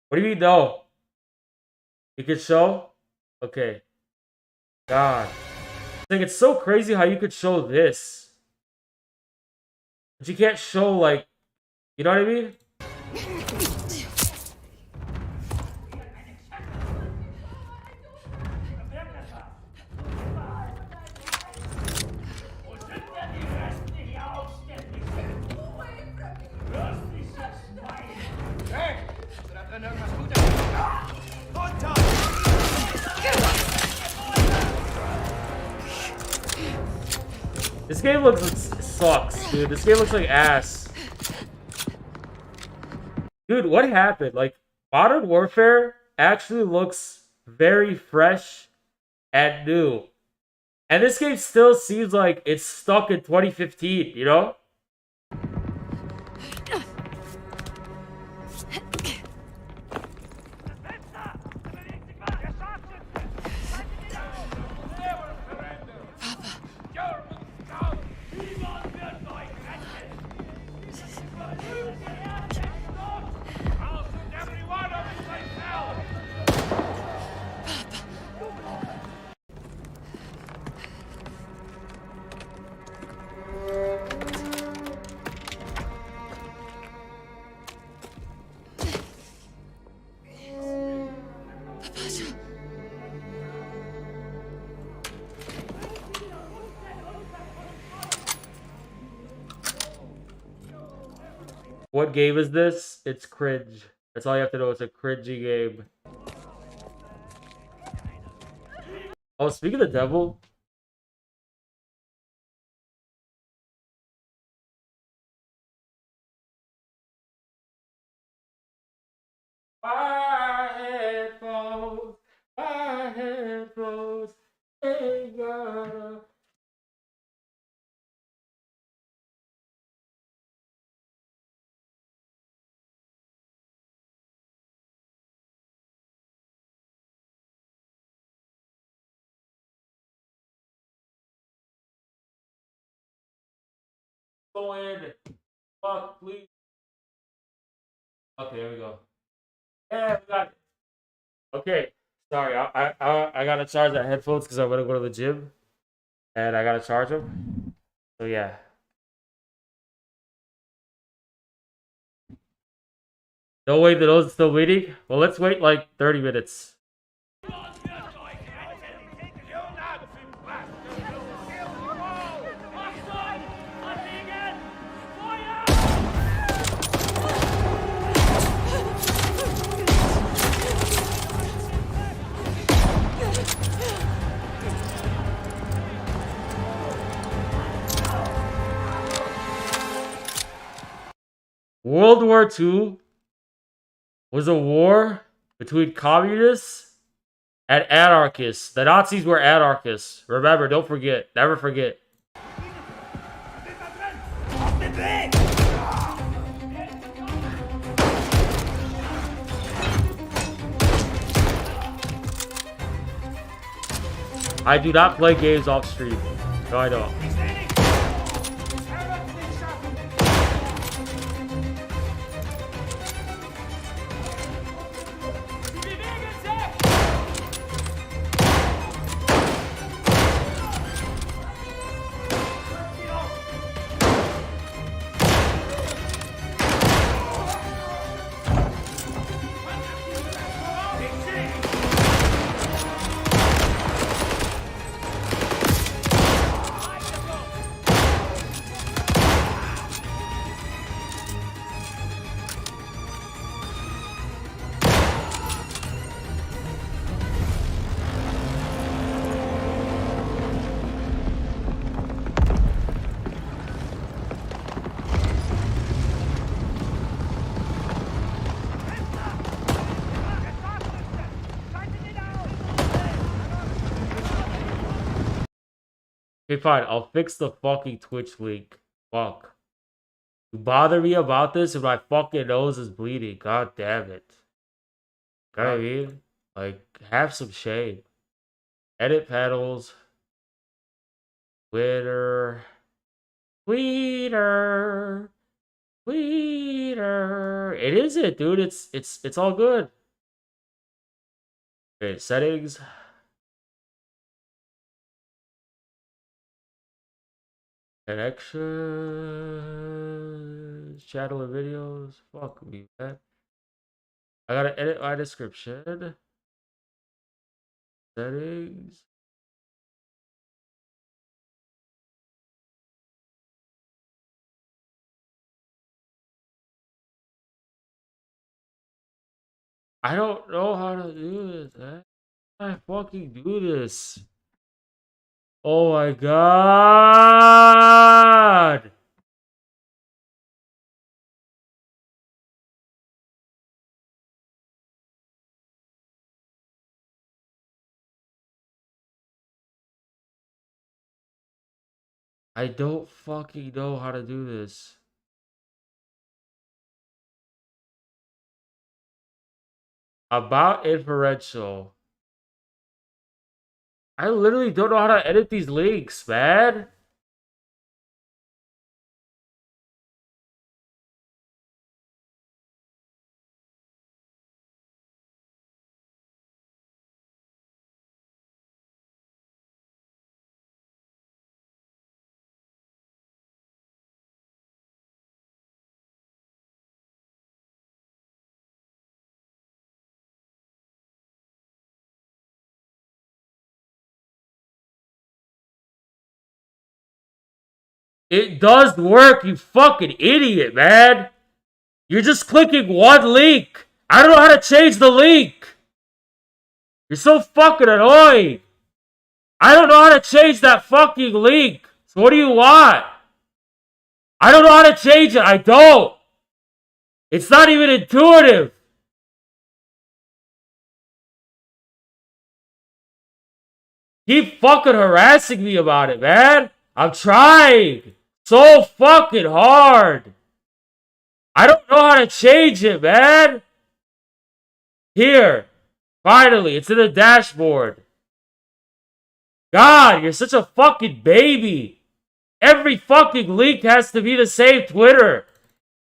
What do you mean no? You can show? Okay. God. Like, it's so crazy how you could show this. But you can't show, like, you know what I mean? This game sucks, dude. This game looks like ass. Dude, what happened? Like, Modern Warfare actually looks very fresh and new. And this game still seems like it's stuck in 2015, you know? What game is this? It's cringe. That's all you have to know. It's a cringy game. Oh, speaking of the devil. My headphones ain't gonna. Go in. Fuck, please. Okay, there we go. Yeah, we got it. Okay, sorry. I gotta charge that headphones because I'm gonna go to the gym, and I gotta charge them. So yeah. No way, the nose is still waiting. Well, let's wait like 30 minutes. World War II was a war between communists and anarchists. The Nazis were anarchists. Remember, don't forget. Never forget. I do not play games off stream. No, I don't. Okay, fine. I'll fix the fucking Twitch link. Fuck. You bother me about this and my fucking nose is bleeding. God damn it. You know what I mean? Like, have some shame. Edit panels. Twitter. Twitter. Twitter. It isn't, dude. It's all good. Okay, settings. Connections, channel and videos. Fuck me, man. I gotta edit my description. Settings. I don't know how to do this, man. How do I fucking do this? Oh my god! I don't fucking know how to do this. About inferential. I literally don't know how to edit these links, man. It does work, you fucking idiot, man. You're just clicking one link. I don't know how to change the link. You're so fucking annoying. I don't know how to change that fucking link. So what do you want? I don't know how to change it. I don't. It's not even intuitive. Keep fucking harassing me about it, man. I'm trying so fucking hard. I don't know how to change it, man. Here. Finally, it's in the dashboard. God, you're such a fucking baby. Every fucking link has to be the same Twitter.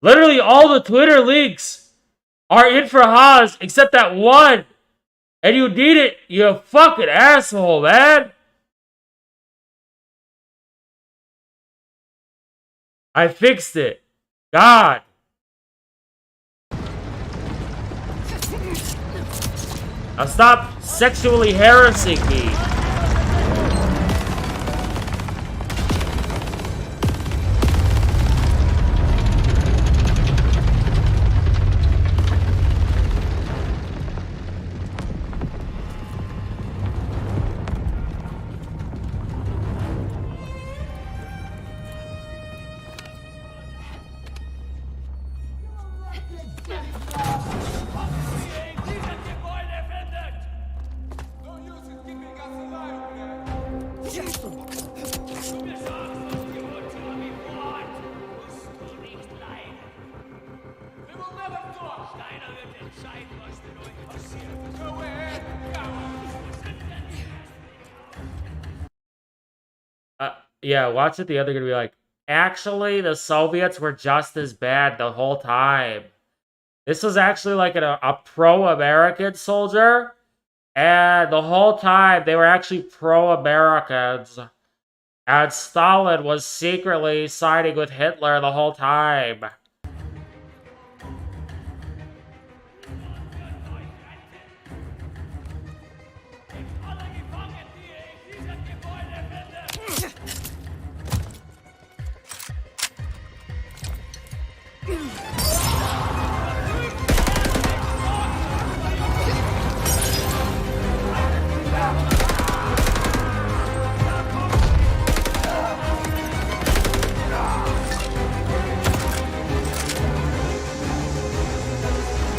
Literally all the Twitter links are in for Haas except that one. And you need it, you fucking asshole, man. I fixed it. God. Now stop sexually harassing me. Yeah, watch it. The other gonna be like, actually, the Soviets were just as bad the whole time. This was actually like a pro-American soldier, and the whole time they were actually pro-Americans. And Stalin was secretly siding with Hitler the whole time.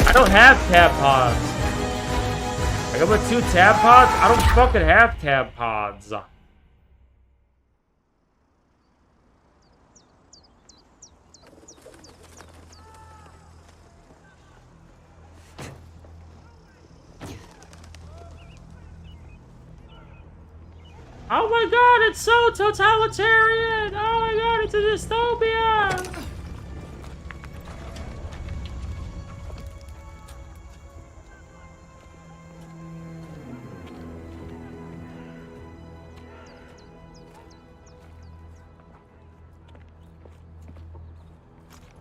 I don't have tampons. I got my 2 tampons? I don't fucking have tampons. Oh my god, it's so totalitarian! Oh my god, it's a dystopia!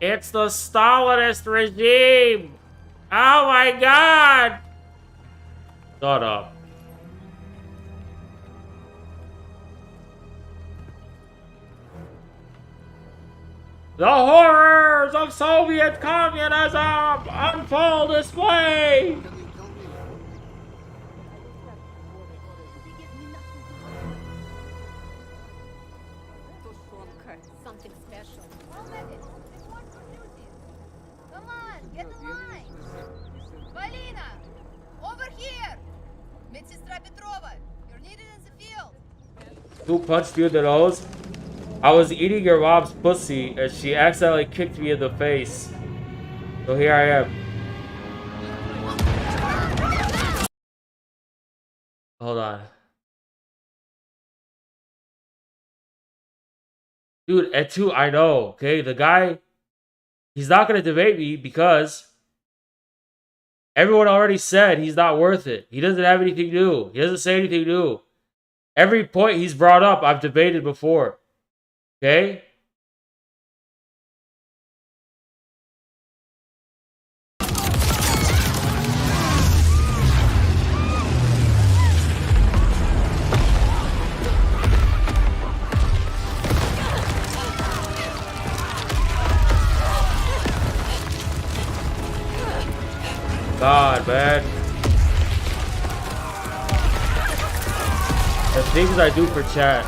It's the Stalinist regime! Oh my god! Shut up. The horrors of Soviet communism on full display! Something special. Come on, get in line. Valina, over here. Медсестра Petrova, you're needed in the field. Who punched you in the nose? I was eating your mom's pussy and she accidentally kicked me in the face. So here I am. Hold on. Dude, at 2, I know, okay? The guy, he's not going to debate me because everyone already said he's not worth it. He doesn't have anything new. He doesn't say anything new. Every point he's brought up, I've debated before. Okay? God, man. The things I do for chat.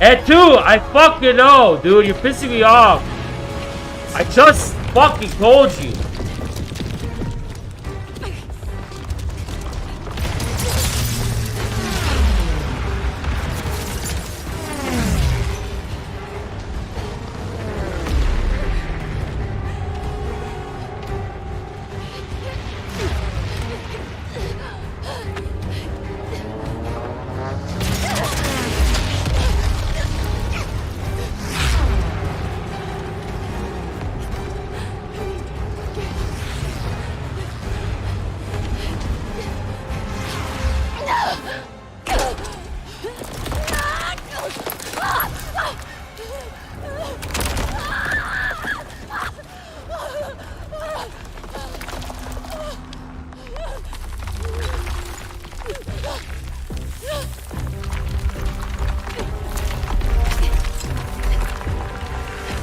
And 2, I fucking know, dude. You're pissing me off. I just fucking told you.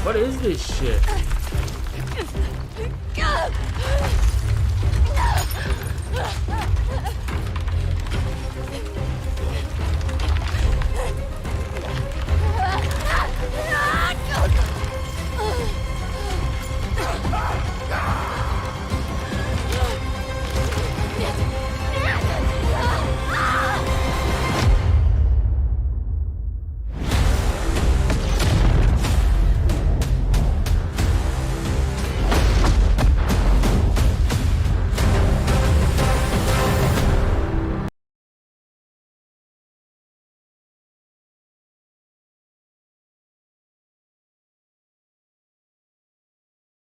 What is this shit?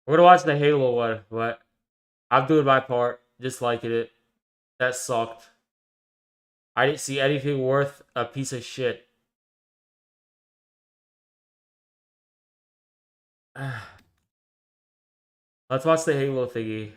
We're gonna watch the Halo one, but I'm doing my part. Just liking it. That sucked. I didn't see anything worth a piece of shit. Let's watch the Halo thingy.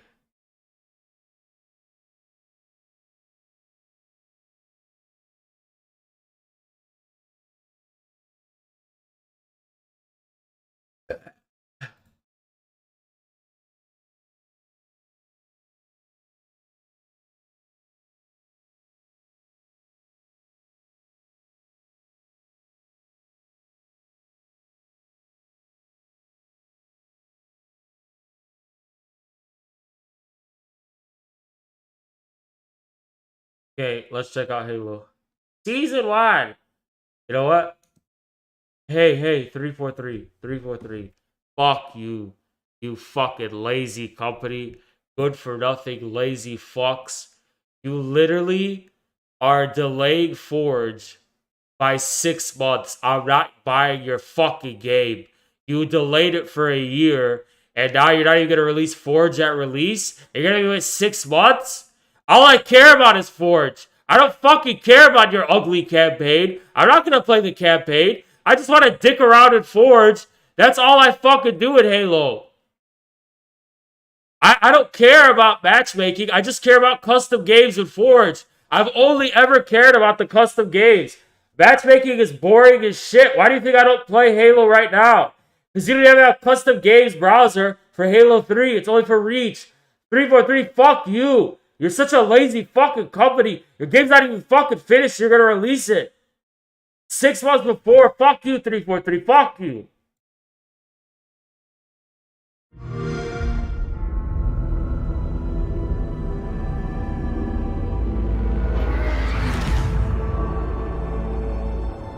Okay, let's check out Halo. Season 1! You know what? Hey, 343. 343. Fuck you. You fucking lazy company. Good for nothing lazy fucks. You literally are delaying Forge by 6 months. I'm not buying your fucking game. You delayed it for a year, and now you're not even gonna release Forge at release? You're gonna give it 6 months? All I care about is Forge. I don't fucking care about your ugly campaign. I'm not gonna play the campaign. I just want to dick around in Forge. That's all I fucking do in Halo. I don't care about matchmaking. I just care about custom games in Forge. I've only ever cared about the custom games. Matchmaking is boring as shit. Why do you think I don't play Halo right now? Because you don't even have custom games browser for Halo 3. It's only for Reach. 343, fuck you. You're such a lazy fucking company. Your game's not even fucking finished. You're going to release it 6 months before. Fuck you, 343. Fuck you.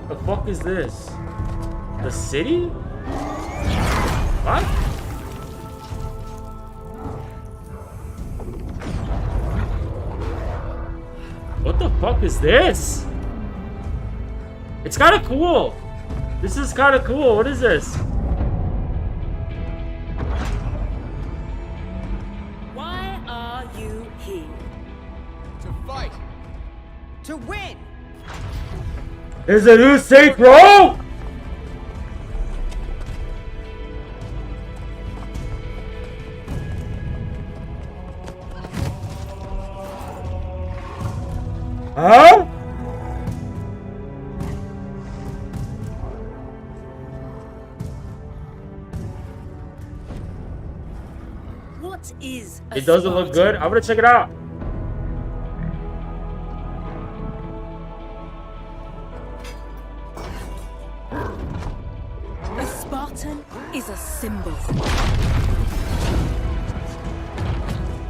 The fuck is this? The city? What? What the fuck is this? It's kind of cool. This is kind of cool. What is this? Why are you here? To fight. To win. There's a new Saint Row? Huh? What is a It doesn't look good. Spartan? I'm gonna check it out. A Spartan is a symbol.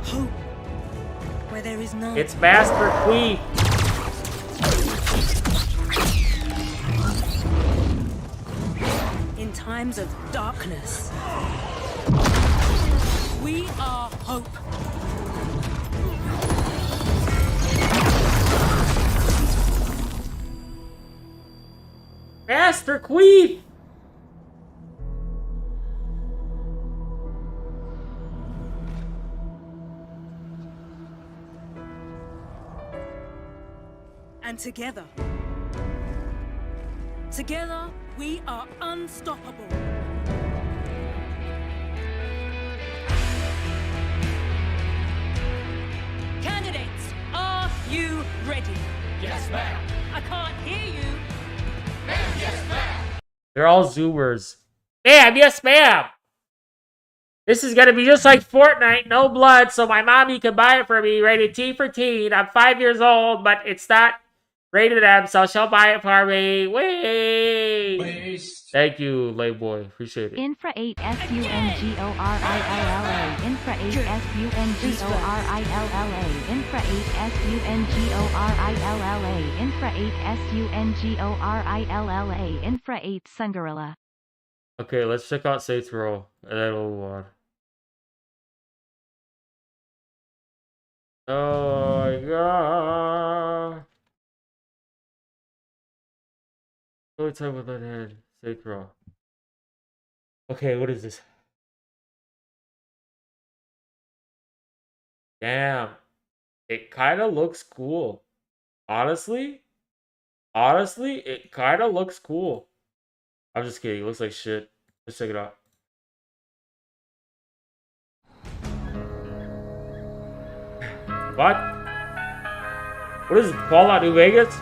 Hope where there is none. It's Master Queen. In times of darkness, we are hope. Master Queen. And together we are unstoppable. Candidates, are you ready? Yes, ma'am. I can't hear you. Ma'am, yes, ma'am. They're all Zoomers. Ma'am, yes, ma'am. This is gonna be just like Fortnite, no blood, so my mommy can buy it for me. Rated T for teen. I'm 5 years old, but it's not rated M, so she'll buy it for me. Wait. Thank you, Layboy. Appreciate it. Infra 8 SUNGORILLA. Infra 8 SUNGORILLA. Infra 8 SUNGORILLA. Infra 8 SUNGORILLA. Infra 8 Sungorilla. Okay, let's check out Saints Row, and then we'll move on. Oh my god. Only time with that head. Saints Row. Okay, what is this? Damn. It kind of looks cool. Honestly, it kind of looks cool. I'm just kidding. It looks like shit. Let's check it out. What? What is it? Fallout New Vegas?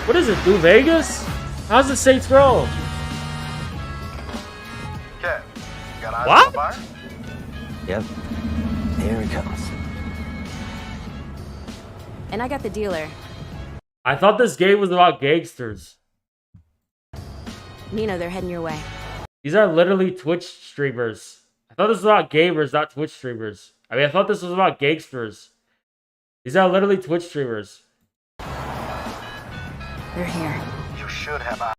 What is it? New Vegas? How's the Saints Row? Kev, you got eyes What? on the fire? Yep. Here it comes. And I got the dealer. I thought this game was about gangsters. Nino, they're heading your way. These are literally Twitch streamers. I thought this was about gamers, not Twitch streamers. I mean, I thought this was about gangsters. These are literally Twitch streamers. They're here. You should have eyes.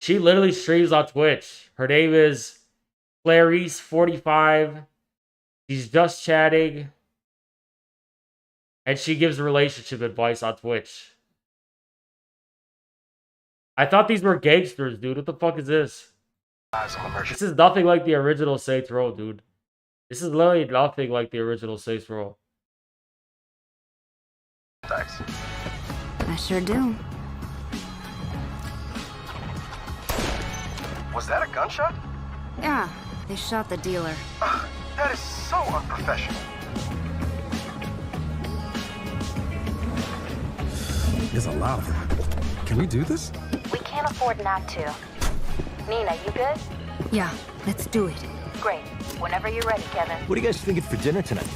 She literally streams on Twitch. Her name is Clarice45. She's just chatting. And she gives relationship advice on Twitch. I thought these were gangsters, dude. What the fuck is this? This is nothing like the original Saints Row, dude. This is literally nothing like the original Saints Row. Thanks. I sure do. Was that a gunshot? Yeah, they shot the dealer. That is so unprofessional. There's a lot of them. Can we do this? We can't afford not to. Nina, you good? Yeah, let's do it. Great. Whenever you're ready, Kevin. What are you guys thinking for dinner tonight?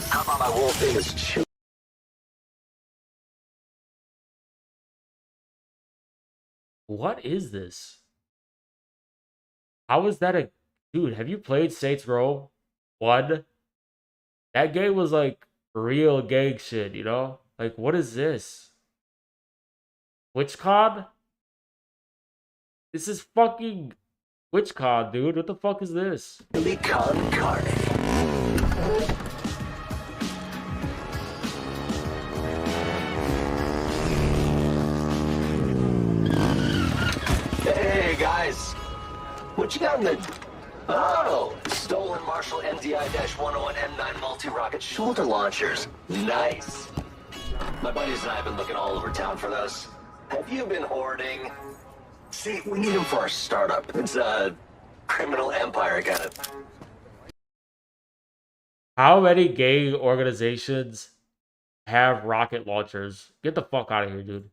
How about my whole thing is chill? What is this? How is that a... Dude, have you played Saints Row 1? That game was like real gang shit, you know? Like, what is this? WitchCon? This is fucking WitchCon, dude. What the fuck is this? Con Carne. Hey guys, what you got in the... Oh, stolen Marshall MDI-101 M9 multi-rocket shoulder launchers. Nice. My buddies and I have been looking all over town for those. Have you been hoarding? See, we need them for our startup. It's a criminal empire kind of... How many gang organizations have rocket launchers? Get the fuck out of here, dude.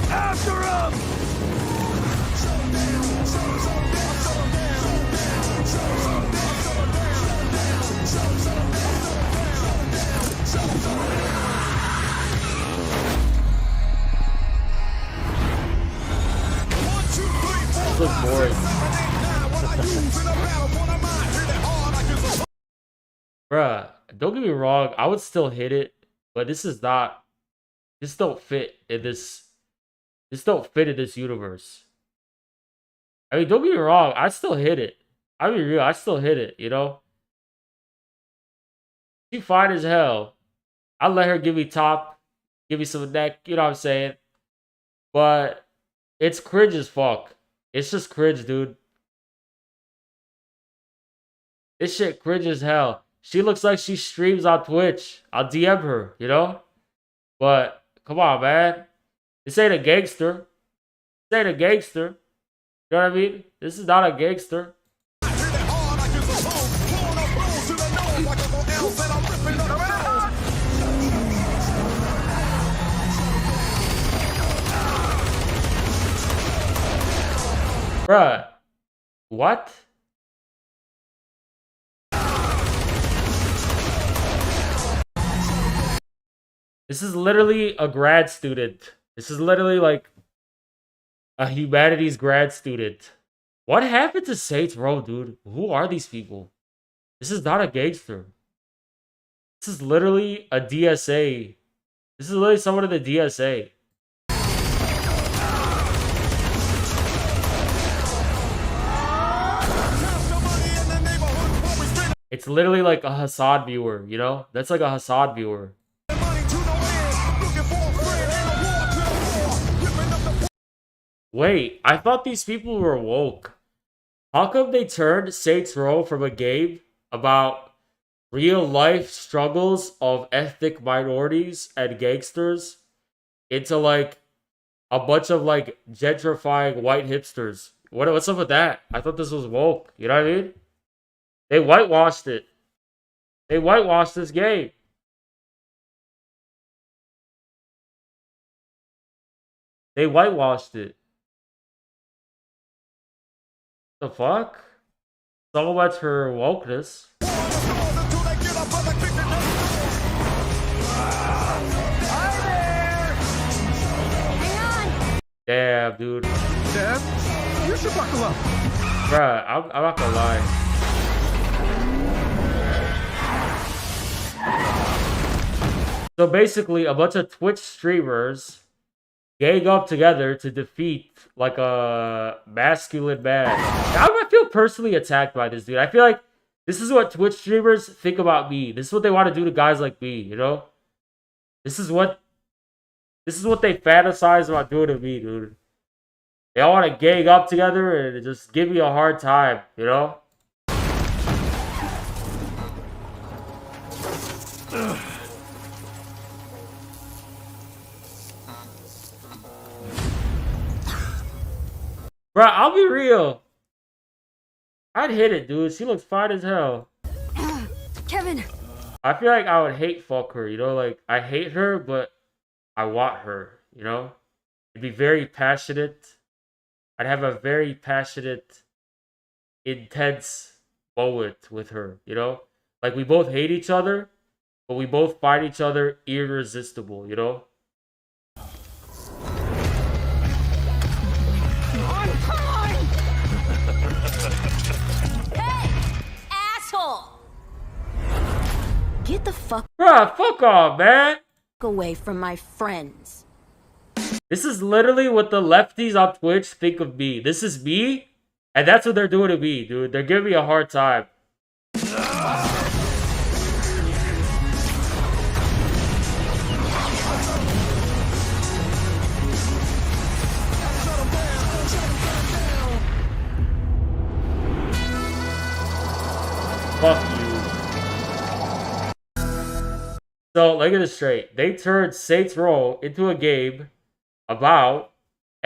After him! This looks boring. Bruh, don't get me wrong, I would still hit it, but this is not... This don't fit in this... This don't fit in this universe. I mean, don't get me wrong, I still hit it. I mean, real, I still hit it, you know? She fine as hell. I'll let her give me top, give me some neck, you know what I'm saying? But it's cringe as fuck. It's just cringe, dude. This shit cringe as hell. She looks like she streams on Twitch. I'll DM her, you know? But, come on, man. This ain't a gangster. This ain't a gangster. You know what I mean? This is not a gangster. Bruh. What? This is literally a grad student. This is literally like a humanities grad student. What happened to Saints Row, dude? Who are these people? This is not a gangster. This is literally a DSA. This is literally someone in the DSA. It's literally like a Hassad viewer, you know? That's like a Hassad viewer. Wait, I thought these people were woke. How come they turned Saints Row from a game about real life struggles of ethnic minorities and gangsters into like a bunch of like gentrifying white hipsters? What's up with that? I thought this was woke. You know what I mean? They whitewashed it. They whitewashed this game. They whitewashed it. The fuck? So much for wokeness. Damn, dude. Dad, you should buckle up. Bruh, I'm not gonna lie. So basically, a bunch of Twitch streamers gang up together to defeat like a masculine man. I feel personally attacked by this dude. I feel like this is what Twitch streamers think about me. This is what they want to do to guys like me, you know? This is what they fantasize about doing to me, dude. They all want to gang up together and just give me a hard time, you know? Bro, I'll be real. I'd hit it, dude. She looks fine as hell. Kevin. I feel like I would hate fuck her, you know? Like, I hate her, but I want her, you know? I'd be very passionate. I'd have a very passionate, intense moment with her, you know? Like, we both hate each other, but we both find each other irresistible, you know? Get the fuck off, man. Away from my friends. This is literally what the lefties on Twitch think of me. This is me, and that's what they're doing to me, dude. They're giving me a hard time. Fuck you. So, look at this straight. They turned Saints Row into a game about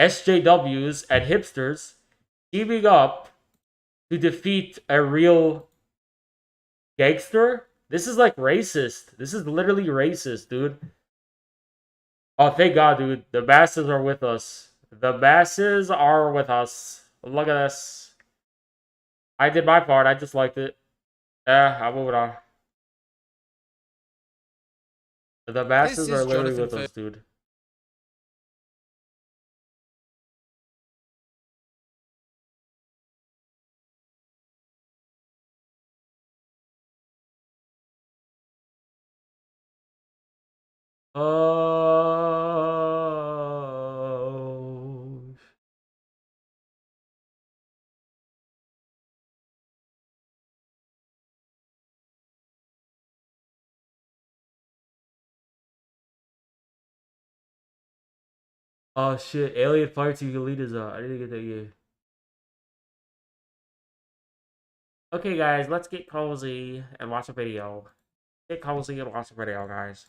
SJWs and hipsters teaming up to defeat a real gangster. This is like racist. This is literally racist, dude. Oh, thank God, dude. The masses are with us. The masses are with us. Look at this. I did my part. I just liked it. I'm moving on. The masses are literally with us, dude. Oh. Oh shit, Alien Fire TV Elite is out. I need to get that game. Okay guys, let's get cozy and watch a video. Get cozy and watch a video, guys.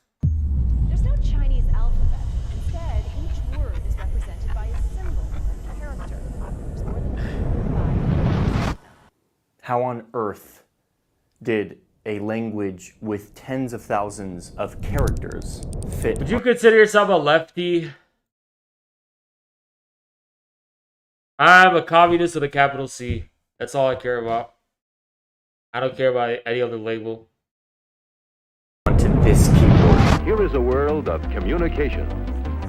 There's no Chinese alphabet. Instead, each word is represented by a symbol or character. There's more than 5. How on earth did a language with tens of thousands of characters fit? Would you consider yourself a lefty? I'm a communist with a capital C. That's all I care about. I don't care about any other label. Onto this keyboard. Here is a world of communication,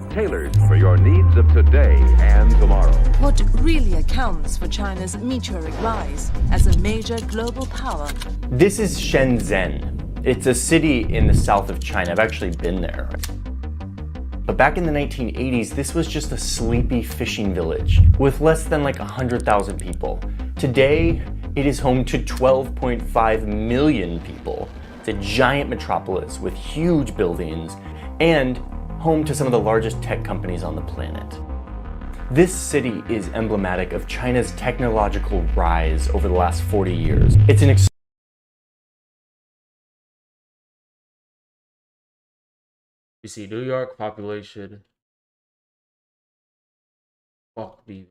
tailored for your needs of today and tomorrow. What really accounts for China's meteoric rise as a major global power? This is Shenzhen. It's a city in the south of China. I've actually been there. But back in the 1980s, this was just a sleepy fishing village with less than like 100,000 people. Today, it is home to 12.5 million people. It's a giant metropolis with huge buildings and home to some of the largest tech companies on the planet. This city is emblematic of China's technological rise over the last 40 years. It's an You see, New York population. Fuck me.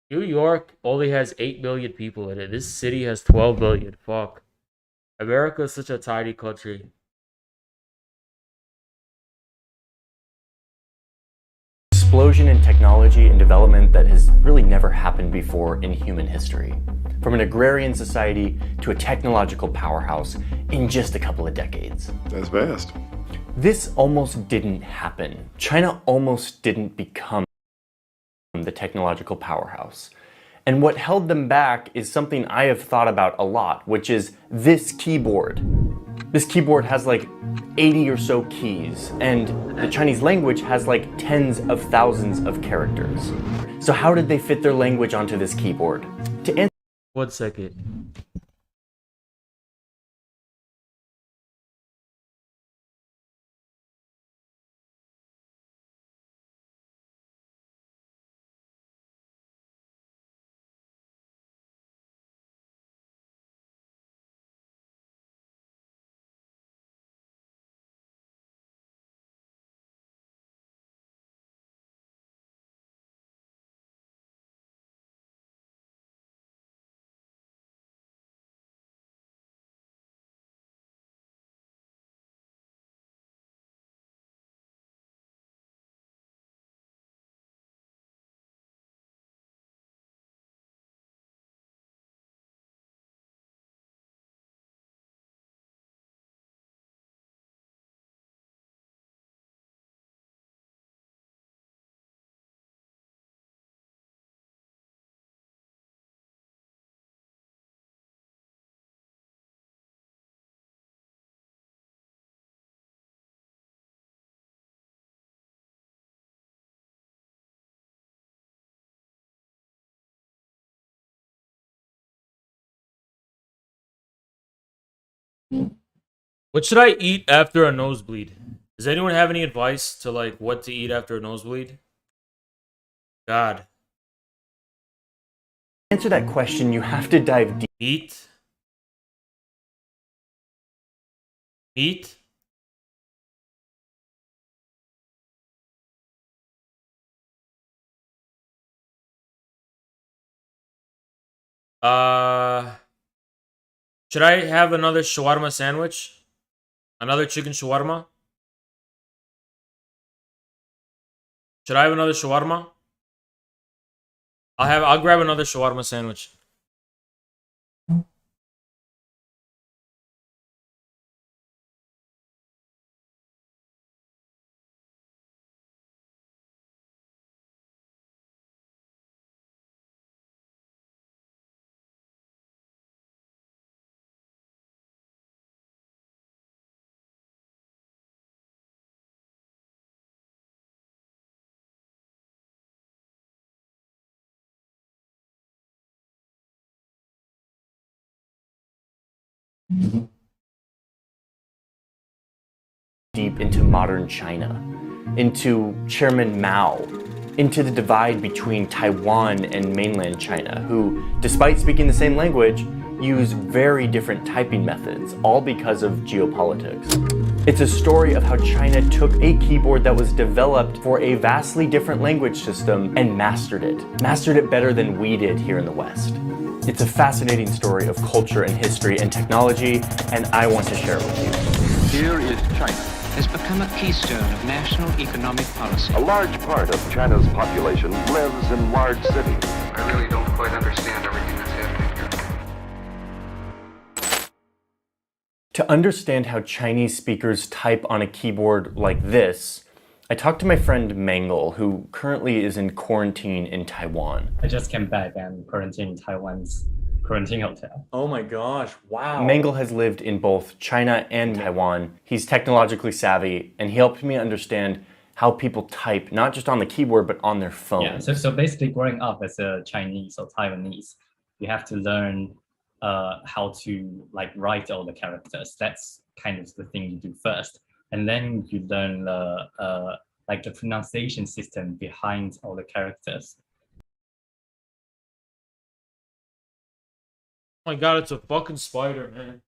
New York only has 8 million people in it. This city has 12 million. Fuck. America is such a tiny country. explosion in technology and development that has really never happened before in human history. From an agrarian society to a technological powerhouse in just a couple of decades. That's vast. This almost didn't happen. China almost didn't become the technological powerhouse. And what held them back is something I have thought about a lot, which is this keyboard. This keyboard has like 80 or so keys, and the Chinese language has like tens of thousands of characters. So how did they fit their language onto this keyboard? To answer 1 second. What should I eat after a nosebleed? Does anyone have any advice to like what to eat after a nosebleed? God. to answer that question, you have to dive deep. Eat. Eat. Should I have another shawarma sandwich? Another chicken shawarma? Should I have another shawarma? I'll grab another shawarma sandwich. Deep into modern China, into Chairman Mao, into the divide between Taiwan and mainland China, who, despite speaking the same language, use very different typing methods, all because of geopolitics. It's a story of how China took a keyboard that was developed for a vastly different language system and mastered it better than we did here in the West. It's a fascinating story of culture and history and technology, and I want to share it with you. Here is China. Has become a keystone of national economic policy. A large part of China's population lives in large cities. I really don't quite understand everything that's happening here. To understand how Chinese speakers type on a keyboard like this, I talked to my friend Mangle, who currently is in quarantine in Taiwan. I just came back and quarantined in Taiwan quarantine hotel. Oh my gosh, wow. Mengel has lived in both China and Taiwan. He's technologically savvy, and he helped me understand how people type, not just on the keyboard, but on their phone. Yeah, so basically growing up as a Chinese or Taiwanese, you have to learn how to like write all the characters. That's kind of the thing you do first. And then you learn the like the pronunciation system behind all the characters. Oh my god, it's a fucking spider, man.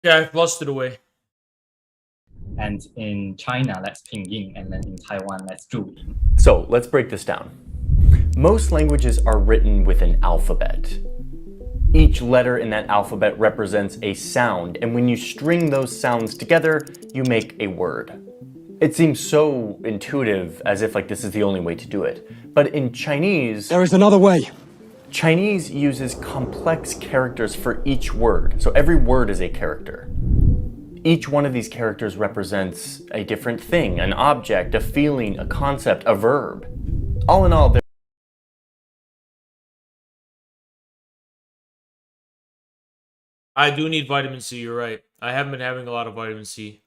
Yeah, I flushed it away. And in China, that's Pinyin, and then in Taiwan, that's Zhuyin. So let's break this down. Most languages are written with an alphabet. Each letter in that alphabet represents a sound, and when you string those sounds together, you make a word. It seems so intuitive, as if like this is the only way to do it. But in Chinese, there is another way. Chinese uses complex characters for each word, so every word is a character. Each one of these characters represents a different thing, an object, a feeling, a concept, a verb. All in all, I do need vitamin C, you're right. I haven't been having a lot of vitamin C.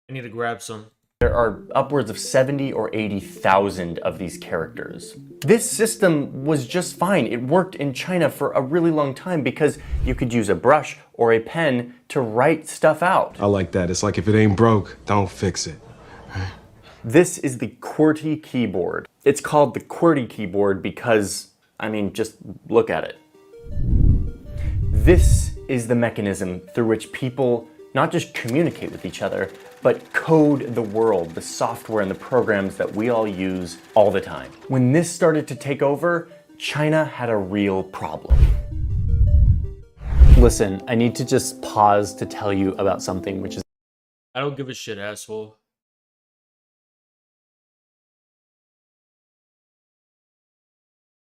I need to grab some. There are upwards of 70 or 80,000 of these characters. This system was just fine. It worked in China for a really long time because you could use a brush or a pen to write stuff out. I like that. It's like if it ain't broke, don't fix it. This is the QWERTY keyboard. It's called the QWERTY keyboard because, I mean, just look at it. This is the mechanism through which people not just communicate with each other, but code the world, the software and the programs that we all use all the time. When this started to take over, China had a real problem. Listen, I need to just pause to tell you about something which is... I don't give a shit, asshole.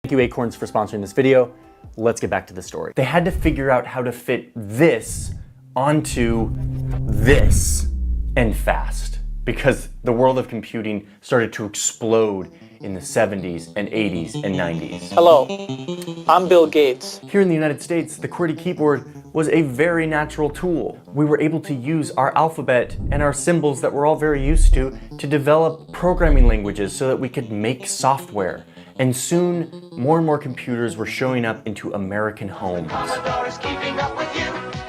Thank you, Acorns, for sponsoring this video. Let's get back to the story. They had to figure out how to fit this onto this, and fast, because the world of computing started to explode in the 70s and 80s and 90s. Hello, I'm Bill Gates. Here in the United States, the QWERTY keyboard was a very natural tool. We were able to use our alphabet and our symbols that we're all very used to develop programming languages so that we could make software. And soon, more and more computers were showing up into American homes.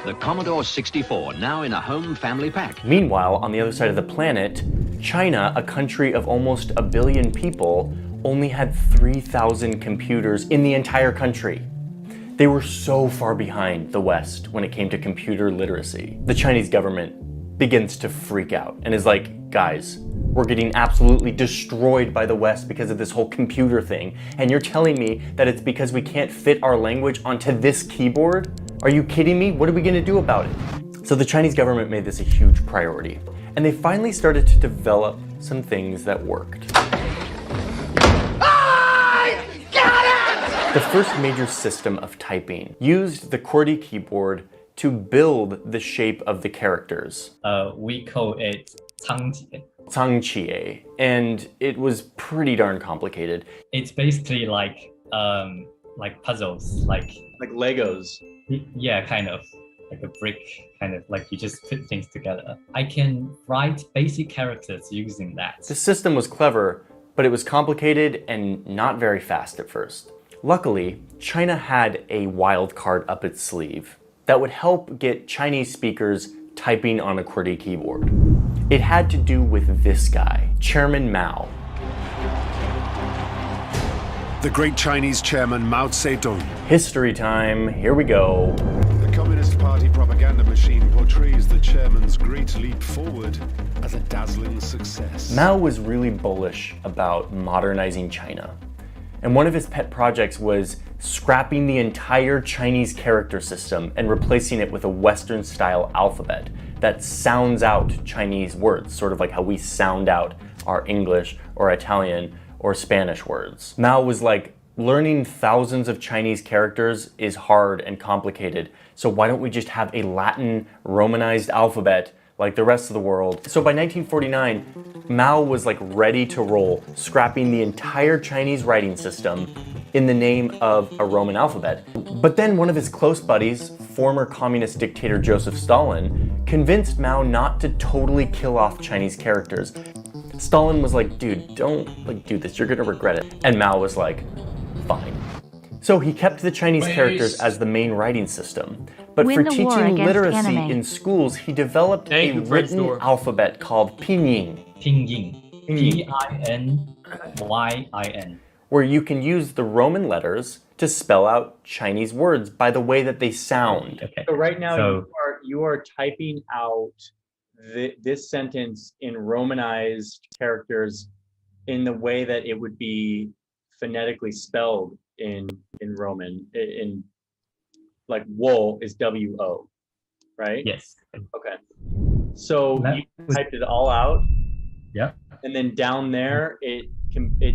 The Commodore 64, now in a home family pack. Meanwhile, on the other side of the planet, China, a country of almost 1 billion people, only had 3,000 computers in the entire country. They were so far behind the West when it came to computer literacy. The Chinese government begins to freak out and is like, guys, we're getting absolutely destroyed by the West because of this whole computer thing. And you're telling me that it's because we can't fit our language onto this keyboard? Are you kidding me? What are we gonna do about it? So the Chinese government made this a huge priority. And they finally started to develop some things that worked. The first major system of typing used the QWERTY keyboard to build the shape of the characters. We call it Zhangqie, and it was pretty darn complicated. It's basically like puzzles, like Legos. Yeah, kind of like a brick, kind of like you just put things together. I can write basic characters using that. The system was clever, but it was complicated and not very fast at first. Luckily, China had a wild card up its sleeve that would help get Chinese speakers typing on a QWERTY keyboard. It had to do with this guy, Chairman Mao. The great Chinese chairman Mao Zedong. History time, here we go. The Communist Party propaganda machine portrays the chairman's great leap forward as a dazzling success. Mao was really bullish about modernizing China. And one of his pet projects was scrapping the entire Chinese character system and replacing it with a Western-style alphabet that sounds out Chinese words, sort of like how we sound out our English or Italian or Spanish words. Mao was like, learning thousands of Chinese characters is hard and complicated, so why don't we just have a Latin Romanized alphabet like the rest of the world? So by 1949, Mao was like ready to roll, scrapping the entire Chinese writing system in the name of a Roman alphabet. But then one of his close buddies, former communist dictator Joseph Stalin, convinced Mao not to totally kill off Chinese characters. Stalin was like, dude, don't do this, you're gonna regret it. And Mao was like, fine. So he kept the Chinese characters as the main writing system. But for teaching literacy in schools, he developed a written alphabet called pinyin. Pinyin. P-I-N-Y-I-N. Where you can use the Roman letters to spell out Chinese words by the way that they sound. Okay. So right now you are typing out this sentence in Romanized characters in the way that it would be phonetically spelled in Roman. In like wool is W-O, right? Yes. Okay. So you typed it all out. Yeah. And then down there it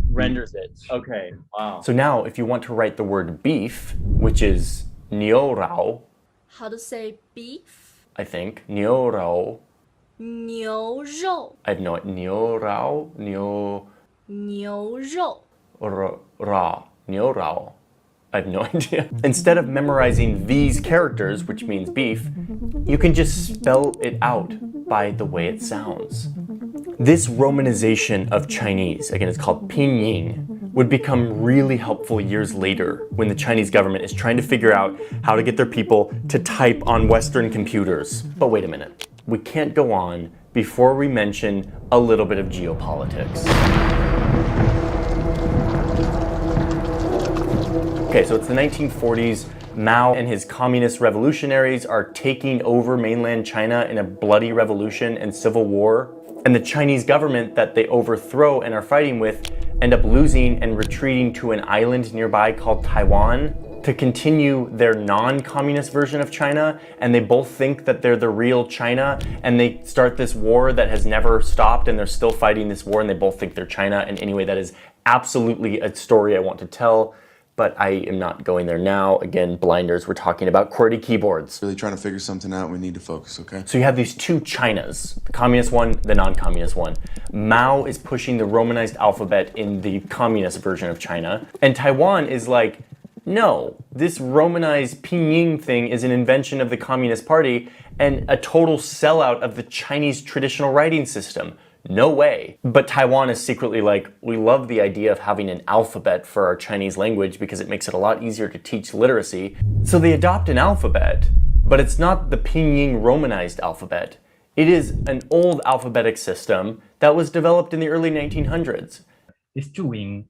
renders it. Okay. Wow. So now if you want to write the word beef, which is niu rao, How to say beef? I think, niu rao. 牛肉 I have no niu rao, niu 牛肉 ra, niu rao. I have no idea. Instead of memorizing these characters, which means beef, you can just spell it out by the way it sounds. This romanization of Chinese, again it's called pinyin, would become really helpful years later when the Chinese government is trying to figure out how to get their people to type on Western computers. But wait a minute, we can't go on before we mention a little bit of geopolitics. Okay, so it's the 1940s. Mao and his communist revolutionaries are taking over mainland China in a bloody revolution and civil war. And the Chinese government that they overthrow and are fighting with end up losing and retreating to an island nearby called Taiwan to continue their non-communist version of China. And they both think that they're the real China, and they start this war that has never stopped, and they're still fighting this war, and they both think they're China. And anyway, that is absolutely a story I want to tell, but I am not going there now. Again, blinders, we're talking about QWERTY keyboards. Really trying to figure something out, we need to focus, okay? So you have these two Chinas, the communist one, the non-communist one. Mao is pushing the Romanized alphabet in the communist version of China, and Taiwan is like, no, this Romanized pinyin thing is an invention of the Communist Party and a total sellout of the Chinese traditional writing system. No way. But Taiwan is secretly like, we love the idea of having an alphabet for our Chinese language because it makes it a lot easier to teach literacy. So they adopt an alphabet, but it's not the pinyin Romanized alphabet. It is an old alphabetic system that was developed in the early 1900s. This Zhuyin,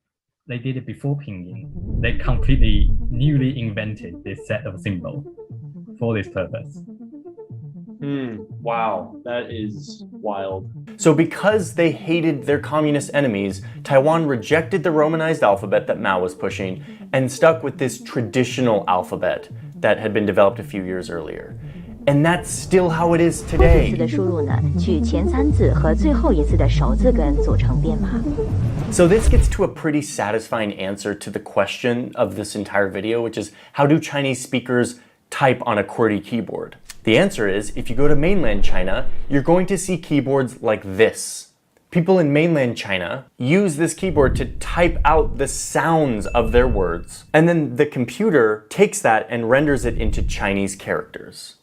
they did it before pinyin. They completely newly invented this set of symbols for this purpose. Wow, that is wild. So because they hated their communist enemies, Taiwan rejected the Romanized alphabet that Mao was pushing and stuck with this traditional alphabet that had been developed a few years earlier. And that's still how it is today. So this gets to a pretty satisfying answer to the question of this entire video, which is, how do Chinese speakers type on a QWERTY keyboard? The answer is, if you go to mainland China, you're going to see keyboards like this. People in mainland China use this keyboard to type out the sounds of their words, and then the computer takes that and renders it into Chinese characters.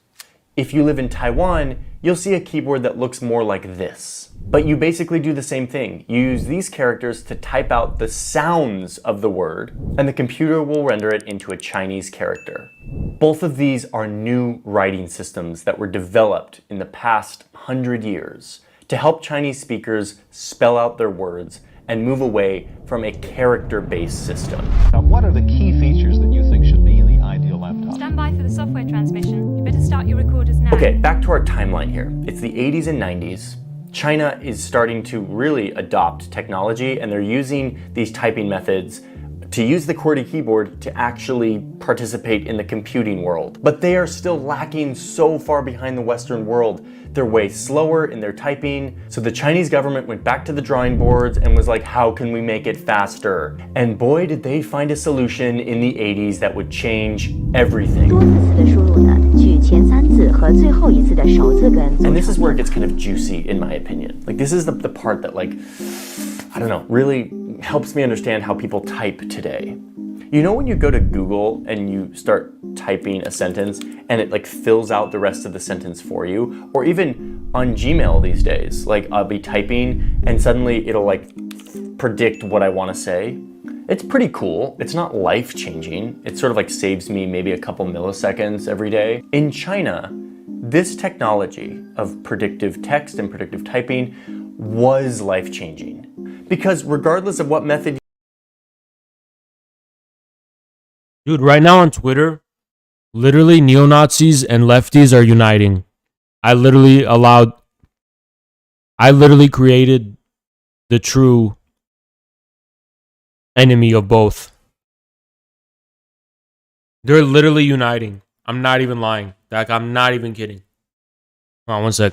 If you live in Taiwan, you'll see a keyboard that looks more like this. But you basically do the same thing. You use these characters to type out the sounds of the word, and the computer will render it into a Chinese character. Both of these are new writing systems that were developed in the past 100 years to help Chinese speakers spell out their words and move away from a character-based system. Now, what are the key features that you think should be in the ideal laptop? Stand by for the software transmission. You better start your recorders now. Okay, back to our timeline here. It's the 80s and 90s. China is starting to really adopt technology, and they're using these typing methods to use the QWERTY keyboard to actually participate in the computing world. But they are still lacking so far behind the Western world. They're way slower in their typing. So the Chinese government went back to the drawing boards and was like, how can we make it faster? And boy, did they find a solution in the 80s that would change everything. And this is where it gets kind of juicy, in my opinion. Like, this is the part that, like, I don't know, really helps me understand how people type today. You know when you go to Google and you start typing a sentence and it like fills out the rest of the sentence for you? Or even on Gmail these days, like I'll be typing and suddenly it'll like predict what I want to say. It's pretty cool. It's not life-changing. It sort of like saves me maybe a couple milliseconds every day. In China, this technology of predictive text and predictive typing was life-changing. Because regardless of what method... Dude, right now on Twitter, literally neo-Nazis and lefties are uniting. I literally created the true enemy of both. They're literally uniting. I'm not even lying. Like, I'm not even kidding. Hold on one sec.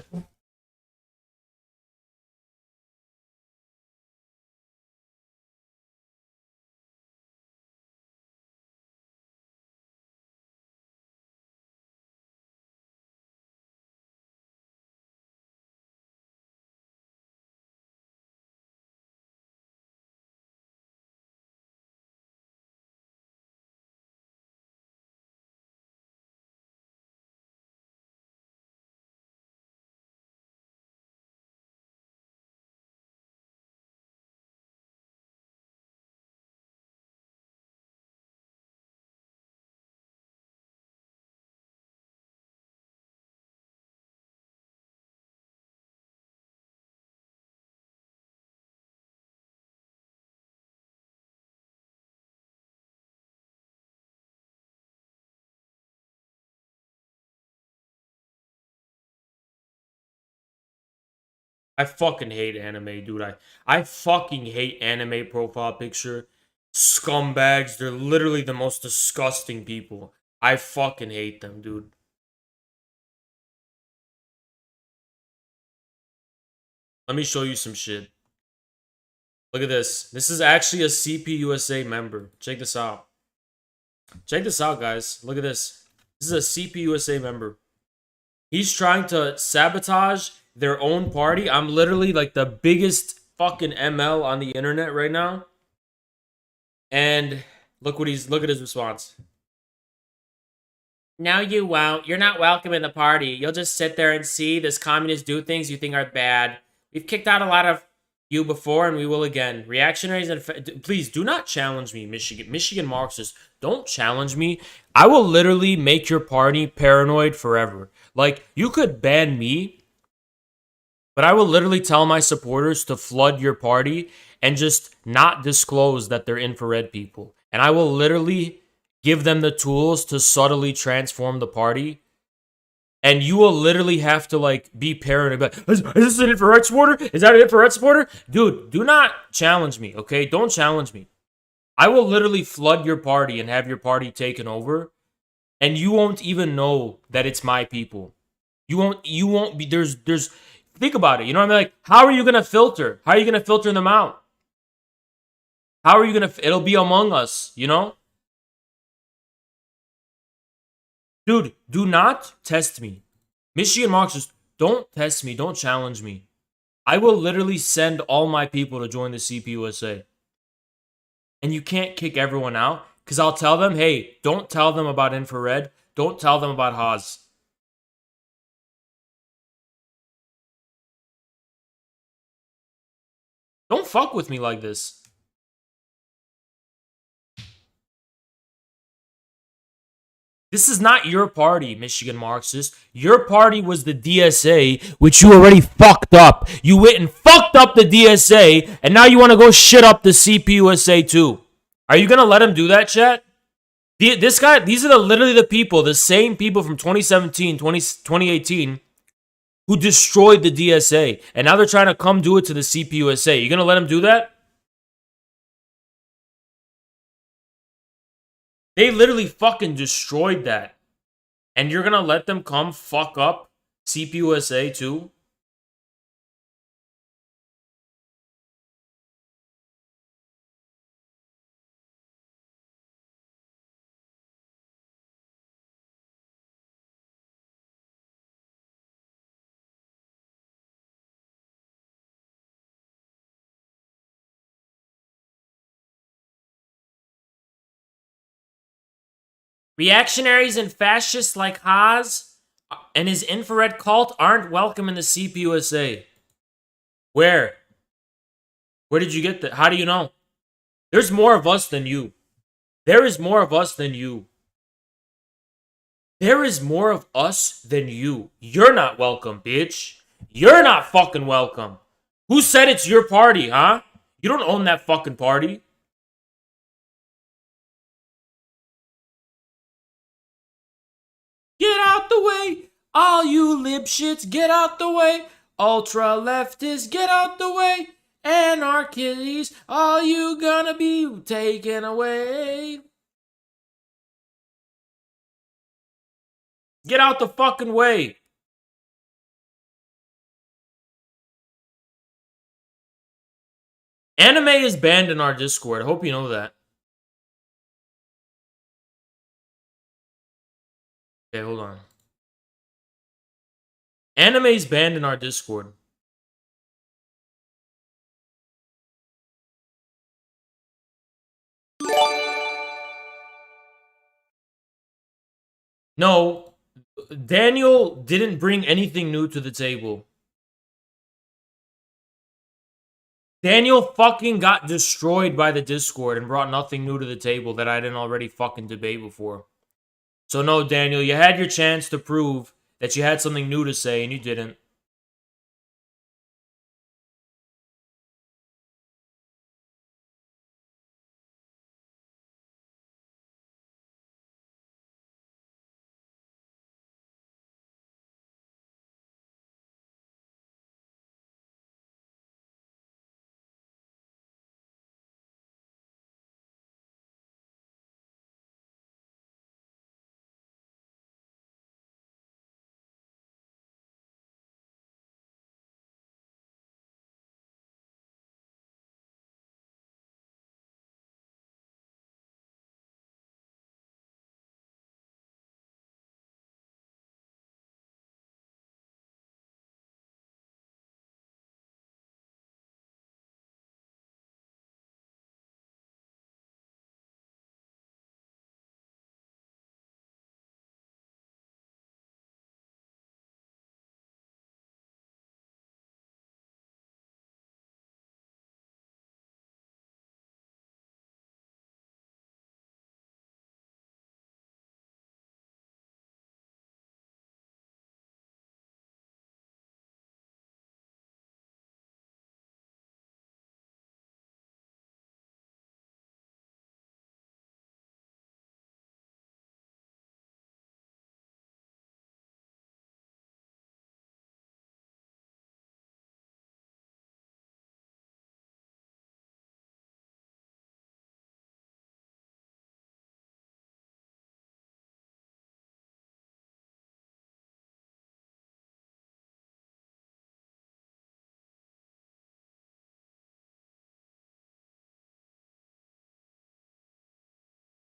I fucking hate anime, dude. I fucking hate anime profile picture. Scumbags. They're literally the most disgusting people. I fucking hate them, dude. Let me show you some shit. Look at this. This is actually a CPUSA member. Check this out. Check this out, guys. Look at this. This is a CPUSA member. He's trying to sabotage their own party. I'm literally like the biggest fucking ML on the internet right now. And look at his response. No, you won't. You're not welcome in the party. You'll just sit there and see this communist do things you think are bad. We've kicked out a lot of you before and we will again. Reactionaries and please do not challenge me, Michigan Marxists. Don't challenge me. I will literally make your party paranoid forever. Like, you could ban me, but I will literally tell my supporters to flood your party and just not disclose that they're infrared people. And I will literally give them the tools to subtly transform the party. And you will literally have to, like, be paranoid. Like, is this an infrared supporter? Is that an infrared supporter? Dude, do not challenge me, okay? Don't challenge me. I will literally flood your party and have your party taken over. And you won't even know that it's my people. You won't be, there's, think about it. You know what I mean? Like, how are you going to filter? How are you going to filter them out? How are you going to, it'll be among us, you know? Dude, do not test me. Michigan Marxists, don't test me. Don't challenge me. I will literally send all my people to join the CPUSA. And you can't kick everyone out. Because I'll tell them, hey, don't tell them about infrared. Don't tell them about Haas. Don't fuck with me like this. This is not your party, Michigan Marxist. Your party was the DSA, which you already fucked up. You went and fucked up the DSA, and now you want to go shit up the CPUSA too. Are you going to let him do that, chat? These are literally the people, the same people from 2017, 2018, who destroyed the DSA. And now they're trying to come do it to the CPUSA. You going to let him do that? They literally fucking destroyed that. And you're going to let them come fuck up CPUSA too? Reactionaries and fascists like Haas and his infrared cult aren't welcome in the CPUSA. Where? Where did you get that? How do you know? There's more of us than you. There is more of us than you. There is more of us than you. You're not welcome, bitch. You're not fucking welcome. Who said it's your party, huh? You don't own that fucking party. Get out the way. All you lib shits, get out the way. Ultra leftists, get out the way. Anarchists, all you gonna be taken away. Get out the fucking way. Anime is banned in our Discord. I hope you know that. Okay, hold on. Anime is banned in our Discord. No, Daniel didn't bring anything new to the table. Daniel fucking got destroyed by the Discord and brought nothing new to the table that I didn't already fucking debate before. So no, Daniel, you had your chance to prove that you had something new to say and you didn't.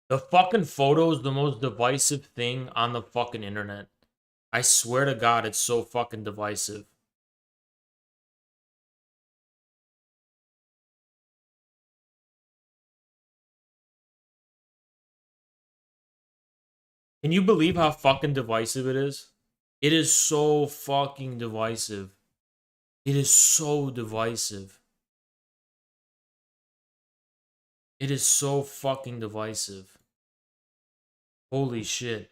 The fucking photo is the most divisive thing on the fucking internet. I swear to God, it's so fucking divisive. Can you believe how fucking divisive it is? It is so fucking divisive. It is so divisive. It is so fucking divisive. Holy shit.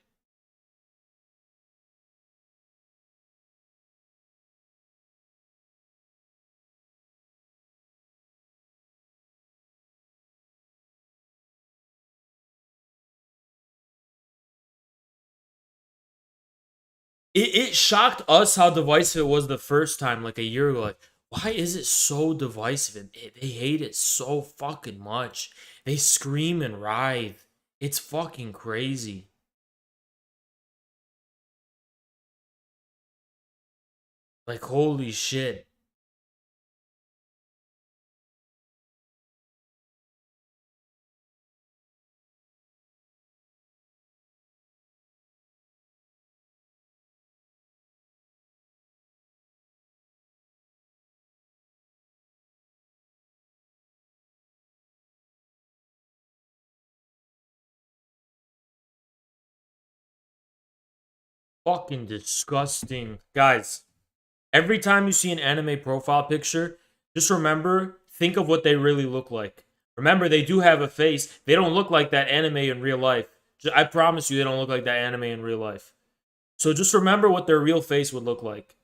It shocked us how divisive it was the first time, like a year ago. Like, why is it so divisive? They hate it so fucking much. They scream and writhe. It's fucking crazy. Like, holy shit. Fucking disgusting. Guys, every time you see an anime profile picture, just remember, think of what they really look like. Remember, they do have a face. They don't look like that anime in real life. I promise you, they don't look like that anime in real life. So just remember what their real face would look like.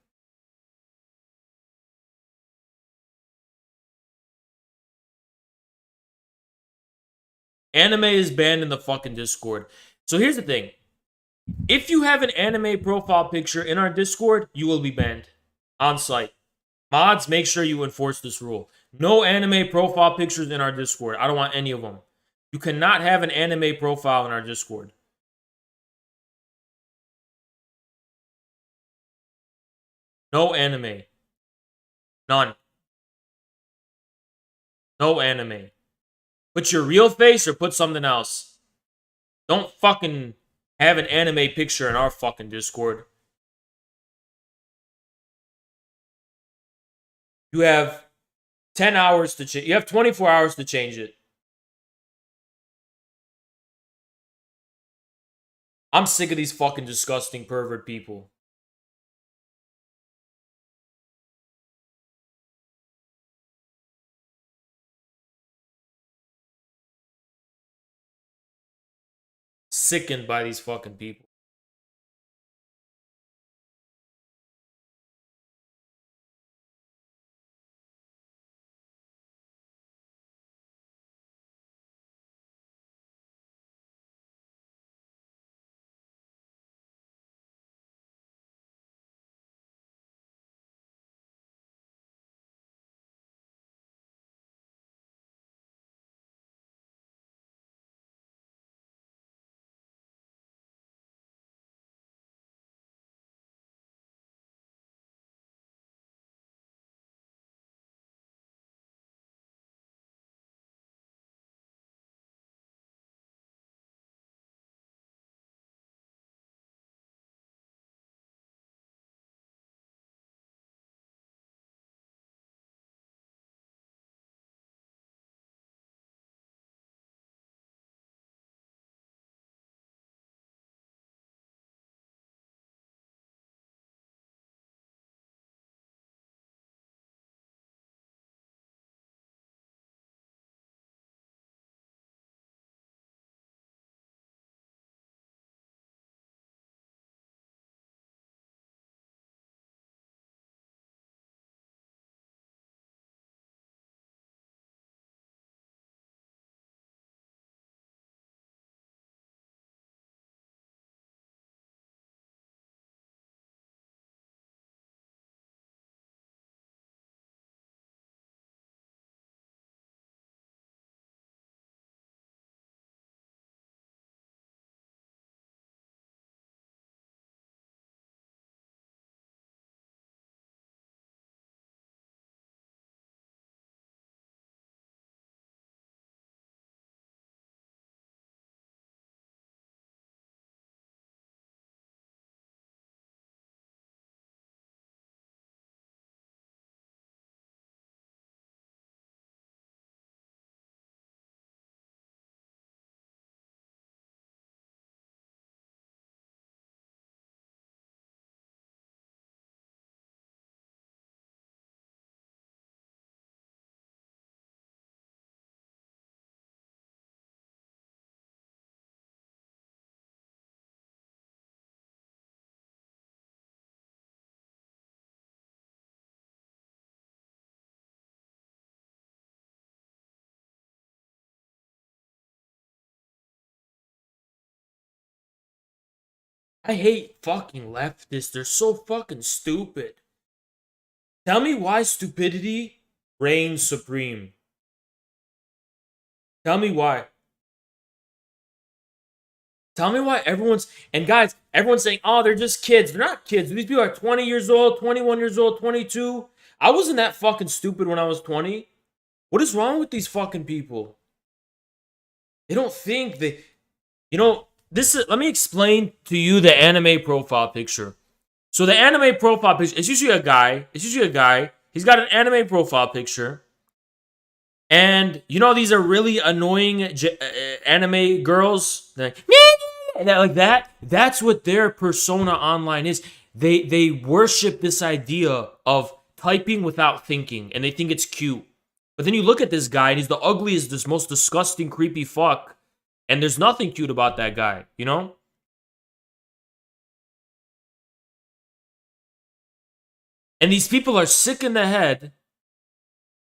Anime is banned in the fucking Discord. So here's the thing. If you have an anime profile picture in our Discord, you will be banned on site. Mods, make sure you enforce this rule. No anime profile pictures in our Discord. I don't want any of them. You cannot have an anime profile in our Discord. No anime. None. No anime. Put your real face or put something else. Don't fucking have an anime picture in our fucking Discord. You have 10 hours to change. You have 24 hours to change it. I'm sick of these fucking disgusting pervert people. Sickened by these fucking people. I hate fucking leftists. They're so fucking stupid. Tell me why stupidity reigns supreme. Tell me why. Tell me why everyone's, and guys, everyone's saying, oh, they're just kids. They're not kids. These people are 20 years old, 21 years old, 22. I wasn't that fucking stupid when I was 20. What is wrong with these fucking people? They don't think they, this is, let me explain to you the anime profile picture. So the anime profile picture, it's usually a guy. He's got an anime profile picture. And these are really annoying anime girls. They're like that. That's what their persona online is. They worship this idea of typing without thinking, and they think it's cute. But then you look at this guy, and he's the ugliest, this most disgusting, creepy fuck. And there's nothing cute about that guy, And these people are sick in the head.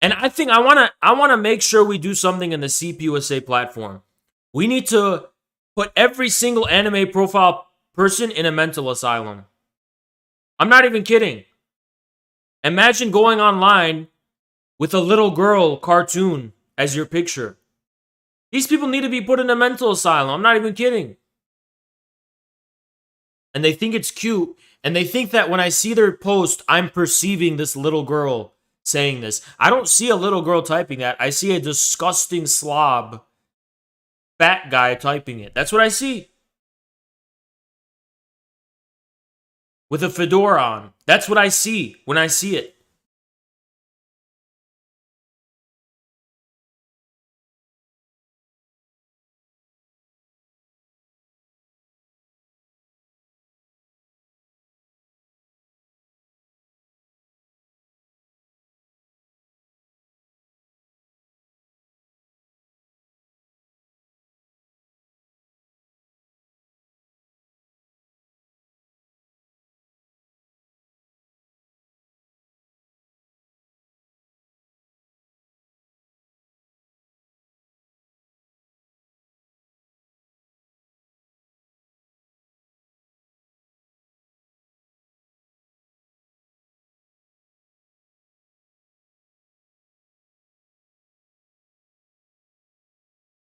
And I think I wanna make sure we do something in the CPUSA platform. We need to put every single anime profile person in a mental asylum. I'm not even kidding. Imagine going online with a little girl cartoon as your picture. These people need to be put in a mental asylum. I'm not even kidding. And they think it's cute. And they think that when I see their post, I'm perceiving this little girl saying this. I don't see a little girl typing that. I see a disgusting slob, fat guy typing it. That's what I see. With a fedora on. That's what I see when I see it.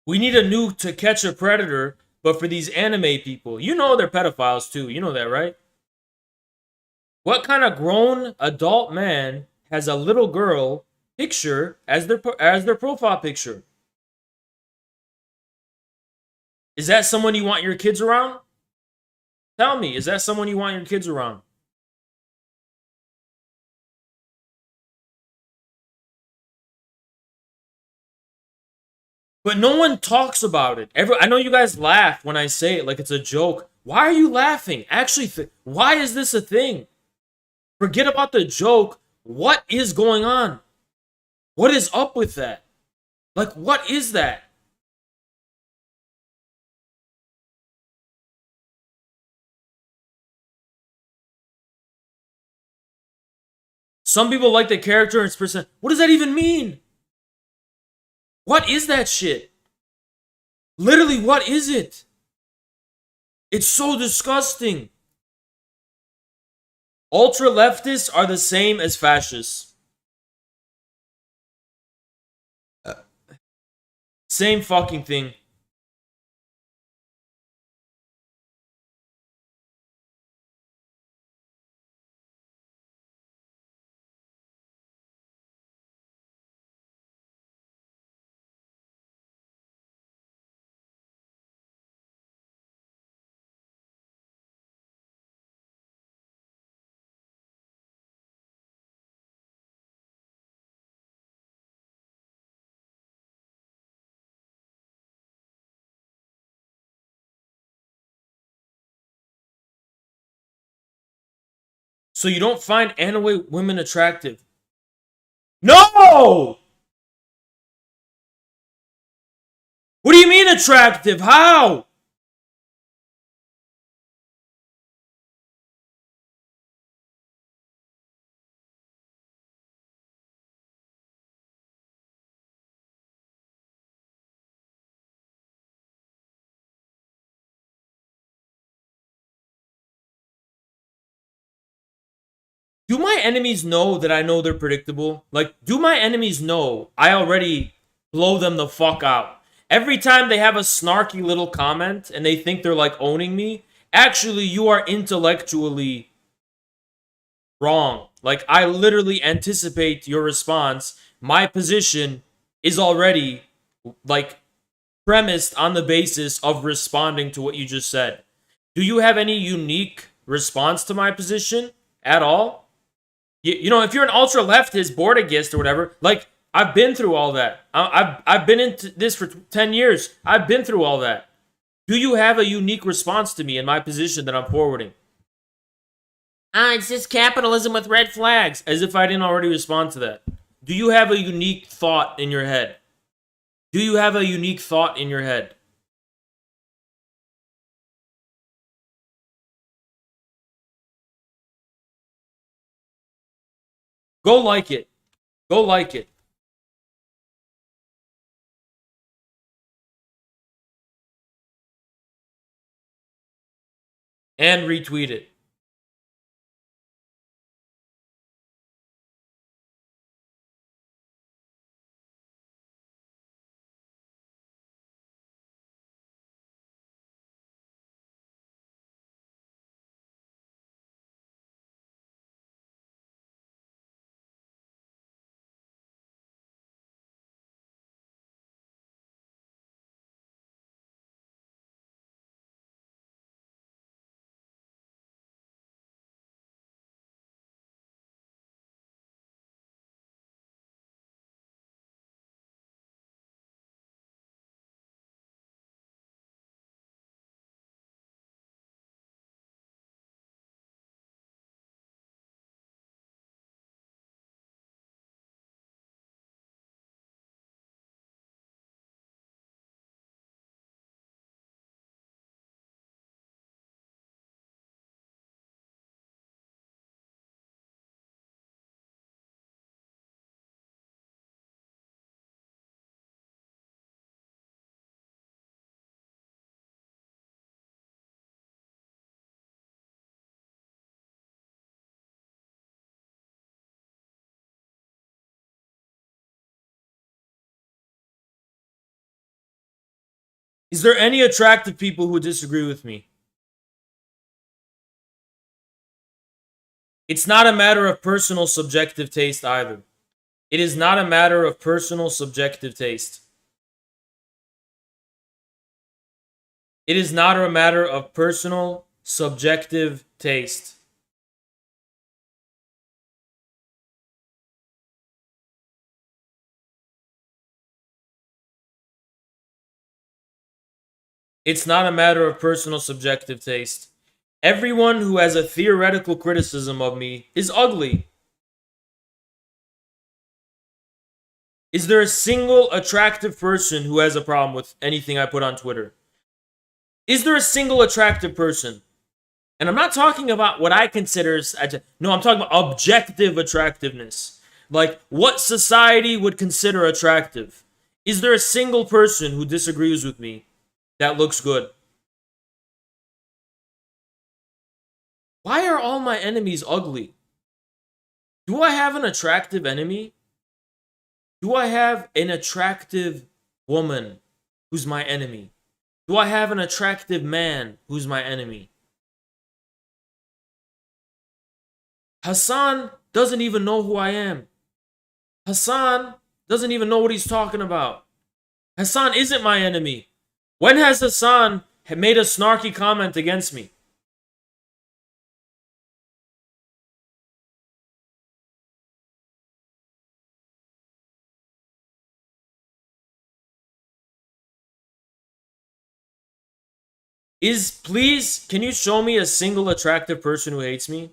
We need a nuke to catch a predator, but for these anime people, they're pedophiles too. You know that, right? What kind of grown adult man has a little girl picture as their profile picture? Is that someone you want your kids around? Tell me, is that someone you want your kids around? But no one talks about it. I know you guys laugh when I say it like it's a joke. Why are you laughing? Actually, why is this a thing? Forget about the joke. What is going on? What is up with that? Like, what is that? Some people like the character and its person. What does that even mean? What is that shit? Literally, what is it? It's so disgusting. Ultra leftists are the same as fascists. Same fucking thing. So you don't find anime women attractive? No! What do you mean attractive? How? Do my enemies know that I know they're predictable? Like, do my enemies know I already blow them the fuck out? Every time they have a snarky little comment and they think they're like owning me, actually, you are intellectually wrong. Like, I literally anticipate your response. My position is already like premised on the basis of responding to what you just said. Do you have any unique response to my position at all? You know, if you're an ultra leftist, Bordigist or whatever, like, I've been through all that. I've been into this for 10 years. I've been through all that. Do you have a unique response to me in my position that I'm forwarding? It's just capitalism with red flags, as if I didn't already respond to that. Do you have a unique thought in your head? Do you have a unique thought in your head? Go like it. Go like it. And retweet it. Is there any attractive people who disagree with me? It's not a matter of personal subjective taste either. It is not a matter of personal subjective taste. It is not a matter of personal subjective taste. It's not a matter of personal subjective taste. Everyone who has a theoretical criticism of me is ugly. Is there a single attractive person who has a problem with anything I put on Twitter? Is there a single attractive person? And I'm not talking about what I consider as, no, I'm talking about objective attractiveness. Like, what society would consider attractive. Is there a single person who disagrees with me that looks good? Why are all my enemies ugly? Do I have an attractive enemy? Do I have an attractive woman who's my enemy? Do I have an attractive man who's my enemy? Hassan doesn't even know who I am. Hassan doesn't even know what he's talking about. Hassan isn't my enemy. When has Hassan made a snarky comment against me? Please, can you show me a single attractive person who hates me?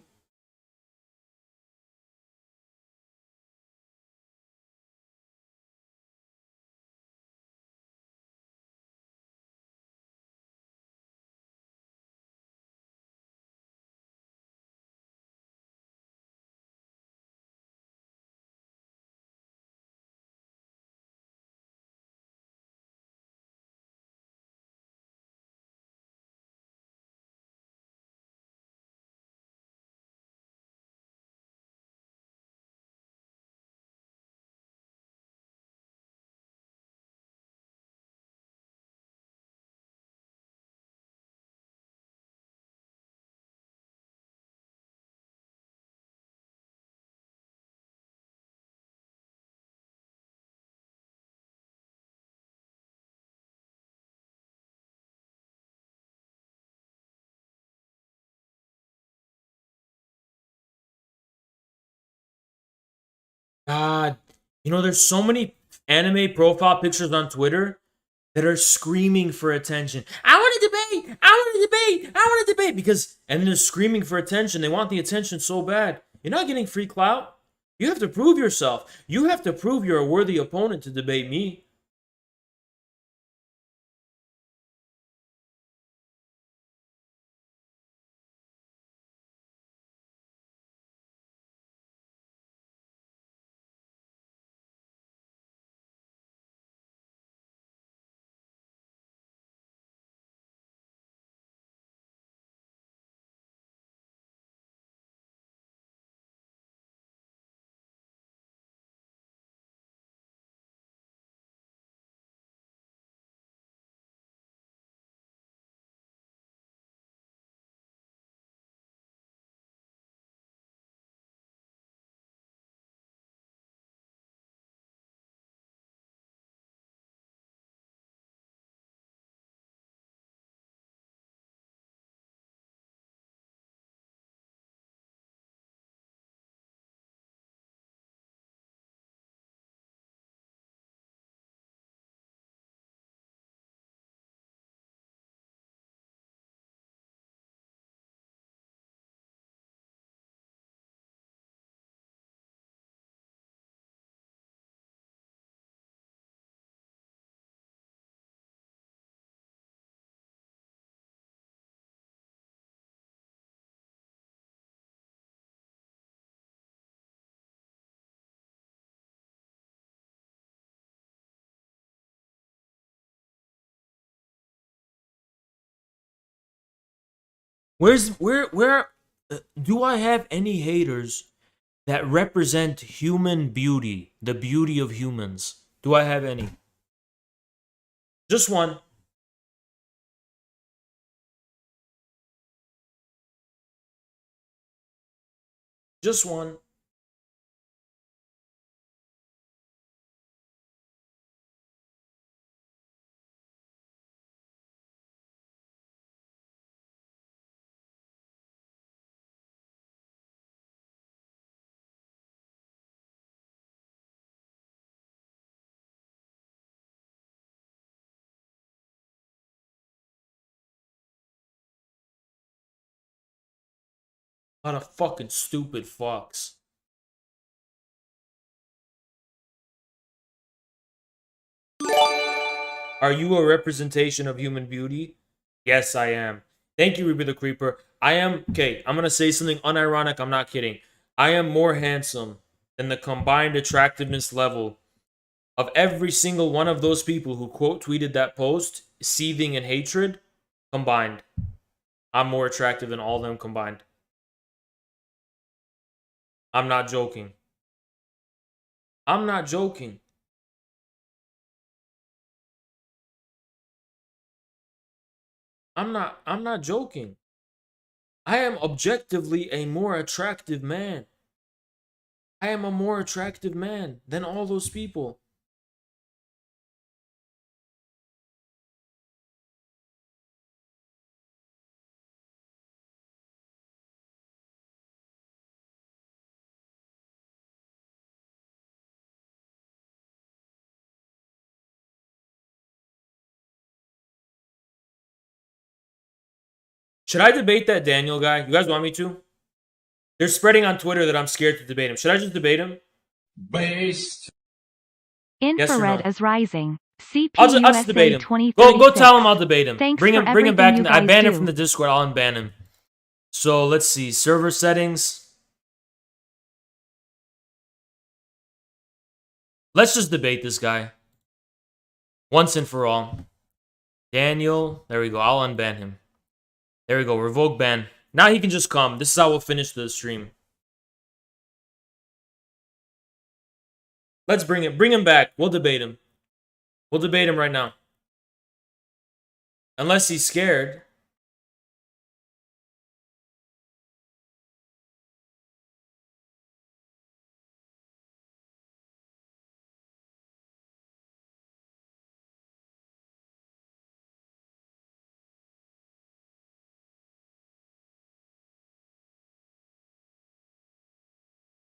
God, you know, there's so many anime profile pictures on Twitter that are screaming for attention. I want to debate. I want to debate. I want to debate because, and they're screaming for attention. They want the attention so bad. You're not getting free clout. You have to prove yourself. You have to prove you're a worthy opponent to debate me. Where do I have any haters that represent human beauty, the beauty of humans? Do I have any? Just one. Just one. Lot of fucking stupid fucks. Are you a representation of human beauty? Yes, I am. Thank you, Ruby the Creeper. I am, okay, I'm gonna say something unironic, I'm not kidding. I am more handsome than the combined attractiveness level of every single one of those people who quote tweeted that post, seething in hatred, combined. I'm more attractive than all of them combined. I'm not joking. I'm not joking. I'm not joking. I am objectively a more attractive man. I am a more attractive man than all those people. Should I debate that Daniel guy? You guys want me to? They're spreading on Twitter that I'm scared to debate him. Should I just debate him? Based. Yes or Infrared no? is rising. I'll just debate CPUSA him. 2036. Go tell him I'll debate him. Thanks Bring for him back. everything you I guys banned him do. from the Discord. I'll unban him. So let's see. Server settings. Let's just debate this guy. Once and for all. Daniel. There we go. I'll unban him. There we go. Revoke ban. Now he can just come. This is how we'll finish the stream. Let's bring him back. We'll debate him. We'll debate him right now. Unless he's scared.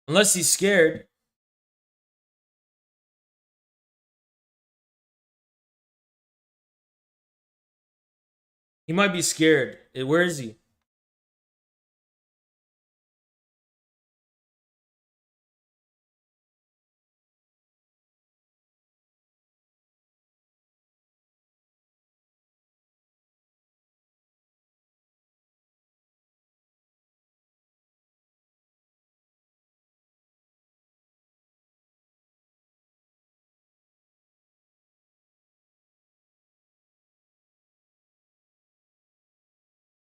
Unless he's scared. He might be scared. Where is he?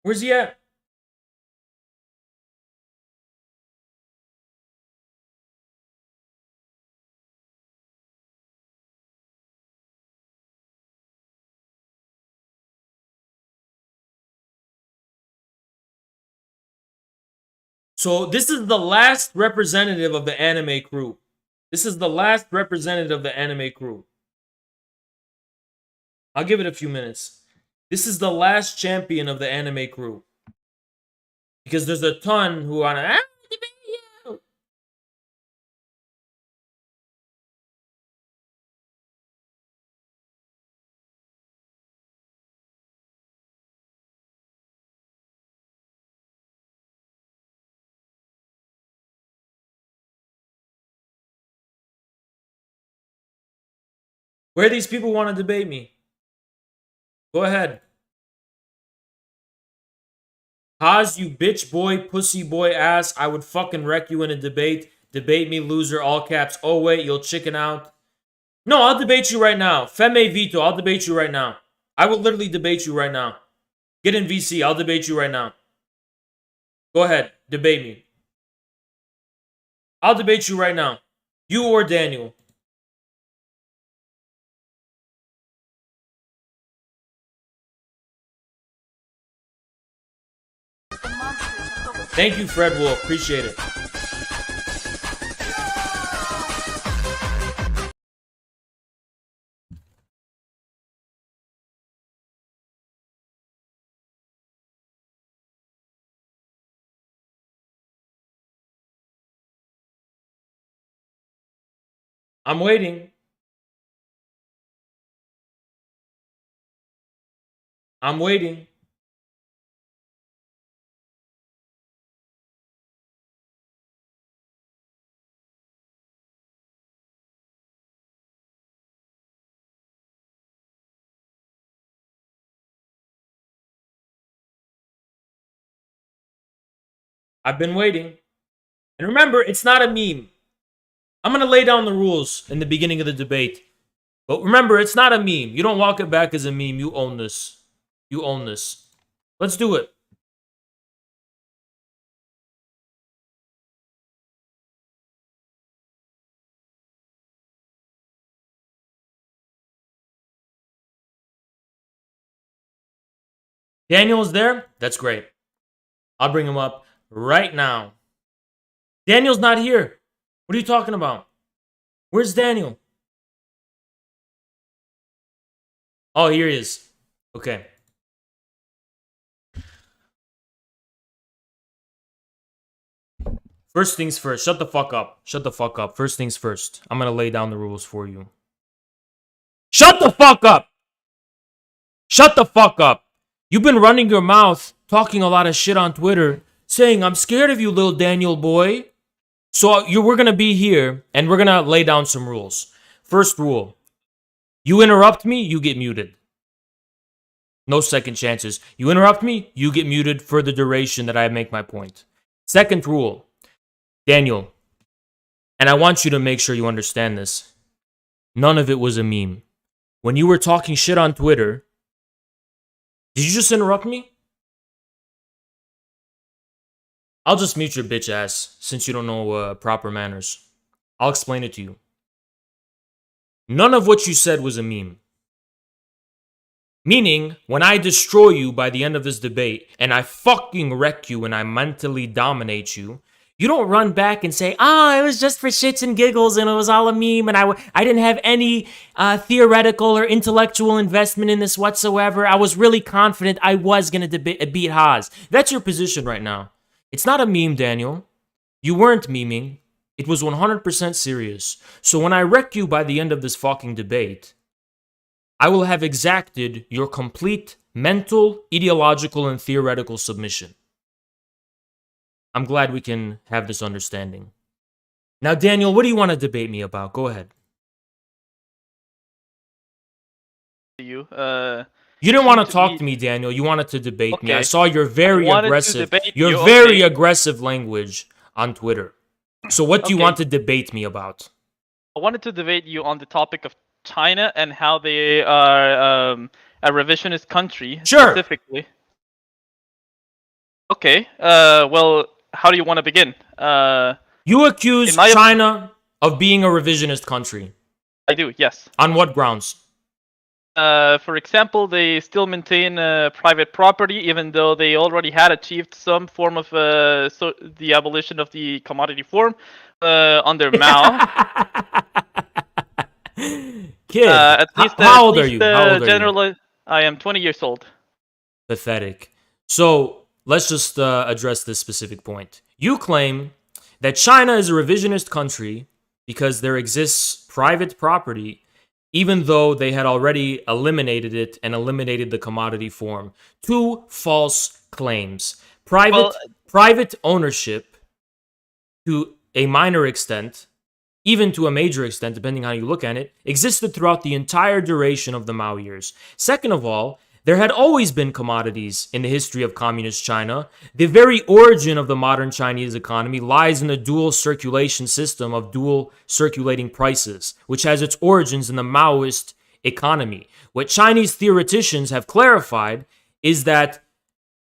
Where's he at? So this is the last representative of the anime crew. This is the last representative of the anime crew. I'll give it a few minutes. This is the last champion of the anime crew. Because there's a ton who want to debate you. Where these people want to debate me? Go ahead. Haas, you bitch boy, pussy boy ass. I would fucking wreck you in a debate. Debate me, loser, all caps. Oh, wait, you'll chicken out. No, I'll debate you right now. Femme Vito, I'll debate you right now. I will literally debate you right now. Get in VC, I'll debate you right now. Go ahead, debate me. I'll debate you right now. You or Daniel. Thank you, Fred Wolf. Appreciate it. I'm waiting. I'm waiting. I've been waiting. And remember, it's not a meme. I'm going to lay down the rules in the beginning of the debate. But remember, it's not a meme. You don't walk it back as a meme. You own this. You own this. Let's do it. Daniel's there? That's great. I'll bring him up right now. Daniel's not here. What are you talking about? Where's Daniel? Oh, here he is. Okay. First things first. Shut the fuck up. Shut the fuck up. First things first. I'm going to lay down the rules for you. Shut the fuck up. Shut the fuck up. You've been running your mouth, talking a lot of shit on Twitter, saying, I'm scared of you, little Daniel boy. So we're going to be here, and we're going to lay down some rules. First rule. You interrupt me, you get muted. No second chances. You interrupt me, you get muted for the duration that I make my point. Second rule. Daniel, and I want you to make sure you understand this. None of it was a meme. When you were talking shit on Twitter, did you just interrupt me? I'll just mute your bitch ass since you don't know proper manners. I'll explain it to you. None of what you said was a meme. Meaning, when I destroy you by the end of this debate and I fucking wreck you and I mentally dominate you, you don't run back and say, it was just for shits and giggles and it was all a meme and I didn't have any theoretical or intellectual investment in this whatsoever. I was really confident I was going to beat Haas. That's your position right now. It's not a meme, Daniel. You weren't memeing. It was 100% serious. So when I wreck you by the end of this fucking debate, I will have exacted your complete mental, ideological, and theoretical submission. I'm glad we can have this understanding. Now, Daniel, what do you want to debate me about? Go ahead. You didn't want to talk to me, Daniel. You wanted to debate me. I saw your very aggressive, aggressive language on Twitter. So what do you want to debate me about? I wanted to debate you on the topic of China and how they are a revisionist country specifically. Okay. Well, how do you want to begin? You accuse China of being a revisionist country. I do, yes. On what grounds? For example, they still maintain private property, even though they already had achieved some form of the abolition of the commodity form under Mao. Kid, at least, how old are you? How old are you? I am 20 years old. Pathetic. So let's just address this specific point. You claim that China is a revisionist country because there exists private property, even though they had already eliminated it and eliminated the commodity form. Two false claims. Private ownership, to a minor extent, even to a major extent, depending how you look at it, existed throughout the entire duration of the Mao years. Second of all, there had always been commodities in the history of communist China. The very origin of the modern Chinese economy lies in the dual circulation system of dual circulating prices, which has its origins in the Maoist economy. What Chinese theoreticians have clarified is that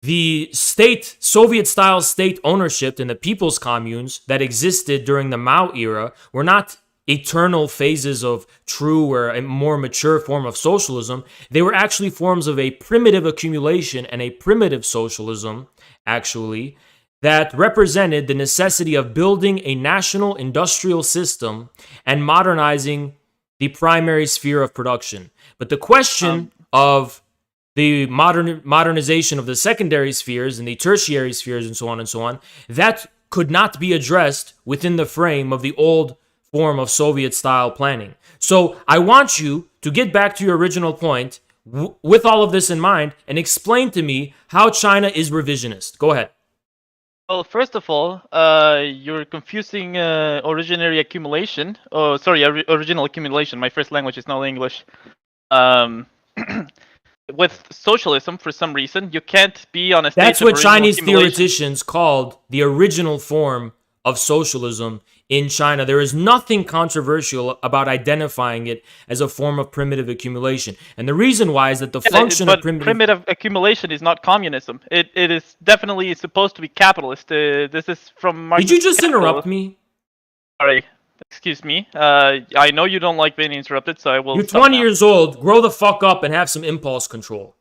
the state, Soviet-style state ownership in the people's communes that existed during the Mao era were not eternal phases of true or a more mature form of socialism. They were actually forms of a primitive accumulation and a primitive socialism, actually, that represented the necessity of building a national industrial system and modernizing the primary sphere of production. But the question of the modernization of the secondary spheres and the tertiary spheres and so on, that could not be addressed within the frame of the old form of Soviet-style planning. So I want you to get back to your original point with all of this in mind and explain to me how China is revisionist. Go ahead. Well, first of all, you're confusing original accumulation. Original accumulation. My first language is not English. With socialism, for some reason, you can't be on a stage. That's what Chinese theoreticians called the original form of socialism in China. There is nothing controversial about identifying it as a form of primitive accumulation. And the reason why is that the function of primitive accumulation is not communism. It is definitely supposed to be capitalist. This is from Marxist. Did you just interrupt me? Sorry. Excuse me. I know you don't like being interrupted, so I will. You're 20 years old. Grow the fuck up and have some impulse control.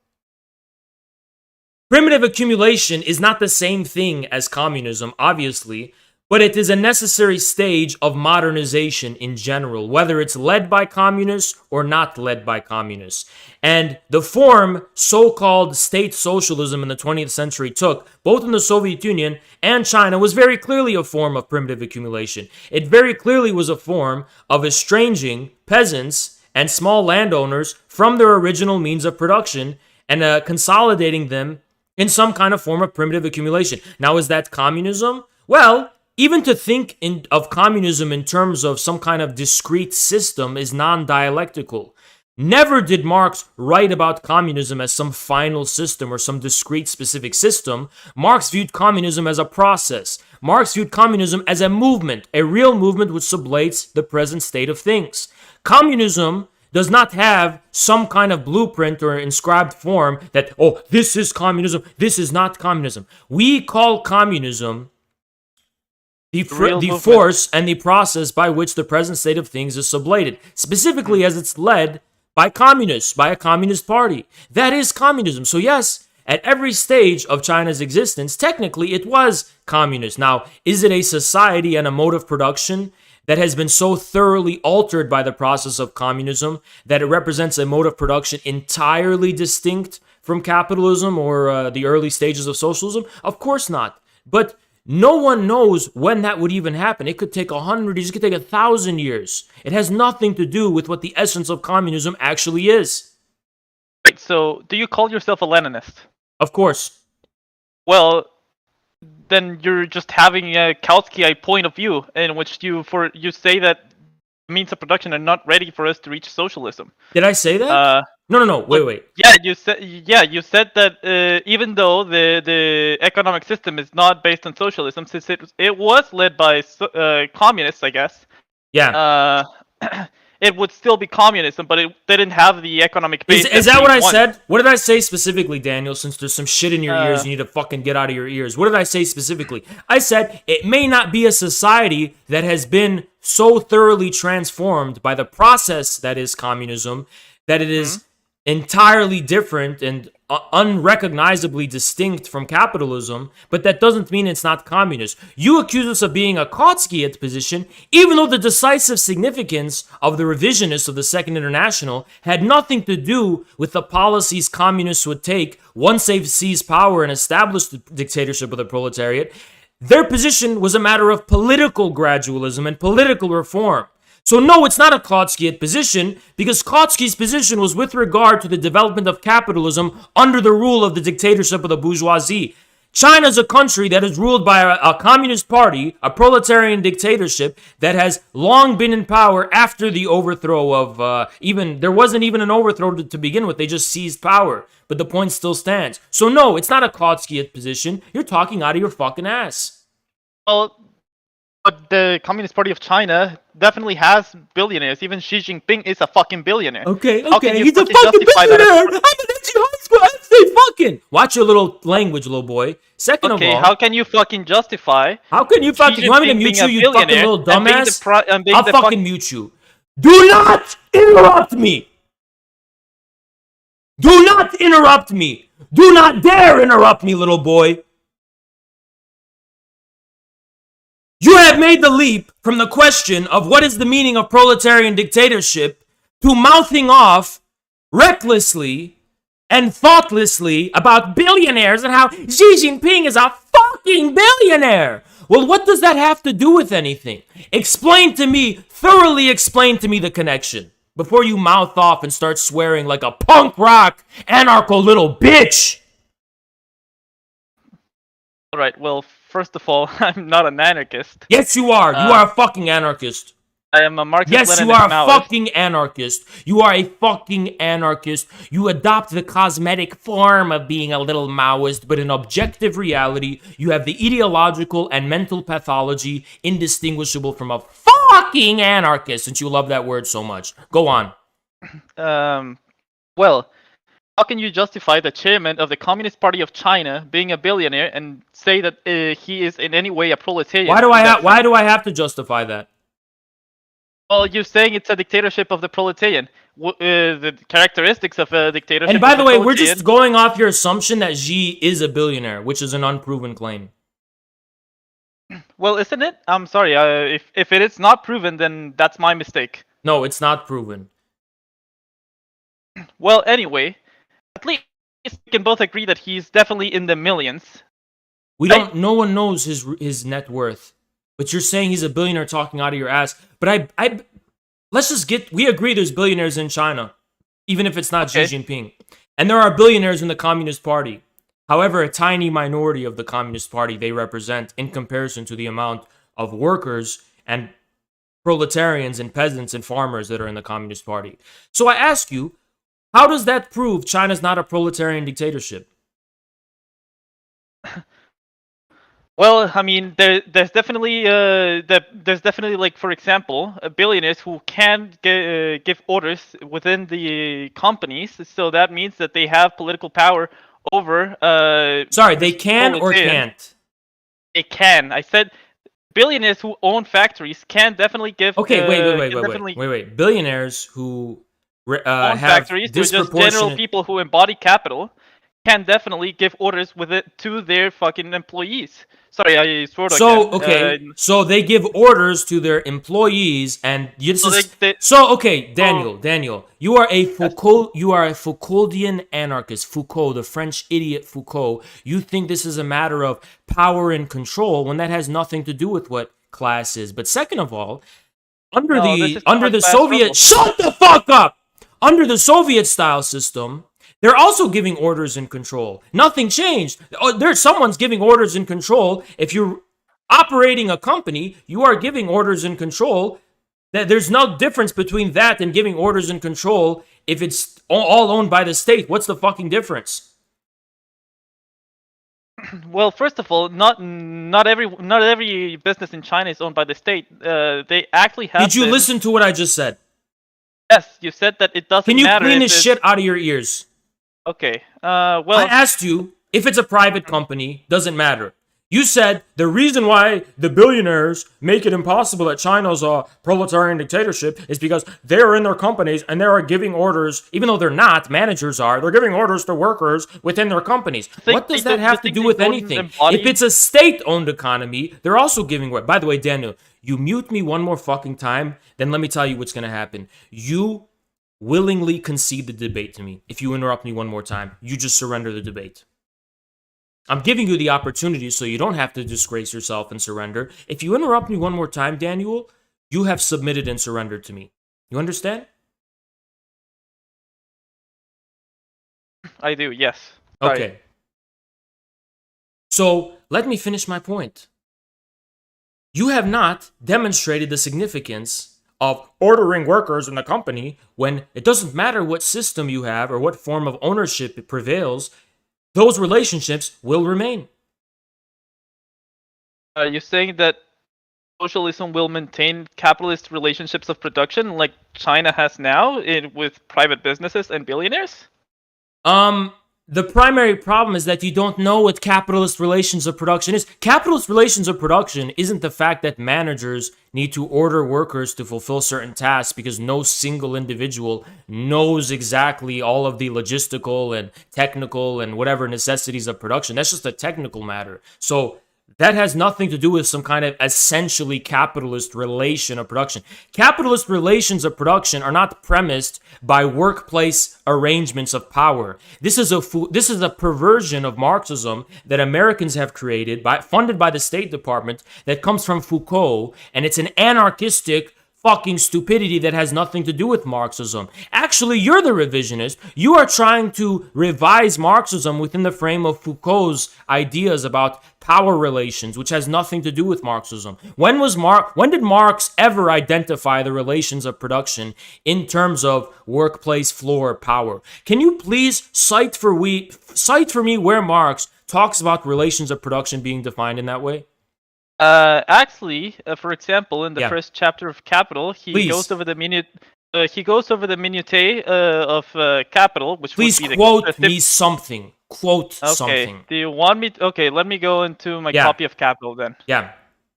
Primitive accumulation is not the same thing as communism, obviously, but it is a necessary stage of modernization in general, whether it's led by communists or not led by communists. And the form so-called state socialism in the 20th century took, both in the Soviet Union and China, was very clearly a form of primitive accumulation. It very clearly was a form of estranging peasants and small landowners from their original means of production and consolidating them in some kind of form of primitive accumulation. Now, is that communism? Well, even to think of communism in terms of some kind of discrete system is non-dialectical. Never did Marx write about communism as some final system or some discrete specific system. Marx viewed communism as a process. Marx viewed communism as a movement, a real movement which sublates the present state of things. Communism does not have some kind of blueprint or inscribed form that, oh, this is communism, this is not communism. We call communism the force and the process by which the present state of things is sublated, specifically as it's led by communists, by a communist party. That is communism. So yes, at every stage of China's existence, technically it was communist. Now, is it a society and a mode of production that has been so thoroughly altered by the process of communism that it represents a mode of production entirely distinct from capitalism or the early stages of socialism? Of course not. But no one knows when that would even happen. It could take 100 years, it could take 1,000 years. It has nothing to do with what the essence of communism actually is. Wait, so do you call yourself a Leninist? Of course. Well, then you're just having a Kautsky point of view in which you say that means of production are not ready for us to reach socialism. Did I say that? No. Wait. Yeah, you said that even though the economic system is not based on socialism, since it was led by communists, I guess. Yeah. It would still be communism, but it didn't have the economic base. Is that what I said? What did I say specifically, Daniel? Since there's some shit in your ears, you need to fucking get out of your ears. What did I say specifically? I said it may not be a society that has been so thoroughly transformed by the process that is communism that it is entirely different and unrecognizably distinct from capitalism, but that doesn't mean it's not communist. You accuse us of being a Kautsky position, even though the decisive significance of the revisionists of the Second International had nothing to do with the policies communists would take once they've seized power and established the dictatorship of the proletariat. Their position was a matter of political gradualism and political reform. So no, it's not a Kautsky position, because Kautsky's position was with regard to the development of capitalism under the rule of the dictatorship of the bourgeoisie. China is a country that is ruled by a communist party, a proletarian dictatorship that has long been in power after the overthrow of there wasn't even an overthrow to begin with. They just seized power, but the point still stands. So no, it's not a Kautsky position. You're talking out of your fucking ass. Well, but the Communist Party of China definitely has billionaires. Even Xi Jinping is a fucking billionaire. Okay, he's a fucking billionaire. I'm an edgy high school. I say fucking. Watch your little language, little boy. Second of all, how can you fucking justify? How can you fucking? You want me to mute you, you fucking little dumbass? I'll fucking mute you. Do not interrupt me. Do not interrupt me. Do not dare interrupt me, little boy. You have made the leap from the question of what is the meaning of proletarian dictatorship to mouthing off recklessly and thoughtlessly about billionaires and how Xi Jinping is a fucking billionaire. Well, what does that have to do with anything? Thoroughly explain to me the connection before you mouth off and start swearing like a punk rock anarcho little bitch. All right, well, first of all, I'm not an anarchist. Yes, you are. You are a fucking anarchist. I am a Marxist-Leninist Yes, you are a Maoist. fucking anarchist. You are a fucking anarchist. You adopt the cosmetic form of being a little Maoist, but in objective reality, you have the ideological and mental pathology indistinguishable from a fucking anarchist, since you love that word so much. Go on. Well, how can you justify the chairman of the Communist Party of China being a billionaire and say that he is in any way a proletarian? Why do I have to justify that? Well, you're saying it's a dictatorship of the proletarian. The characteristics of a dictatorship. And by the way, we're just going off your assumption that Xi is a billionaire, which is an unproven claim. Well, isn't it? I'm sorry. If it is not proven, then that's my mistake. No, it's not proven. Well, anyway, at least we can both agree that he's definitely in the millions. No one knows his net worth. But you're saying he's a billionaire talking out of your ass. But we agree there's billionaires in China, even if it's not Xi Jinping. And there are billionaires in the Communist Party. However, a tiny minority of the Communist Party they represent in comparison to the amount of workers and proletarians and peasants and farmers that are in the Communist Party. So I ask you, how does that prove China's not a proletarian dictatorship? Well, I mean, there's definitely like, for example, billionaires who can give orders within the companies. So that means that they have political power over. Sorry, they can or can't? They can. I said billionaires who own factories can definitely give. Okay, wait. Billionaires who own have factories, to just general people who embody capital, can definitely give orders with it to their fucking employees. Sorry, I sort of. So they give orders to their employees, and Daniel, you are a Foucauldian anarchist. Foucault, the French idiot Foucault. You think this is a matter of power and control when that has nothing to do with what class is. But second of all, under the Soviet, shut the fuck up. Under the Soviet style system, They're also giving orders and control. Nothing changed. There's someone's giving orders and control. If you're operating a company, you are giving orders and control. There's no difference between that and giving orders and control if it's all owned by the state. What's the fucking difference? Well, first of all, not every business in China is owned by the state. They actually have. Did you listen to what I just said? Yes, you said that it doesn't matter. Can you clean this shit out of your ears? Okay. Well, I asked you if it's a private company, doesn't matter. You said the reason why the billionaires make it impossible that China's a proletarian dictatorship is because they're in their companies and they are giving orders, even though they're not, managers are, they're giving orders to workers within their companies. What does that have to do with anything? If it's a state-owned economy, they're also giving orders. By the way, Daniel, you mute me one more fucking time, then let me tell you what's going to happen. You willingly concede the debate to me. If you interrupt me one more time, you just surrender the debate. I'm giving you the opportunity so you don't have to disgrace yourself and surrender. If you interrupt me one more time, Daniel, you have submitted and surrendered to me. You understand? I do, yes. Okay. So, let me finish my point. You have not demonstrated the significance of ordering workers in the company when it doesn't matter what system you have or what form of ownership prevails. Those relationships will remain. Are you saying that socialism will maintain capitalist relationships of production like China has now with private businesses and billionaires? The primary problem is that you don't know what capitalist relations of production is. Capitalist relations of production isn't the fact that managers need to order workers to fulfill certain tasks because no single individual knows exactly all of the logistical and technical and whatever necessities of production. That's just a technical matter. So that has nothing to do with some kind of essentially capitalist relation of production. Capitalist relations of production are not premised by workplace arrangements of power. This is a perversion of Marxism that Americans have created, funded by the State Department, that comes from Foucault, and it's an anarchistic fucking stupidity that has nothing to do with Marxism. Actually, you're the revisionist. You are trying to revise Marxism within the frame of Foucault's ideas about power relations, which has nothing to do with Marxism. When did Marx ever identify the relations of production in terms of workplace floor power? Can you please cite for me where Marx talks about relations of production being defined in that way? Actually, for example, in the first chapter of Capital, he goes over the minutiae of capital, which please would be quote me something. Quote something. Okay. Do you want me? Okay, let me go into my copy of Capital then. Yeah.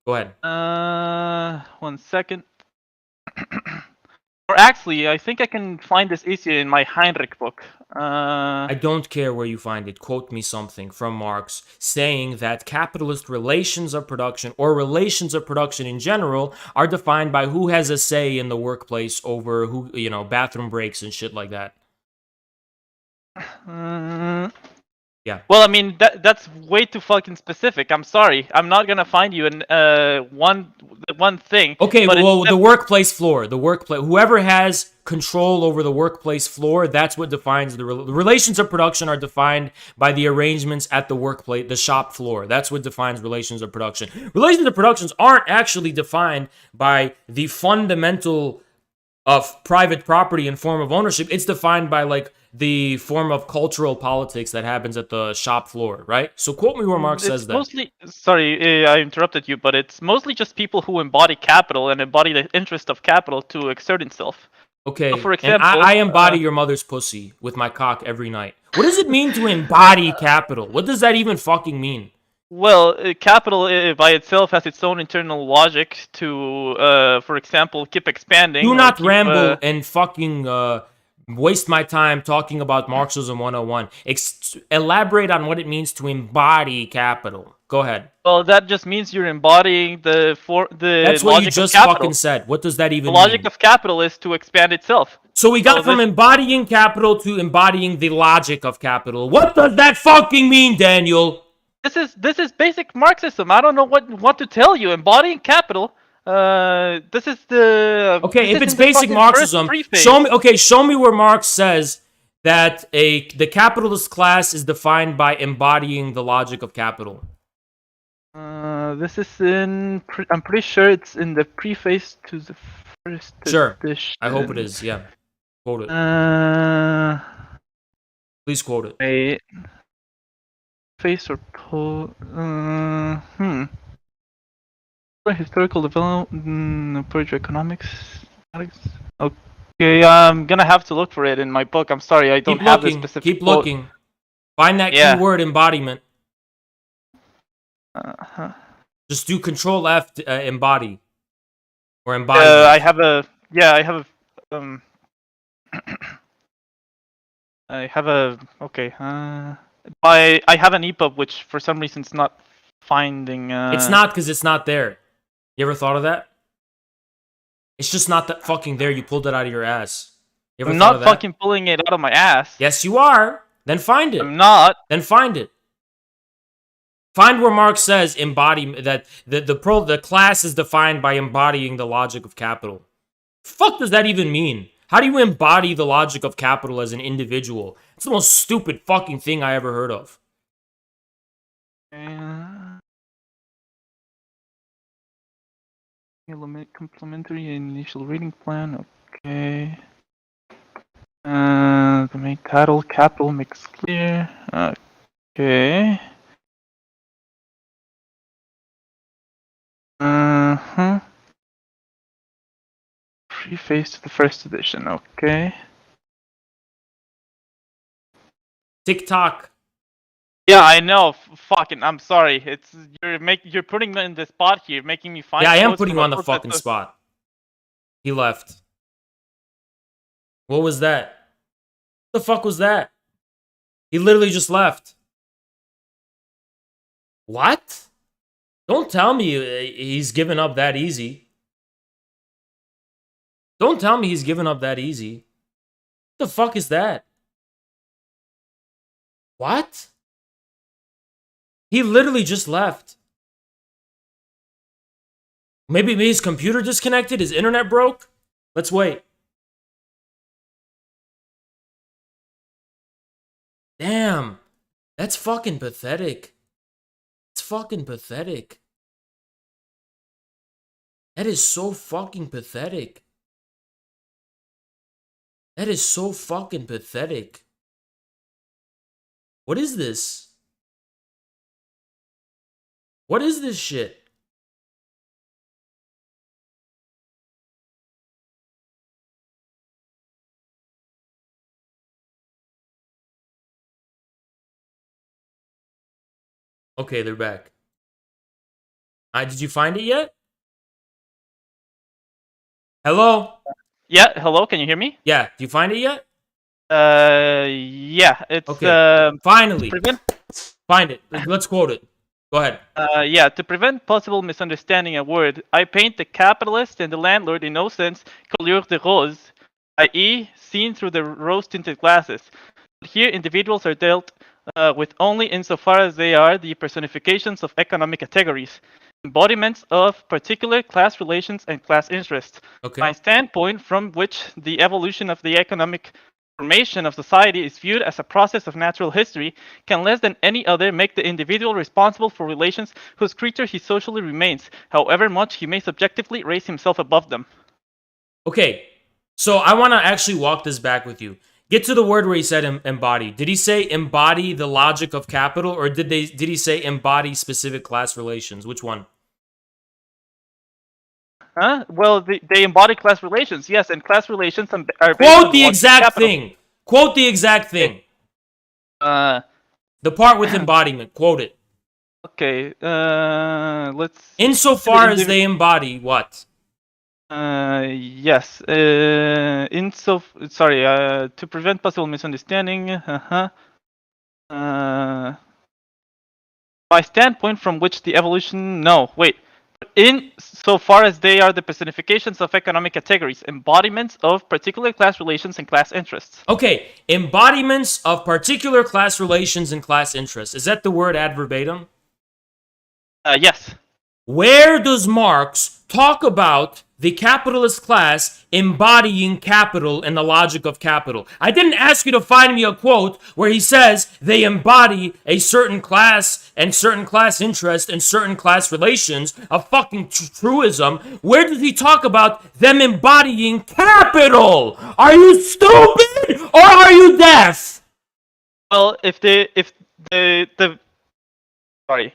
Go ahead. 1 second. Or actually, I think I can find this easier in my Heinrich book. I don't care where you find it. Quote me something from Marx saying that capitalist relations of production or relations of production in general are defined by who has a say in the workplace over who, bathroom breaks and shit like that. Yeah. Well, I mean that's way too fucking specific. I'm sorry. I'm not gonna find you in one thing. Okay, well, the workplace floor, whoever has control over the workplace floor, that's what defines the relations of production are defined by the arrangements at the workplace, the shop floor. That's what defines relations of production. Relations of productions aren't actually defined by the fundamental of private property and form of ownership. It's defined by the form of cultural politics that happens at the shop floor, right? So quote me where Marx says that. Sorry, I interrupted you, but it's mostly just people who embody capital and embody the interest of capital to exert itself. Okay, so for example, and I embody your mother's pussy with my cock every night. What does it mean to embody capital? What does that even fucking mean? Well, capital by itself has its own internal logic to, for example, keep expanding. Do not ramble and fucking waste my time talking about Marxism 101. Elaborate on what it means to embody capital. Go ahead. Well, that just means you're embodying the That's what you just fucking said. What does that even mean? The logic of capital is to expand itself. So we got from embodying capital to embodying the logic of capital. What does that fucking mean, Daniel? This is basic Marxism. I don't know what to tell you. Embodying capital. This is the okay. If it's basic Marxism, show me. Okay, show me where Marx says that the capitalist class is defined by embodying the logic of capital? This is in. I'm pretty sure it's in the preface to the first Sure. edition. I hope it is. Yeah. Quote it. Please quote it. A face or historical development, poetry, economics. Okay, I'm gonna have to look for it in my book. I'm sorry, I don't have the specific. Keep quote. looking. Find that keyword embodiment. Just do Control F to, embody or embodiment. I have a okay. I have an EPUB which for some reason it's not finding. It's not because it's not there. You ever thought of that? It's just not that fucking there. You pulled it out of your ass. You ever I'm thought not of that? fucking pulling it out of my ass. Yes, you are. Then find it. I'm not. Then find it. Find where Marx says embody that the class is defined by embodying the logic of capital. Fuck does that even mean? How do you embody the logic of capital as an individual? It's the most stupid fucking thing I ever heard of. Element complementary initial reading plan. Okay. The main title capital makes clear. Okay. Preface to the first edition. Okay. TikTok. Yeah, I know. Fucking, I'm sorry. It's you're putting me in the spot here, making me find. Yeah, I am quotes putting from you a on the book fucking that's- spot. He left. What was that? What the fuck was that? He literally just left. What? Don't tell me he's given up that easy. Don't tell me he's given up that easy. What the fuck is that? What? He literally just left. Maybe his computer disconnected, his internet broke? Let's wait. Damn. That's fucking pathetic. It's fucking pathetic. That is so fucking pathetic. That is so fucking pathetic. What is this? What is this shit? Okay, they're back. Did you find it yet? Hello? Yeah, hello, can you hear me? Yeah, do you find it yet? Yeah, it's Okay. Finally. prevent. Find it. Let's quote it. Go ahead. Yeah, to prevent possible misunderstanding a word, I paint the capitalist and the landlord in no sense couleur de rose, i.e., seen through the rose-tinted glasses. But here, individuals are dealt with only insofar as they are the personifications of economic categories, embodiments of particular class relations and class interests. Okay. My standpoint from which the evolution of the economic formation of society is viewed as a process of natural history, can less than any other make the individual responsible for relations whose creature he socially remains, however much he may subjectively raise himself above them. Okay, so I want to actually walk this back with you. Get to the word where he said embody. Did he say embody the logic of capital, or did he say embody specific class relations? Which one? Huh? Well, they embody class relations, yes, and class relations are based on Quote the logic of exact capital. thing. Quote the exact thing. The part with embodiment. Quote it. Okay, let's... Insofar as they embody what? Yes. To prevent possible misunderstanding. My standpoint from which the evolution. No, wait. In so far as they are the personifications of economic categories, embodiments of particular class relations and class interests. Okay, embodiments of particular class relations and class interests. Is that the word ad verbatim? Yes. Where does Marx talk about the capitalist class embodying capital and the logic of capital. I didn't ask you to find me a quote where he says they embody a certain class and certain class interest and certain class relations, a fucking truism. Where did he talk about them embodying capital? Are you stupid or are you deaf? Well, if the sorry.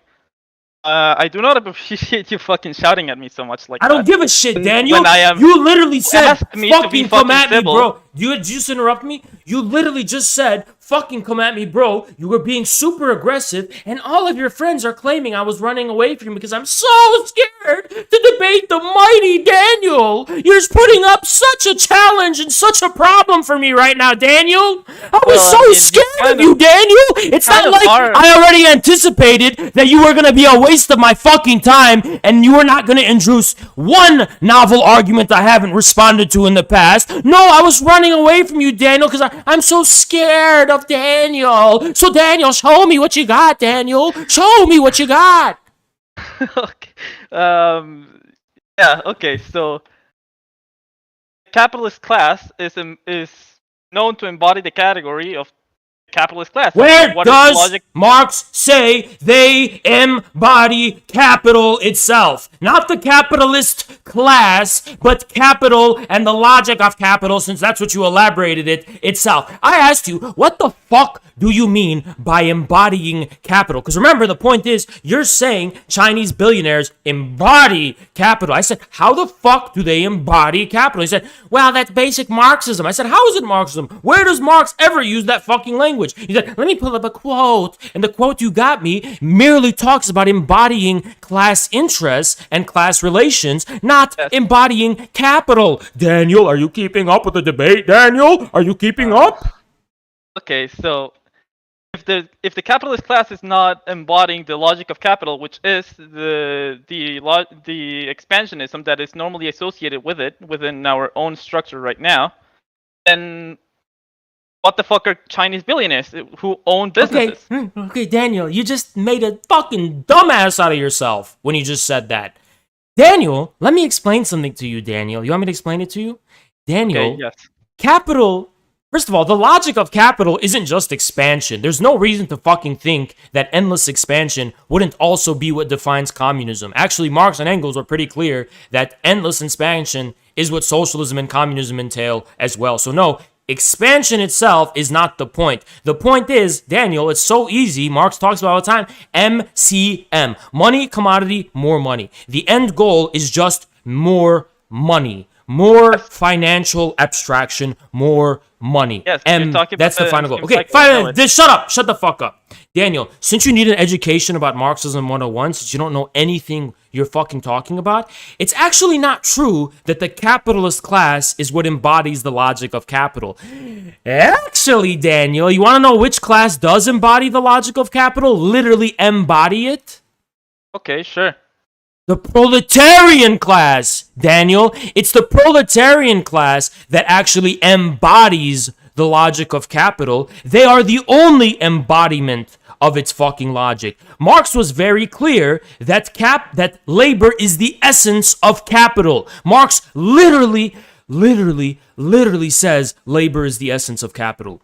I do not appreciate you fucking shouting at me so much like I don't give a shit, Daniel. When I am, you literally said fucking come at civil. me, bro. You just interrupt me? You literally just said fucking come at me, bro. You were being super aggressive, and all of your friends are claiming I was running away from you because I'm so scared to debate the mighty Daniel. You're just putting up such a challenge and such a problem for me right now, Daniel. I was so scared of you, Daniel. It's not like I already anticipated that you were going to be a waste of my fucking time and you were not going to introduce one novel argument I haven't responded to in the past. No, I was running away from you, Daniel, because I'm so scared of Daniel. So, Daniel, show me what you got, Daniel. Show me what you got. Okay. Yeah, okay, so capitalist class is known to embody the category of capitalist class. Where does Marx say they embody capital itself? Not the capitalist class, but capital and the logic of capital, since that's what you elaborated it itself. I asked you, what the fuck do you mean by embodying capital? Because remember, the point is, you're saying Chinese billionaires embody capital. I said, how the fuck do they embody capital? He said, well, that's basic Marxism. I said, how is it Marxism? Where does Marx ever use that fucking language? He said, let me pull up a quote. And the quote you got me merely talks about embodying class interests and class relations, not embodying capital. Daniel, are you keeping up with the debate, Daniel? Are you keeping up? Okay, so if the capitalist class is not embodying the logic of capital, which is the expansionism that is normally associated with it within our own structure right now, then what the fuck are Chinese billionaires who own businesses? Okay, Daniel, you just made a fucking dumbass out of yourself when you just said that. Daniel, let me explain something to you, Daniel. You want me to explain it to you? Daniel, Okay, yes. Capital, first of all, the logic of capital isn't just expansion. There's no reason to fucking think that endless expansion wouldn't also be what defines communism. Actually, Marx and Engels were pretty clear that endless expansion is what socialism and communism entail as well. So no, expansion itself is not the point. The point is, Daniel, it's so easy. Marx talks about all the time. MCM. Money, commodity, more money. The end goal is just more money. More financial abstraction, more money. Yes, that's the final goal. Okay, fine. Shut up. Shut the fuck up. Daniel, since you need an education about Marxism 101, since you don't know anything you're fucking talking about, it's actually not true that the capitalist class is what embodies the logic of capital. Actually, Daniel, you want to know which class does embody the logic of capital? Literally embody it? Okay, sure. The proletarian class, Daniel. It's the proletarian class that actually embodies the logic of capital. They are the only embodiment of its fucking logic. Marx was very clear that labor is the essence of capital. Marx literally says labor is the essence of capital.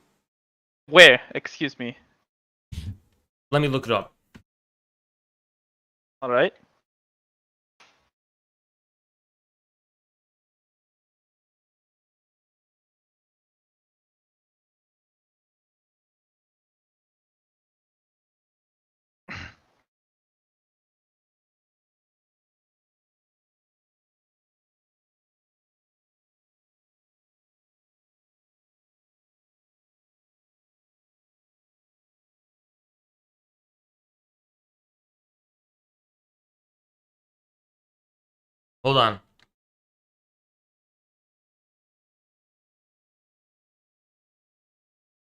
Where? Excuse me. Let me look it up. All right. Hold on.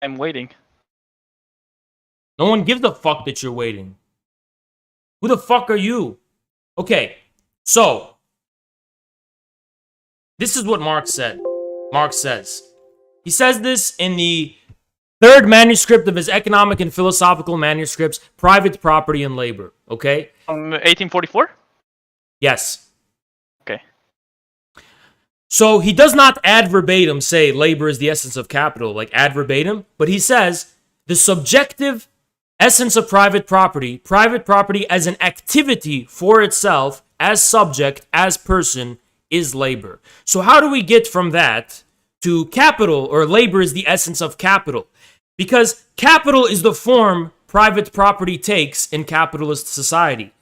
I'm waiting. No one gives a fuck that you're waiting. Who the fuck are you? Okay, so this is what Marx said. Marx says. He says this in the third manuscript of his economic and philosophical manuscripts, Private Property and Labor. Okay? 1844? Yes. Okay. So he does not ad verbatim say labor is the essence of capital, like ad verbatim, but he says the subjective essence of private property as an activity for itself, as subject, as person, is labor. So how do we get from that to capital, or labor is the essence of capital? Because capital is the form private property takes in capitalist society.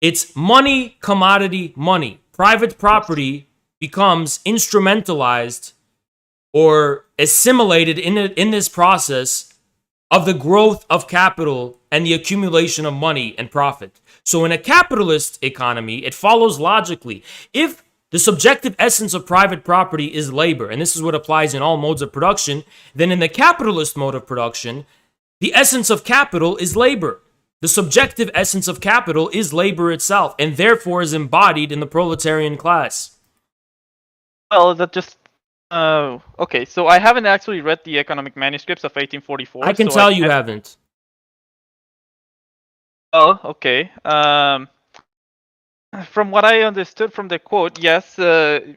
It's money, commodity, money. Private property becomes instrumentalized or assimilated in this process of the growth of capital and the accumulation of money and profit. So in a capitalist economy, it follows logically. If the subjective essence of private property is labor, and this is what applies in all modes of production, then in the capitalist mode of production, the essence of capital is labor. The subjective essence of capital is labor itself, and therefore is embodied in the proletarian class. Well, that just... okay, so I haven't actually read the economic manuscripts of 1844. I can tell you haven't. Oh, okay. From what I understood from the quote, yes, a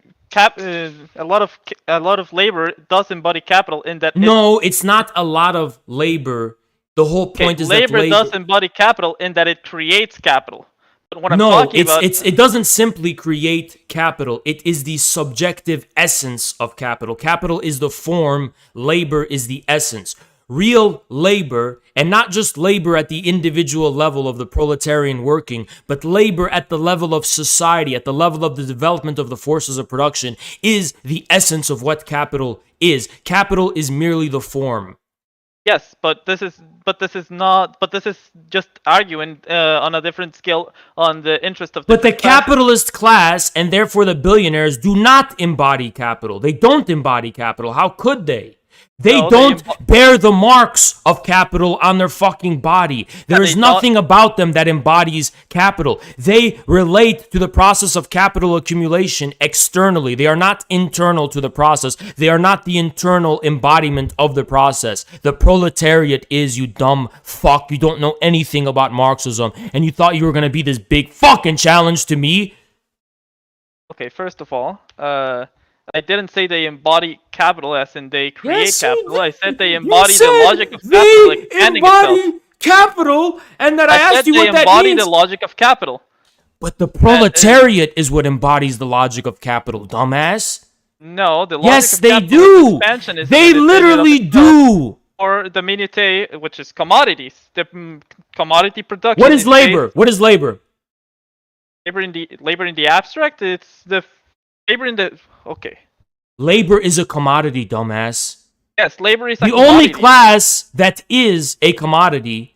lot of labor does embody capital in that. No, it's not a lot of labor. The whole point is that labor does embody capital in that it creates capital. But what I'm talking about, it doesn't simply create capital. It is the subjective essence of capital. Capital is the form. Labor is the essence. Real labor, and not just labor at the individual level of the proletarian working, but labor at the level of society, at the level of the development of the forces of production, is the essence of what capital is. Capital is merely the form. Yes, but this is just arguing on a different scale on the interest of. But the capitalist class, and therefore the billionaires, do not embody capital. They don't embody capital. How could they? They don't bear the marks of capital on their fucking body. There is nothing about them that embodies capital. They relate to the process of capital accumulation externally. They are not internal to the process. They are not the internal embodiment of the process. The proletariat is, you dumb fuck. You don't know anything about Marxism, and you thought you were going to be this big fucking challenge to me? Okay, first of all, I didn't say they embody capital as in they create capital. I said they embody the logic of capital expanding itself. Capital, and that I asked you what that means. They embody the logic of capital. But the proletariat is what embodies the logic of capital, dumbass. No, the logic of capital expansion is they literally do. Or the minutiae, which is commodities, the commodity production. What is labor? What is labor? Labor in the abstract. It's the labor in the. Okay. Labor is a commodity, dumbass. Yes, labor is a commodity. The only class that is a commodity,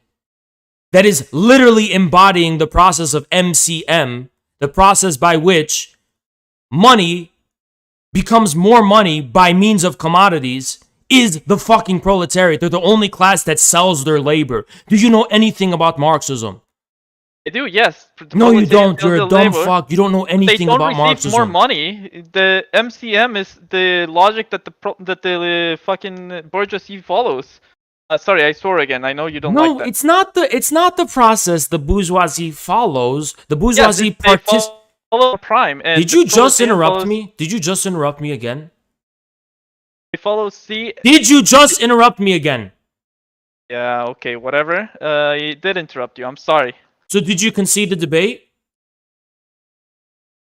that is literally embodying the process of MCM, the process by which money becomes more money by means of commodities, is the fucking proletariat. They're the only class that sells their labor. Do you know anything about Marxism? I do, yes. No, you don't. You're a dumb fuck. You don't know anything about Marxism. They don't receive more money. The MCM is the logic that the fucking bourgeoisie follows. Sorry, I swore again. I know you don't like that. No, it's not the process the bourgeoisie follows. The bourgeoisie follow prime. And Did you just interrupt me? Did you just interrupt me again? They follow C. Did you just interrupt me again? Yeah. Okay. Whatever. He did interrupt you. I'm sorry. So did you concede the debate?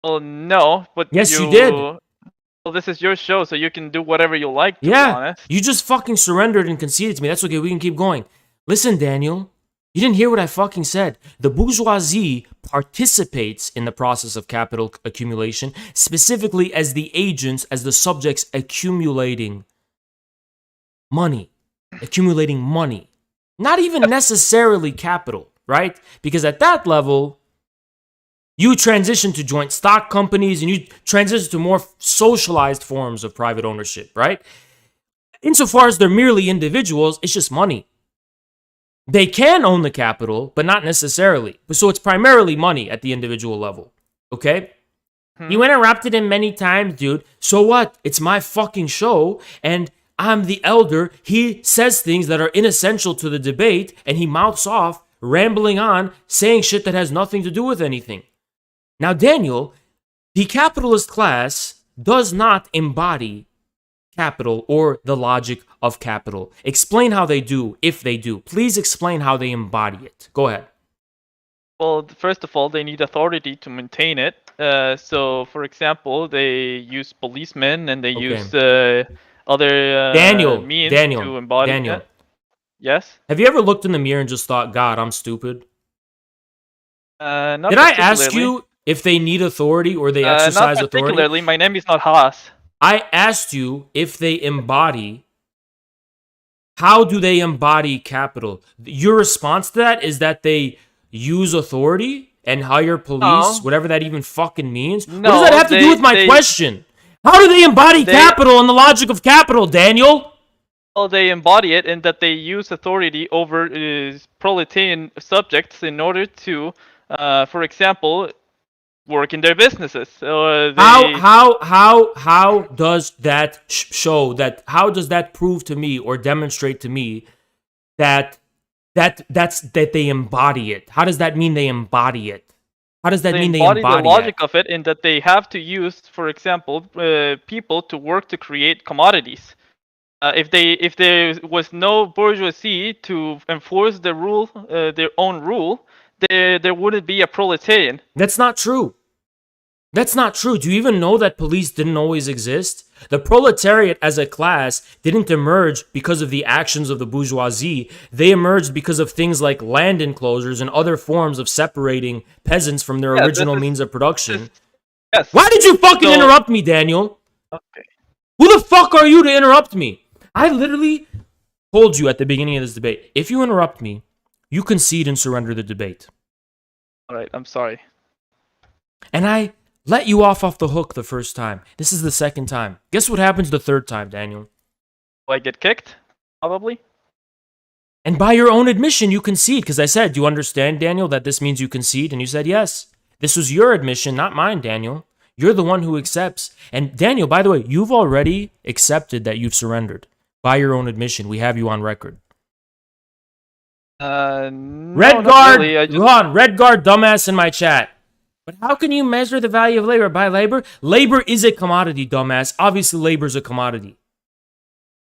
Well, no, but yes, you did. Well, this is your show, so you can do whatever you like, to be honest. You just fucking surrendered and conceded to me. That's okay, we can keep going. Listen, Daniel, you didn't hear what I fucking said. The bourgeoisie participates in the process of capital accumulation, specifically as the agents, as the subjects accumulating money. Accumulating money. Not even necessarily capital. Right? Because at that level, you transition to joint stock companies and you transition to more socialized forms of private ownership, right? Insofar as they're merely individuals, it's just money. They can own the capital, but not necessarily. So it's primarily money at the individual level, okay? You interrupted him many times, dude. So what? It's my fucking show, and I'm the elder. He says things that are inessential to the debate, and he mouths off, rambling on, saying shit that has nothing to do with anything. Now, Daniel, the capitalist class does not embody capital or the logic of capital. Explain how they do, if they do. Please explain how they embody it. Go ahead. Well, first of all, they need authority to maintain it. So, for example, they use policemen and they use other means to embody it. Yes? Have you ever looked in the mirror and just thought, God, I'm stupid? Not Did I ask you if they need authority or they exercise not authority? particularly. My name is not Haas. I asked you if they embody. How do they embody capital? Your response to that is that they use authority and hire police, whatever that even fucking means. What does that have to do with my question? How do they embody capital and the logic of capital, Daniel? Well, they embody it in that they use authority over proletarian subjects in order to, for example, work in their businesses. How does that show that? How does that prove to me or demonstrate to me that they embody it? How does that mean they embody it? How does that mean they embody the logic of it in that they have to use, for example, people to work to create commodities. If there was no bourgeoisie to enforce the rule, their own rule, there wouldn't be a proletarian. That's not true. That's not true. Do you even know that police didn't always exist? The proletariat as a class didn't emerge because of the actions of the bourgeoisie. They emerged because of things like land enclosures and other forms of separating peasants from their original means of production. Yes. Why did you fucking interrupt me, Daniel? Okay. Who the fuck are you to interrupt me? I literally told you at the beginning of this debate, if you interrupt me, you concede and surrender the debate. All right, I'm sorry. And I let you off the hook the first time. This is the second time. Guess what happens the third time, Daniel? Do I get kicked? Probably. And by your own admission, you concede. Because I said, do you understand, Daniel, that this means you concede? And you said yes. This was your admission, not mine, Daniel. You're the one who accepts. And Daniel, by the way, you've already accepted that you've surrendered. By your own admission. We have you on record. Red Guard, really. Red Guard dumbass in my chat. But how can you measure the value of labor? By labor? Labor is a commodity, dumbass. Obviously, labor is a commodity.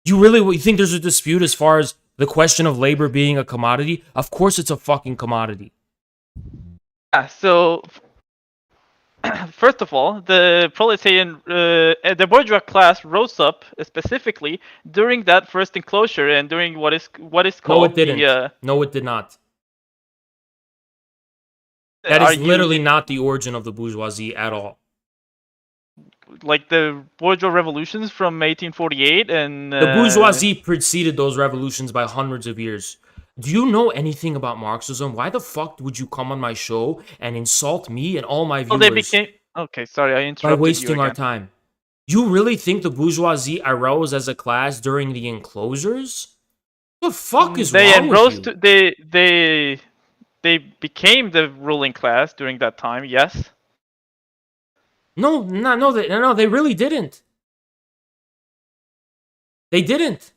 You think there's a dispute as far as the question of labor being a commodity? Of course it's a fucking commodity. Yeah, so, first of all, the proletarian, the bourgeois class rose up specifically during that first enclosure and during what is called No, it didn't. No, it did not. That is literally not the origin of the bourgeoisie at all. Like the bourgeois revolutions from 1848 and... The bourgeoisie preceded those revolutions by hundreds of years. Do you know anything about Marxism? Why the fuck would you come on my show and insult me and all my viewers? Okay, sorry, I interrupted you by wasting our time. You really think the bourgeoisie arose as a class during the enclosures? What the fuck is wrong with you? They became the ruling class during that time, yes. No, they really didn't. They didn't.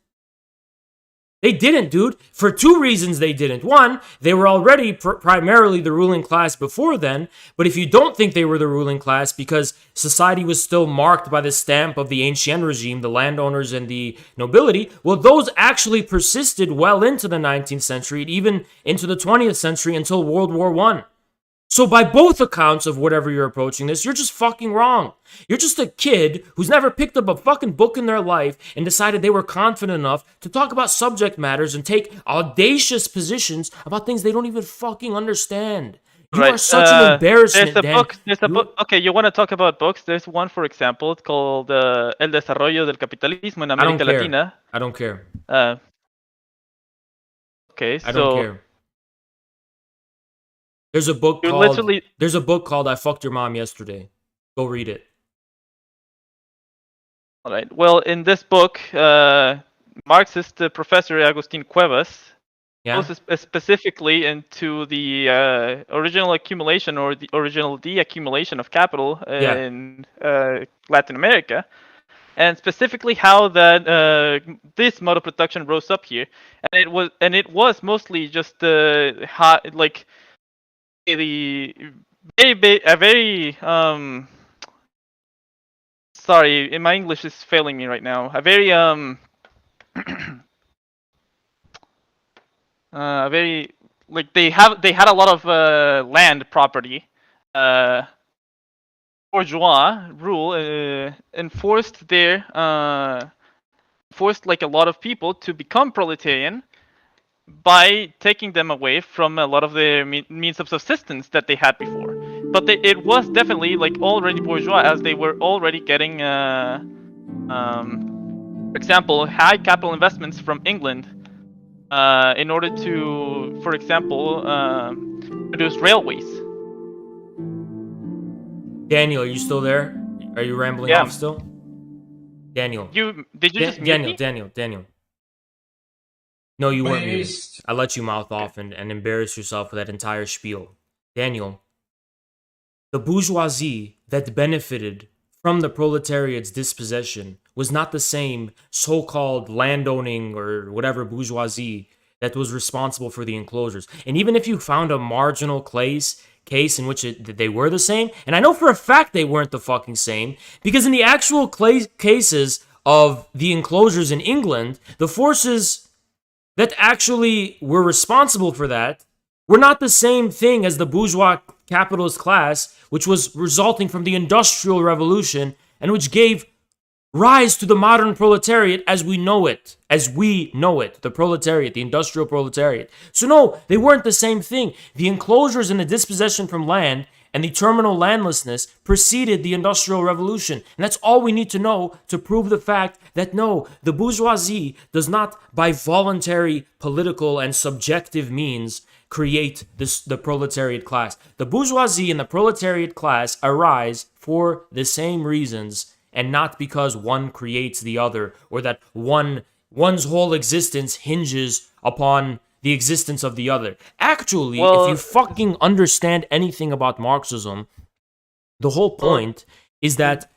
They didn't, dude. For two reasons they didn't. One, they were already primarily the ruling class before then. But if you don't think they were the ruling class because society was still marked by the stamp of the ancien regime, the landowners and the nobility, well, those actually persisted well into the 19th century and even into the 20th century until World War I. So by both accounts of whatever you're approaching this, you're just fucking wrong. You're just a kid who's never picked up a fucking book in their life and decided they were confident enough to talk about subject matters and take audacious positions about things they don't even fucking understand. You are such an embarrassment, There's a book. Okay, you want to talk about books? There's one, for example, called El Desarrollo del Capitalismo en América Latina. I don't care. Okay, so... I don't care. There's a book called I Fucked Your Mom Yesterday. Go read it. All right. Well, in this book, Marxist professor Agustín Cuevas goes specifically into the original accumulation or the original deaccumulation of capital in Latin America, and specifically how that this mode of production rose up here, and it was mostly just like a very sorry, my English is failing me right now. A very very like they had a lot of land property. Bourgeois rule enforced forced like a lot of people to become proletarian by taking them away from a lot of the means of subsistence that they had before. But it was definitely like already bourgeois, as they were already getting, for example, high capital investments from England in order to, for example, produce railways. Daniel, are you still there? Are you rambling off still? Daniel. Did you just mute me? Daniel. No, you weren't muted. I let you mouth off and embarrass yourself with that entire spiel. Daniel, the bourgeoisie that benefited from the proletariat's dispossession was not the same so-called landowning or whatever bourgeoisie that was responsible for the enclosures. And even if you found a marginal case in which they were the same, and I know for a fact they weren't the fucking same, because in the actual cases of the enclosures in England, the forces that actually were responsible for that were not the same thing as the bourgeois capitalist class, which was resulting from the Industrial Revolution and which gave rise to the modern proletariat as we know it. The proletariat, the industrial proletariat. So no, they weren't the same thing. The enclosures and the dispossession from land and the terminal landlessness preceded the Industrial Revolution. And that's all we need to know to prove the fact that no, the bourgeoisie does not, by voluntary, political, and subjective means, create the proletariat class. The bourgeoisie and the proletariat class arise for the same reasons, and not because one creates the other, or that one's whole existence hinges upon the existence of the other. Actually, if you fucking understand anything about Marxism, the whole point is that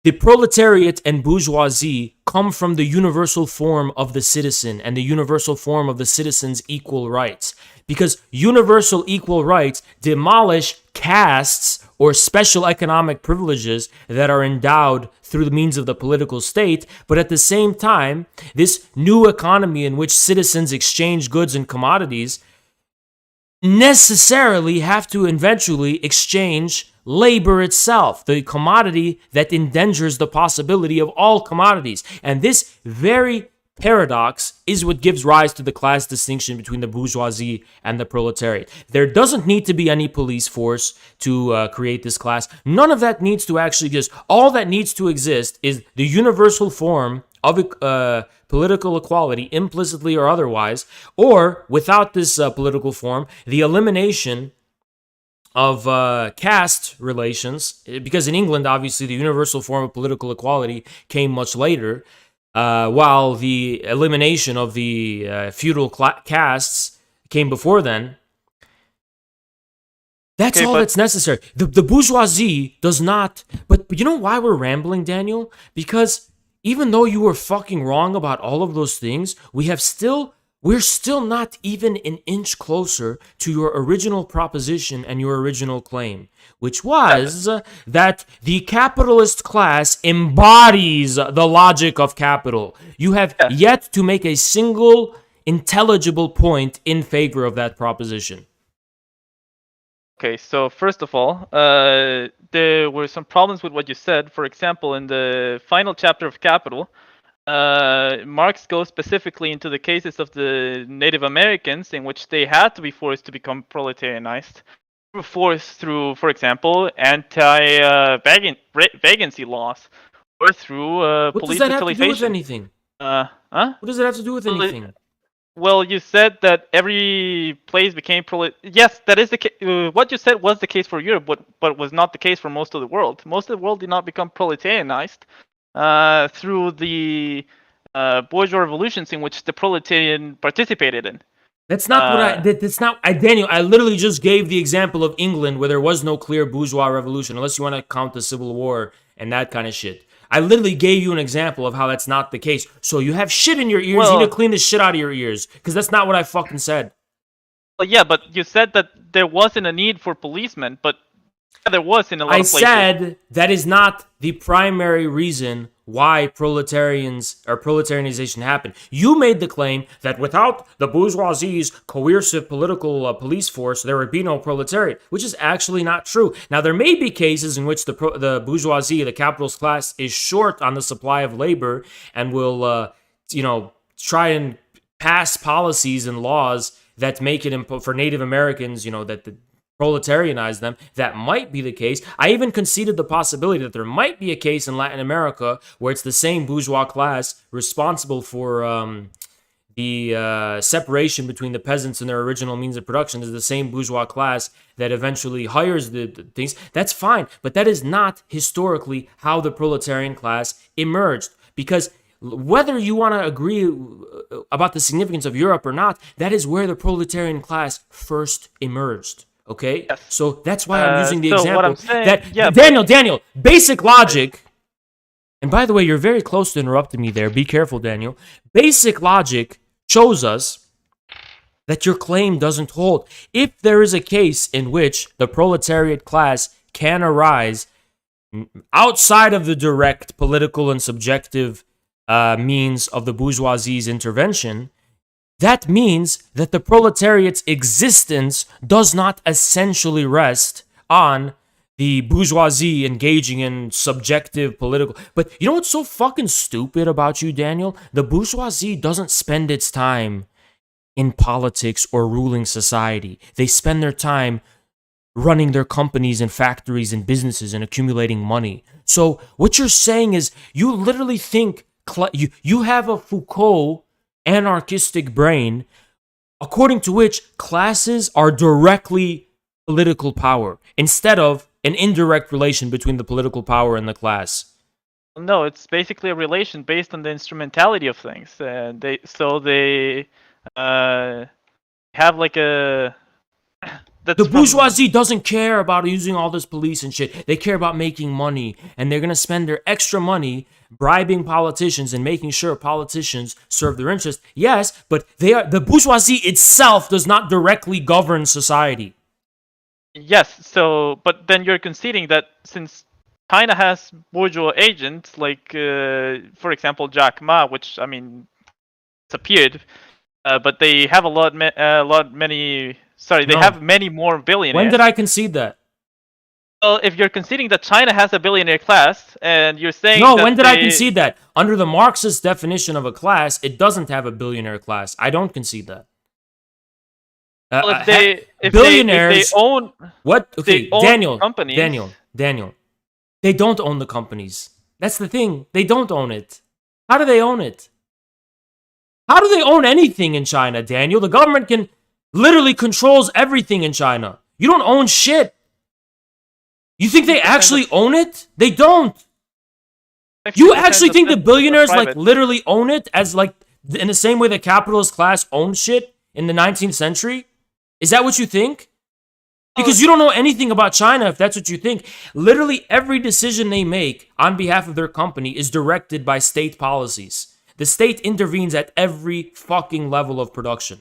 the proletariat and bourgeoisie come from the universal form of the citizen and the universal form of the citizen's equal rights. Because universal equal rights demolish castes or special economic privileges that are endowed through the means of the political state, but at the same time, this new economy in which citizens exchange goods and commodities necessarily have to eventually exchange labor itself, the commodity that endangers the possibility of all commodities. And this very paradox is what gives rise to the class distinction between the bourgeoisie and the proletariat. There doesn't need to be any police force to create this class. None of that needs to actually exist. All that needs to exist is the universal form of political equality, implicitly or otherwise, or without this political form, the elimination of caste relations, because in England, obviously, the universal form of political equality came much later, while the elimination of the feudal castes came before then. That's all that's necessary. The bourgeoisie does not... But you know why we're rambling, Daniel? Because even though you were fucking wrong about all of those things, we're still not even an inch closer to your original proposition and your original claim, which was that the capitalist class embodies the logic of capital. You have yet to make a single intelligible point in favor of that proposition. Okay, so first of all, there were some problems with what you said. For example, in the final chapter of Capital, Marx goes specifically into the cases of the Native Americans in which they had to be forced to become proletarianized, forced through, for example, anti-vagancy laws, or through police retaliation. What does that have to do with anything? What does it have to do with anything? Well, you said that every place became Yes, that is the case. What you said was the case for Europe, but was not the case for most of the world. Most of the world did not become proletarianized through the bourgeois revolutions in which the proletarian participated in. That's not Daniel, I literally just gave the example of England where there was no clear bourgeois revolution, unless you want to count the Civil War and that kind of shit. I literally gave you an example of how that's not the case. So you have shit in your ears, you need to clean the shit out of your ears, because that's not what I fucking said. Well, yeah, but you said that there wasn't a need for policemen, but There was in a lot I of places. said that is not the primary reason why proletarianization happened. You made the claim that without the bourgeoisie's coercive political police force, there would be no proletariat, which is actually not true. Now, there may be cases in which the bourgeoisie, the capitalist class, is short on the supply of labor and will, try and pass policies and laws that make it for Native Americans, that proletarianize them. That might be the case. I even conceded the possibility that there might be a case in Latin America where it's the same bourgeois class responsible for the separation between the peasants and their original means of production is the same bourgeois class that eventually hires the things. That's fine, but that is not historically how the proletarian class emerged. Because whether you want to agree about the significance of Europe or not, that is where the proletarian class first emerged. Okay, yes. So that's why I'm using the example what I'm saying, that Daniel, basic logic. And by the way, you're very close to interrupting me there. Be careful, Daniel. Basic logic shows us that your claim doesn't hold. If there is a case in which the proletariat class can arise outside of the direct political and subjective means of the bourgeoisie's intervention, that means that the proletariat's existence does not essentially rest on the bourgeoisie engaging in subjective political. But you know what's so fucking stupid about you, Daniel? The bourgeoisie doesn't spend its time in politics or ruling society. They spend their time running their companies and factories and businesses and accumulating money. So what you're saying is you literally think you have a Foucault anarchistic brain, according to which classes are directly political power instead of an indirect relation between the political power and the class. No, it's basically a relation based on the instrumentality of things. They have like a. The bourgeoisie doesn't care about using all this police and shit. They care about making money, and they're gonna spend their extra money bribing politicians and making sure politicians serve their interests. Yes, but the bourgeoisie itself does not directly govern society. Yes, but then you're conceding that since China has bourgeois agents, like for example Jack Ma, which I mean, disappeared, but they have many. Sorry, they have many more billionaires. When did I concede that? Well, if you're conceding that China has a billionaire class, and you're saying no, when did I concede that? Under the Marxist definition of a class, it doesn't have a billionaire class. I don't concede that. Well, if billionaires they own what? Okay, they own Daniel, companies. Daniel, they don't own the companies. That's the thing. They don't own it. How do they own it? How do they own anything in China, Daniel? The government literally controls everything in China. You don't own shit. You think they actually own it? They don't. You actually think the billionaires literally own it as in the same way the capitalist class owned shit in the 19th century? Is that what you think? Because you don't know anything about China if that's what you think. Literally every decision they make on behalf of their company is directed by state policies. The state intervenes at every fucking level of production.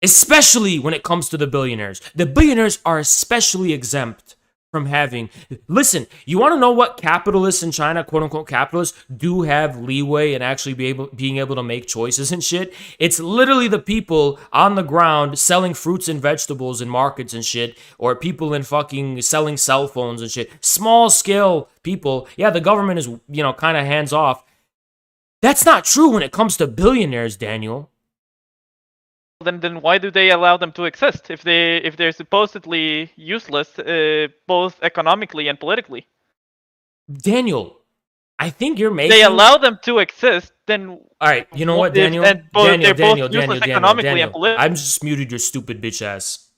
Especially when it comes to the billionaires. The billionaires are especially exempt from having... Listen, you want to know what capitalists in China, quote-unquote capitalists, do have leeway and actually being able to make choices and shit? It's literally the people on the ground selling fruits and vegetables in markets and shit, or people in fucking selling cell phones and shit. Small-scale people. Yeah, the government is, kind of hands-off. That's not true when it comes to billionaires, Daniel. Then why do they allow them to exist if they're supposedly useless, both economically and politically? Daniel, I think you're making. They allow them to exist. Then all right, you know what, Daniel? Daniel. I just muted your stupid bitch ass.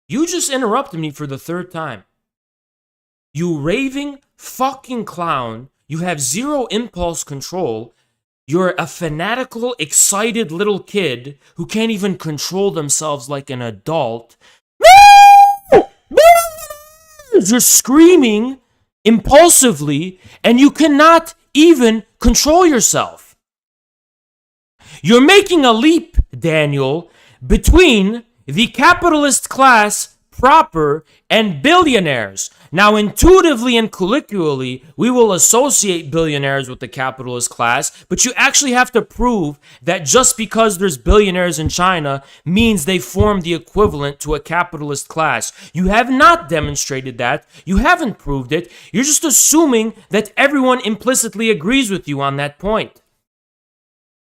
You just interrupted me for the third time. You raving fucking clown. You have zero impulse control. You're a fanatical, excited little kid who can't even control themselves like an adult. You're screaming impulsively, and you cannot even control yourself. You're making a leap, Daniel, between the capitalist class proper and billionaires. Now, intuitively and colloquially, we will associate billionaires with the capitalist class, but you actually have to prove that just because there's billionaires in China means they form the equivalent to a capitalist class. You have not demonstrated that. You haven't proved it. You're just assuming that everyone implicitly agrees with you on that point.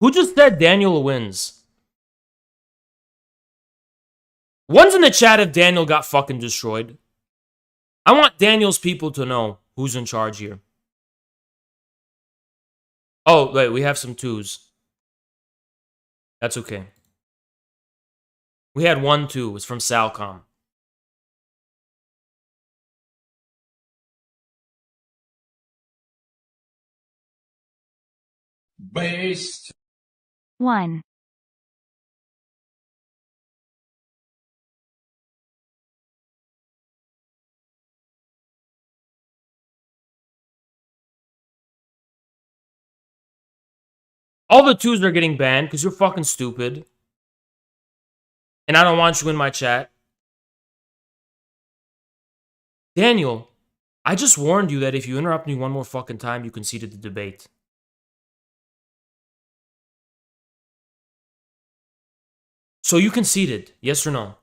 Who just said Daniel wins? One's in the chat if Daniel got fucking destroyed. I want Daniel's people to know who's in charge here. Oh, wait, we have some twos. That's okay. We had 1 2. It's from Salcom. Based. 1. All the twos are getting banned because you're fucking stupid. And I don't want you in my chat. Daniel, I just warned you that if you interrupt me one more fucking time, you conceded the debate. So you conceded, yes or no?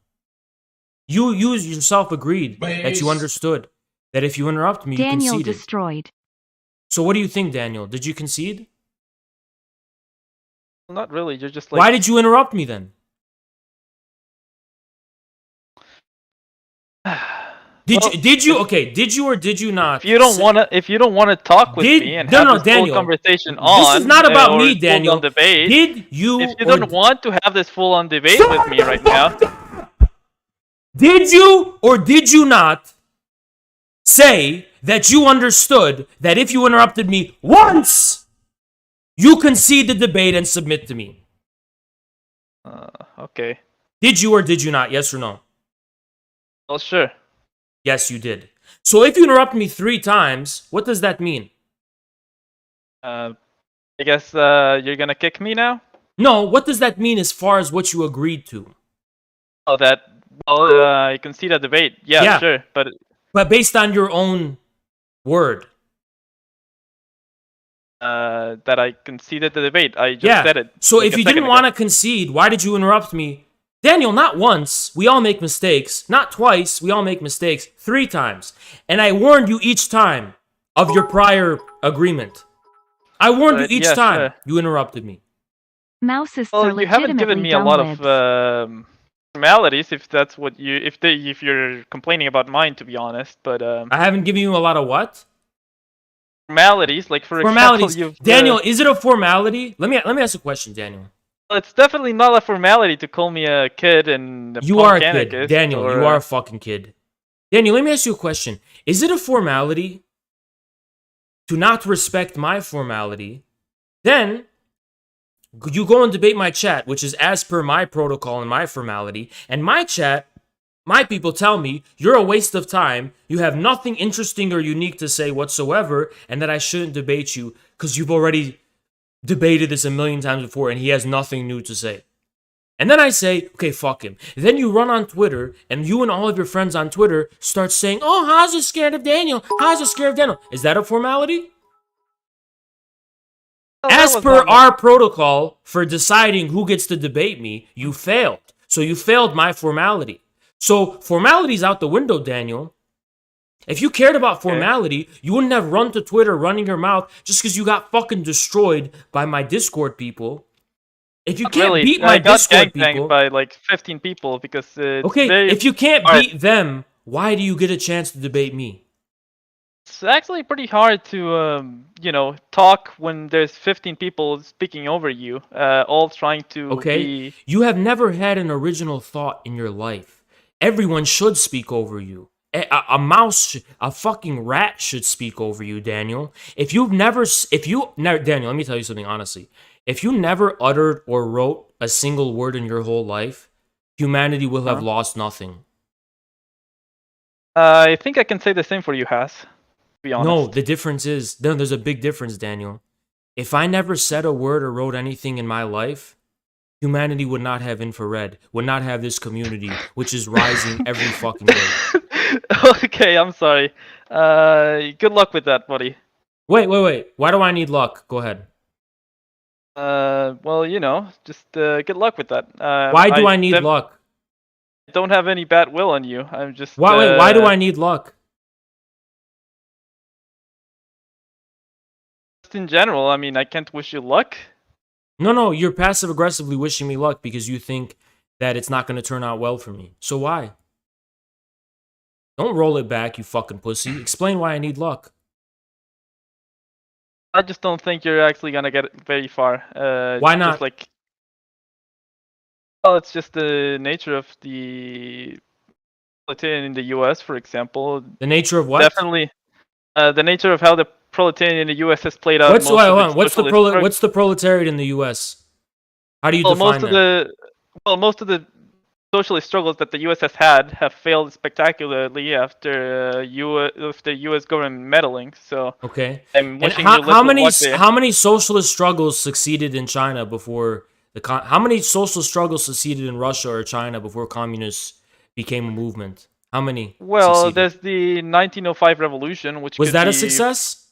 You yourself agreed that you understood that if you interrupt me, you conceded. Daniel destroyed. So what do you think, Daniel? Did you concede? Not really. You're just like. Why did you interrupt me then? Did you or did you not? If you don't want to talk with me and have this Daniel, full conversation on, this is not about me, Daniel. Debate, did you? If you don't want to have this full-on debate with me right now, did you or did you not say that you understood that if you interrupted me once, you concede the debate and submit to me? Okay. Did you or did you not? Yes or no? Well, sure. Yes, you did. So if you interrupt me 3 times, what does that mean? I guess you're gonna kick me now? No, what does that mean as far as what you agreed to? Oh, you can see that debate. Yeah, sure. But based on your own word. That I conceded the debate. I just said it. So if you didn't want to concede, why did you interrupt me? Daniel, not once. We all make mistakes. Not twice. We all make mistakes. 3 times. And I warned you each time of your prior agreement. I warned you each time you interrupted me. Mouses well, are you haven't given me a lot of formalities, if that's what you, if you're complaining about mine, to be honest. But I haven't given you a lot of what? Formalities, like for formalities. example, Daniel, is it a formality? Let me ask a question, Daniel. Well, it's definitely not a formality to call me a kid and you are a kid, Daniel. You are a fucking kid. Daniel, let me ask you a question. Is it a formality to not respect my formality? Then you go and debate my chat, which is as per my protocol and my formality, and my chat. My people tell me you're a waste of time, you have nothing interesting or unique to say whatsoever, and that I shouldn't debate you because you've already debated this a million times before and he has nothing new to say. And then I say, okay, fuck him. Then you run on Twitter and you and all of your friends on Twitter start saying, oh, Haas is scared of Daniel. Haas is scared of Daniel. Is that a formality? As per our protocol for deciding who gets to debate me, you failed. So you failed my formality. So formality's out the window, Daniel. If you cared about formality, you wouldn't have run to Twitter running your mouth just because you got fucking destroyed by my Discord people. If you can't beat my Discord people, by like 15 people because if you can't beat them, why do you get a chance to debate me? It's actually pretty hard to talk when there's 15 people speaking over you, all trying to be... You have never had an original thought in your life. Everyone should speak over you. A mouse, a fucking rat should speak over you, Daniel. Daniel, let me tell you something honestly. If you never uttered or wrote a single word in your whole life, humanity will have lost nothing. I think I can say the same for you, Haas. To be honest. No, the difference is, there's a big difference, Daniel. If I never said a word or wrote anything in my life, humanity would not have infrared, would not have this community, which is rising every fucking day. Okay, I'm sorry. Good luck with that, buddy. Wait. Why do I need luck? Go ahead. Well, just good luck with that. Why do I need luck? I don't have any bad will on you. I'm just. Why do I need luck? Just in general, I mean, I can't wish you luck. No, you're passive aggressively wishing me luck because you think that it's not going to turn out well for me. So why? Don't roll it back, you fucking pussy. Explain why I need luck. I just don't think you're actually gonna get very far. Why not? Just like, well, it's just the nature of the proletarian in the U.S., for example. The nature of what? Definitely, the nature of how the proletarian in the U.S. has played out. What's the proletariat in the U.S.? How do you define that? Most of the socialist struggles that the U.S. has had have failed spectacularly after U.S. government meddling. So okay, I'm wishing how many socialist struggles succeeded in China before how many social struggles succeeded in Russia or China before communists became a movement? How many? Well, succeeded? There's the 1905 revolution, which was that a success?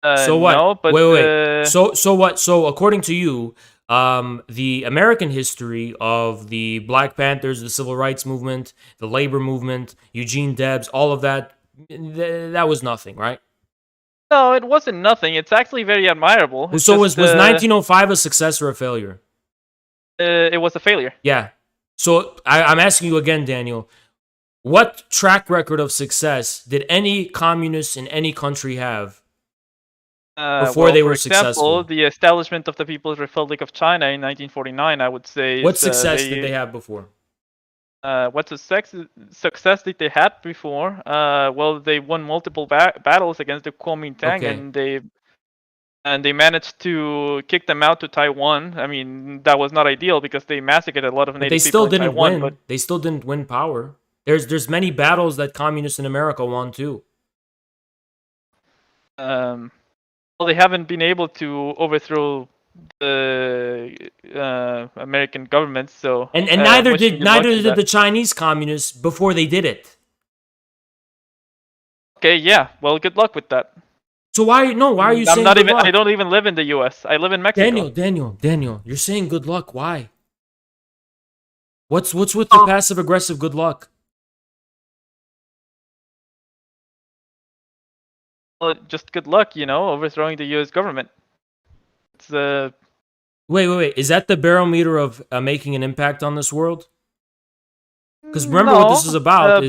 So what? No, but wait. So what? So according to you, the American history of the Black Panthers, the Civil Rights Movement, the labor movement, Eugene Debs, all of that, that was nothing, right? No, it wasn't nothing. It's actually very admirable. So was 1905 a success or a failure? It was a failure. Yeah. So I'm asking you again, Daniel. What track record of success did any communists in any country have before they were successful? For example, the establishment of the People's Republic of China in 1949, I would say. What success did they have before? What success did they have before? Well, they won multiple battles against the Kuomintang, and they managed to kick them out to Taiwan. I mean, that was not ideal because they massacred a lot of native people in Taiwan. But they still didn't win power. There's many battles that communists in America won too. Well, they haven't been able to overthrow the American government, so and neither did the Chinese communists before they did it. Okay, yeah. Well, good luck with that. So why are you saying good luck? I don't even live in the U.S. I live in Mexico. Daniel, you're saying good luck. Why? What's with the passive aggressive good luck? Well, just good luck, overthrowing the U.S. government. It's Wait. Is that the barometer of making an impact on this world? Because remember what this is about.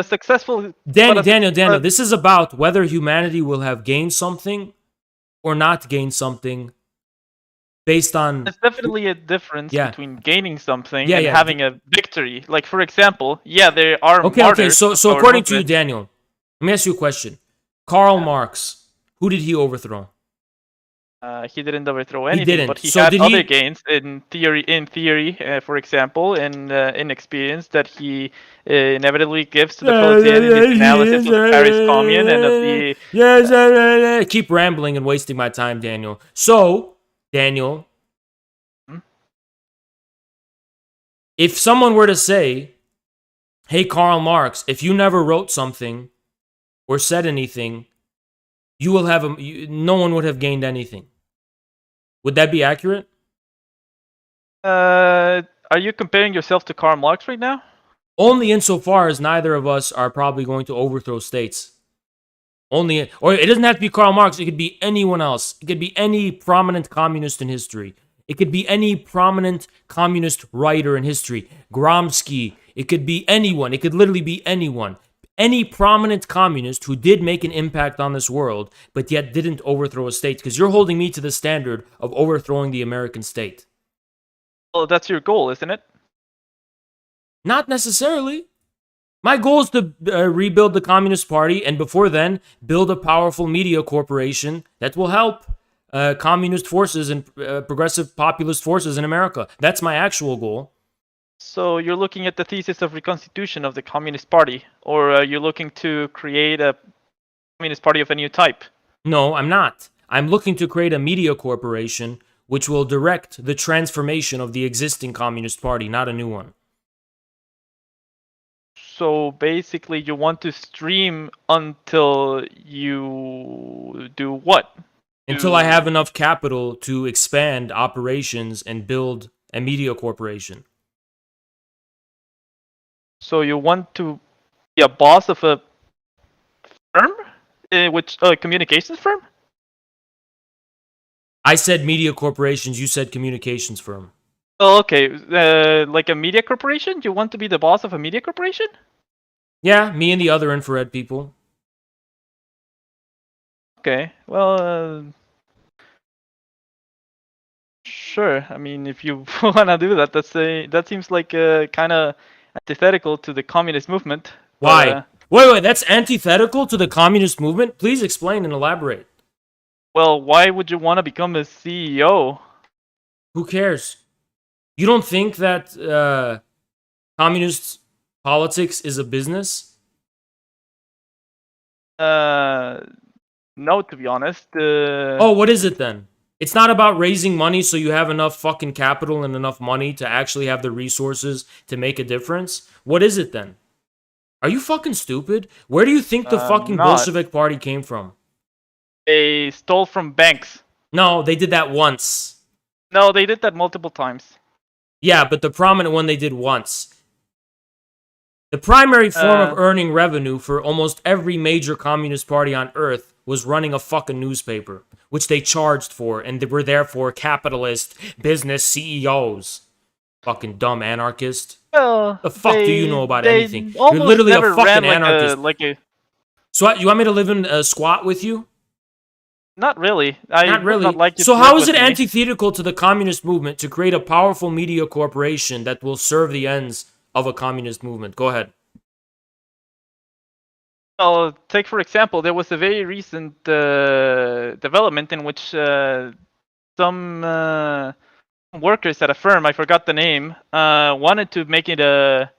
Successful. Daniel, this is about whether humanity will have gained something or not gained something based on. There's definitely a difference between gaining something and having a victory. Like, for example, there are martyrs. So according to you, Daniel, let me ask you a question. Karl Marx, who did he overthrow? He didn't overthrow anything, but he had other gains in theory, for example, and in experience that he inevitably gives to the proletariat analysis of the Paris Commune and of the... Keep rambling and wasting my time, Daniel. So, Daniel, if someone were to say, hey, Karl Marx, if you never wrote something or said anything, you will have no one would have gained anything. Would that be accurate? Are you comparing yourself to Karl Marx right now? Only insofar as neither of us are probably going to overthrow states. Or it doesn't have to be Karl Marx. It could be anyone else. It could be any prominent communist in history. It could be any prominent communist writer in history. Gramsci. It could be anyone. It could literally be anyone. Any prominent communist who did make an impact on this world, but yet didn't overthrow a state, because you're holding me to the standard of overthrowing the American state. Well, that's your goal, isn't it? Not necessarily. My goal is to rebuild the Communist Party, and before then, build a powerful media corporation that will help communist forces and progressive populist forces in America. That's my actual goal. So you're looking at the thesis of reconstitution of the Communist Party, or you're looking to create a Communist Party of a new type? No, I'm not. I'm looking to create a media corporation which will direct the transformation of the existing Communist Party, not a new one. So basically, you want to stream until you do what? Until I have enough capital to expand operations and build a media corporation. So you want to be a boss of a firm? Which communications firm? I said media corporations, you said communications firm. Oh, okay. Like a media corporation? You want to be the boss of a media corporation? Yeah, me and the other infrared people. Okay, well, sure. I mean, if you wanna do that, that seems like kind of antithetical to the communist movement. Why? Wait, that's antithetical to the communist movement? Please explain and elaborate. Well, why would you want to become a CEO? Who cares? You don't think that communist politics is a business? No, to be honest. Oh, what is it then? It's not about raising money so you have enough fucking capital and enough money to actually have the resources to make a difference? What is it then? Are you fucking stupid? Where do you think the fucking Bolshevik party came from? They stole from banks. No, they did that once. No, they did that multiple times. Yeah, but the prominent one they did once. The primary form of earning revenue for almost every major communist party on earth was running a fucking newspaper, which they charged for, and they were therefore capitalist business CEOs. Fucking dumb anarchist. Well, the fuck do you know about anything? You're literally a fucking anarchist. So you want me to live in a squat with you? Not really. Not really. So how is it antithetical to the communist movement to create a powerful media corporation that will serve the ends of a communist movement? Go ahead. Well, take for example, there was a very recent development in which some workers at a firm, I forgot the name, wanted to make it a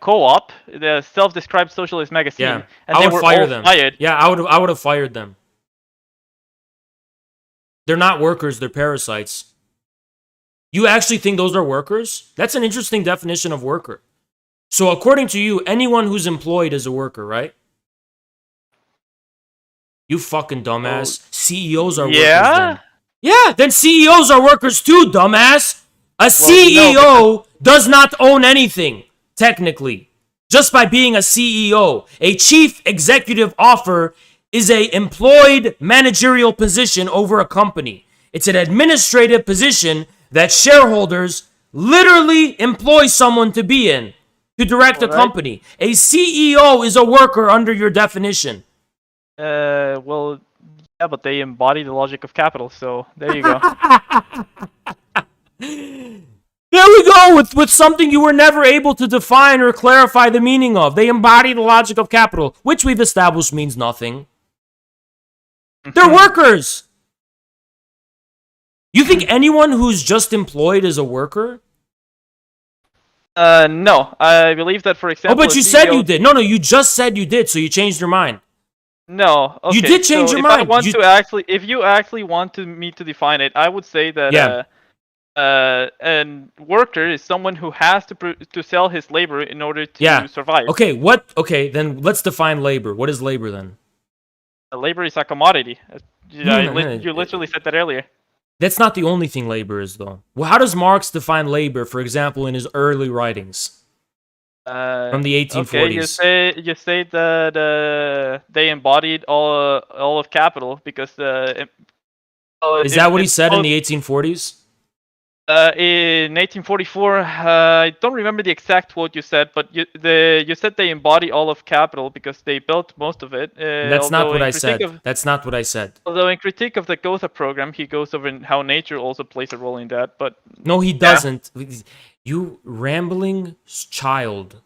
co-op, the self-described socialist magazine, Yeah, and I they would were fire all them. fired. Yeah, I would have fired them. They're not workers, they're parasites. You actually think those are workers? That's an interesting definition of worker. So according to you, anyone who's employed is a worker, right? You fucking dumbass. CEOs are workers then. Yeah, then CEOs are workers too, dumbass. A CEO does not own anything, technically. Just by being a CEO. A chief executive officer is a employed managerial position over a company. It's an administrative position that shareholders literally employ someone to be in, to direct a company. A CEO is a worker under your definition. Well, yeah, but they embody the logic of capital, so there you go. There we go, with something you were never able to define or clarify the meaning of. They embody the logic of capital, which we've established means nothing. They're workers! You think anyone who's just employed is a worker? No. I believe that, for example... Oh, but you said you did. No, you just said you did, so you changed your mind. No. Okay, you did change your mind. If you actually want me to define it, I would say that a worker is someone who has to sell his labor in order to survive. Okay, Okay, then let's define labor. What is labor then? Labor is a commodity. You literally said that earlier. That's not the only thing labor is, though. Well, how does Marx define labor, for example, in his early writings? From the 1840s. Okay, you say that they embodied all of capital because... is that what he said in the 1840s? In 1844, I don't remember the exact quote you said, but you said they embody all of capital because they built most of it. That's not what I said. That's not what I said. Although in critique of the Gotha program, he goes over how nature also plays a role in that. But no, he doesn't. You rambling child.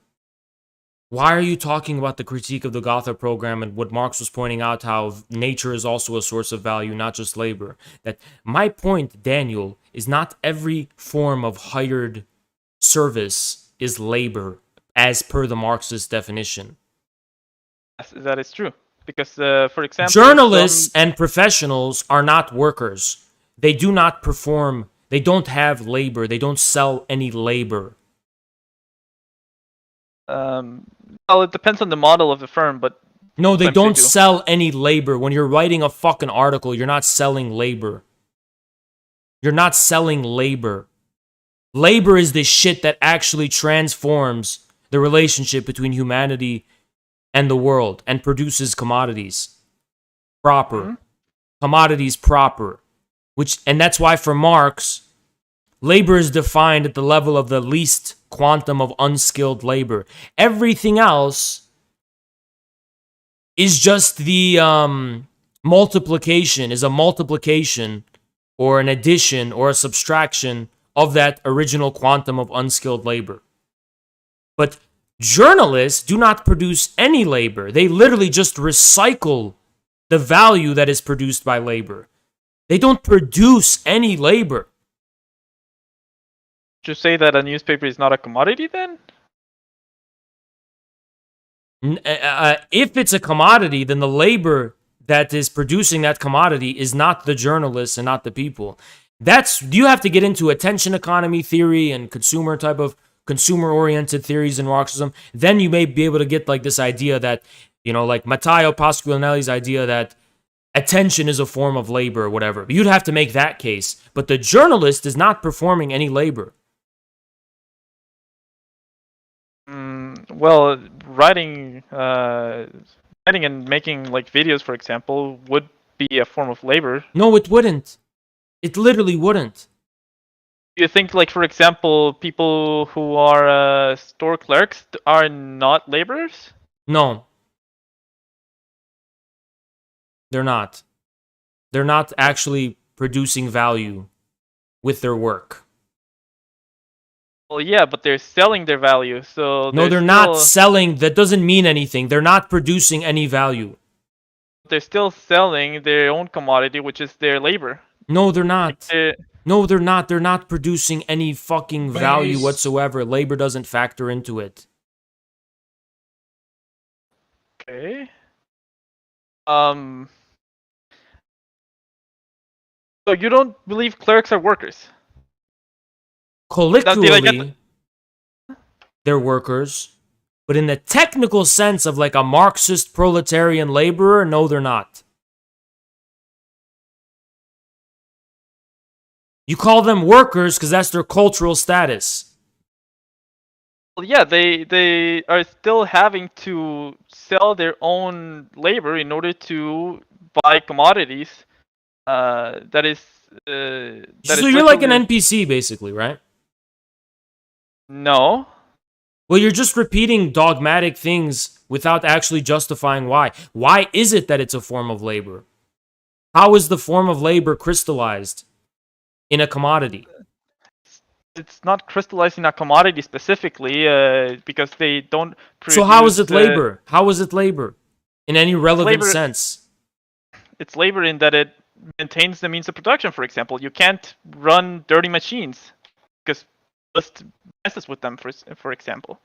Why are you talking about the critique of the Gotha program and what Marx was pointing out, how nature is also a source of value, not just labor? That my point, Daniel, is not every form of hired service is labor, as per the Marxist definition. That is true. Because, for example... Journalists and professionals are not workers. they do not perform, they don't have labor, they don't sell any labor. Well, it depends on the model of the firm, but No, they sometimes don't do. sell any labor. When you're writing a fucking article, you're not selling labor. You're not selling labor. Labor is the shit that actually transforms the relationship between humanity and the world and produces commodities. Proper. Commodities proper. And that's why for Marx, labor is defined at the level of the least quantum of unskilled labor. Everything else is just the multiplication, is a multiplication or an addition or a subtraction of that original quantum of unskilled labor. But journalists do not produce any labor. They literally just recycle the value that is produced by labor. They don't produce any labor. Just say that a newspaper is not a commodity then? If it's a commodity, then the labor that is producing that commodity is not the journalists and not the people. You have to get into attention economy theory and consumer-oriented theories in Marxism. Then you may be able to get like this idea that, like Matteo Pasquinelli's idea that attention is a form of labor or whatever. But you'd have to make that case. But the journalist is not performing any labor. Well, writing and making like videos, for example, would be a form of labor. No, it wouldn't. It literally wouldn't. You think, like, for example, people who are store clerks are not laborers? No. They're not. They're not actually producing value with their work. Well, yeah, but they're selling their value, so... No, they're not selling. That doesn't mean anything. They're not producing any value. They're still selling their own commodity, which is their labor. No, they're not. No, they're not. They're not producing any fucking value whatsoever. Labor doesn't factor into it. Okay. So you don't believe clerks are workers? Colloquially, they're workers. But in the technical sense of like a Marxist proletarian laborer, no, they're not. You call them workers because that's their cultural status. Well, yeah, they are still having to sell their own labor in order to buy commodities. That is. So you're like an NPC, basically, right? No. Well, you're just repeating dogmatic things without actually justifying why. Why is it that it's a form of labor? How is the form of labor crystallized in a commodity? It's not crystallized in a commodity specifically, because they don't produce... So how is it labor? How is it labor? In any relevant sense? It's labor in that it maintains the means of production, for example. You can't run dirty machines, because dust messes with them, for example.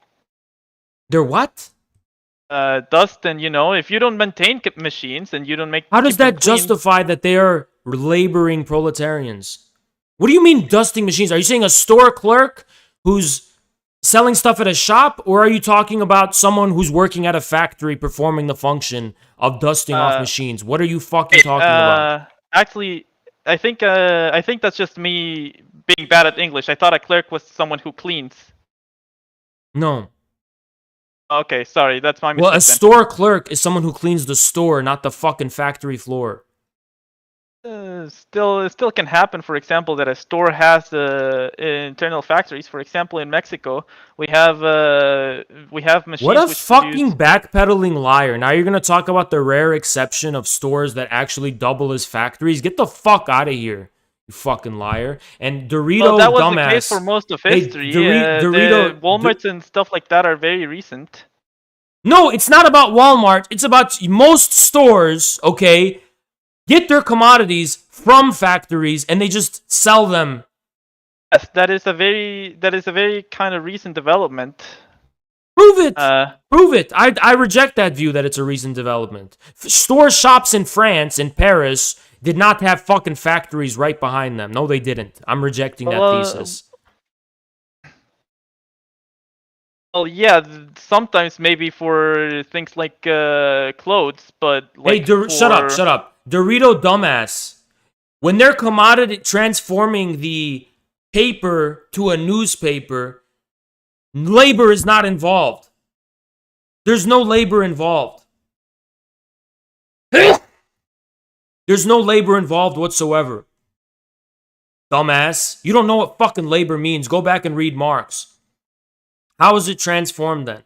They're what? Dust, and if you don't maintain machines and you don't make... How does that justify that they are laboring proletarians? What do you mean dusting machines? Are you saying a store clerk who's selling stuff at a shop? Or are you talking about someone who's working at a factory performing the function of dusting off machines? What are you fucking talking about? Actually, I think that's just me being bad at English. I thought a clerk was someone who cleans. No. Okay, sorry, that's my mistake. Well, a store clerk is someone who cleans the store, not the fucking factory floor. It still can happen. For example, that a store has internal factories. For example, in Mexico, we have machines. What a fucking backpedaling liar! Now you're gonna talk about the rare exception of stores that actually double as factories. Get the fuck out of here, you fucking liar! And Dorito, well, that was dumbass. the case for most of history. Dorito, Walmarts and stuff like that are very recent. No, it's not about Walmart. It's about most stores. Okay. Get their commodities from factories and they just sell them. Yes, that is a very kind of recent development. Prove it. Prove it. I reject that view that it's a recent development. Store shops in France, in Paris, did not have fucking factories right behind them. No, they didn't. I'm rejecting that thesis. Well, yeah, sometimes maybe for things like clothes, but like Hey, shut up. Dorito dumbass. When they're commodity transforming the paper to a newspaper, labor is not involved. There's no labor involved. There's no labor involved whatsoever. Dumbass. You don't know what fucking labor means. Go back and read Marx. How is it transformed then?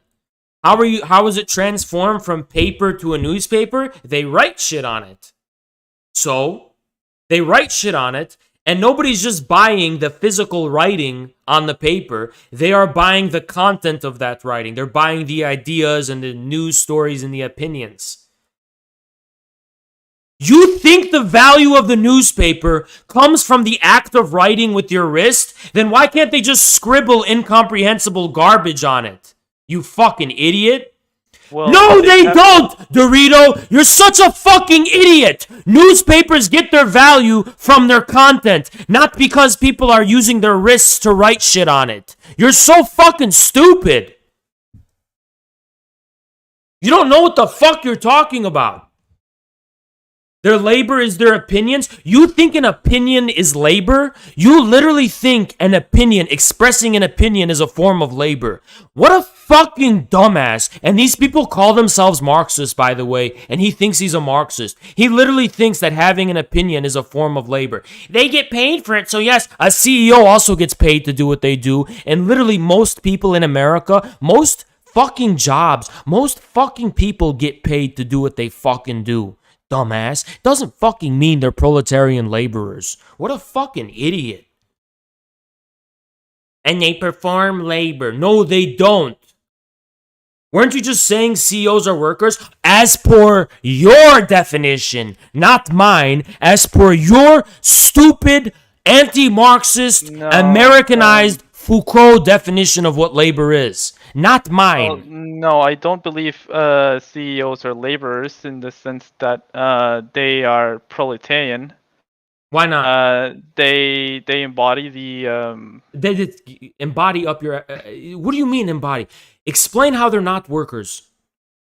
How is it transformed from paper to a newspaper? They write shit on it. So, they write shit on it, and nobody's just buying the physical writing on the paper. They are buying the content of that writing. They're buying the ideas and the news stories and the opinions. You think the value of the newspaper comes from the act of writing with your wrist? Then why can't they just scribble incomprehensible garbage on it? You fucking idiot. Well, no, they don't, Dorito. You're such a fucking idiot. Newspapers get their value from their content, not because people are using their wrists to write shit on it. You're so fucking stupid. You don't know what the fuck you're talking about. Their labor is their opinions. You think an opinion is labor? You literally think an opinion, expressing an opinion, is a form of labor. What a fucking dumbass. And these people call themselves Marxists, by the way, and he thinks he's a Marxist. He literally thinks that having an opinion is a form of labor. They get paid for it, so yes, a CEO also gets paid to do what they do. And literally most people in America, most fucking jobs, most fucking people get paid to do what they fucking do. Dumbass. Doesn't fucking mean they're proletarian laborers. What a fucking idiot. And they perform labor. No, they don't. Weren't you just saying CEOs are workers? As per your definition, not mine. As per your stupid, anti-Marxist, Americanized Foucault definition of what labor is. Not mine. Well, no, I don't believe CEOs are laborers in the sense that they are proletarian. Why not? They embody the. They embody up your. What do you mean embody? Explain how they're not workers.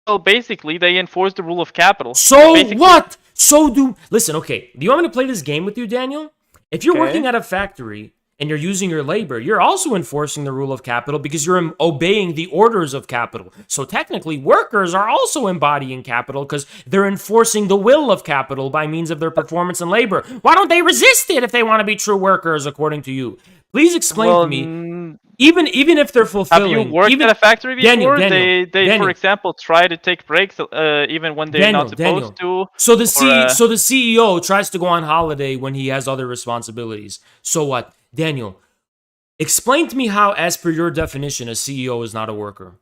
Well, basically, they enforce the rule of capital. So what? So do. Listen, okay. Do you want me to play this game with you, Daniel? If you're working at a factory and you're using your labor, you're also enforcing the rule of capital because you're obeying the orders of capital. So technically, workers are also embodying capital because they're enforcing the will of capital by means of their performance and labor. Why don't they resist it if they want to be true workers, according to you? Please explain to me. Even if they're fulfilling. Have you worked at a factory before? Daniel, they for example, try to take breaks even when they're not supposed to. So the CEO tries to go on holiday when he has other responsibilities. So what? Daniel, explain to me how, as per your definition, a CEO is not a worker.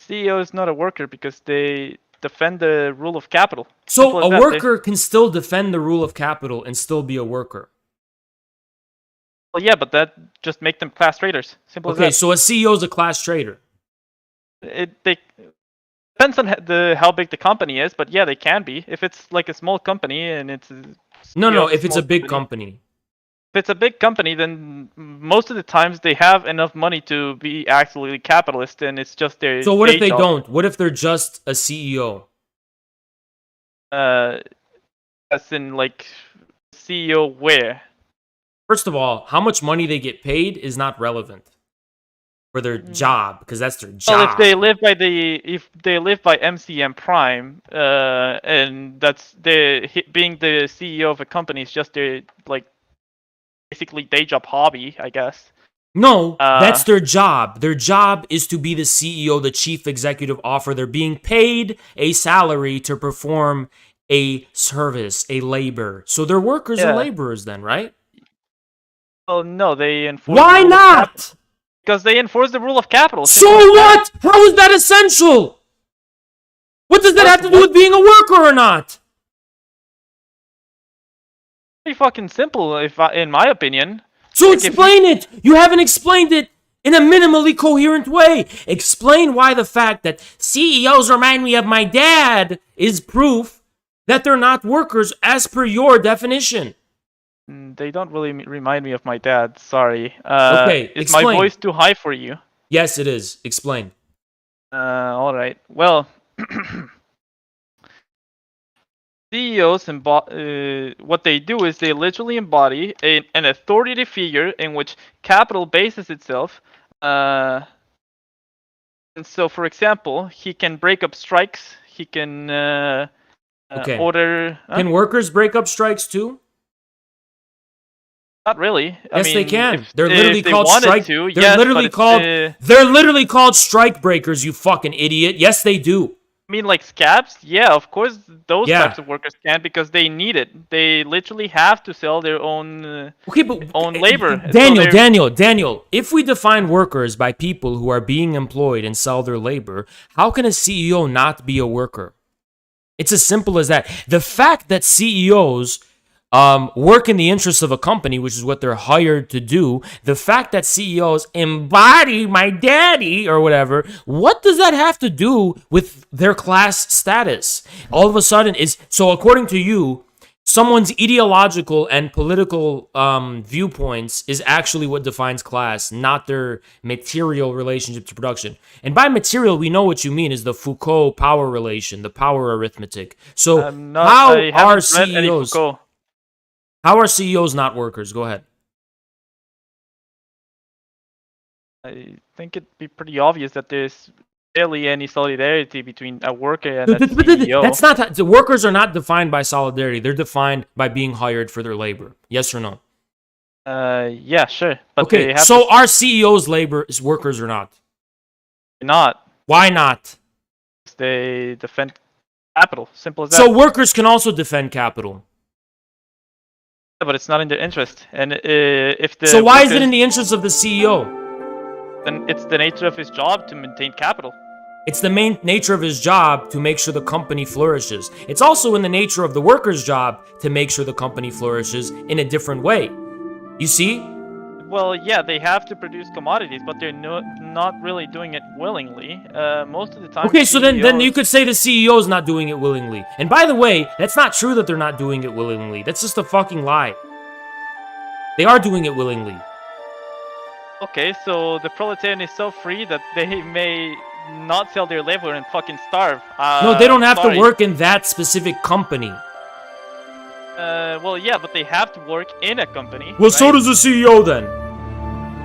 CEO is not a worker because they defend the rule of capital. So a worker can still defend the rule of capital and still be a worker. Well, yeah, but that just make them class traders. Simple as that. Okay, so a CEO is a class trader. It depends on how big the company is, but yeah, they can be. If it's like a small company and it's if it's a big company. If it's a big company, then most of the times they have enough money to be actually capitalist, and it's just their. So what if they don't? What if they're just a CEO? As in like CEO where? First of all, how much money they get paid is not relevant for their job, because that's their job. Well, if they live by MCM Prime, and that's being the CEO of a company is just their basically day job hobby, I guess. No, that's their job. Their job is to be the CEO, the chief executive officer. They're being paid a salary to perform a service, a labor. So they're workers or laborers then, right? Well, no, they enforce. Why not? Because they enforce the rule of capital. So what? How is that essential? What does that have to do with being a worker or not? Pretty fucking simple, in my opinion. So explain it. You haven't explained it in a minimally coherent way. Explain why the fact that CEOs remind me of my dad is proof that they're not workers as per your definition. They don't really remind me of my dad. Sorry. Okay, is explain. my voice too high for you? Yes, it is. Explain. All right. Well, CEOs what they do is they literally embody an authoritative figure in which capital bases itself. And so, for example, he can break up strikes. He can Okay. order. Can workers break up strikes too? Not really. I Yes, mean, they can. If, They're literally if they called wanted strike. to, They're yes, literally but called. They're literally called strike breakers. You fucking idiot. Yes, they do. I mean, like scabs? Yeah, of course, those Yeah. types of workers can because they need it. They literally have to sell their own own labor. Daniel, if we define workers by people who are being employed and sell their labor, how can a CEO not be a worker? It's as simple as that. The fact that CEOs work in the interests of a company, which is what they're hired to do, the fact that CEOs embody my daddy or whatever, what does that have to do with their class status? All of a sudden so according to you, someone's ideological and political viewpoints is actually what defines class, not their material relationship to production. And by material, we know what you mean is the Foucault power relation, the power arithmetic. So how are CEOs? How are CEOs not workers? Go ahead. I think it'd be pretty obvious that there's barely any solidarity between a worker and a CEO. That's not. The workers are not defined by solidarity. They're defined by being hired for their labor. Yes or no? Yeah, sure. But okay, so are CEOs workers or not? Not. Why not? They defend capital. Simple as that. So workers can also defend capital. But it's not in their interest. And if the so why is it in the interest of the CEO? Then it's the nature of his job to maintain capital. It's the main nature of his job to make sure the company flourishes. It's also in the nature of the worker's job to make sure the company flourishes in a different way. You see? Well, yeah, they have to produce commodities, but they're not really doing it willingly. Most of the time. Okay, so then you could say the CEO is not doing it willingly. And by the way, that's not true that they're not doing it willingly. That's just a fucking lie. They are doing it willingly. Okay, so the proletariat is so free that they may not sell their labor and fucking starve. No, they don't have to work in that specific company. Well, yeah, but they have to work in a company. Well, so does the CEO then.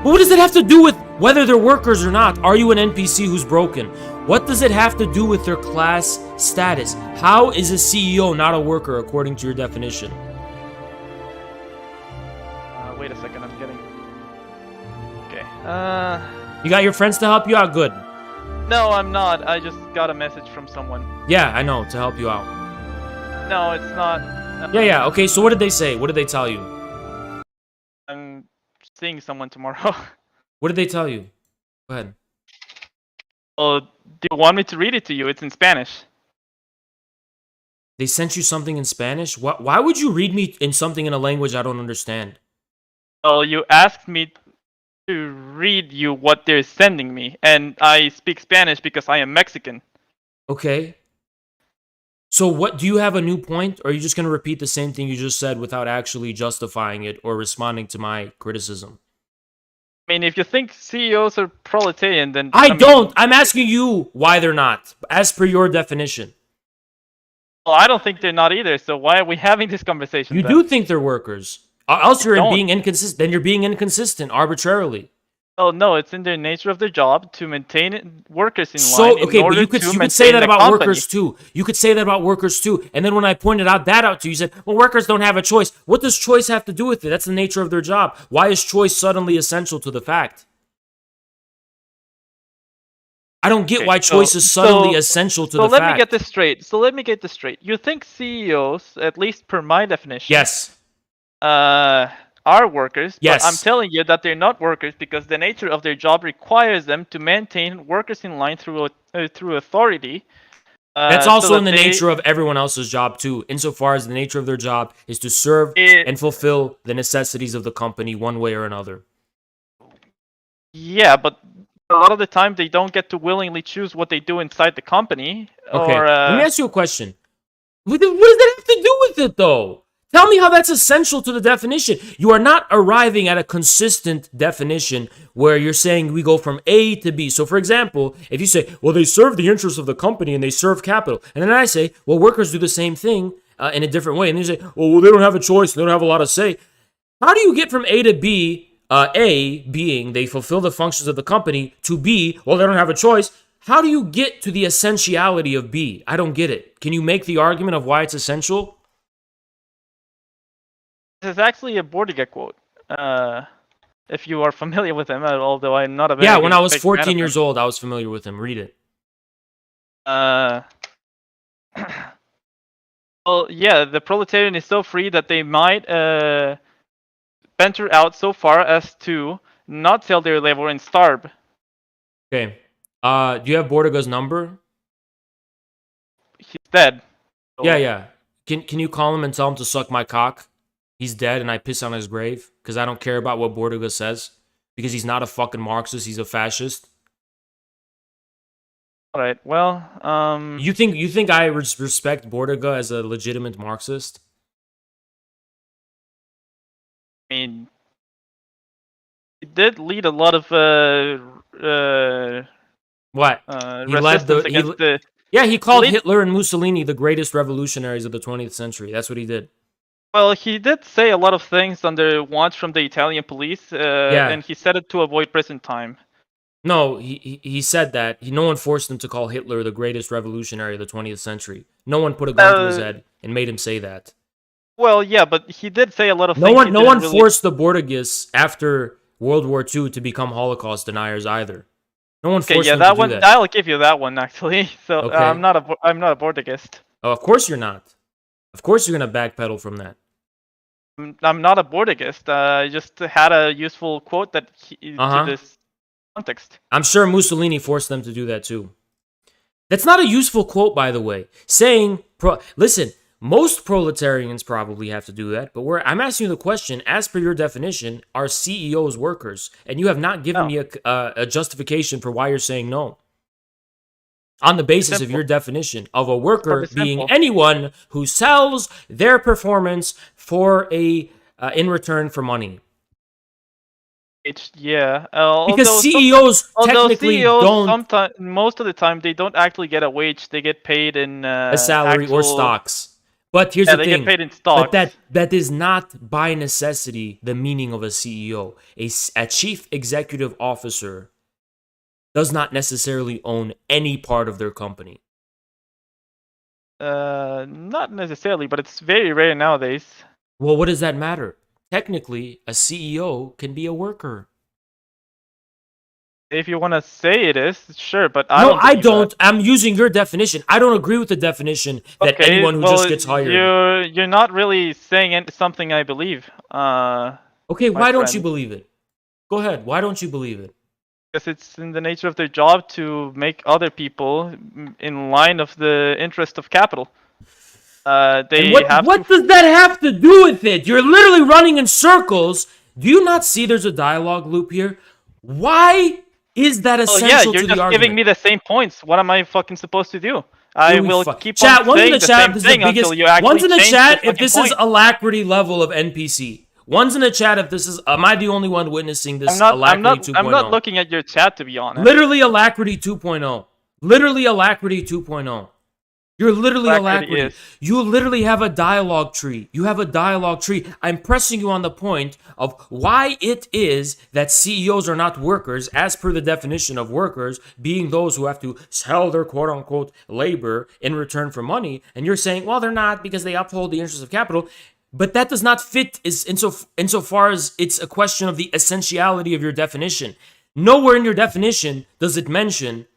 But what does it have to do with whether they're workers or not? Are you an NPC who's broken? What does it have to do with their class status? How is a CEO not a worker according to your definition? Wait a second, I'm getting... Okay. You got your friends to help you out? Good. No, I'm not. I just got a message from someone. Yeah, I know, to help you out. No, it's not. Yeah, okay, so what did they say? What did they tell you? I'm seeing someone tomorrow. What did they tell you? Go ahead. Oh, do you want me to read it to you? It's in Spanish. They sent you something in Spanish? Why would you read me in something in a language I don't understand? Well, you asked me to read you what they're sending me, and I speak Spanish because I am Mexican. Okay. So what, do you have a new point, or are you just going to repeat the same thing you just said without actually justifying it or responding to my criticism? I mean, if you think CEOs are proletarian, then... I don't! I'm asking you why they're not, as per your definition. Well, I don't think they're not either, so why are we having this conversation You then? do think they're workers. Else you're being inconsistent. Then you're being inconsistent arbitrarily. Oh no, it's in their nature of their job to maintain workers in line. So okay, but you could say that about company. workers too. You could say that about workers too. And then when I pointed out to you, you said, "Well, workers don't have a choice." What does choice have to do with it? That's the nature of their job. Why is choice suddenly essential to the fact? I don't get why choice is suddenly essential to the fact. So let me get this straight. You think CEOs, at least per my definition, yes, are workers, yes. But I'm telling you that they're not workers because the nature of their job requires them to maintain workers in line through authority. That's also in the nature of everyone else's job too, insofar as the nature of their job is to serve and fulfill the necessities of the company one way or another. Yeah, but a lot of the time they don't get to willingly choose what they do inside the company. Okay, Or let me ask you a question. What does that have to do with it, though? Tell me how that's essential to the definition. You are not arriving at a consistent definition where you're saying we go from A to B. So, for example, if you say, well, they serve the interests of the company and they serve capital, and then I say, well, workers do the same thing in a different way, and then you say, well, they don't have a choice, they don't have a lot of say. How do you get from A to B, A being they fulfill the functions of the company, to B, well, they don't have a choice? How do you get to the essentiality of B? I don't get it. Can you make the argument of why it's essential? This is actually a Bordiga quote. If you are familiar with him, although I'm not a very Yeah, when I was big fan of 14 years him. old, I was familiar with him. Read it. Well, yeah, the proletariat is so free that they might venture out so far as to not sell their labor and starve. Okay. Do you have Bordiga's number? He's dead. So. Yeah. Can you call him and tell him to suck my cock? He's dead and I piss on his grave because I don't care about what Bordiga says because he's not a fucking Marxist, he's a fascist. All right. Well, you think I respect Bordiga as a legitimate Marxist? I mean, he did lead a lot of what? He called Hitler and Mussolini the greatest revolutionaries of the 20th century. That's what he did. Well, he did say a lot of things under watch from the Italian police, and he said it to avoid prison time. No, he said that. No one forced him to call Hitler the greatest revolutionary of the 20th century. No one put a gun to his head and made him say that. Well, yeah, but he did say a lot of things. No one forced the Bordigists after World War II to become Holocaust deniers either. No one forced them to do that. I'll give you that one actually. So okay. I'm not a Bordigist. Oh, of course you're not. Of course you're gonna backpedal from that. I'm not a Bordigist. I just had a useful quote that to this context. I'm sure Mussolini forced them to do that too. That's not a useful quote, by the way. Saying, listen, most proletarians probably have to do that, but I'm asking you the question, as per your definition, are CEOs workers? And you have not given me a justification for why you're saying no. On the basis of your definition of a worker being anyone who sells their performance for in return for money. Because CEOs technically don't. Sometimes, most of the time, they don't actually get a wage. They get paid in a salary or stocks. But here's the thing. They get paid in stocks. But that is not by necessity the meaning of a CEO. A chief executive officer does not necessarily own any part of their company. Not necessarily, but it's very rare nowadays. Well, what does that matter? Technically, a CEO can be a worker. If you want to say it is, sure, but I don't. I'm using your definition. I don't agree with the definition that anyone who just gets hired. You're not really saying something I believe. Okay, why don't you believe it? Go ahead. Why don't you believe it? Because it's in the nature of their job to make other people in line of the interest of capital. What does that have to do with it? You're literally running in circles. Do you not see there's a dialogue loop here? Why is that essential to the argument? You're just giving me the same points. What am I fucking supposed to do? I will keep on saying the same thing until you actually One's in the change chat the if this is alacrity level of NPC. One's in the chat if this is... Am I the only one witnessing this alacrity 2.0? I'm not looking at your chat, to be honest. Literally alacrity 2.0. Literally alacrity 2.0. You're literally alacrity. You literally have a dialogue tree. You have a dialogue tree. I'm pressing you on the point of why it is that CEOs are not workers, as per the definition of workers, being those who have to sell their quote-unquote labor in return for money. And you're saying, well, they're not because they uphold the interests of capital. But that does not fit insofar as it's a question of the essentiality of your definition. Nowhere in your definition does it mention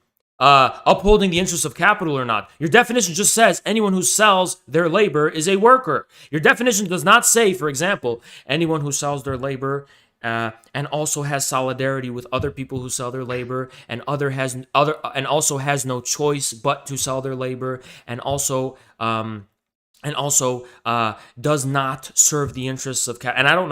upholding the interests of capital or not. Your definition just says anyone who sells their labor is a worker. Your definition does not say, for example, anyone who sells their labor and also has solidarity with other people who sell their labor and also has no choice but to sell their labor and also and also does not serve the interests of capital. And I don't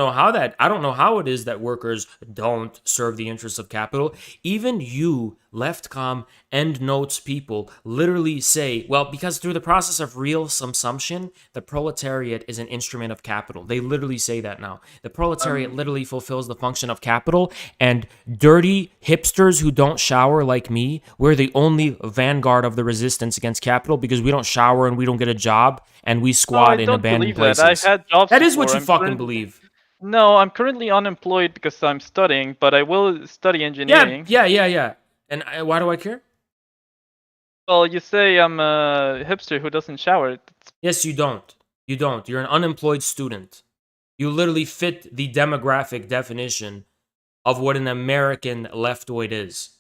know how it is that workers don't serve the interests of capital. Even you, leftcom end notes people literally say, well, because through the process of real consumption, the proletariat is an instrument of capital. They literally say that now. The proletariat literally fulfills the function of capital, and dirty hipsters who don't shower like me, we're the only vanguard of the resistance against capital because we don't shower and we don't get a job and we squat in abandoned places. I've had jobs that is before. what you fucking believe. No, I'm currently unemployed because I'm studying, but I will study engineering. Yeah. And why do I care? Well, you say I'm a hipster who doesn't shower. Yes, you don't. You don't. You're an unemployed student. You literally fit the demographic definition of what an American leftoid is.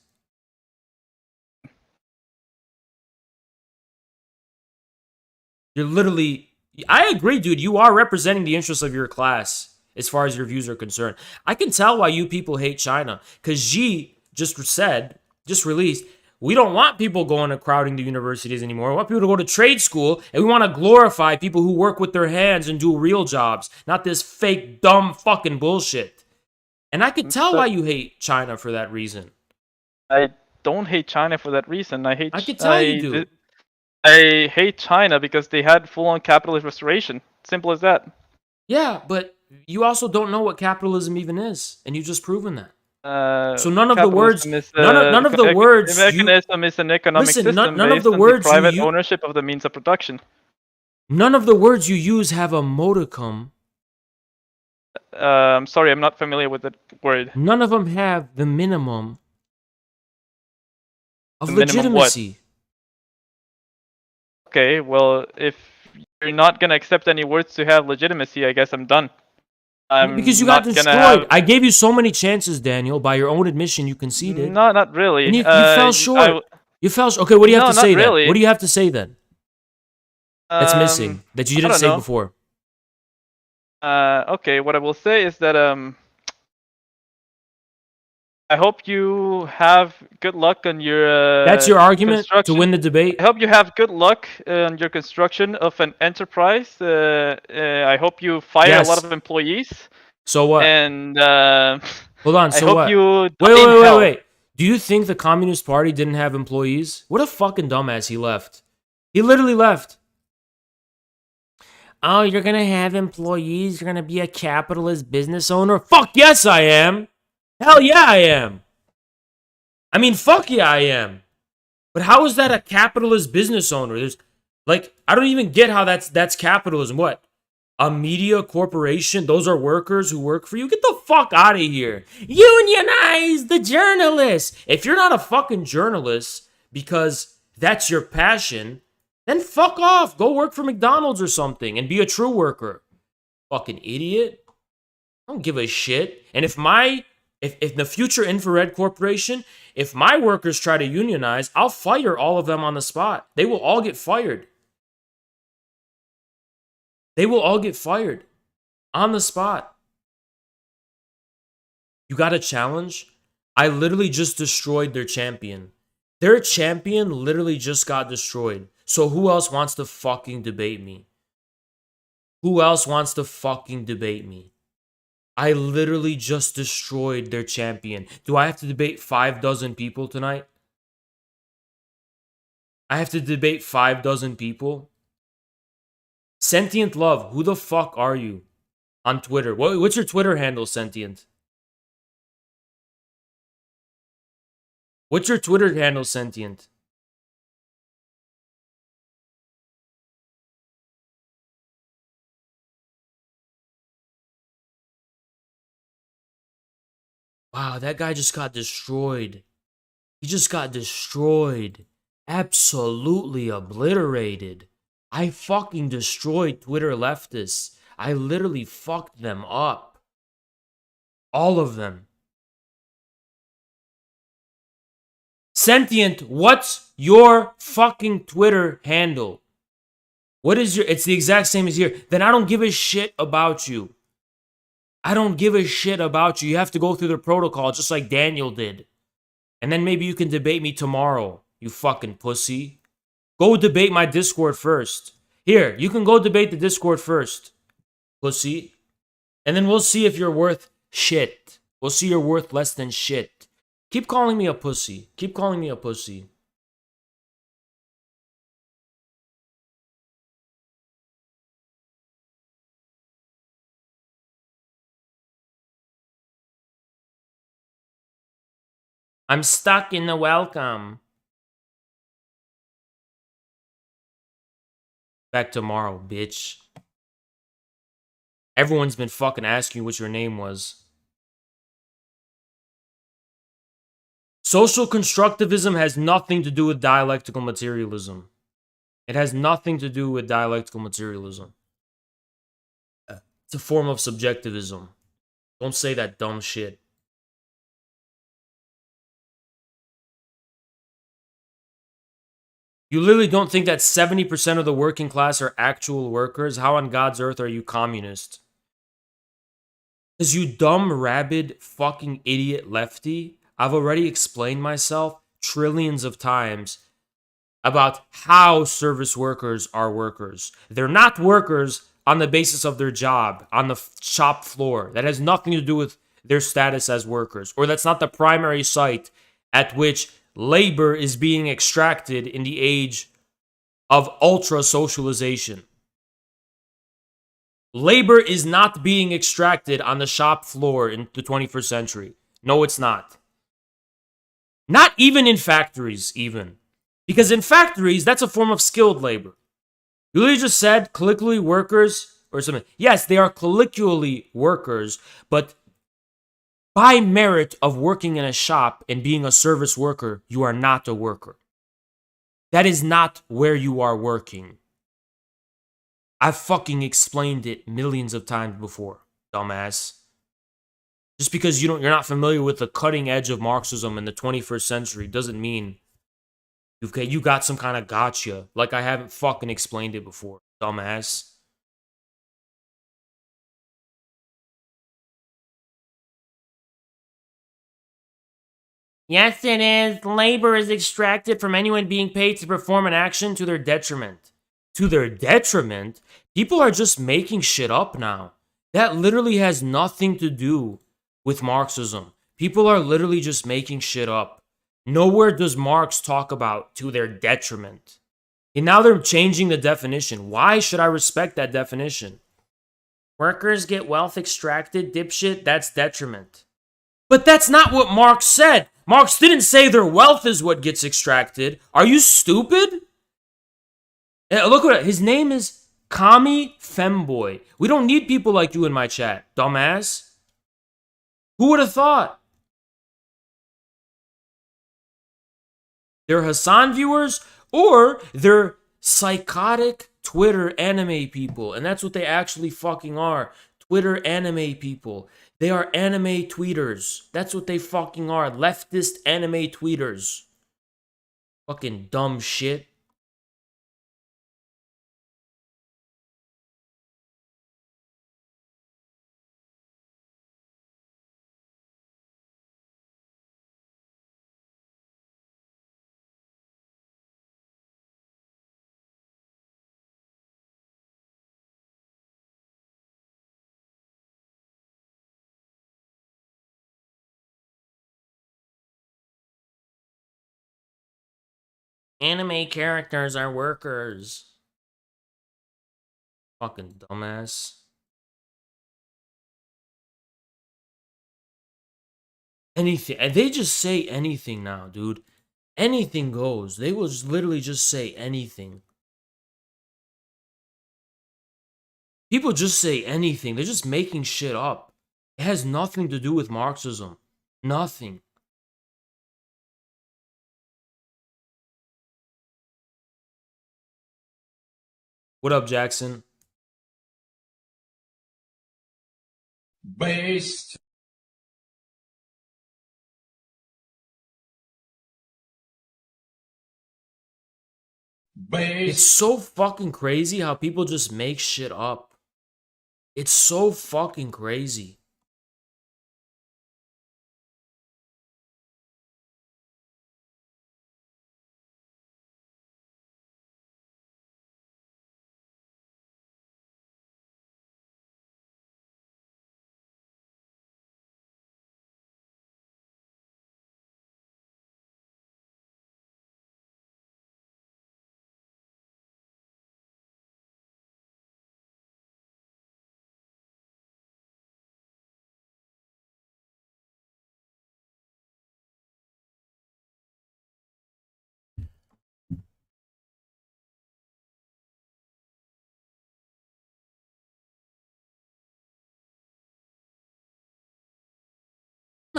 You're literally... I agree, dude. You are representing the interests of your class as far as your views are concerned. I can tell why you people hate China. Because Xi just released, we don't want people going to crowding the universities anymore. We want people to go to trade school, and we want to glorify people who work with their hands and do real jobs, not this fake, dumb fucking bullshit. And I could tell why you hate China for that reason. I don't hate China for that reason. I could tell you do. I hate China because they had full-on capitalist restoration. Simple as that. Yeah, but you also don't know what capitalism even is, and you've just proven that. So Mechanism is an economic system based on the private ownership of the means of production. None of the words you use have a modicum. I'm sorry, I'm not familiar with the word. None of them have the minimum of legitimacy. Okay, well, if you're not gonna accept any words to have legitimacy, I guess I'm done. Because you got destroyed. I gave you so many chances, Daniel. By your own admission, you conceded. No, not really. And you fell short. You fell short. Okay, what do you have to say then? What do you have to say then? That's missing. That you didn't say before. Okay, what I will say is that I hope you have good luck on your. That's your argument to win the debate. I hope you have good luck on your construction of an enterprise. I hope you fire a lot of employees. So what? And hold on. So I hope what? you Wait. Do you think the Communist Party didn't have employees? What a fucking dumbass. He left. He literally left. Oh, you're gonna have employees? You're gonna be a capitalist business owner? Fuck yes, I am. Hell yeah, I am. I mean, fuck yeah, I am. But how is that a capitalist business owner? There's, like, I don't even get how that's capitalism. What? A media corporation? Those are workers who work for you? Get the fuck out of here. Unionize the journalists. If you're not a fucking journalist because that's your passion, then fuck off. Go work for McDonald's or something and be a true worker. Fucking idiot. I don't give a shit. And if the future Infrared Corporation, if my workers try to unionize, I'll fire all of them on the spot. They will all get fired. They will all get fired on the spot. You got a challenge? I literally just destroyed their champion. Their champion literally just got destroyed. So who else wants to fucking debate me? Who else wants to fucking debate me? I literally just destroyed their champion. Do I have to debate 5 people tonight? I have to debate 5 people? Sentient Love, who the fuck are you? On Twitter. What's your Twitter handle, Sentient? What's your Twitter handle, Sentient? Wow, that guy just got destroyed. He just got destroyed. Absolutely obliterated. I fucking destroyed Twitter leftists. I literally fucked them up. All of them. Sentient, what's your fucking Twitter handle? What is your... It's the exact same as here. Then I don't give a shit about you. I don't give a shit about you. You have to go through the protocol just like Daniel did. And then maybe you can debate me tomorrow, you fucking pussy. Go debate my Discord first. Here, you can go debate the Discord first, pussy. And then we'll see if you're worth shit. We'll see you're worth less than shit. Keep calling me a pussy. Keep calling me a pussy. I'm stuck in the welcome. Back tomorrow, bitch. Everyone's been fucking asking you what your name was. Social constructivism has nothing to do with dialectical materialism. It has nothing to do with dialectical materialism. It's a form of subjectivism. Don't say that dumb shit. You literally don't think that 70% of the working class are actual workers? How on God's earth are you communist? Because you dumb, rabid, fucking idiot lefty, I've already explained myself trillions of times about how service workers are workers. They're not workers on the basis of their job, on the shop floor. That has nothing to do with their status as workers. Or that's not the primary site at which labor is being extracted in the age of ultra socialization. Labor is not being extracted on the shop floor in the 21st century. No, it's not. Not even in factories, even. Because in factories, that's a form of skilled labor. You literally just said colloquially workers or something. Yes, they are colloquially workers, but by merit of working in a shop and being a service worker, you are not a worker. That is not where you are working. I've fucking explained it millions of times before, dumbass. Just because you're not familiar with the cutting edge of Marxism in the 21st century doesn't mean you got some kind of gotcha. Like I haven't fucking explained it before, dumbass. Yes, it is. Labor is extracted from anyone being paid to perform an action to their detriment. To their detriment? People are just making shit up now. That literally has nothing to do with Marxism. People are literally just making shit up. Nowhere does Marx talk about to their detriment. And now they're changing the definition. Why should I respect that definition? Workers get wealth extracted, dipshit, that's detriment. But that's not what Marx said. Marx didn't say their wealth is what gets extracted. Are you stupid? Look at it. His name is Commie Femboy. We don't need people like you in my chat, dumbass. Who would have thought? They're Hassan viewers or they're psychotic Twitter anime people. And that's what they actually fucking are. Twitter anime people. They are anime tweeters. That's what they fucking are. Leftist anime tweeters. Fucking dumb shit. Anime characters are workers. Fucking dumbass. Anything. And they just say anything now, dude. Anything goes. They will just literally just say anything. People just say anything. They're just making shit up. It has nothing to do with Marxism. Nothing. What up, Jackson? Based. It's so fucking crazy how people just make shit up. It's so fucking crazy.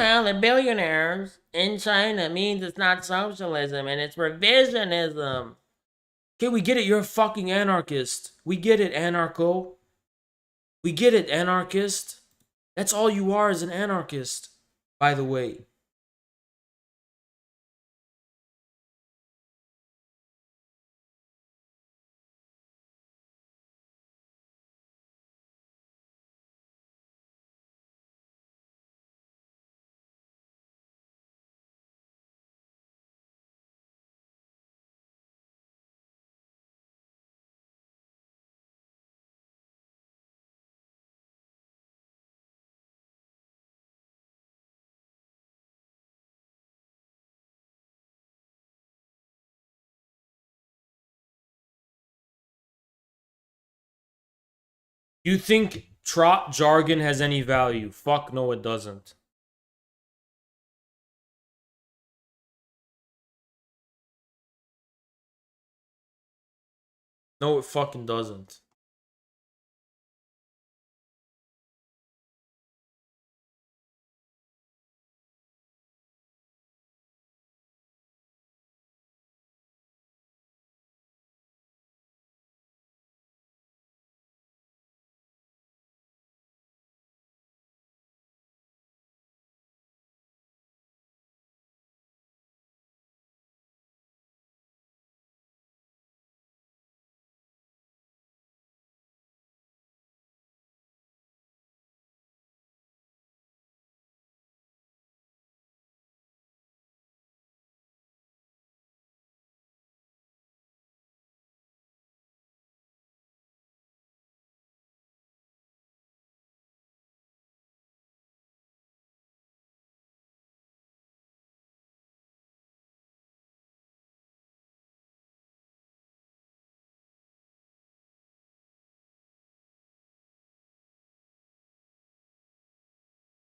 well, the billionaires in China means it's not socialism and it's revisionism. Okay, we get it. You're a fucking anarchist. We get it, anarcho. We get it, anarchist. That's all you are, is an anarchist, by the way. You think trot jargon has any value? Fuck no, it doesn't. No, it fucking doesn't.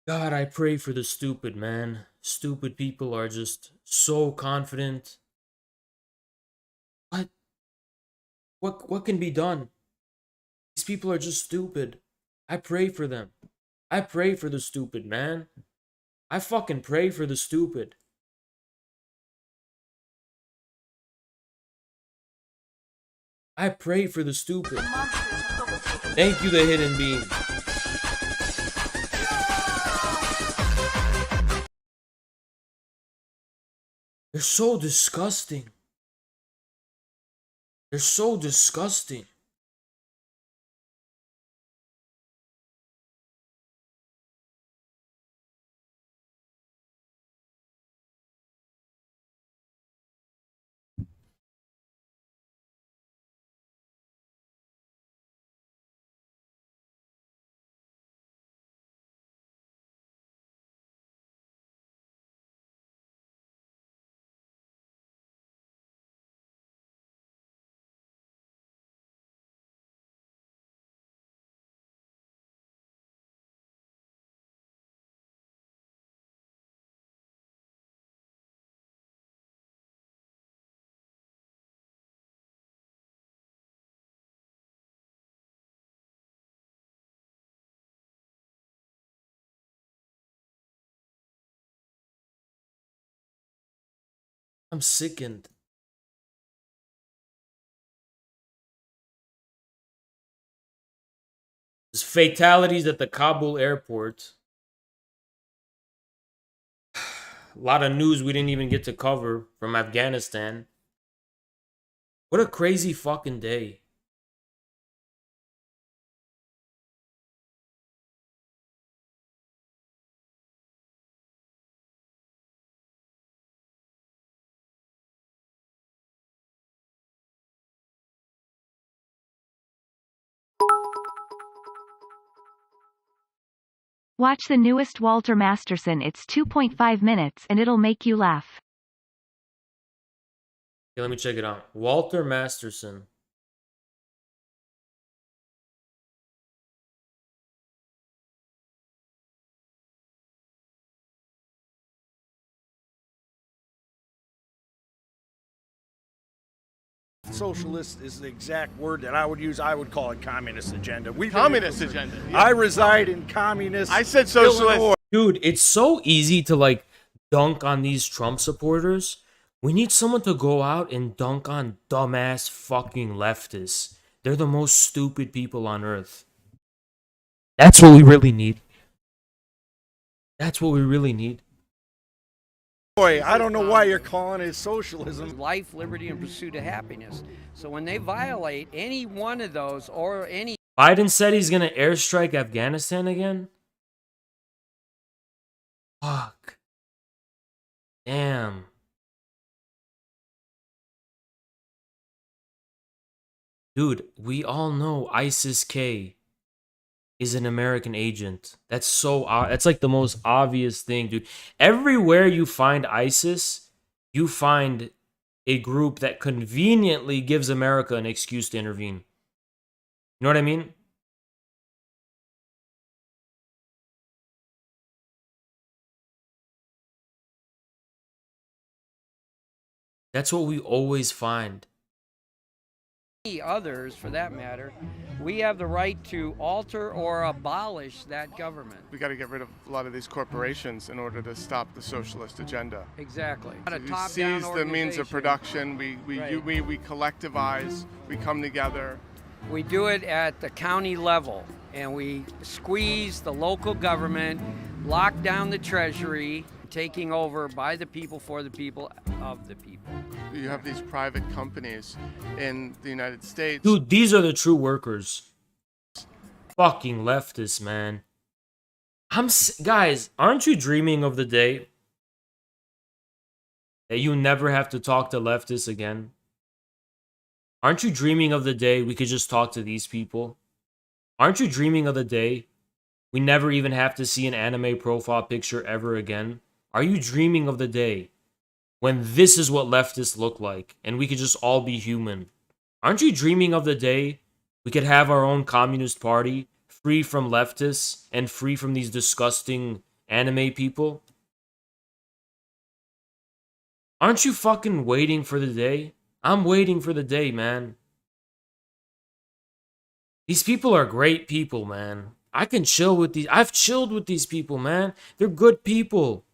God, I pray for the stupid, man. Stupid people are just so confident. What can be done? These people are just stupid. I pray for them. I pray for the stupid, man. I fucking pray for the stupid. I pray for the stupid. Thank you, the hidden beam. They're so disgusting. They're so disgusting. I'm sickened. There's fatalities at the Kabul airport. A lot of news we didn't even get to cover from Afghanistan. What a crazy fucking day. Watch the newest Walter Masterson. It's 2.5 minutes and it'll make you laugh. Okay, let me check it out. Walter Masterson. Socialist is the exact word that I would use. I would call it communist agenda. Communist agenda. Yeah. I reside in communist. I said socialist. Illinois. Dude, it's so easy to like dunk on these Trump supporters. We need someone to go out and dunk on dumbass fucking leftists. They're the most stupid people on earth. That's what we really need. That's what we really need. Boy, I don't know why you're calling it socialism. Life, liberty, and pursuit of happiness. So when they violate any one of those or any... Biden said he's gonna airstrike Afghanistan again? Fuck. Damn. Dude, we all know ISIS-K is an American agent. That's so that's like the most obvious thing, dude. Everywhere you find ISIS, you find a group that conveniently gives America an excuse to intervene. You know what I mean? That's what we always find. Others, for that matter, we have the right to alter or abolish that government. We got to get rid of a lot of these corporations in order to stop the socialist agenda. Exactly. So we seize the means of production. We collectivize. We come together. We do it at the county level, and we squeeze the local government, lock down the treasury, taking over by the people, for the people, of the people. You have these private companies in the United States. Dude, these are the true workers. Fucking leftists, man. Guys, aren't you dreaming of the day that you never have to talk to leftists again? Aren't you dreaming of the day we could just talk to these people? Aren't you dreaming of the day we never even have to see an anime profile picture ever again? Are you dreaming of the day when this is what leftists look like and we could just all be human? Aren't you dreaming of the day we could have our own communist party, free from leftists and free from these disgusting anime people? Aren't you fucking waiting for the day? I'm waiting for the day, man. These people are great people, man. I can chill with these. I've chilled with these people, man. They're good people.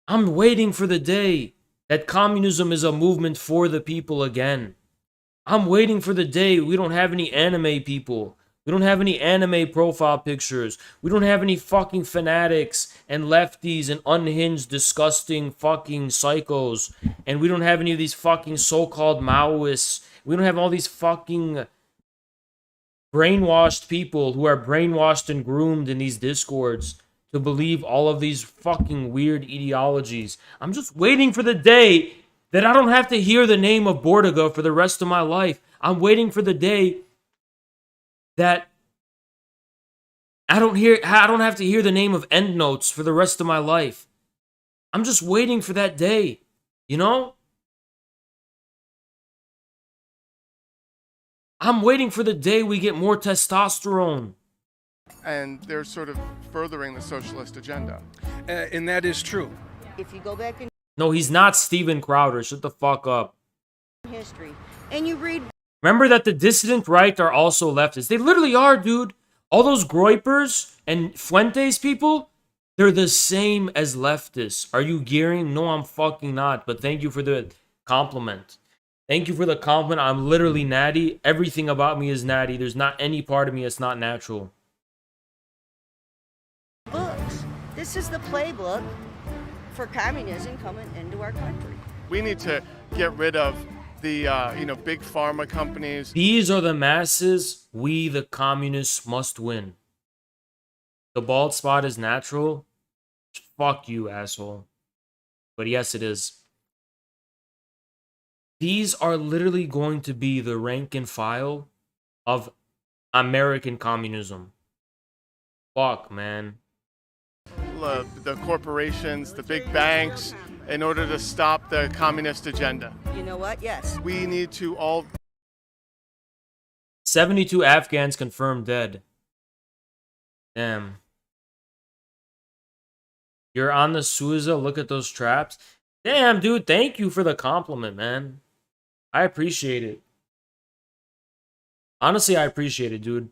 I'm waiting for the day that communism is a movement for the people again. I'm waiting for the day we don't have any anime people. We don't have any anime profile pictures. We don't have any fucking fanatics and lefties and unhinged, disgusting fucking psychos. And we don't have any of these fucking so-called Maoists. We don't have all these fucking brainwashed people who are brainwashed and groomed in these discords to believe all of these fucking weird ideologies. I'm just waiting for the day that I don't have to hear the name of Bortega for the rest of my life. I'm waiting for the day that I don't have to hear the name of EndNotes for the rest of my life. I'm just waiting for that day, you know? I'm waiting for the day we get more testosterone. And they're sort of furthering the socialist agenda. And that is true. If you go back in No, he's not Steven Crowder. Shut the fuck up. history and you read... Remember that the dissident right are also leftists. They literally are, dude. All those Groypers and Fuentes people, they're the same as leftists. Are you gearing? No, I'm fucking not. But thank you for the compliment. Thank you for the compliment. I'm literally natty. Everything about me is natty. There's not any part of me that's not natural. Books. This is the playbook for communism coming into our country. We need to get rid of the big pharma companies. These are the masses. We, the communists, must win. The bald spot is natural. Fuck you, asshole. But yes, it is. These are literally going to be the rank and file of American communism. Fuck, man. The corporations, the big banks, in order to stop the communist agenda. You know what? Yes. We need to all... 72 Afghans confirmed dead. Damn. You're on the Souza, look at those traps. Damn, dude, thank you for the compliment, man. I appreciate it. Honestly, I appreciate it, dude.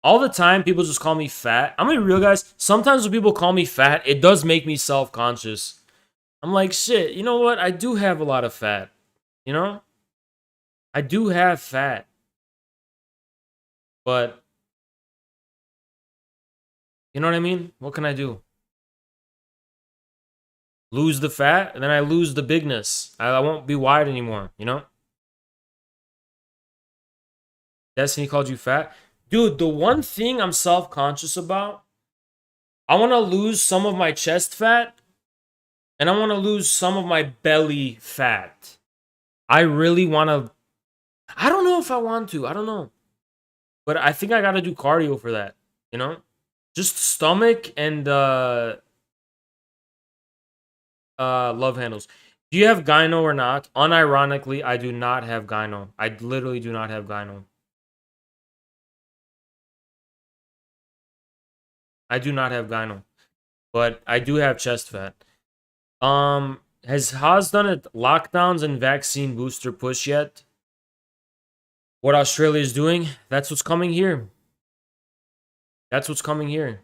All the time, people just call me fat. I'm gonna be real, guys. Sometimes when people call me fat, it does make me self-conscious. I'm like, shit, you know what? I do have a lot of fat. You know? I do have fat. But, you know what I mean? What can I do? Lose the fat, and then I lose the bigness. I won't be wide anymore, you know? Destiny called you fat. Dude, the one thing I'm self-conscious about, I want to lose some of my chest fat, and I want to lose some of my belly fat. I really want to... I don't know if I want to. I don't know. But I think I got to do cardio for that, you know? Just stomach and love handles. Do you have gyno or not? Unironically, I do not have gyno. I literally do not have gyno. I do not have gyno. But I do have chest fat. Has Haas done a lockdowns and vaccine booster push yet? What Australia is doing? That's what's coming here. That's what's coming here.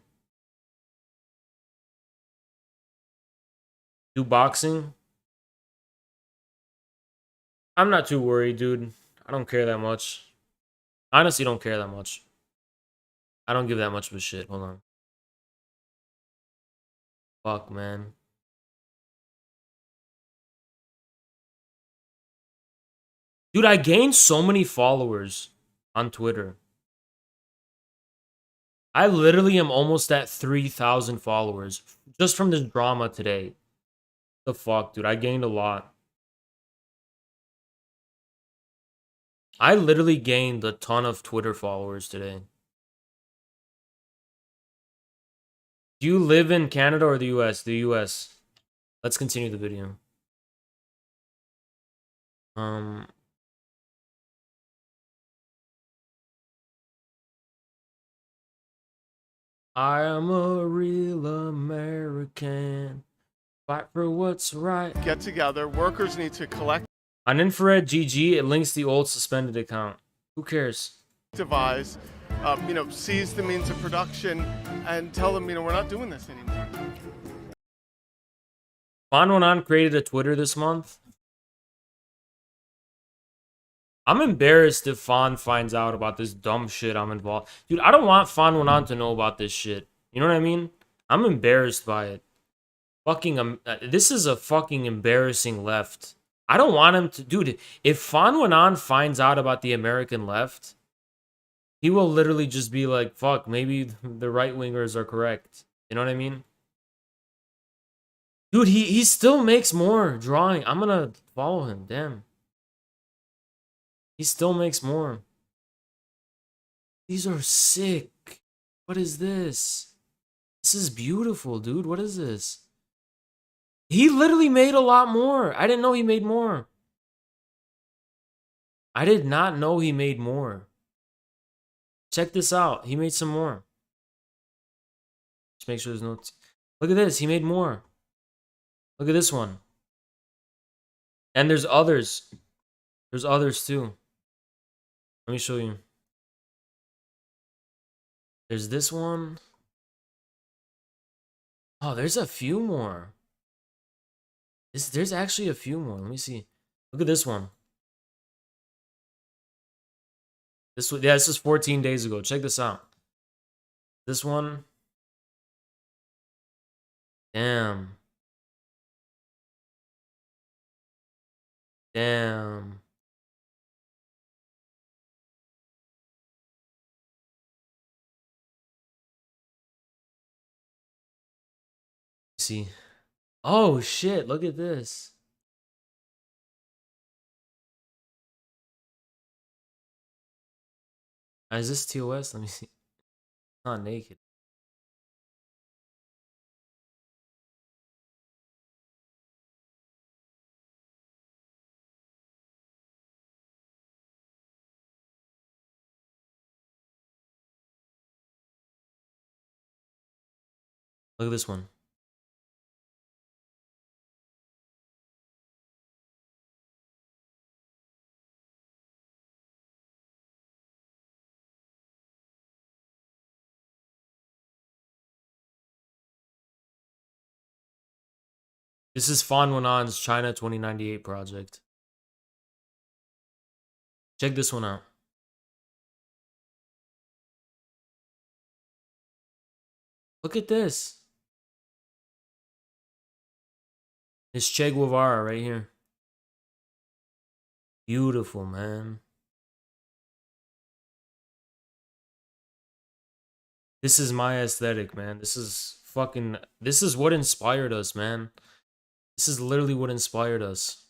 Do boxing? I'm not too worried, dude. I don't care that much. Honestly, don't care that much. I don't give that much of a shit. Hold on. Fuck, man. Dude, I gained so many followers on Twitter. I literally am almost at 3,000 followers just from this drama today. The fuck, dude? I gained a lot. I literally gained a ton of Twitter followers today. Do you live in Canada or the US? The US. Let's continue the video. I am a real American. Fight for what's right. Get together. Workers need to collect. On Infrared GG, it links the old suspended account. Who cares? Devise, seize the means of production and tell them, we're not doing this anymore. Fanwanan created a Twitter this month. I'm embarrassed if Fan finds out about this dumb shit I'm involved. Dude, I don't want Fanwanan to know about this shit. You know what I mean? I'm embarrassed by it. This is a fucking embarrassing left. I don't want him to... Dude, if Fanwanan finds out about the American left, he will literally just be like, fuck, maybe the right-wingers are correct. You know what I mean? Dude, he still makes more drawing. I'm gonna follow him, damn. He still makes more. These are sick. What is this? This is beautiful, dude. What is this? He literally made a lot more. I didn't know he made more. I did not know he made more. Check this out. He made some more. Just make sure there's no... Look at this. He made more. Look at this one. And there's others. There's others too. Let me show you. There's this one. Oh, there's a few more. There's actually a few more. Let me see. Look at this one. This one, yeah, this is 14 days ago. Check this out. This one. Damn. Damn. See. Oh shit, look at this. Is this TOS? Let me see. Not naked. Look at this one. This is Fan Wenan's China 2098 project. Check this one out. Look at this. It's Che Guevara right here. Beautiful, man. This is my aesthetic, man. This is what inspired us, man. This is literally what inspired us.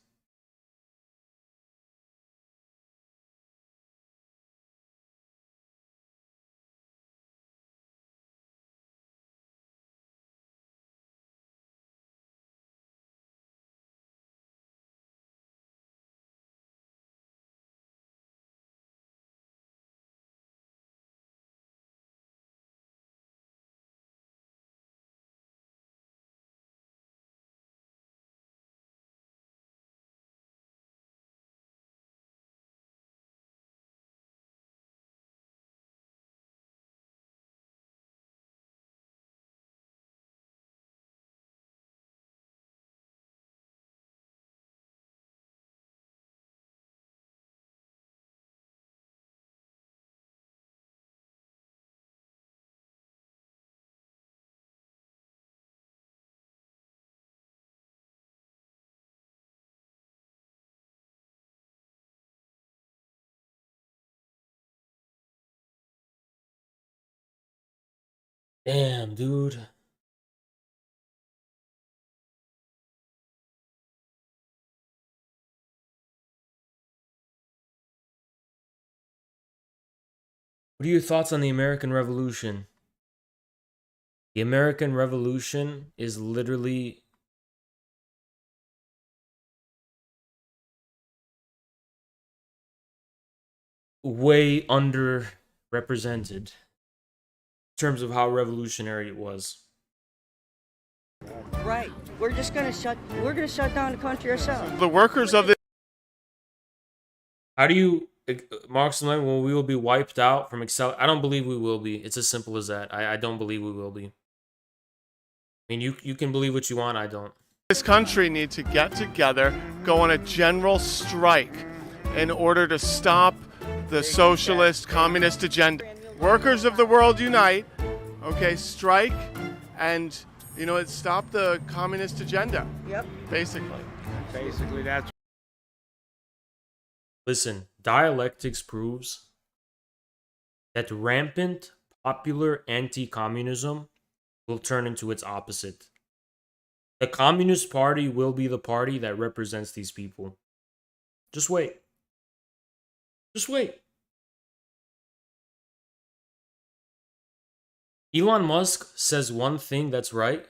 Damn, dude. What are your thoughts on the American Revolution? The American Revolution is literally way underrepresented in terms of how revolutionary it was. Right. We're gonna shut down the country ourselves. The workers of the How do you, Marx and Lenin, well, we will be wiped out from Excel? I don't believe we will be. It's as simple as that. I don't believe we will be. I mean, you can believe what you want, I don't. This country need to get together, go on a general strike in order to stop the socialist, communist agenda. Workers of the world unite, okay, strike, and, you know, stop the communist agenda. Yep. Basically, that's... Listen, dialectics proves that rampant popular anti-communism will turn into its opposite. The Communist Party will be the party that represents these people. Just wait. Just wait. Elon Musk says one thing that's right,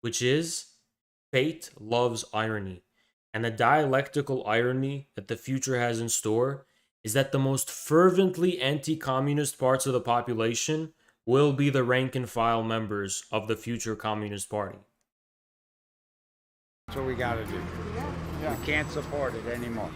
which is fate loves irony. And the dialectical irony that the future has in store is that the most fervently anti-communist parts of the population will be the rank and file members of the future Communist Party. That's what we got to do. We can't support it anymore.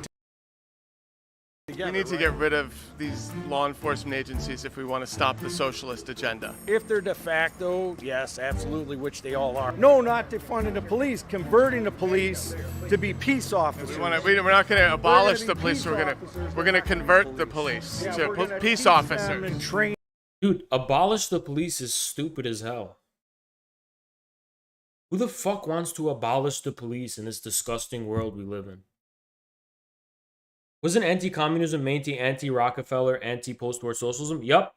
We need to get rid of these law enforcement agencies if we want to stop the socialist agenda. If they're de facto, yes, absolutely, which they all are. No, not defunding the police, converting the police to be peace officers. We're not going to abolish the police. We're going to convert the police to peace officers. Dude, abolish the police is stupid as hell. Who the fuck wants to abolish the police in this disgusting world we live in? Wasn't anti-communism mainly anti-Rockefeller, anti-post-war socialism? Yup.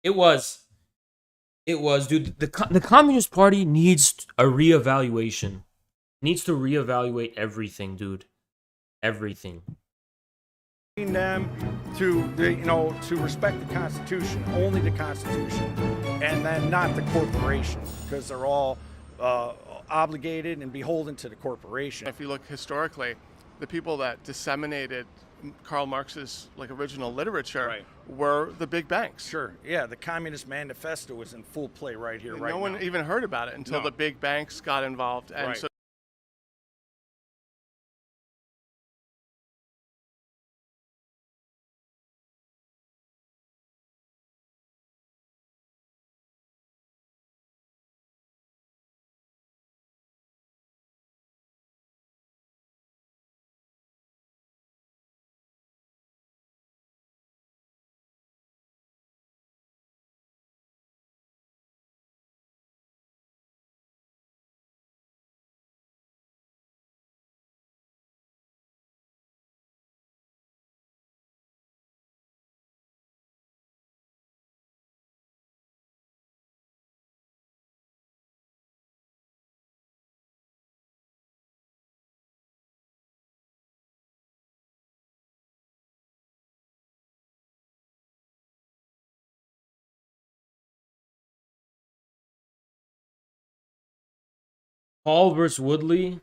It was. It was, dude. The Communist Party needs a reevaluation. Needs to reevaluate everything, dude. Everything. Them to, to respect the Constitution, only the Constitution, and then not the corporation, because they're all obligated and beholden to the corporation. If you look historically, the people that disseminated Karl Marx's original literature were the big banks. Sure, yeah, the Communist Manifesto was in full play right here, right now. No one even heard about it until the big banks got involved, and so Hall versus Woodley.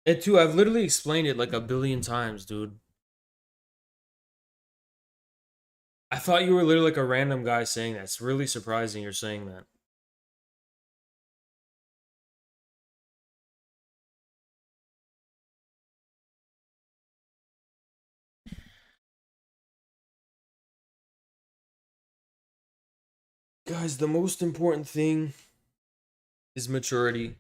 It too, I've literally explained it like a billion times, dude. I thought you were literally like a random guy saying that. It's really surprising you're saying that. Guys, the most important thing is maturity.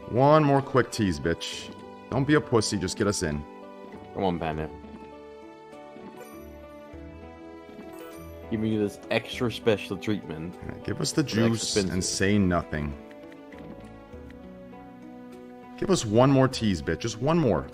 One more quick tease, bitch. Don't be a pussy, just get us in. Come on, Bandit. Give me this extra special treatment. Give us the juice and say nothing. Give us one more tease, bitch. Just one more.